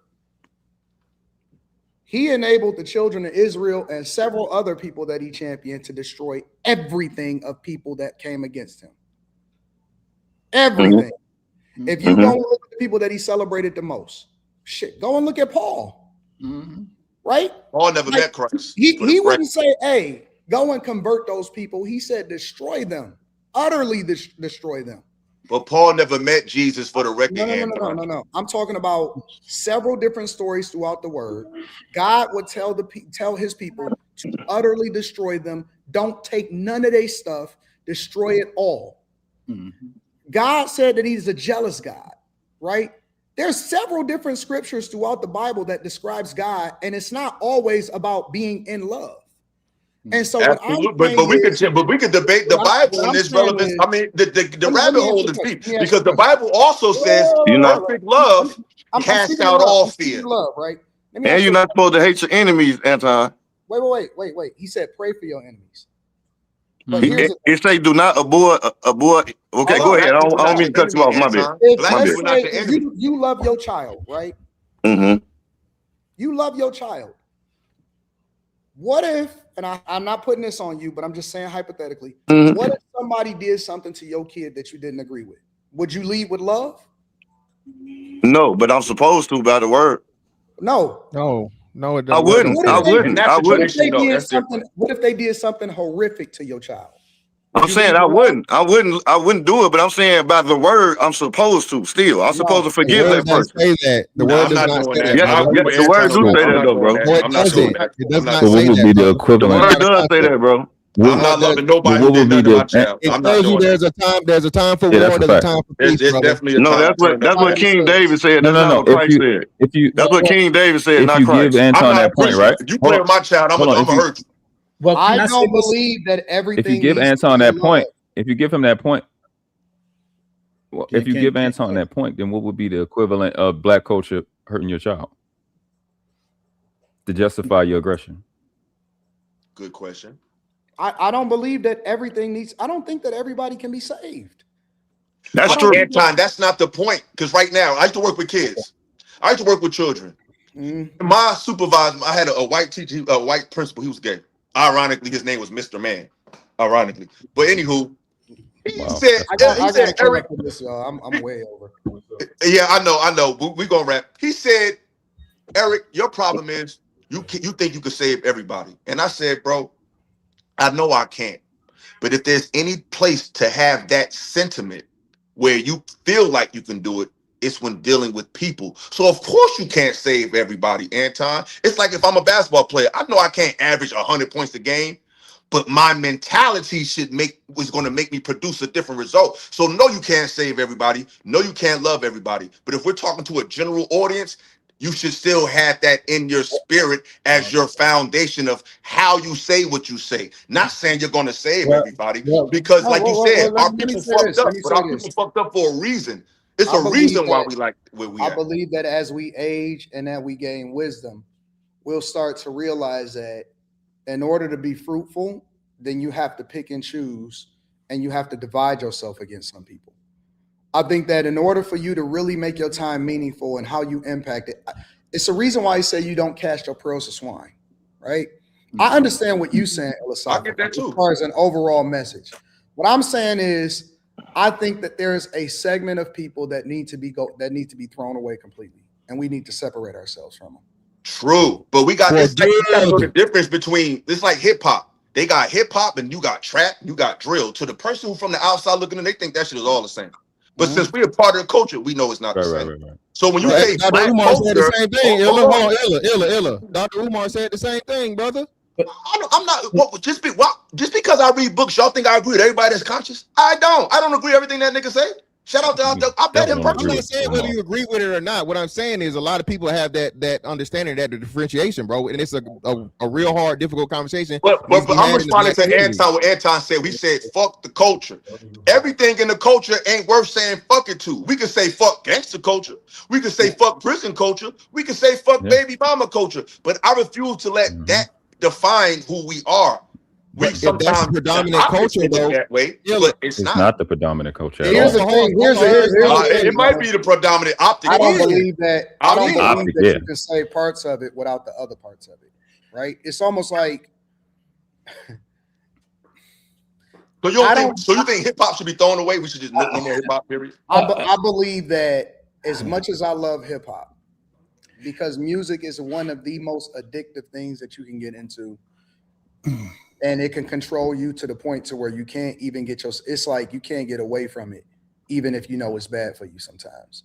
he enabled the children of Israel and several other people that he championed to destroy everything of people that came against him. Everything. Mm-hmm. If you go and look at the people that he celebrated the most, shit, go and look at Paul. Mm-hmm. Right? Paul never met Christ. He wouldn't say, hey, go and convert those people. He said, destroy them, utterly destroy them. But Paul never met Jesus for the record. No. I'm talking about several different stories throughout the word. God would tell his people to utterly destroy them. Don't take none of their stuff. Destroy it all. Mm-hmm. God said that he's a jealous God, right? There's several different scriptures throughout the Bible that describes God, and it's not always about being in love. And so what I'm saying but we could debate the Bible and its relevance. I mean, the rabbit hole is deep because the Bible also says perfect love casts out all fear. Love, right? And you're not supposed to hate your enemies, Anton. Wait. He said pray for your enemies. But It say do not abhor. Okay, go ahead. I don't mean to cut you off. My bad. If you love your child, right? Mm-hmm. You love your child. What if, and I'm not putting this on you, but I'm just saying hypothetically, what if somebody did something to your kid that you didn't agree with? Would you lead with love? No, but I'm supposed to by the word. No, it doesn't. I wouldn't. What if they did something horrific to your child? I'm saying I wouldn't do it, but I'm saying by the word I'm supposed to. Still, I'm supposed to forgive that person. The word does not say that. Yeah, the word do say that though, bro. It doesn't. It does not So say what would be the that. equivalent? The word does say that, bro. I'm not loving nobody who did nothing to my child. It tells you there's a time for war, that's a there's a fact. time for peace, It's brother. definitely a time. That's what King David said. That's not what Christ said. That's what King David said, not Christ. Give Anton that point, right? If you play with my child, I'm gonna hurt you. Well, I don't believe that everything. If you give Anton that point, if you give him that point, if you give Anton that point, then what would be the equivalent of black culture hurting your child to justify your aggression? Good question. I don't believe that everything needs. I don't think that everybody can be saved. That's true, Anton. That's not the point. Because right now, I used to work with kids. I used to work with children. My supervisor, I had a white teacher, a white principal. He was gay. Ironically, his name was Mr. Man. Ironically, but anywho, he said, I gotta Eric, up for this, y'all. I'm way over. Yeah, I know. We gonna wrap. He said, Eric, your problem is you think you can save everybody, and I said, bro, I know I can't. But if there's any place to have that sentiment where you feel like you can do it, it's when dealing with people. So of course you can't save everybody, Anton. It's like if I'm a basketball player, I know I can't average 100 points a game, but my mentality was going to make me produce a different result. So no, you can't save everybody. No, you can't love everybody. But if we're talking to a general audience, you should still have that in your spirit as your foundation of how you say what you say. Not saying you're going to save everybody, because like you said, our people fucked up, but our people fucked up for a reason. It's a reason why we like where we I at. believe that as we age and that we gain wisdom, we'll start to realize that in order to be fruitful, then you have to pick and choose, and you have to divide yourself against some people. I think that in order for you to really make your time meaningful and how you impact it, it's a reason why I say you don't cast your pearls to swine, right? I understand what you're saying, I get that too. as far as an overall message. What I'm saying is, I think that there's a segment of people that need to be thrown away completely, and we need to separate ourselves from them. True, but we got this. You got to know the difference between it's like hip hop. They got hip hop, and you got trap, you got drill. To the person who from the outside looking in, they think that shit is all the same. But since we're a part of the culture, we know it's not the same. Right. So when you say Dr. black Umar said the culture, same thing. Illa. Dr. Umar said the same thing, brother. I'm not. Just because I read books, y'all think I agree with everybody that's conscious? I don't agree with everything that nigga say. Shout out to I bet him personally. I'm not saying whether you agree with it or not. What I'm saying is a lot of people have that understanding, that the differentiation, bro, and it's a real hard, difficult conversation. But I'm responding to Anton. What Anton said. We said fuck the culture. Everything in the culture ain't worth saying fuck it to. We can say fuck gangster culture. We can say fuck prison culture. We can say fuck baby mama culture. But I refuse to let that define who we are. We But if that's the sometimes predominant the optics culture, look though, that way, Illa, but it's It's not. not the predominant culture at Here's all. the thing. Here's the It thing. might be the predominant optic. I don't is. believe that. I I don't mean- believe Optic, that yeah. you can say parts of it without the other parts of it. Right? It's almost like. So you think hip hop should be thrown away? We should just no more hip hop. Period. I believe that as much as I love hip hop, because music is one of the most addictive things that you can get into, and it can control you to the point to where you can't even get your. It's like you can't get away from it, even if you know it's bad for you. Sometimes,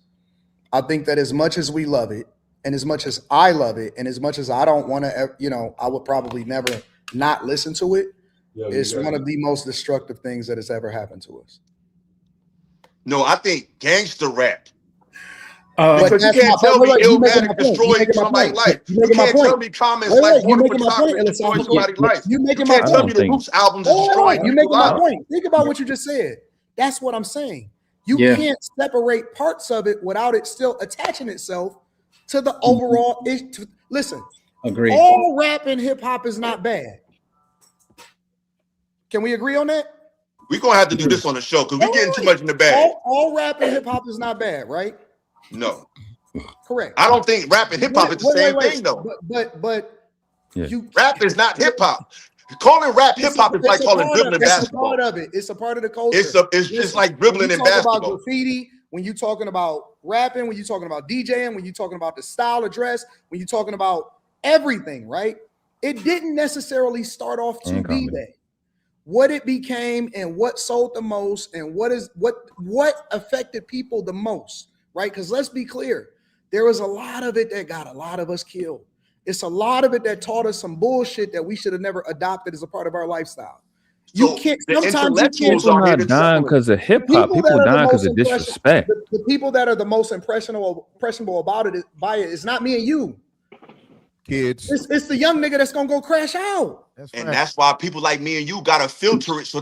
I think that as much as we love it, and as much as I love it, and as much as I don't want to, I would probably never not listen to it. It's one of the most destructive things that has ever happened to us. No, I think gangster rap. But Because you that's can't tell me you making Illmatic my point. destroyed somebody's life. You You making my can't tell point. me comments Wait, like you Border making my point, Photography destroyed Elisafa. somebody's life. You making You my can't tell point. me the Roots albums is Hold destroying on, you people's making my lives. point. Think about what you just said. That's what I'm saying. You can't separate parts of it without it still attaching itself to the overall. Listen, Agree. all rap and hip hop is not bad. Can we agree on that? We're gonna have to do this on the show because we're getting too much in the bag. All rap and hip hop is not bad, right? No. Correct. I don't think rap and hip hop is the same thing though. But rap is not hip hop. Calling rap hip hop is like calling dribbling basketball. It's a part of it. It's a part of the culture. It's just like dribbling in basketball. About graffiti, when you're talking about rapping, when you're talking about DJing, when you're talking about the style of dress, when you're talking about everything, right? It didn't necessarily start off to be that. What it became and what sold the most and what affected people the most, right? Because let's be clear, there was a lot of it that got a lot of us killed. It's a lot of it that taught us some bullshit that we should have never adopted as a part of our lifestyle. You can't. Sometimes you can't. People not dying because of hip hop. People dying because of disrespect. The people that are the most impressionable about it is not me and you. Kids. It's the young nigga that's gonna go crash out. That's why people like me and you gotta filter it so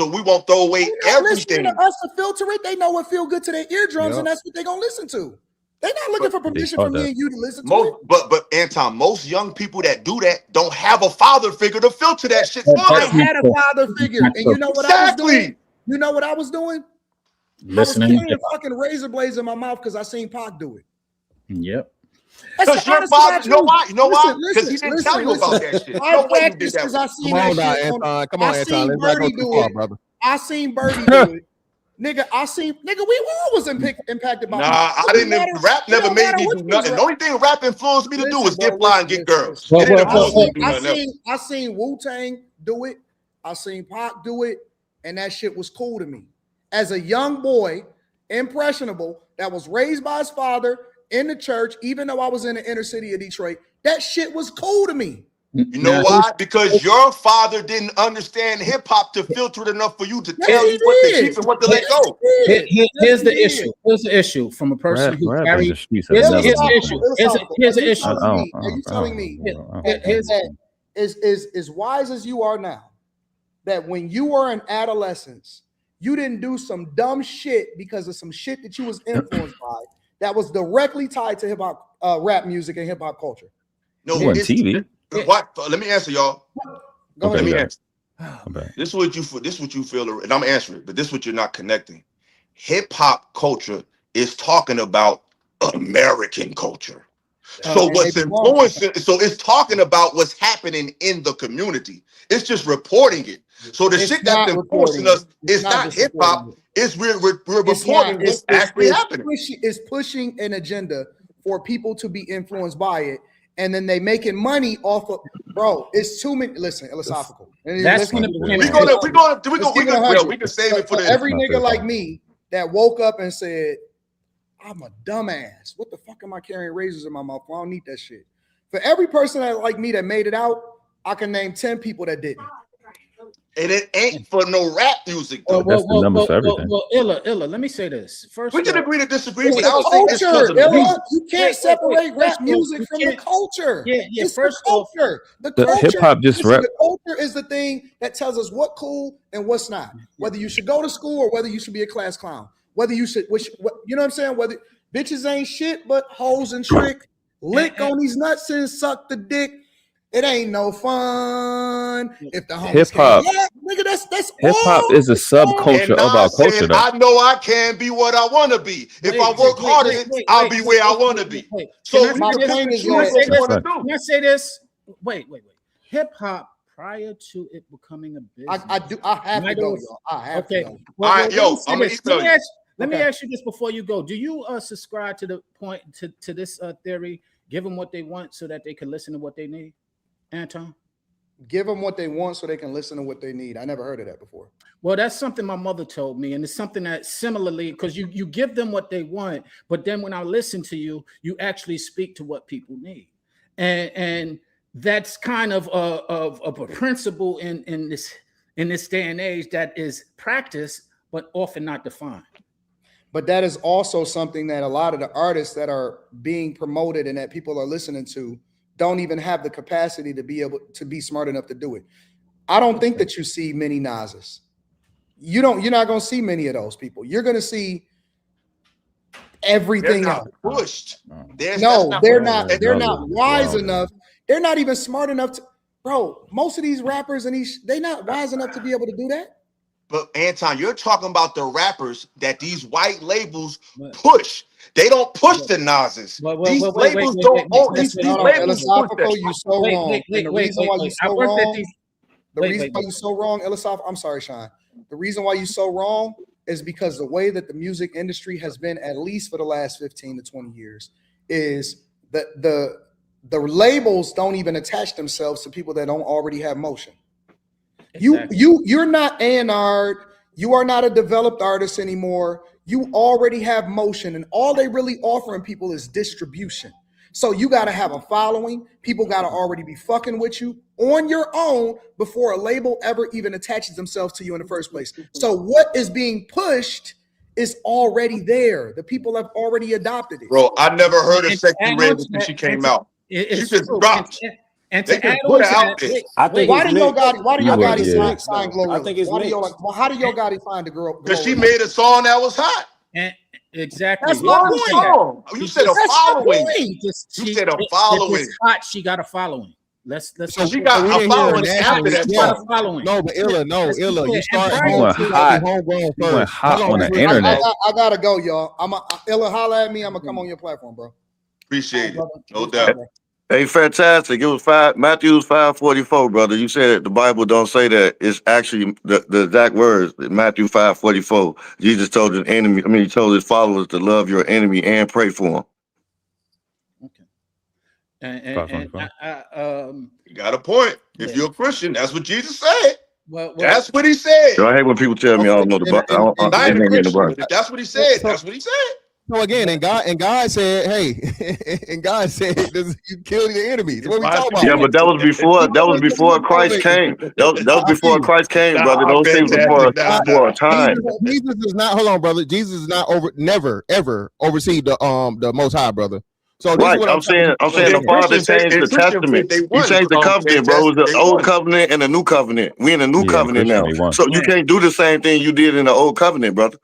we won't throw away everything. Listening to us to filter it, they know what feel good to their eardrums, and that's what they're gonna listen to. They're not looking for permission from me and you to listen to it. But Anton, most young people that do that don't have a father figure to filter that shit for I them. had a father figure, and you know what I was doing? You know what I was doing? Listening. I was carrying fucking razor blades in my mouth because I seen Pac do it. Yep. Because your father, you know why? Because he didn't tell you about that shit. I practiced because I seen that shit. Come on, Anton. Let's not go too far, brother. I seen Birdie do it. Nigga, we all was impacted by I didn't. Rap never made me do nothing. The only thing rap influenced me to do was get fly and get girls. It didn't influence me to do nothing else. I seen Wu-Tang do it. I seen Pac do it, and that shit was cool to me. As a young boy, impressionable, that was raised by his father in the church, even though I was in the inner city of Detroit, that shit was cool to me. You know why? Because your father didn't understand hip hop to filter it enough for you to tell you what to keep and what to let go. Here's the issue. Here's the issue from a person who carried. Here's the issue. Here's the issue. Are you telling me as wise as you are now, that when you were in adolescence, you didn't do some dumb shit because of some shit that you was influenced by that was directly tied to hip hop, rap music and hip hop culture? No, it's TV. What? Let me answer, y'all. Let me answer. Okay. This is what you feel, and I'm answering it, but this is what you're not connecting. Hip hop culture is talking about American culture. So what's influencing? So it's talking about what's happening in the community. It's just reporting it. So the shit that's influencing us is not hip hop. It's we're reporting what's actually happening. It's pushing an agenda for people to be influenced by it. And then they making money off of, bro. It's too many. Listen, philosophical. That's when we can save it for every nigga like me that woke up and said, "I'm a dumbass. What the fuck am I carrying razors in my mouth? I don't need that shit." For every person that like me that made it out, I can name 10 people that didn't. And it ain't for no rap music, though. That's the numbers for everything. Illa, let me say this. First, we can agree to disagree, but I don't don't think it's because of the music. You can't separate rap music from the culture. Yeah. It's First the culture. The hip hop just rap. The culture is the thing that tells us what's cool and what's not. Whether you should go to school or whether you should be a class clown. Whether you should, you know what I'm saying? Whether bitches ain't shit but hoes and trick, lick on these nuts and suck the dick. It ain't no fun if the homies Hip can't hop. laugh. Nigga, that's Hip hop all. is a subculture And of our Nas culture, said, though. I know I can be what I want to be. If I work hard at it, I'll be where I want to be. So Can he I can say pick and this? choose what he want to do. Can I say this? Wait. Hip hop, prior to it becoming a business, I have to go, y'all. I have to go. All right, yo, I'm gonna email you. Let me ask you this before you go. Do you subscribe to the point to this theory? Give them what they want so that they can listen to what they need, Anton? Give them what they want so they can listen to what they need. I never heard of that before. Well, that's something my mother told me, and it's something that similarly, because you give them what they want, but then when I listen to you, you actually speak to what people need, and that's kind of a principle in this day and age that is practiced but often not defined. But that is also something that a lot of the artists that are being promoted and that people are listening to don't even have the capacity to be able to be smart enough to do it. I don't think that you see many Nas's. You're not going to see many of those people. You're going to see everything else. Pushed. They're not wise enough. They're not even smart enough to, bro. Most of these rappers and they're not wise enough to be able to do that. But Anton, you're talking about the rappers that these white labels push. They don't push the Nas's. These labels don't own these labels. You so wrong. The reason why you're so wrong, Elisoph, I'm sorry, Sean. The reason why you're so wrong is because the way that the music industry has been, at least for the last 15 to 20 years, is that the labels don't even attach themselves to people that don't already have motion. Exactly. You're not A&R'd. You are not a developed artist anymore. You already have motion, and all they really offering people is distribution. So you got to have a following. People got to already be fucking with you on your own before a label ever even attaches themselves to you in the first place. So what is being pushed is already there. The people have already adopted it. Bro, I never heard of Sexy Red since she came out. She just dropped. And they can put her out there. Why do your Gotti sign Glorilla? I think it's how do your Gotti find the girl? Because she made a song that was hot. Exactly. That's my point. You said a following. You said a following. If it's hot, she got a following. Let's so she got a following after that. Got a following. No, but Illa. You start homegrown first. Hot on the internet. I gotta go, y'all. Illa, holla at me. I'm gonna come on your platform, bro. Appreciate it. No doubt. Hey, fantastic. It was Matthew 5:44, brother. You said that the Bible don't say that. It's actually the exact words, Matthew 5:44. Jesus told his enemy, he told his followers to love your enemy and pray for him. Okay. You got a point. If you're a Christian, that's what Jesus said. Well, that's what he said. I hate when people tell me I don't know the Bible. If that's what he said, that's what he said. So again, and God said, "Hey," and God said, "You kill the enemies." What we talking about? Yeah, but that was before Christ came. That was before Christ came, brother. Those things were for a time. Jesus is not. Hold on, brother. Jesus is not never ever oversee the Most High, brother. So this right, is what I'm saying the Father changed the Testament. He changed the covenant, bro. It was the old covenant and the new covenant. We in the new covenant now. So you can't do the same thing you did in the old covenant, brother.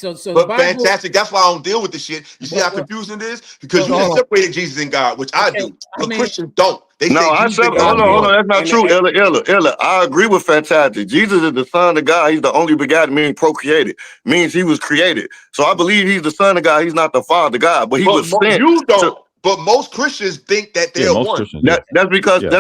But fantastic. That's why I don't deal with the shit. You see how confusing it is? Because you just separated Jesus and God, which I do. But Christians don't. They say Jesus and God. Hold on. That's not true. Illa. I agree with fantastic. Jesus is the Son of God. He's the only begotten, meaning procreated. Means he was created. So I believe he's the Son of God. He's not the Father God, but he was sent. You don't. But most Christians think that they're one. That's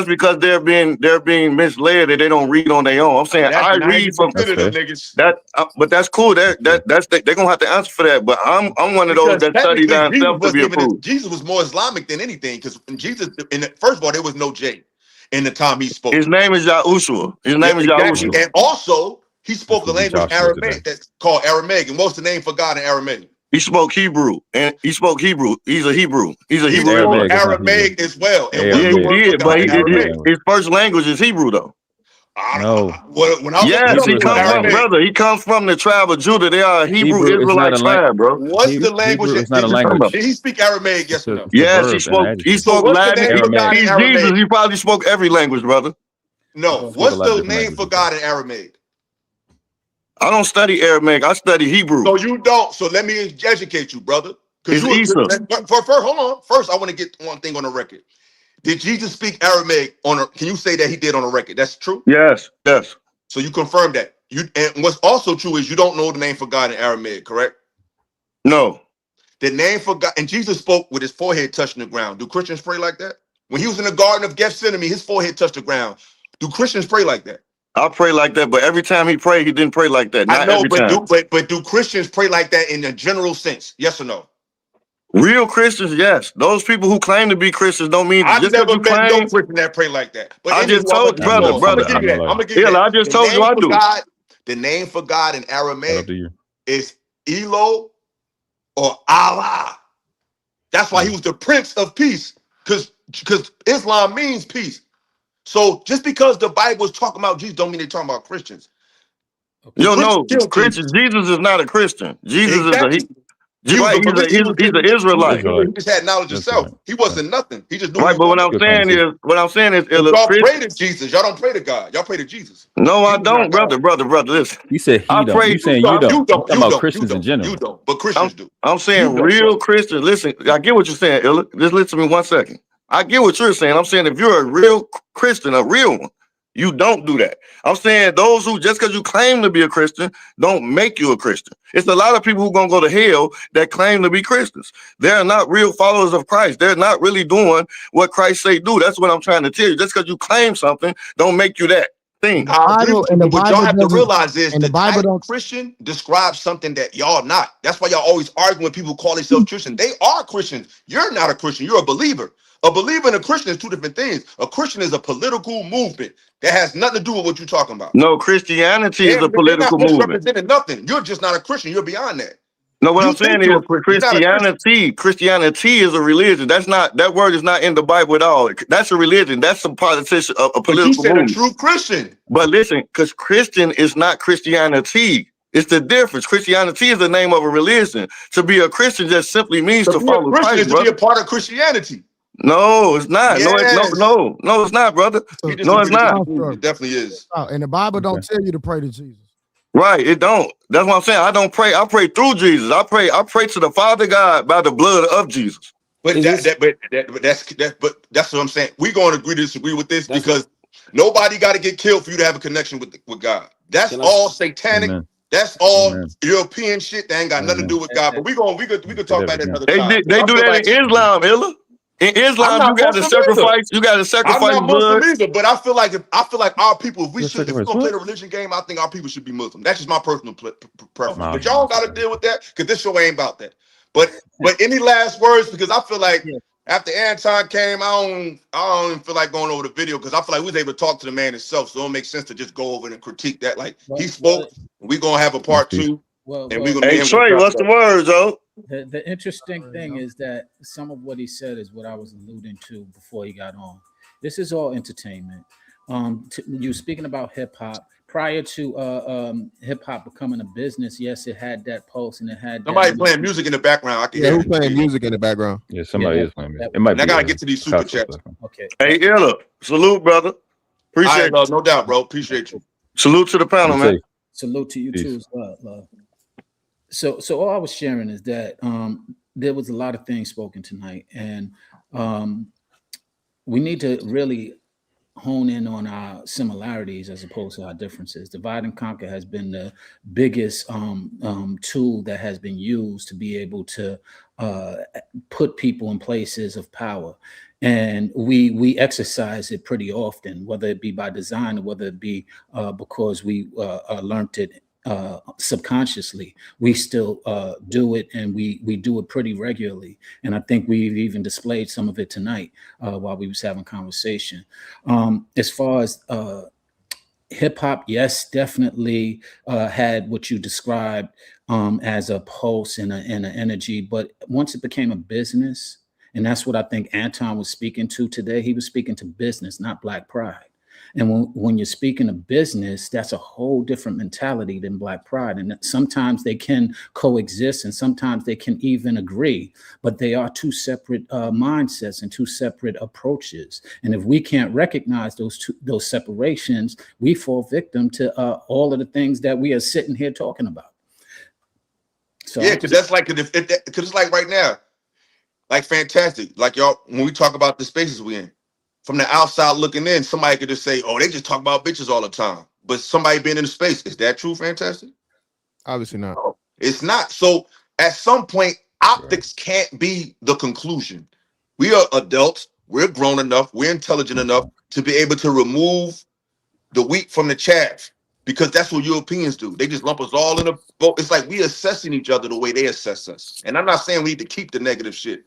because they're being misled that they don't read on their own. I'm saying I read from that, but that's cool. They're gonna have to answer for that. But I'm one of those that studies themselves to be approved. Jesus was more Islamic than anything, because Jesus, first of all, there was no J in the time he spoke. His name is Yahushua. Yahushua. And also he spoke a language Aramaic that's called Aramaic. And what's the name for God in Aramaic? He spoke Hebrew, and he spoke Hebrew. He's a Hebrew. He spoke Aramaic as well. And he did, but his first language is Hebrew, though. No. He comes from the tribe of Judah. They are a Hebrew Israelite tribe, bro. What's the language? It's not a language. Did he speak Aramaic? Yes or no? Yes, he spoke Latin. He's Jesus. He probably spoke every language, brother. No. What's the name for God in Aramaic? I don't study Aramaic. I study Hebrew. So you don't. So let me educate you, brother. It's Isa. Hold on. First, I want to get one thing on the record. Did Jesus speak Aramaic on a? Can you say that he did on a record? That's true. Yes, yes. So you confirm that. And what's also true is you don't know the name for God in Aramaic, correct? No. The name for God, and Jesus spoke with his forehead touching the ground. Do Christians pray like that? When he was in the Garden of Gethsemane, his forehead touched the ground. Do Christians pray like that? I pray like that, but every time he prayed, he didn't pray like that. I Not know, every but time. do Christians pray like that in a general sense? Yes or no? Real Christians, yes. Those people who claim to be Christians don't mean I've just because never you met no claim. Christian that pray like that. But I anywho, just told I've never I'm seen gonna it give in you my that. I'm life. gonna give you Yeah, that. I just told you I do. The name for God in Shout out Aramaic to you. is Elo or Allah. That's why he was the Prince of Peace, because Islam means peace. So just because the Bible is talking about Jesus, don't mean they're talking about Christians. Yo, no, killed Christian. Jesus is not a Christian. Jesus is a Exactly. He was right. a believer. He He's an Israelite. he just had knowledge of That's self. right. He wasn't nothing. He just knew Right, he but was. Good conversation. what I'm saying is, But Illa, y'all Chris. pray to Jesus. Y'all don't pray to God. Y'all pray to Jesus. No, I Jesus is not don't, God. brother. Listen, You said I he don't. pray. You saying you don't. You You talking don't. You about don't. You Christians in don't. You general. don't. But Christians do. I'm saying You don't. real Christians. Listen, I get what you're saying, Illa. Just listen to me 1 second. I get what you're saying. I'm saying if you're a real Christian, a real one, you don't do that. I'm saying those who just because you claim to be a Christian don't make you a Christian. It's a lot of people who gonna go to hell that claim to be Christians. They're not real followers of Christ. They're not really doing what Christ say do. That's what I'm trying to tell you. Just because you claim something don't make you that thing. I agree with you, And the but what y'all Bible have to doesn't. realize is And the the Bible title don't. Christian describes something that y'all not. That's why y'all always argue when people call themselves Christian. They are Christians. You're not a Christian. You're a believer. A believer and a Christian is two different things. A Christian is a political movement that has nothing to do with what you're talking about. No, Christianity is a They're political not movement. misrepresenting nothing. You're just not a Christian. You're beyond that. No, what You I'm saying think is you're a Christian. You're not a Christian. Christianity is a religion. That word is not in the Bible at all. That's a religion. That's some politician, a But you political said a movement. true Christian. But listen, because Christian is not Christianity. It's the difference. Christianity is the name of a religion. To be a Christian just simply means To to be a follow Christian Christ, is to be a brother. part of Christianity. No, it's not. Yes. No, it's not, brother. He No, it's disagreed to not. the It definitely is. And the Bible don't Okay. tell you to pray to Jesus. Right, it don't. That's what I'm saying. I don't pray. I pray through Jesus. I pray to the Father God by the blood of Jesus. But that's what I'm saying. We're going to agree to disagree with this That's because nobody got to get killed for you to have a connection with God. That's Can I- all satanic. Amen. That's all Amen. European shit that ain't got nothing to Amen. do with God. But we could talk about that another They time. they I do feel that like in Islam, Illa. In I'm Islam, you not got to Muslim either. sacrifice. You got to I'm sacrifice not blood. Muslim either, but I feel like our people, if You we're sacrifice gonna play what? the religion game, I think our people should be Muslim. That's just my personal preference. Nah, But y'all got to deal with that because this show ain't about that. But any last words? Because I feel like after Anton came, I don't even feel like going over the video because I feel like we was able to talk to the man himself, so it don't make sense to just go over and critique that. Like he spoke, we're gonna have a part two, and we're gonna Hey be able Trey, to what's the word, Joe? The interesting thing is that some of what he said is what I was alluding to before he got on. This is all entertainment. You speaking about hip hop prior to hip hop becoming a business. Yes, it had that pulse and it had somebody that playing music in the background. I can Yeah, hear who's it. playing music in the background? Yeah, somebody Yeah, is playing music. It might And I be. gotta get to these super Costco chats. stuff. Okay. Hey Illa, salute, brother. All Appreciate right, no doubt, bro. Appreciate you. Salute to the panel, Be man. safe. Salute to you Peace. too as well, love. So all I was sharing is that there was a lot of things spoken tonight, and we need to really hone in on our similarities as opposed to our differences. Divide and conquer has been the biggest tool that has been used to be able to put people in places of power. And we exercise it pretty often, whether it be by design or whether it be because we learned it subconsciously. We still do it, and we do it pretty regularly. And I think we've even displayed some of it tonight while we was having conversation. As far as hip hop, yes, definitely had what you described as a pulse and an energy. But once it became a business, and that's what I think Anton was speaking to today. He was speaking to business, not Black pride. And when you're speaking of business, that's a whole different mentality than Black pride. And sometimes they can coexist and sometimes they can even agree, but they are two separate mindsets and two separate approaches. And if we can't recognize those separations, we fall victim to all of the things that we are sitting here talking about. So Yeah, because that's like, because it's like right now, like fantastic. Like y'all, when we talk about the spaces we in, from the outside looking in, somebody could just say, "Oh, they just talk about bitches all the time." But somebody being in the space, is that true, Fantastic? Obviously not. No, it's not. So at some point, optics can't be the conclusion. We are adults. We're grown enough. We're intelligent enough to be able to remove the wheat from the chaff, because that's what Europeans do. They just lump us all in a boat. It's like we assessing each other the way they assess us. And I'm not saying we need to keep the negative shit,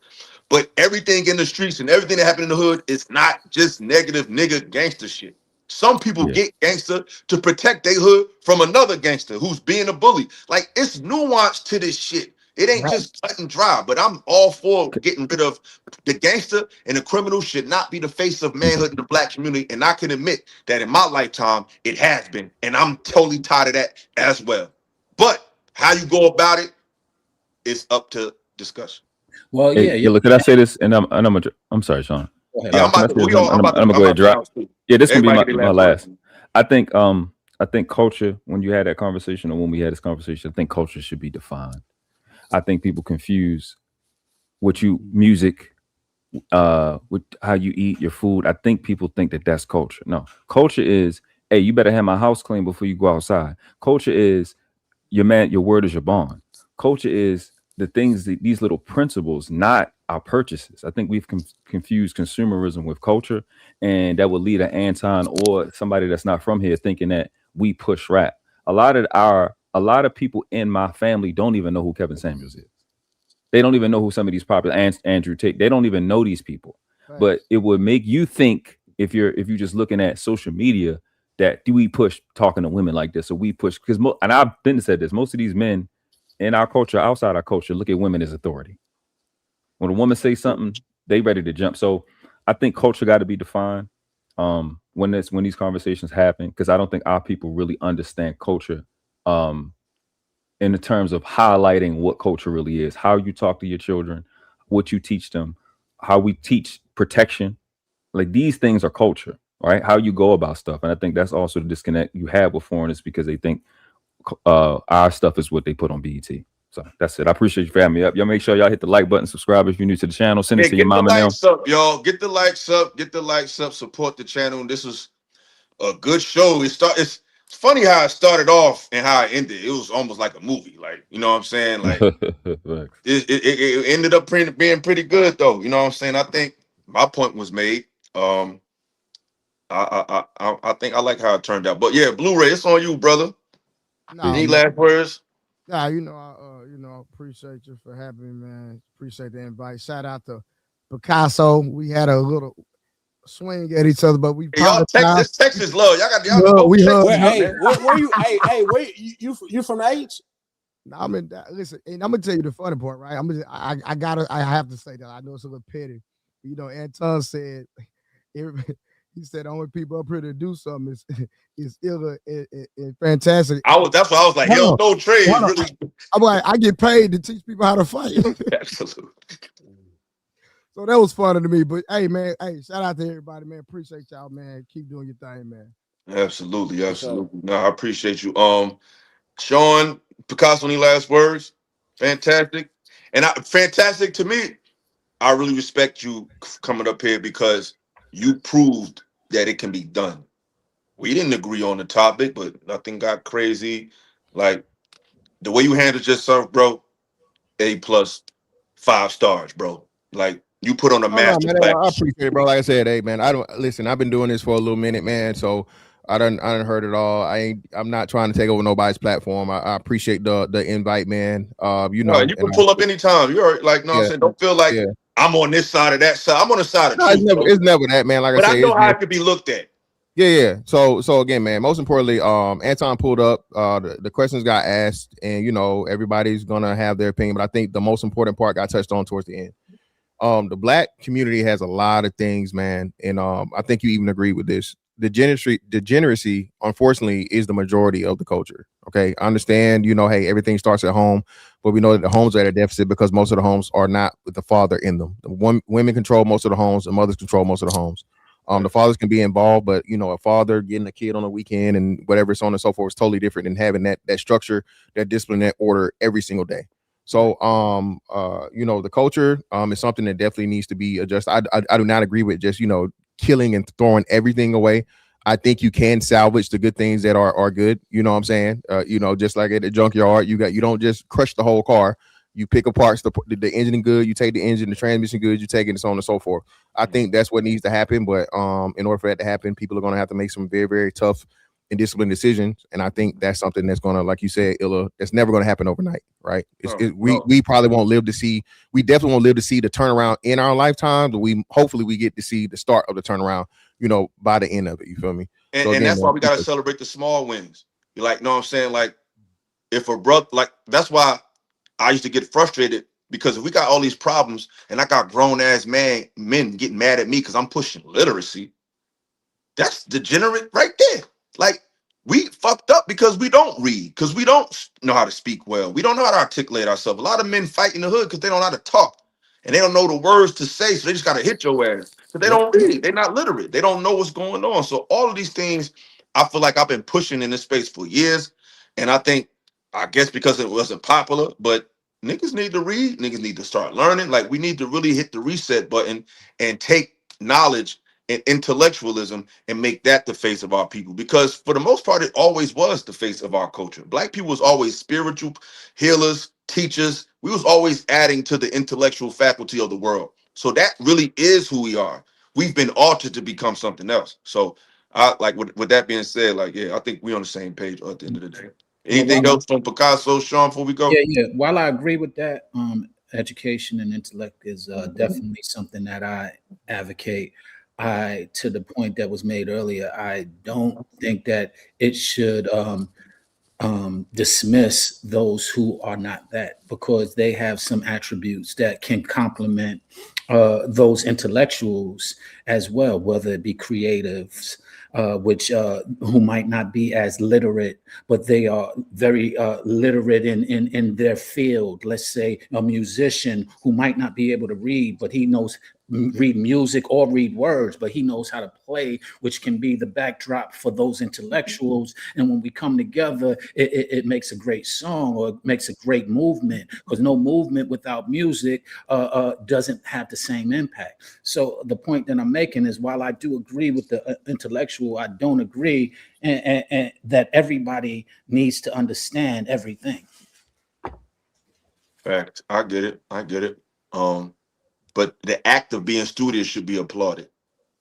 but everything in the streets and everything that happened in the hood is not just negative nigga gangster shit. Some people get gangster to protect their hood from another gangster who's being a bully. Like, it's nuance to this shit. It ain't just cut and dry, but I'm all for getting rid of the gangster, and the criminal should not be the face of manhood in the black community. And I can admit that in my lifetime, it has been. And I'm totally tired of that as well. But how you go about it is up to discussion. Well, Hey, yeah. look, can I say this? And I'm sorry, Sean. Yeah, I'm about to, I'm gonna go ahead and drop. Yeah, this gonna be my last. word. I think culture, when you had that conversation, or when we had this conversation, I think culture should be defined. I think people confuse music, with how you eat your food. I think people think that that's culture. No, culture is, hey, you better have my house clean before you go outside. Culture is your word is your bond. Culture is the things, these little principles, not our purchases. I think we've confused consumerism with culture, and that would lead an Anton or somebody that's not from here thinking that we push rap. A lot of people in my family don't even know who Kevin Samuels is. They don't even know who some of these popular Andrew Tate. They don't even know these people. Right. But it would make you think, if you're just looking at social media, that do we push talking to women like this, or we push, because and I've been said this, most of these men in our culture, outside our culture, look at women as authority. When a woman says something, they ready to jump. So I think culture got to be defined when these conversations happen, because I don't think our people really understand culture in the terms of highlighting what culture really is, how you talk to your children, what you teach them, how we teach protection. Like, these things are culture, right? How you go about stuff. And I think that's also the disconnect you have with foreigners, because they think our stuff is what they put on BET. So that's it. I appreciate you for having me up. Y'all make sure y'all hit the like button, subscribe if you're new to the channel, send it to your mama now. Y'all get the likes up, support the channel. This is a good show. It's funny how it started off and how it ended. It was almost like a movie, like, you know what I'm saying? Like, it ended up being pretty good, though. You know what I'm saying? I think my point was made. I think I like how it turned out. But yeah, Blu-ray, it's on you, brother. Any last words? Nah, I appreciate you for having me, man. Appreciate the invite. Shout out to Picasso. We had a little swing at each other, but we y'all Texas love. Y'all got where you? Hey, where you from H? I'm in. Listen, and I'm gonna tell you the funny part, right? I have to say that. I know it's a little petty. You know, Anton said, he said, only people up here to do something is ill and fantastic. That's why I was like, yo, no trade. Really. I'm like, I get paid to teach people how to fight. Absolutely. So that was fun to me. But hey, man, shout out to everybody, man. Appreciate y'all, man. Keep doing your thing, man. Absolutely. No, I appreciate you. Sean, Picasso, any last words? Fantastic. And fantastic to me. I really respect you coming up here, because you proved that it can be done. We didn't agree on the topic, but nothing got crazy. Like, the way you handled yourself, bro, A+, 5 stars, bro. Like, you put on a master class. I appreciate it, bro. Like I said, hey, man, I've been doing this for a little minute, man. So I done heard it all. I'm not trying to take over nobody's platform. I appreciate the invite, man. You know, you can pull up anytime. You're like, no, I'm saying, don't feel like I'm on this side or that side. I'm on the side of truth. It's never that, man. Like but I say, I know how it could be looked at. Yeah. So again, man, most importantly, Anton pulled up, the questions got asked, and everybody's gonna have their opinion. But I think the most important part got touched on towards the end. The black community has a lot of things, man, and I think you even agree with this. Degeneracy, unfortunately, is the majority of the culture. Okay, I understand, hey, everything starts at home, but we know that the homes are at a deficit because most of the homes are not with the father in them. Women control most of the homes, and mothers control most of the homes. The fathers can be involved, but a father getting a kid on a weekend and whatever, so on and so forth, is totally different than having that structure, that discipline, that order every single day. So, the culture is something that definitely needs to be adjusted. I do not agree with just, killing and throwing everything away. I think you can salvage the good things that are good. You know what I'm saying? Just like at the junkyard, you don't just crush the whole car. You pick apart the engine good, you take the engine, the transmission good, you take it, and so on and so forth. I think that's what needs to happen. But in order for that to happen, people are going to have to make some very, very tough and disciplined decisions. And I think that's something that's going to, like you said, Illa, that's never going to happen overnight, right? We probably won't live to see. We definitely won't live to see the turnaround in our lifetime, but hopefully we get to see the start of the turnaround, by the end of it. You feel me? And that's why we got to celebrate the small wins. You know what I'm saying? Like, if a brother, like, that's why I used to get frustrated, because if we got all these problems and I got grown ass men getting mad at me because I'm pushing literacy, that's degenerate right there. Like, we fucked up because we don't read, because we don't know how to speak well. We don't know how to articulate ourselves. A lot of men fight in the hood because they don't know how to talk. And they don't know the words to say, so they just got to hit your ass. But they don't read. They're not literate. They don't know what's going on. So all of these things, I feel like I've been pushing in this space for years. And I guess because it wasn't popular, but niggas need to read. Niggas need to start learning. Like, we need to really hit the reset button and take knowledge and intellectualism and make that the face of our people. Because for the most part, it always was the face of our culture. Black people was always spiritual healers, teachers. We was always adding to the intellectual faculty of the world. So that really is who we are. We've been altered to become something else. So I like, with that being said, like, yeah, I think we're on the same page at the end of the day. Anything else from Picasso, Sean, before we go? Yeah. While I agree with that, education and intellect is definitely something that I advocate. To the point that was made earlier, I don't think that it should dismiss those who are not that, because they have some attributes that can complement those intellectuals as well, whether it be creatives, who might not be as literate, but they are very literate in their field. Let's say a musician who might not be able to read, but he knows read music or read words, but he knows how to play, which can be the backdrop for those intellectuals. And when we come together, it makes a great song, or it makes a great movement, because no movement without music doesn't have the same impact. So the point that I'm making is, while I do agree with the intellectual, I don't agree and that everybody needs to understand everything. Fact. I get it. But the act of being studious should be applauded.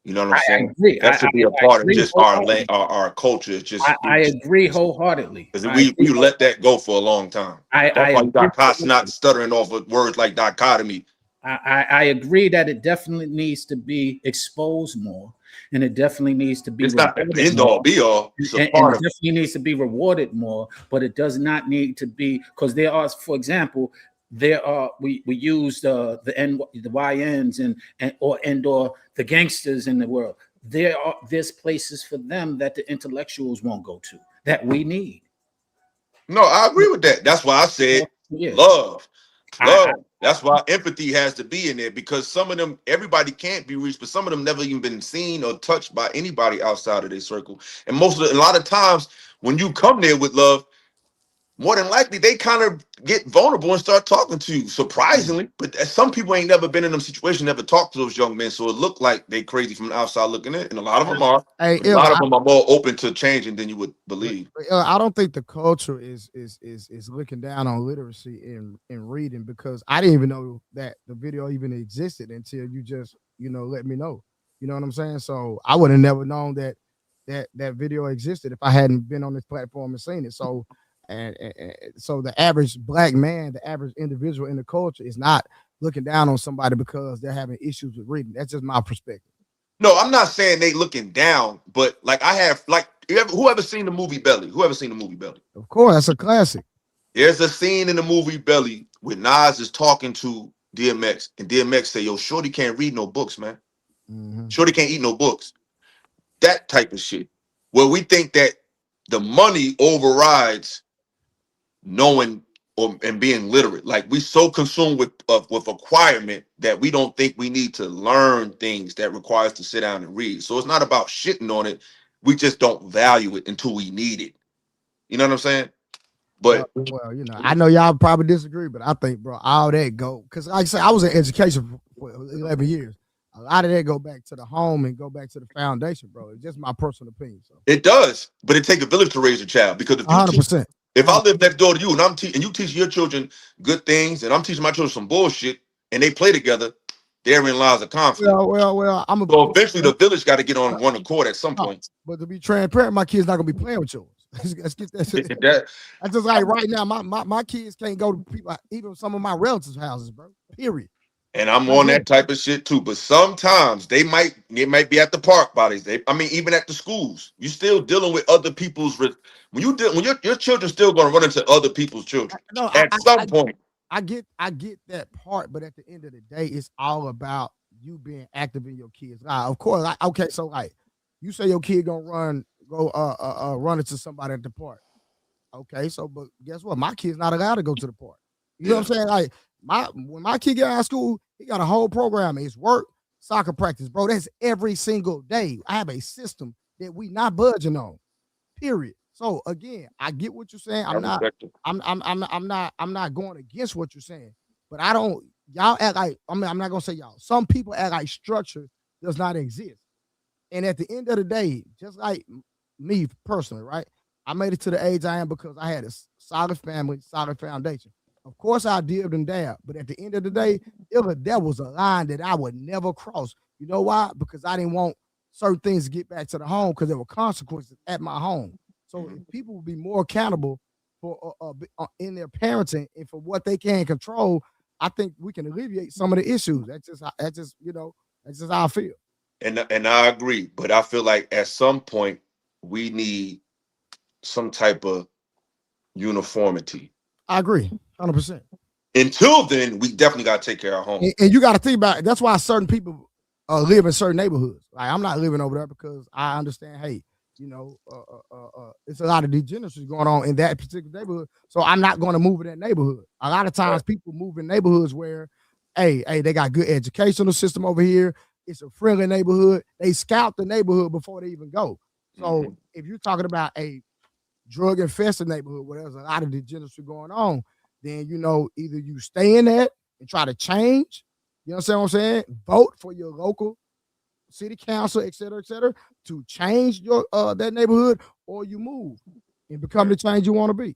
You know what I'm saying? Agree. That should be a part of just our culture. It's just I agree wholeheartedly. Because we let that go for a long time. That's why you got cops not stuttering off of words like dichotomy. I agree that it definitely needs to be exposed more, and it definitely needs to be. It's not the end all be all. And it definitely needs to be rewarded more, but it does not need to be, because there are, for example, we use the YNs or the gangsters in the world. There's places for them that the intellectuals won't go to, that we need. No, I agree with that. That's why I said love. That's why empathy has to be in there, because some of them, everybody can't be reached, but some of them never even been seen or touched by anybody outside of their circle. And a lot of times when you come there with love, more than likely they kind of get vulnerable and start talking to you, surprisingly. But some people ain't never been in them situations, never talked to those young men, so it looked like they crazy from the outside looking in. And a lot of them are. A lot of them are more open to changing than you would believe. I don't think the culture is looking down on literacy in reading, because I didn't even know that the video even existed until you just let me know. You know what I'm saying? So I would have never known that video existed if I hadn't been on this platform and seen it. So. And so the average black man, the average individual in the culture is not looking down on somebody because they're having issues with reading. That's just my perspective. No, I'm not saying they looking down, but like I have, like, whoever seen the movie Belly? Whoever seen the movie Belly? Of course, that's a classic. There's a scene in the movie Belly where Nas is talking to DMX, and DMX say, "Yo, Shorty can't read no books, man. Shorty can't eat no books." That type of shit. Where we think that the money overrides knowing and being literate. Like, we so consumed with acquirement that we don't think we need to learn things that requires to sit down and read. So it's not about shitting on it. We just don't value it until we need it. You know what I'm saying? But well, I know y'all probably disagree, but I think, bro, all that go, because like I said, I was in education for 11 years. a lot of that go back to the home and go back to the foundation, bro. It's just my personal opinion. So It does, but it takes a village to raise a child. Because if you 100%. if I live next door to you and and you teach your children good things, and I'm teaching my children some bullshit, and they play together, therein lies a conflict. Well, I'm a. So eventually, the village got to get on one accord at some point. But to be transparent, my kids not gonna be playing with yours. Let's get that shit. That- That's just like right now, my kids can't go to people, even some of my relatives' houses, bro. Period. And I'm on that type of shit too. But sometimes they might be at the park bodies. I mean, even at the schools, you still dealing with other people's when your children still gonna run into other people's children. At some point. I get that part, but at the end of the day, it's all about you being active in your kids' life. Of course, okay, so like you say your kid gonna run into somebody at the park. Okay, so but guess what? My kid's not allowed to go to the park. You know what I'm saying? Like when my kid get out of school, he got a whole program. It's work, soccer practice, bro. That's every single day. I have a system that we not budging on. Period. So again, I get what you're saying. I'm not going against what you're saying, but I don't. Y'all act like I'm not gonna say y'all. Some people act like structure does not exist. And at the end of the day, just like me personally, right? I made it to the age I am because I had a solid family, solid foundation. Of course, I dibbed and dabbed, but at the end of the day, there was a line that I would never cross. You know why? Because I didn't want certain things to get back to the home because there were consequences at my home. So if people would be more accountable for in their parenting and for what they can control, I think we can alleviate some of the issues. That's just how I feel. And I agree, but I feel like at some point we need some type of uniformity. I agree, 100%. Until then, we definitely got to take care of our home. And you got to think about it. That's why certain people live in certain neighborhoods. Like I'm not living over there because I understand. Hey, it's a lot of degeneracy going on in that particular neighborhood. So I'm not going to move in that neighborhood. A lot of times people move in neighborhoods where, hey, they got good educational system over here. It's a friendly neighborhood. They scout the neighborhood before they even go. So if you're talking about a drug infested neighborhood where there's a lot of degeneracy going on, then either you stay in that and try to change. You understand what I'm saying? Vote for your local city council, et cetera, to change your that neighborhood, or you move and become the change you want to be.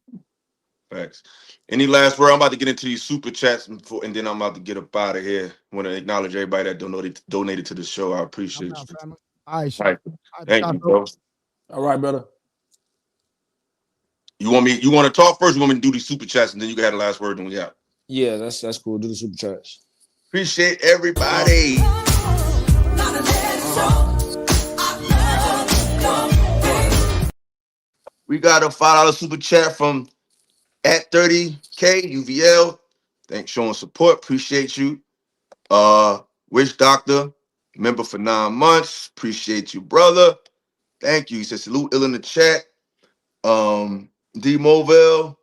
Facts. Any last word? I'm about to get into these super chats and then I'm about to get up out of here. I want to acknowledge everybody that donated to the show. I appreciate you. All right, thank you, bro. All right, brother. You want to talk first? You want me to do these super chats and then you can have the last word and we out? Yeah, that's cool. Do the super chats. Appreciate everybody. We got a $5 super chat from at 30K UVL. Thanks showing support. Appreciate you. Witch Doctor, member for 9 months. Appreciate you, brother. Thank you. He said salute ill in the chat. D Movell,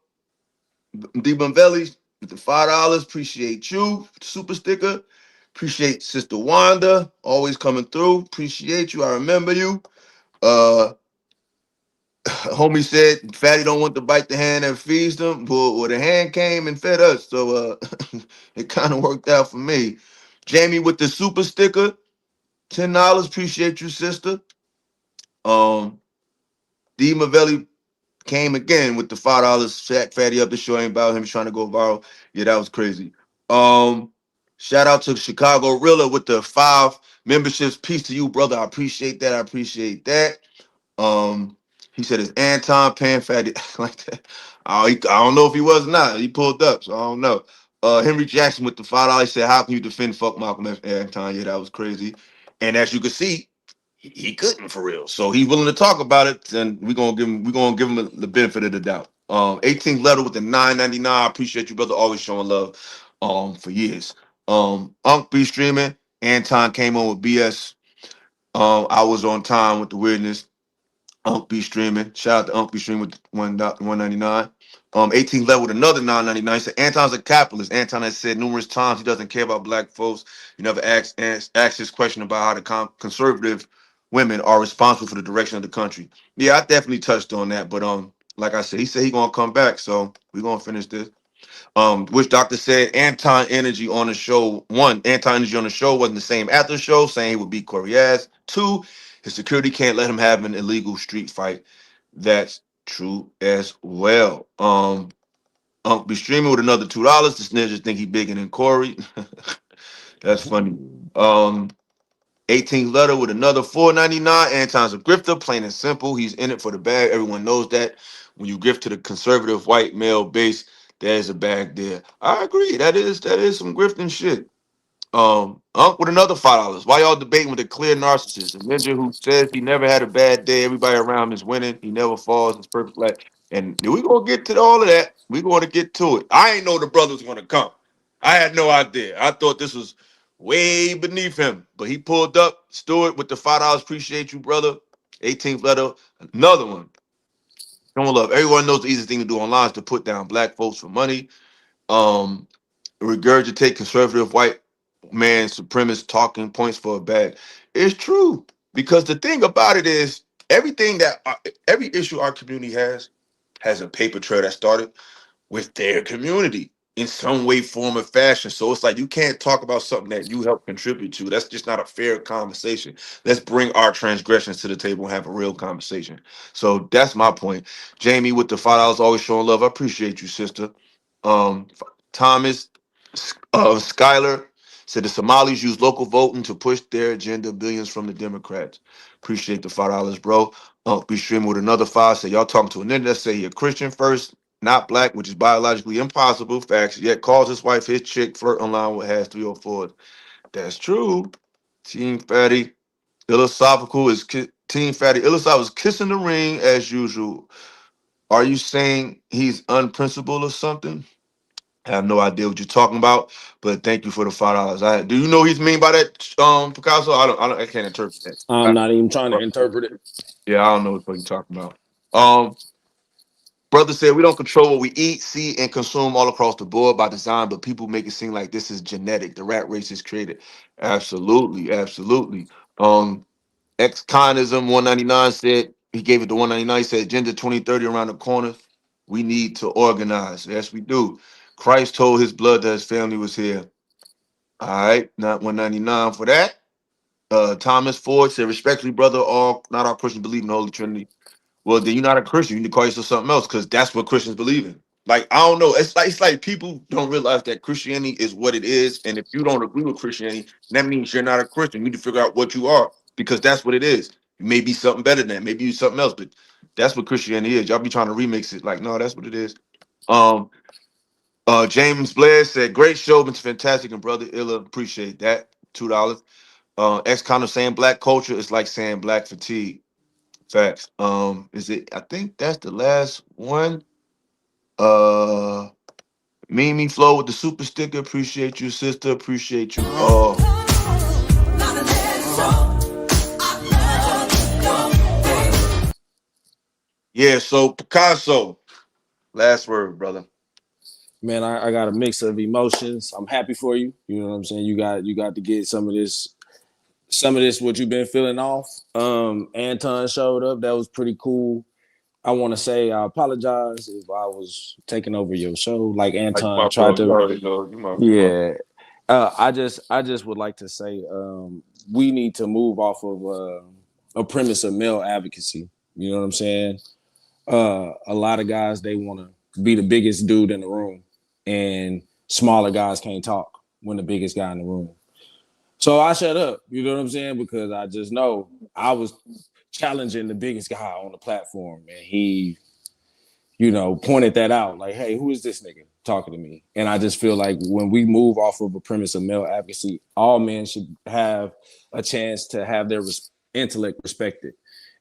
D Bonvelli with the $5. Appreciate you. Super sticker. Appreciate Sister Wanda. Always coming through. Appreciate you. I remember you. Homie said Fatty don't want to bite the hand that feeds them, but the hand came and fed us, so it kind of worked out for me. Jamie with the super sticker, $10. Appreciate you, sister. D Mavelli came again with the $5. Shaq Fatty up the show ain't about him trying to go viral. Yeah, that was crazy. Shout out to Chicago Rilla with the 5 memberships. Peace to you, brother. I appreciate that. He said, "Is Anton paying Fatty like that?" I don't know if he was or not. He pulled up, so I don't know. Henry Jackson with the $5. Said, "How can you defend fuck Malcolm X Anton?" Yeah, that was crazy. And as you can see, he couldn't for real. So he's willing to talk about it, and we're gonna give him the benefit of the doubt. 18th letter with the $9.99. I appreciate you, brother. Always showing love. For years. Unc be streaming. Anton came on with BS. I was on time with the weirdness. Unc be streaming. Shout out to Unc be streaming with $1.99. 18 level with another $9.99. He said Anton's a capitalist. Anton has said numerous times he doesn't care about black folks. You never asked this question about how the conservative women are responsible for the direction of the country. Yeah, I definitely touched on that. But like I said, he said he's gonna come back. So we're gonna finish this. Which doctor said Anton energy on the show. One, Anton energy on the show wasn't the same after the show, saying he would beat Corey ass. Two, his security can't let him have an illegal street fight. That's true as well. Unc be streaming with another $2. This nigga just think he bigger than Corey. That's funny. 18th letter with another $4.99. Anton's a grifter, plain and simple. He's in it for the bag. Everyone knows that. When you grift to the conservative white male base, there's a bag there. I agree. That is some grifting shit. Unc with another $5. Why y'all debating with a clear narcissist? A ninja who says he never had a bad day. Everybody around him is winning. He never falls. It's perfect life. And we gonna get to all of that. We gonna get to it. I ain't know the brother was gonna come. I had no idea. I thought this was way beneath him, but he pulled up. Stewart with the $5. Appreciate you, brother. 18th letter, another one. Don't love. Everyone knows the easiest thing to do online is to put down black folks for money. Regurgitate conservative white man supremacist talking points for a bag. It's true, because the thing about it is everything that every issue our community has a paper trail that started with their community in some way, form, or fashion. So it's like you can't talk about something that you help contribute to. That's just not a fair conversation. Let's bring our transgressions to the table and have a real conversation. So that's my point. Jamie with the $5 always showing love. I appreciate you, sister. Thomas Skyler said the Somalis use local voting to push their agenda, billions from the Democrats. Appreciate the $5, bro. Be streaming with another $5. Say y'all talking to a nigga that say he a Christian first, not black, which is biologically impossible. Facts. Yet calls his wife his chick, flirt online with has 304. That's true. Team Fatty. Philosophical is Team Fatty. Philosophical is kissing the ring as usual. Are you saying he's unprincipled or something? I have no idea what you're talking about, but thank you for the $5. Do you know what he's mean by that, Picasso? I can't interpret that. I'm not even trying to interpret it. Yeah, I don't know what you're talking about. Brother said we don't control what we eat, see, and consume all across the board by design, but people make it seem like this is genetic. The rat race is created. Absolutely, absolutely. Ex-conism 199 said he gave it to 199. He said Agenda 2030 around the corner. We need to organize. Yes, we do. Christ told his blood that his family was here. All right, not 199 for that. Thomas Ford said, respectfully, brother, not all Christians believe in the Holy Trinity. Well, then you're not a Christian. You need to call yourself something else, because that's what Christians believe in. Like, I don't know. It's like people don't realize that Christianity is what it is. And if you don't agree with Christianity, that means you're not a Christian. You need to figure out what you are, because that's what it is. You may be something better than that. Maybe you something else, but that's what Christianity is. Y'all be trying to remix it. Like, no, that's what it is. James Blair said, great show, been fantastic, and brother Illa, appreciate that. $2. Ex-con of saying black culture is like saying black fatigue. Facts. Is it? I think that's the last one. Mimi Flow with the super sticker. Appreciate you, sister. Appreciate you all. Yeah. So Picasso, last word, brother. Man, I got a mix of emotions. I'm happy for you. You know what I'm saying? You got to get some of this what you've been feeling off. Anton showed up. That was pretty cool. I want to say I apologize if I was taking over your show, like Anton tried to. Yeah. I just would like to say we need to move off of a premise of male advocacy. You know what I'm saying? A lot of guys, they want to be the biggest dude in the room, and smaller guys can't talk when the biggest guy in the room. So I shut up, you know what I'm saying? Because I just know I was challenging the biggest guy on the platform, and he, pointed that out, like, hey, who is this nigga talking to me? And I just feel like when we move off of a premise of male advocacy, all men should have a chance to have their intellect respected.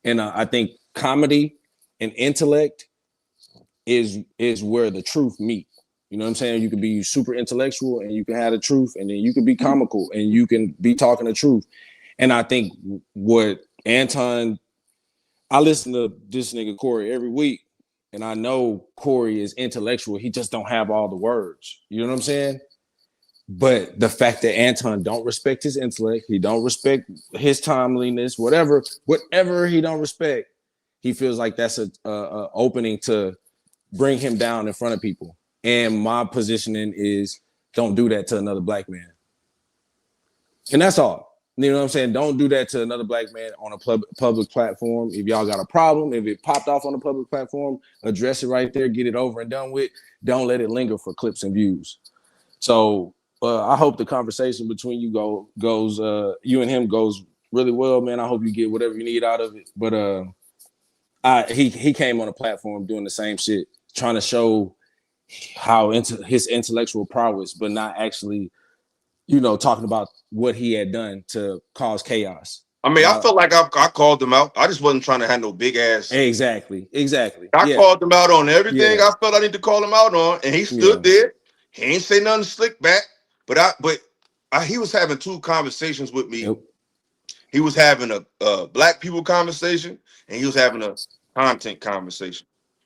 And I think comedy and intellect is where the truth meet. You know what I'm saying? You can be super intellectual and you can have the truth, and then you can be comical and you can be talking the truth. And I think what Anton, I listen to this nigga Corey every week, and I know Corey is intellectual. He just don't have all the words. You know what I'm saying? But the fact that Anton don't respect his intellect, he don't respect his timeliness, whatever he don't respect, he feels like that's a opening to bring him down in front of people. And my positioning is don't do that to another black man. And that's all. You know what I'm saying? Don't do that to another black man on a public platform. If y'all got a problem, if it popped off on a public platform, address it right there, get it over and done with. Don't let it linger for clips and views. So I hope the conversation between you goes you and him goes really well, man. I hope you get whatever you need out of it. But he came on a platform doing the same shit, trying to show how his intellectual prowess, but not actually, talking about what he had done to cause chaos. I mean, I felt like I called him out. I just wasn't trying to have no big ass. Exactly. I called him out on everything I felt I need to call him out on, and he stood there. He ain't say nothing slick back, but he was having two conversations with me. Yep. He was having a black people conversation, and he was having a content conversation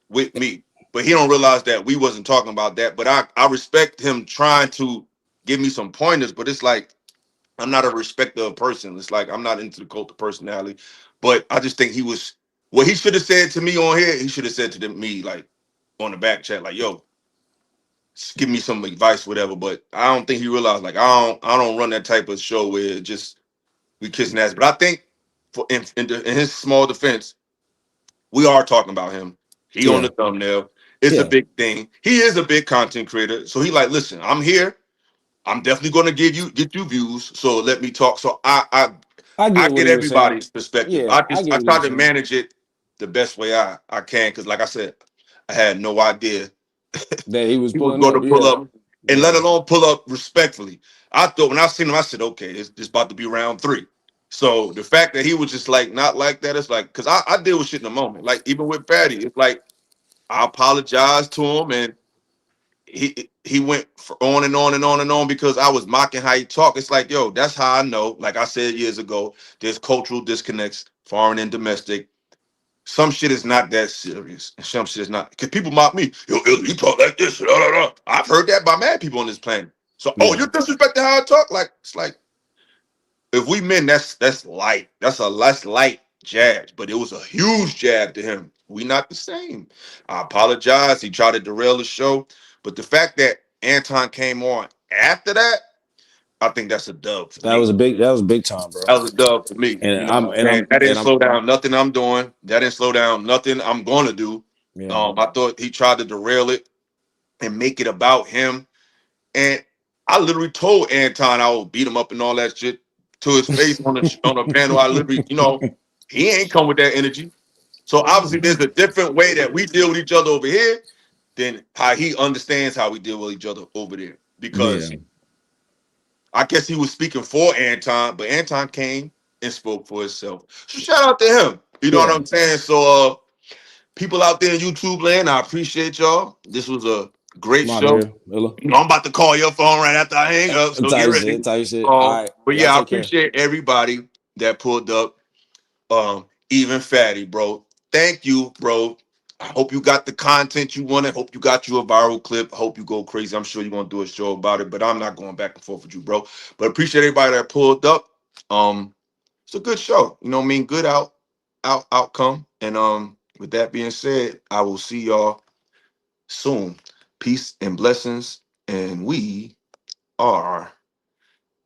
with me. But he don't realize that we wasn't talking about that. But I respect him trying to give me some pointers, but it's like I'm not a respecter of person. It's like I'm not into the cult of personality. But I just think he was what he should have said to me on here. He should have said to me like on the back chat, like, "Yo, give me some advice, whatever." But I don't think he realized like I don't run that type of show where just we kissing ass. But I think in his small defense, we are talking about him. He on the thumbnail. It's a big thing. He is a big content creator. So he like, listen, I'm here. I'm definitely going to get you views. So let me talk. So I get everybody's perspective. Yeah, I try to manage it the best way I can. Cause like I said, I had no idea that he was going to pull up and let alone pull up respectfully. I thought when I seen him, I said, okay, it's about to be round 3. So the fact that he was just like not like that, it's like, cause I deal with shit in the moment. Like even with Patty, it's like I apologized to him and he went on and on and on and on because I was mocking how he talked. It's like, yo, that's how I know. Like I said years ago, there's cultural disconnects, foreign and domestic. Some shit is not that serious. And some shit is not. Because people mock me. Yo, you talk like this. Blah, blah, blah. I've heard that by mad people on this planet. So, you disrespect how I talk? Like, it's like, if we men, that's light. That's a less light jab. But it was a huge jab to him. We not the same. I apologize. He tried to derail the show. But the fact that Anton came on after that, I think that's a dub for me. That was big time, bro. That was a dub for me. And that didn't slow down nothing I'm doing. That didn't slow down nothing I'm gonna do. Yeah. I thought he tried to derail it and make it about him. And I literally told Anton I would beat him up and all that shit to his face on a panel. I literally, he ain't come with that energy. So obviously there's a different way that we deal with each other over here than how he understands how we deal with each other over there. Because I guess he was speaking for Anton, but Anton came and spoke for himself. So shout out to him. You know what I'm saying? So people out there in YouTube land, I appreciate y'all. This was a great show. I'm about to call your phone right after I hang up. So get ready. All right. But yeah, I appreciate everybody that pulled up. Even Fatty, bro. Thank you, bro. I hope you got the content you wanted. Hope you got you a viral clip. Hope you go crazy. I'm sure you're gonna do a show about it, but I'm not going back and forth with you, bro. But appreciate everybody that pulled up. It's a good show. You know what I mean? Good outcome. And with that being said, I will see y'all soon. Peace and blessings. And we are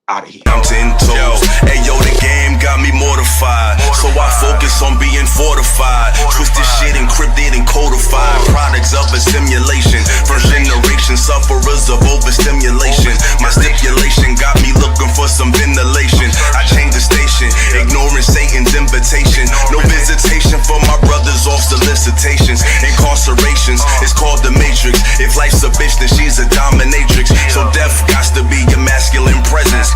out of here. I'm 10 toes. Hey yo, the game got me mortified. So I focus on being fortified. Twisted shit encrypted and codified. Products of a simulation. First generation sufferers of overstimulation. My stipulation got me looking for some ventilation. I changed the station, ignoring Satan's invitation. No visitation for my brothers off solicitations. Incarcerations, it's called the Matrix. If life's a bitch, then she's a dominatrix. So death got to be your masculine presence.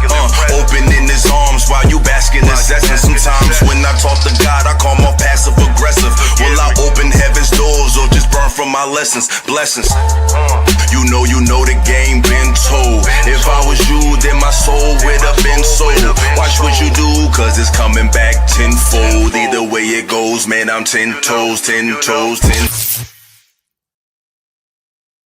Opening his arms while you bask in his essence. Sometimes when I talk to God, I call more passive aggressive. Will I open heaven's doors or just burn from my lessons? Blessings. You know the game been told. If I was you, then my soul would have been sold. Watch what you do, cause it's coming back tenfold. Either way it goes, man, I'm 10 toes, 10 toes, 10